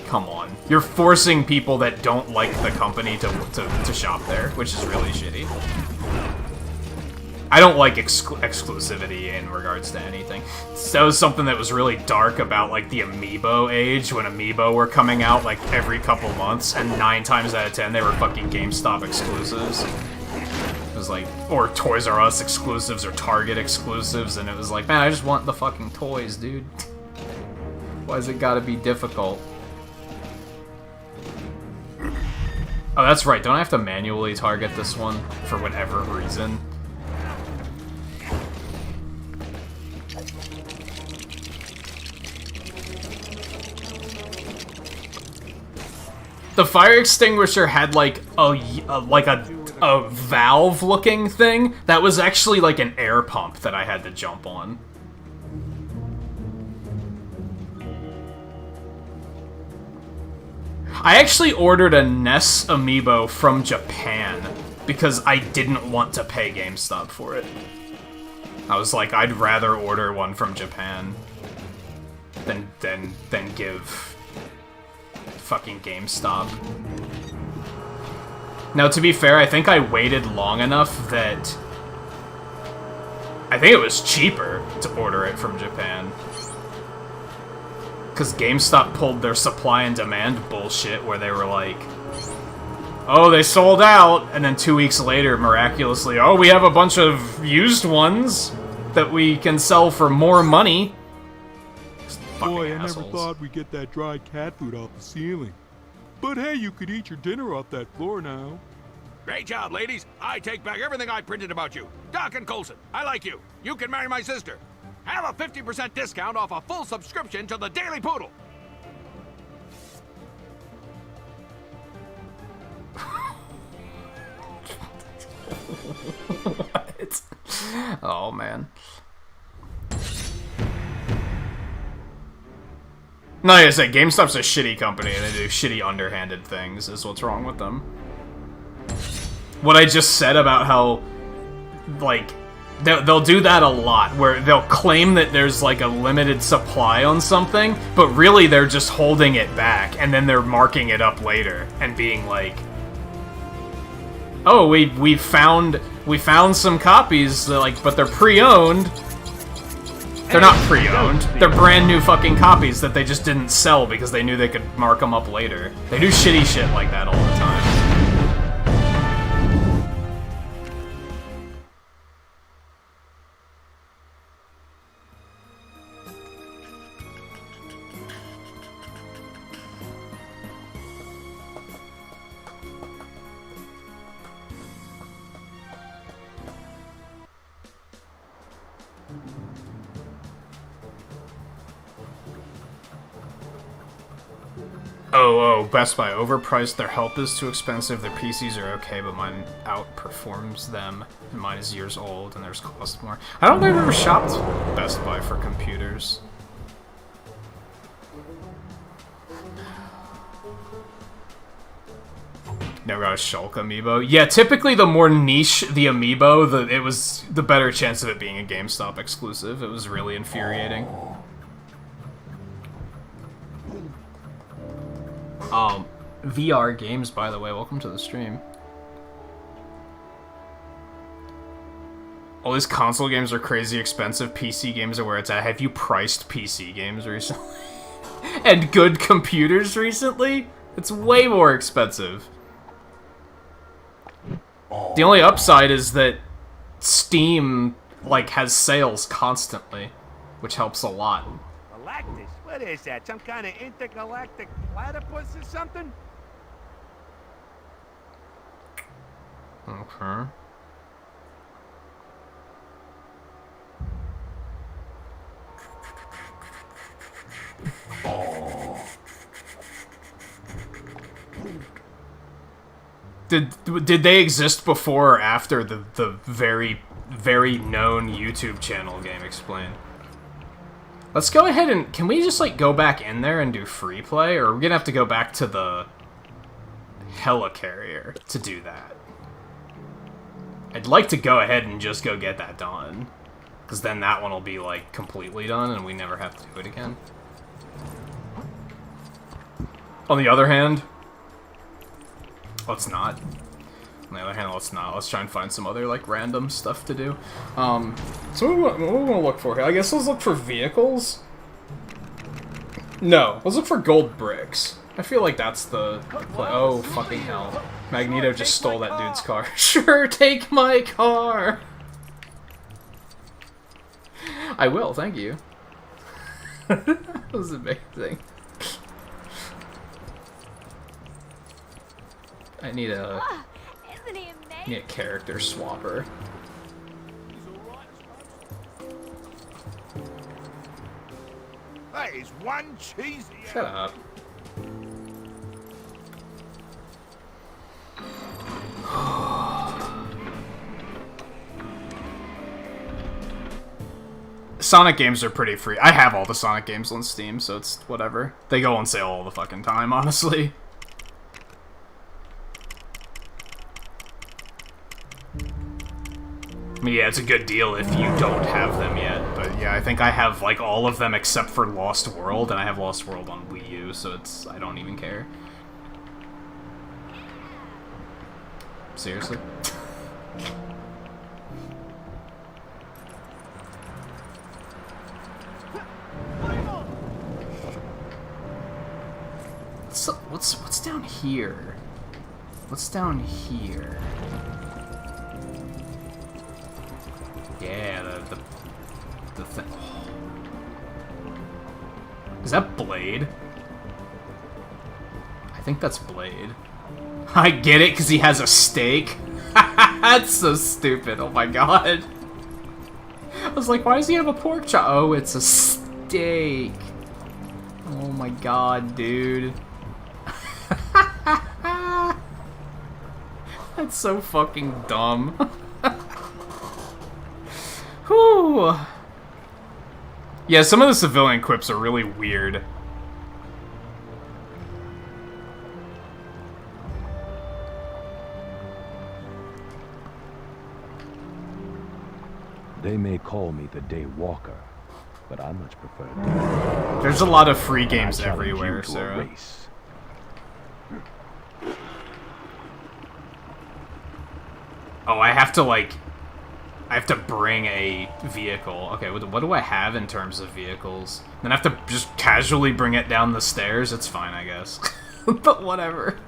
come on. You're forcing people that don't like the company to shop there, which is really shitty. I don't like exclusivity in regards to anything. That was something that was really dark about, like, the Amiibo age, when Amiibo were coming out, like, every couple months, and 9 times out of 10 they were fucking GameStop exclusives. It was like, or Toys R Us exclusives, or Target exclusives, and it was like, man, I just want the fucking toys, dude. Why's it gotta be difficult? Oh, that's right, don't I have to manually target this one for whatever reason? The fire extinguisher had, like, a valve-looking thing that was actually like an air pump that I had to jump on. I actually ordered a NES amiibo from Japan because I didn't want to pay GameStop for it. I was like, I'd rather order one from Japan than give fucking GameStop. Now, to be fair, I think I waited long enough that I think it was cheaper to order it from Japan. Because GameStop pulled their supply and demand bullshit where they were like, oh, they sold out, and then 2 weeks later, miraculously, oh, we have a bunch of used ones that we can sell for more money. Boy, I never thought we'd get that dry cat food off the ceiling. But hey, you could eat your dinner off that floor now. Great job, ladies. I take back everything I printed about you. Doc and Coulson, I like you. You can marry my sister. Have a 50% discount off a full subscription to the Daily Poodle. What? Oh, man. No, like I said, GameStop's a shitty company, and they do shitty underhanded things, is what's wrong with them. What I just said about how, like, They'll do that a lot, where they'll claim that there's like a limited supply on something, but really they're just holding it back, and then they're marking it up later and being like, "Oh, we found some copies, like, but they're pre-owned." They're not pre-owned. They're brand new fucking copies that they just didn't sell because they knew they could mark them up later. They do shitty shit like that all the time. Oh, Best Buy overpriced. Their help is too expensive. Their PCs are okay, but mine outperforms them. And mine is years old, and theirs cost more. I don't think I've ever shopped Best Buy for computers. Never got a Shulk amiibo. Yeah, typically the more niche the amiibo, it was the better chance of it being a GameStop exclusive. It was really infuriating. VR games, by the way, welcome to the stream. All these console games are crazy expensive. PC games are where it's at. Have you priced PC games recently? And good computers recently? It's way more expensive. The only upside is that Steam, like, has sales constantly, which helps a lot. Galactus? What is that? Some kind of intergalactic platypus or something? Okay. Did they exist before or after the very, very known YouTube channel Game Explained? Let's go ahead and... Can we just, like, go back in there and do free play? Or are we gonna have to go back to the helicarrier to do that? I'd like to go ahead and just go get that done. Because then that one will be, like, completely done and we never have to do it again. On the other hand... Let's not. On the other hand, let's not. Let's try and find some other, like, random stuff to do. So what do we want to look for here? I guess let's look for vehicles? No, let's look for gold bricks. I feel like that's the... Oh, fucking hell. Magneto just stole that dude's car. Sure, take my car! I will, thank you. That was amazing. I need a character swapper. That is one cheesy. Shut up. Sonic games are pretty free. I have all the Sonic games on Steam, so it's whatever. They go on sale all the fucking time, honestly. I mean, yeah, it's a good deal if you don't have them yet, but yeah, I think I have, like, all of them except for Lost World, and I have Lost World on Wii U, so it's... I don't even care. Seriously? So, what's down here? What's down here? Yeah, the thing. Oh. Is that Blade? I think that's Blade. I get it, because he has a steak. That's so stupid, oh my god. I was like, why does he have a pork chop? Oh, it's a steak. Oh my god, dude. That's so fucking dumb. Whew. Yeah, some of the civilian quips are really weird. They may call me the Day Walker, but I much prefer. There's a lot of free games everywhere, Sarah. Oh, I have to bring a vehicle. Okay, what do I have in terms of vehicles? Then I have to just casually bring it down the stairs? It's fine, I guess. But whatever.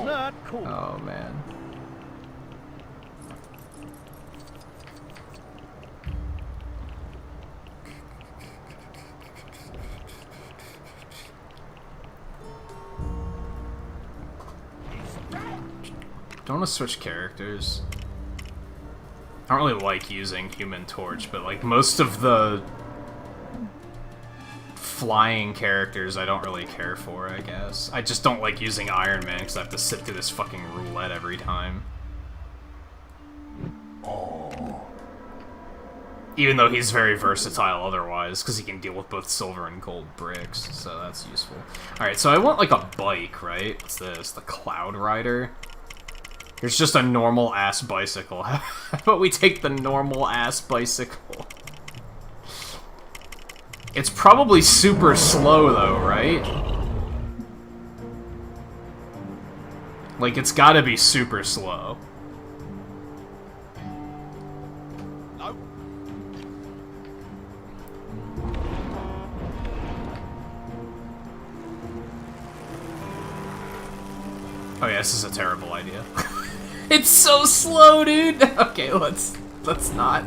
Not cool. Oh, man. Don't want to switch characters. I don't really like using Human Torch, but like most of the flying characters I don't really care for, I guess. I just don't like using Iron Man because I have to sit through this fucking roulette every time. Even though he's very versatile otherwise, because he can deal with both silver and gold bricks, so that's useful. Alright, so I want like a bike, right? What's this? The Cloud Rider? Here's just a normal-ass bicycle. How about we take the normal-ass bicycle? It's probably super slow, though, right? Like, it's gotta be super slow. No. Oh yeah, this is a terrible idea. It's so slow, dude! Okay, let's not.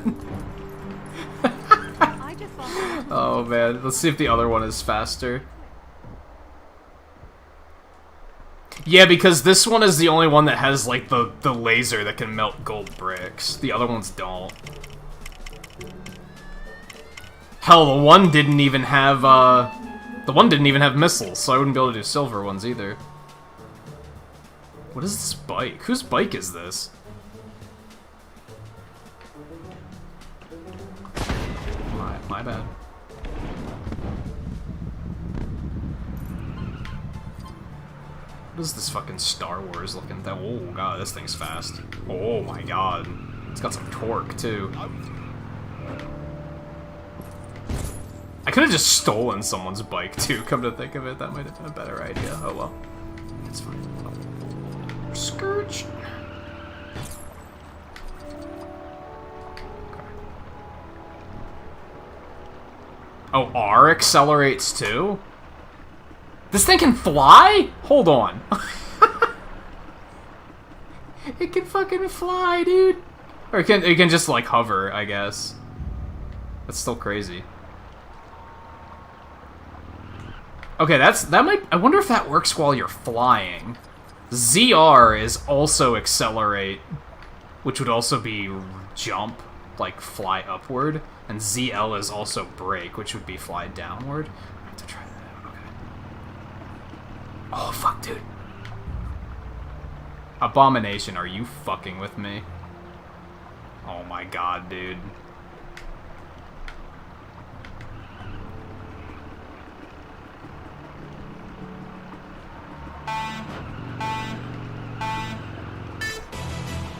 Oh man, let's see if the other one is faster. Yeah, because this one is the only one that has, like, the laser that can melt gold bricks. The other ones don't. Hell, the one didn't even have missiles, so I wouldn't be able to do silver ones either. What is this bike? Whose bike is this? My bad. What is this fucking Star Wars looking thing? Oh god, this thing's fast. Oh my god. It's got some torque, too. I could have just stolen someone's bike, too, come to think of it. That might have been a better idea. Oh well. It's fine. Scourge. Oh, R accelerates too? This thing can fly? Hold on. It can fucking fly, dude. Or it can just like hover, I guess. That's still crazy. Okay, that might, I wonder if that works while you're flying. ZR is also accelerate, which would also be jump, like fly upward, and ZL is also brake, which would be fly downward. I have to try that out, okay. Oh, fuck, dude. Abomination, are you fucking with me? Oh my god, dude.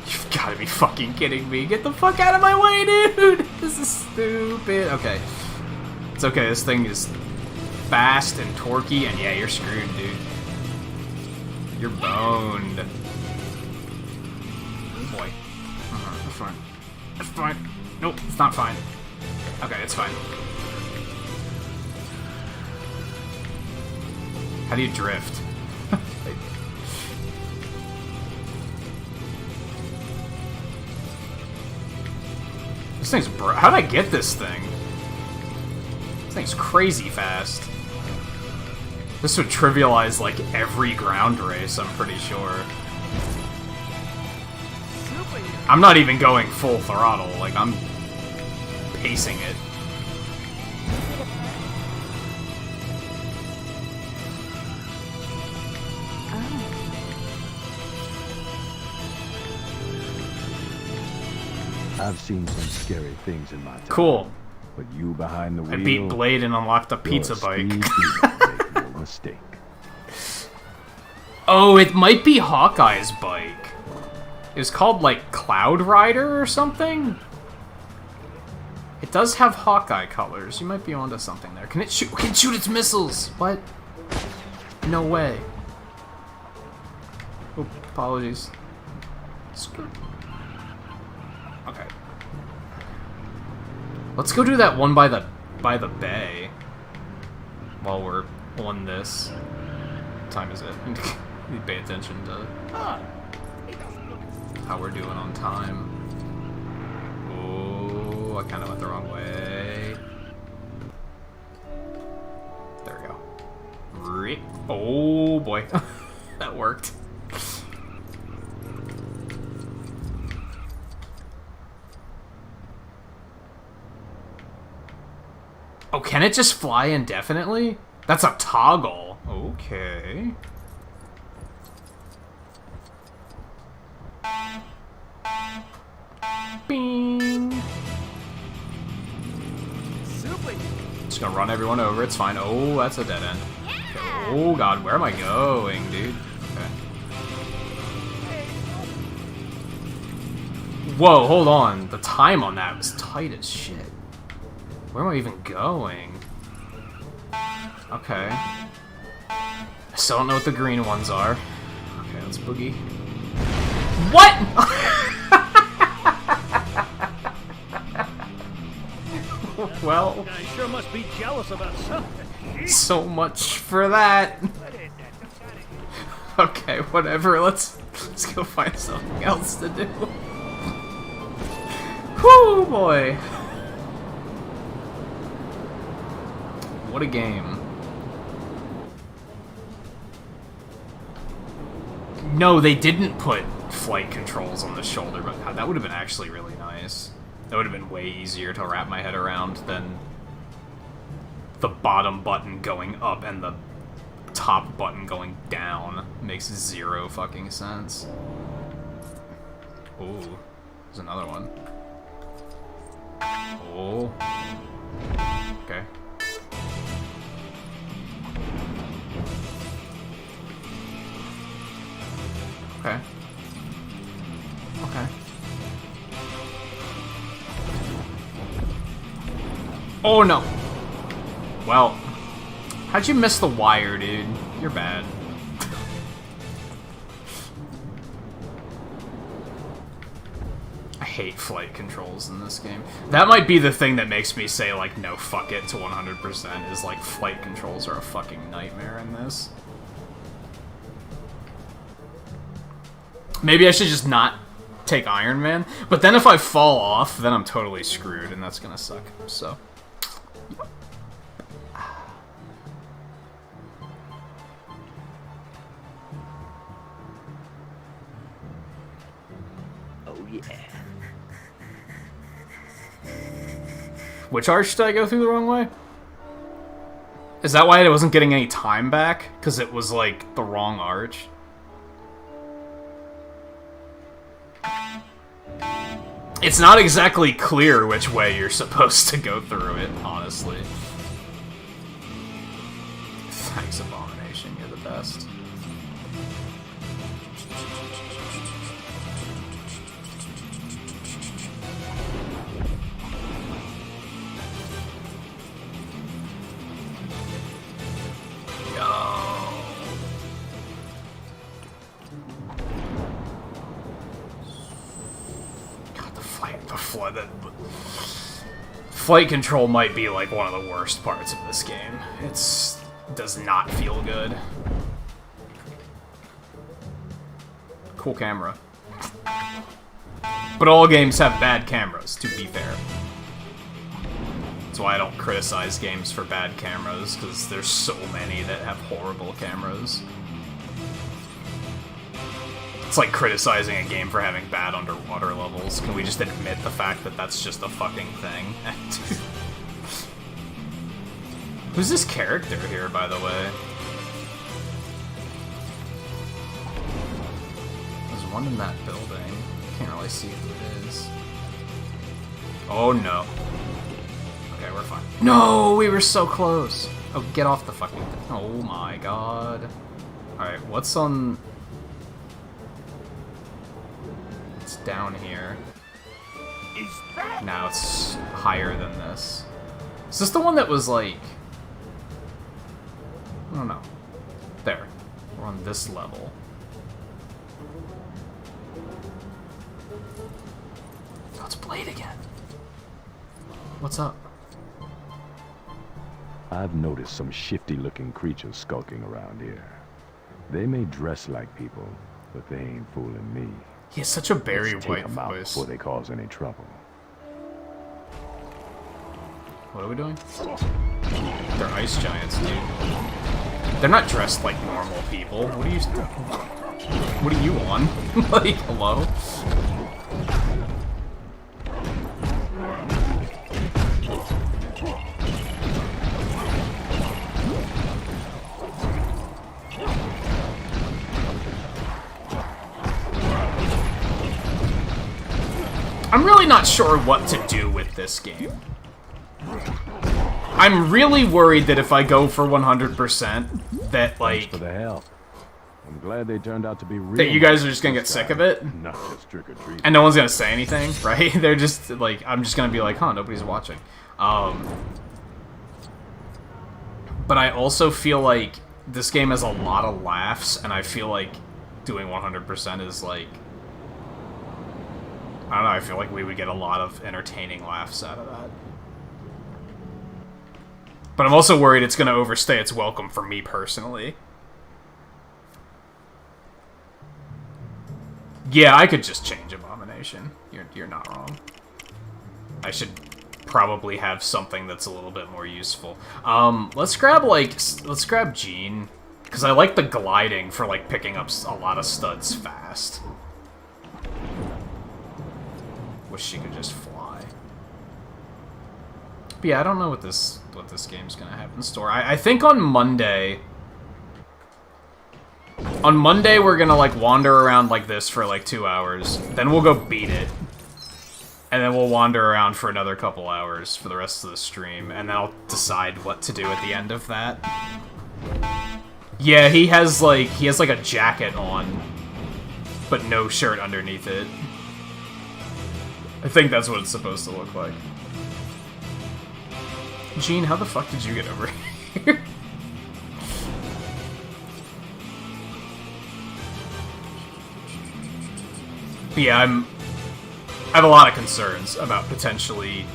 You've gotta be fucking kidding me. Get the fuck out of my way, dude! This is stupid. Okay. It's okay, this thing is fast and torquey, and yeah, you're screwed, dude. You're boned. Oh boy. That's fine. That's fine. Nope, it's not fine. Okay, it's fine. How do you drift? This thing's how did I get this thing? This thing's crazy fast. This would trivialize, like, every ground race, I'm pretty sure. I'm not even going full throttle, like, I'm pacing it. I've seen some scary things in my time. Cool. But you behind the wheel. I beat Blade and unlocked a pizza bike. Make no mistake. Oh, it might be Hawkeye's bike. It was called, like, Cloud Rider or something? It does have Hawkeye colors. You might be onto something there. Can it shoot? Can it shoot its missiles? What? No way. Oh, apologies. Okay. Let's go do that one by the bay. While we're on this. What time is it? Need to pay attention to how we're doing on time. Oh, I kind of went the wrong way. There we go. Oh boy, that worked. Oh, can it just fly indefinitely? That's a toggle. Okay. Bing. Super. Just gonna run everyone over. It's fine. Oh, that's a dead end. Okay. Oh god, where am I going, dude? Okay. Whoa, hold on. The time on that was tight as shit. Where am I even going? Okay. I still don't know what the green ones are. Okay, let's boogie. What?! Well, I sure must be jealous about something. So much for that. Okay, whatever. Let's go find something else to do. Whoo, boy. What a game. No, they didn't put flight controls on the shoulder, but God, that would have been actually really nice. That would have been way easier to wrap my head around than the bottom button going up and the top button going down. Makes zero fucking sense. Ooh, there's another one. Oh. Okay. Okay. Okay. Oh no! Well, how'd you miss the wire, dude? You're bad. I hate flight controls in this game. That might be the thing that makes me say, like, no, fuck it to 100%, is, like, flight controls are a fucking nightmare in this. Maybe I should just not take Iron Man, but then if I fall off, then I'm totally screwed, and that's gonna suck, so... Oh yeah. Which arch did I go through the wrong way? Is that why I wasn't getting any time back? Because it was, like, the wrong arch? It's not exactly clear which way you're supposed to go through it, honestly. Thanks, Abomination, you're the best. Flight control might be like one of the worst parts of this game. Does not feel good. Cool camera. But all games have bad cameras, to be fair. That's why I don't criticize games for bad cameras, because there's so many that have horrible cameras. It's like criticizing a game for having bad underwater levels. Can we just admit the fact that that's just a fucking thing? Who's this character here, by the way? There's one in that building. Can't really see who it is. Oh no. Okay, we're fine. No, we were so close. Oh, get off the fucking thing. Oh my god. Alright, what's on... It's down here. is that? Now it's higher than this. Is this the one that was like... I don't know. There. We're on this level. Oh, it's Blade again. What's up? I've noticed some shifty-looking creatures skulking around here. They may dress like people, but they ain't fooling me. He has such a Barry Let's White take 'em out voice. before they cause any trouble. What are we doing? They're ice giants, dude. They're not dressed like normal people. What are you... What are you on? Like, hello? I'm really not sure what to do with this game. I'm really worried that if I go for 100%, that, like... Thanks for the help. I'm glad they turned out to be real. That you guys are just gonna get sick of it? Not just trick or treat. And no one's gonna say anything, right? They're just, like, I'm just gonna be like, huh, nobody's watching. But I also feel like this game has a lot of laughs, and I feel like doing 100% is, like... I don't know, I feel like we would get a lot of entertaining laughs out of that. But I'm also worried it's going to overstay its welcome for me personally. Yeah, I could just change Abomination. You're not wrong. I should probably have something that's a little bit more useful. Let's grab Jean, because I like the gliding for, like, picking up a lot of studs fast. Wish she could just fly. But yeah, I don't know what this game's gonna have in store. I think on Monday... On Monday, we're gonna, like, wander around like this for, like, 2 hours. Then we'll go beat it. And then we'll wander around for another couple hours for the rest of the stream. And then I'll decide what to do at the end of that. Yeah, he has, like, a jacket on. But no shirt underneath it. I think that's what it's supposed to look like. Gene, how the fuck did you get over here? But yeah, I have a lot of concerns about potentially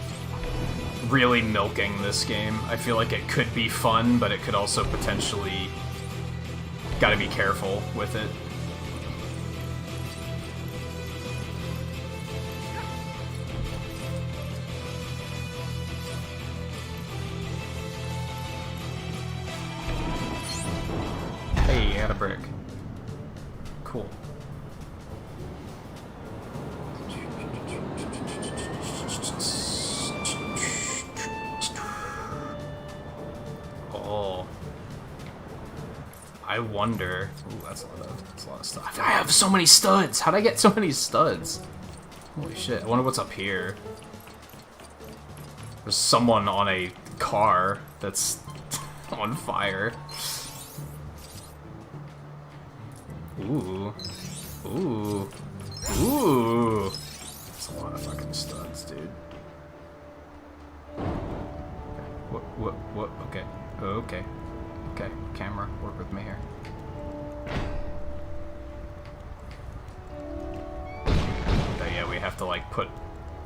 really milking this game. I feel like it could be fun, but it could also potentially... Gotta be careful with it. Hey, I got a brick. Cool. Oh. I wonder... Ooh, that's a lot of stuff. I have so many studs! How'd I get so many studs? Holy shit, I wonder what's up here. There's someone on a car that's on fire. Ooh. Ooh. Ooh. That's a lot of fucking studs, dude. What? Okay. Okay. Okay. Camera, work with me here. Oh, yeah, we have to, like, put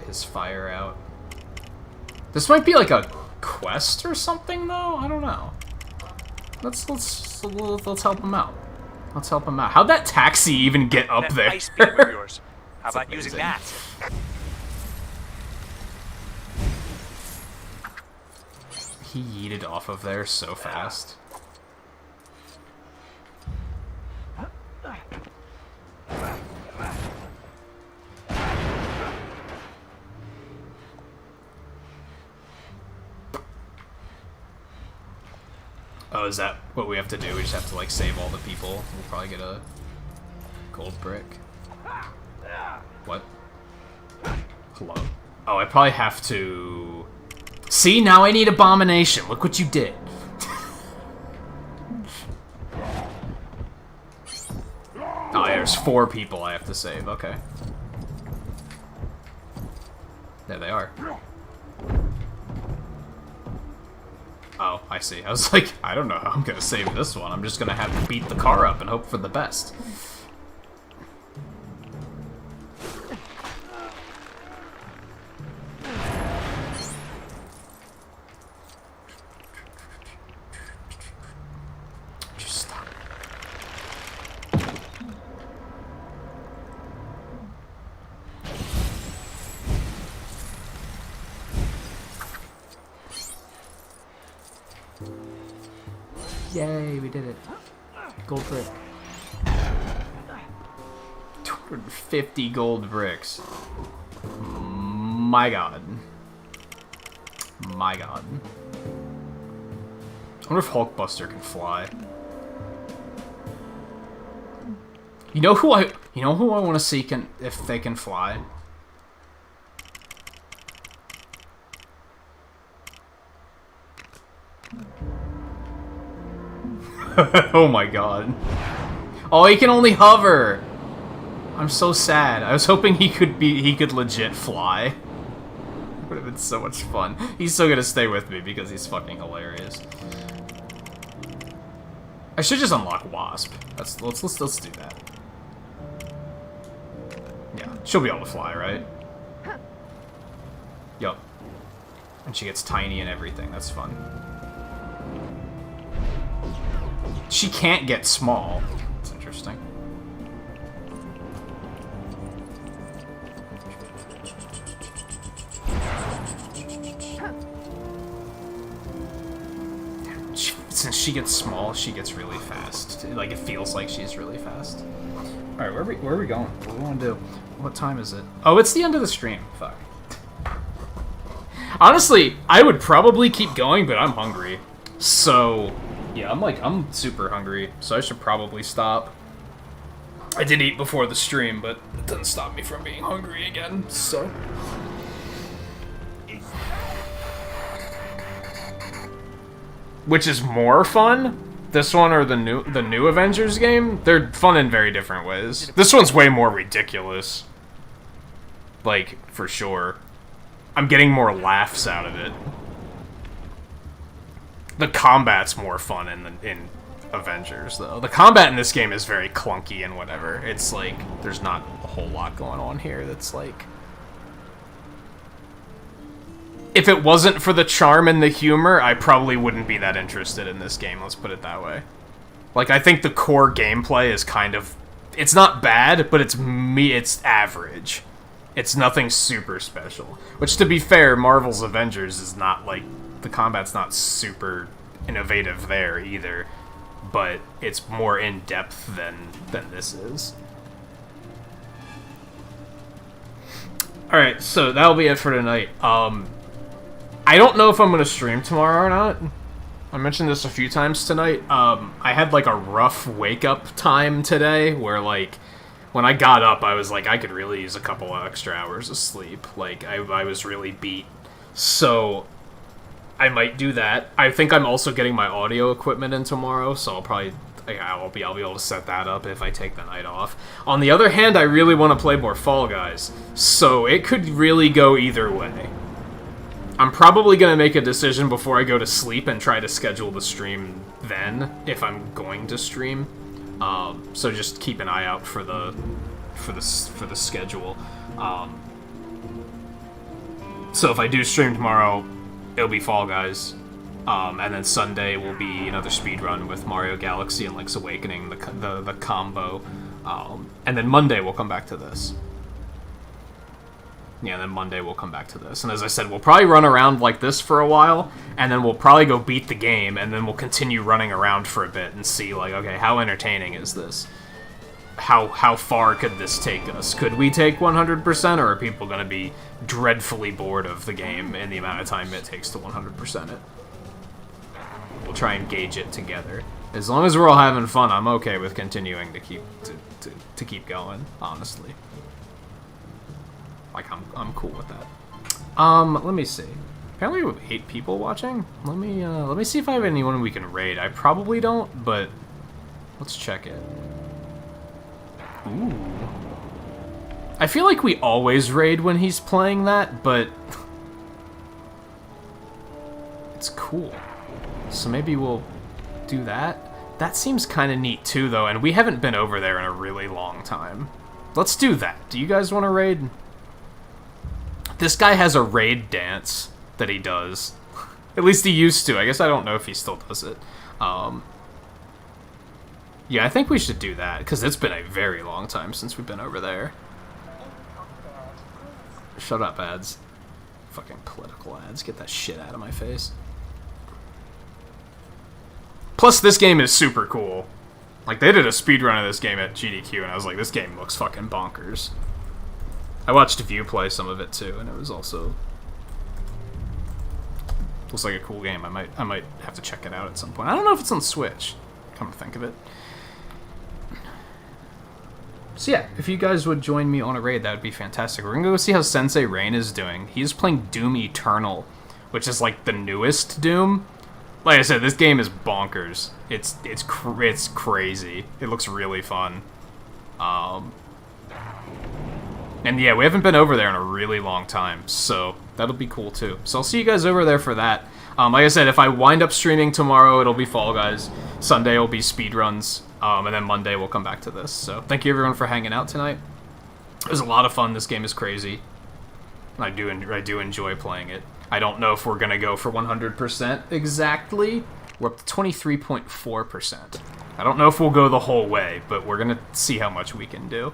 his fire out. This might be, like, a quest or something, though? I don't know. Let's help him out. Let's help him out. How'd that taxi even get up there? Ice beam of yours. How about using that? He yeeted off of there so fast. Oh, is that what we have to do? We just have to, like, save all the people. We'll probably get a gold brick. What? Hello? Oh, I probably have to... See, now I need Abomination. Look what you did. Oh, there's 4 people I have to save. Okay. There they are. Oh, I see. I was like, I don't know how I'm gonna save this one. I'm just gonna have to beat the car up and hope for the best. Just stop. Yay, we did it. Gold brick. 250 gold bricks. My god. My god. I wonder if Hulkbuster can fly. You know who I want to see if they can fly? Oh my god. Oh, he can only hover. I'm so sad. I was hoping he could legit fly. It would have been so much fun. He's still gonna stay with me because he's fucking hilarious. I should just unlock Wasp. Let's do that. Yeah, she'll be able to fly, right? Yup. And she gets tiny and everything. That's fun. She can't get small. That's interesting. Since she gets small, she gets really fast. Like, it feels like she's really fast. Alright, where are we going? What do we want to do? What time is it? Oh, it's the end of the stream. Fuck. Honestly, I would probably keep going, but I'm hungry. So... yeah, I'm super hungry, so I should probably stop. I did eat before the stream, but it doesn't stop me from being hungry again, so... Which is more fun? This one or the new Avengers game? They're fun in very different ways. This one's way more ridiculous. Like, for sure. I'm getting more laughs out of it. The combat's more fun in Avengers, though. The combat in this game is very clunky and whatever. It's like, there's not a whole lot going on here that's like... If it wasn't for the charm and the humor, I probably wouldn't be that interested in this game, let's put it that way. Like, I think the core gameplay is kind of... It's not bad, but it's average. It's nothing super special. Which, to be fair, Marvel's Avengers is not, like... The combat's not super innovative there, either. But it's more in-depth than this is. Alright, so that'll be it for tonight. I don't know if I'm gonna stream tomorrow or not. I mentioned this a few times tonight. I had like a rough wake-up time today where like when I got up I was like I could really use a couple of extra hours of sleep. Like I was really beat. So I might do that. I think I'm also getting my audio equipment in tomorrow, so I'll be able to set that up if I take the night off. On the other hand, I really want to play more Fall Guys, so it could really go either way. I'm probably going to make a decision before I go to sleep and try to schedule the stream then, if I'm going to stream. So just keep an eye out for the schedule. So if I do stream tomorrow, it'll be Fall Guys. And then Sunday will be another speedrun with Mario Galaxy and Link's Awakening, the combo. And then Monday we'll come back to this. Yeah, then Monday we'll come back to this. And as I said, we'll probably run around like this for a while, and then we'll probably go beat the game, and then we'll continue running around for a bit and see, like, okay, how entertaining is this? How far could this take us? Could we take 100%, or are people going to be dreadfully bored of the game in the amount of time it takes to 100% it? We'll try and gauge it together. As long as we're all having fun, I'm okay with continuing to keep going, honestly. Like, I'm cool with that. Let me see. Apparently we have 8 people watching. Let me see if I have anyone we can raid. I probably don't, but let's check it. Ooh. I feel like we always raid when he's playing that, but it's cool. So maybe we'll do that. That seems kind of neat too, though, and we haven't been over there in a really long time. Let's do that. Do you guys want to raid? This guy has a raid dance that he does. At least he used to. I guess I don't know if he still does it. Yeah, I think we should do that, because it's been a very long time since we've been over there. Shut up, ads. Fucking political ads. Get that shit out of my face. Plus, this game is super cool. Like, they did a speedrun of this game at GDQ, and I was like, this game looks fucking bonkers. I watched View play some of it, too, and it was also... looks like a cool game. I might have to check it out at some point. I don't know if it's on Switch, come to think of it. So yeah, if you guys would join me on a raid, that would be fantastic. We're gonna go see how Sensei Rain is doing. He's playing Doom Eternal, which is like the newest Doom. Like I said, this game is bonkers. It's crazy. It looks really fun. And yeah, we haven't been over there in a really long time, so that'll be cool too. So I'll see you guys over there for that. Like I said, if I wind up streaming tomorrow, it'll be Fall Guys. Sunday will be speedruns. And then Monday we'll come back to this. So thank you everyone for hanging out tonight. It was a lot of fun. This game is crazy. I do enjoy playing it. I don't know if we're going to go for 100% exactly. We're up to 23.4%. I don't know if we'll go the whole way, but we're going to see how much we can do.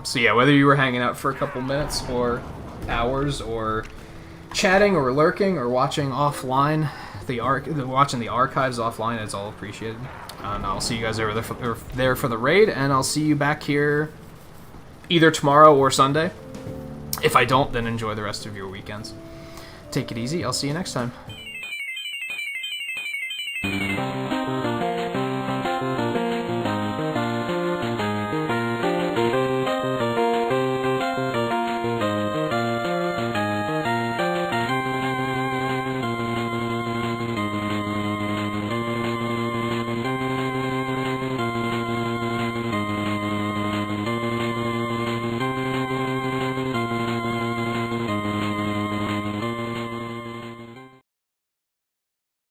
So yeah, whether you were hanging out for a couple minutes or hours or chatting or lurking or watching offline, watching the archives offline, it's all appreciated. And I'll see you guys over there for the raid, and I'll see you back here either tomorrow or Sunday. If I don't, then enjoy the rest of your weekends. Take it easy. I'll see you next time.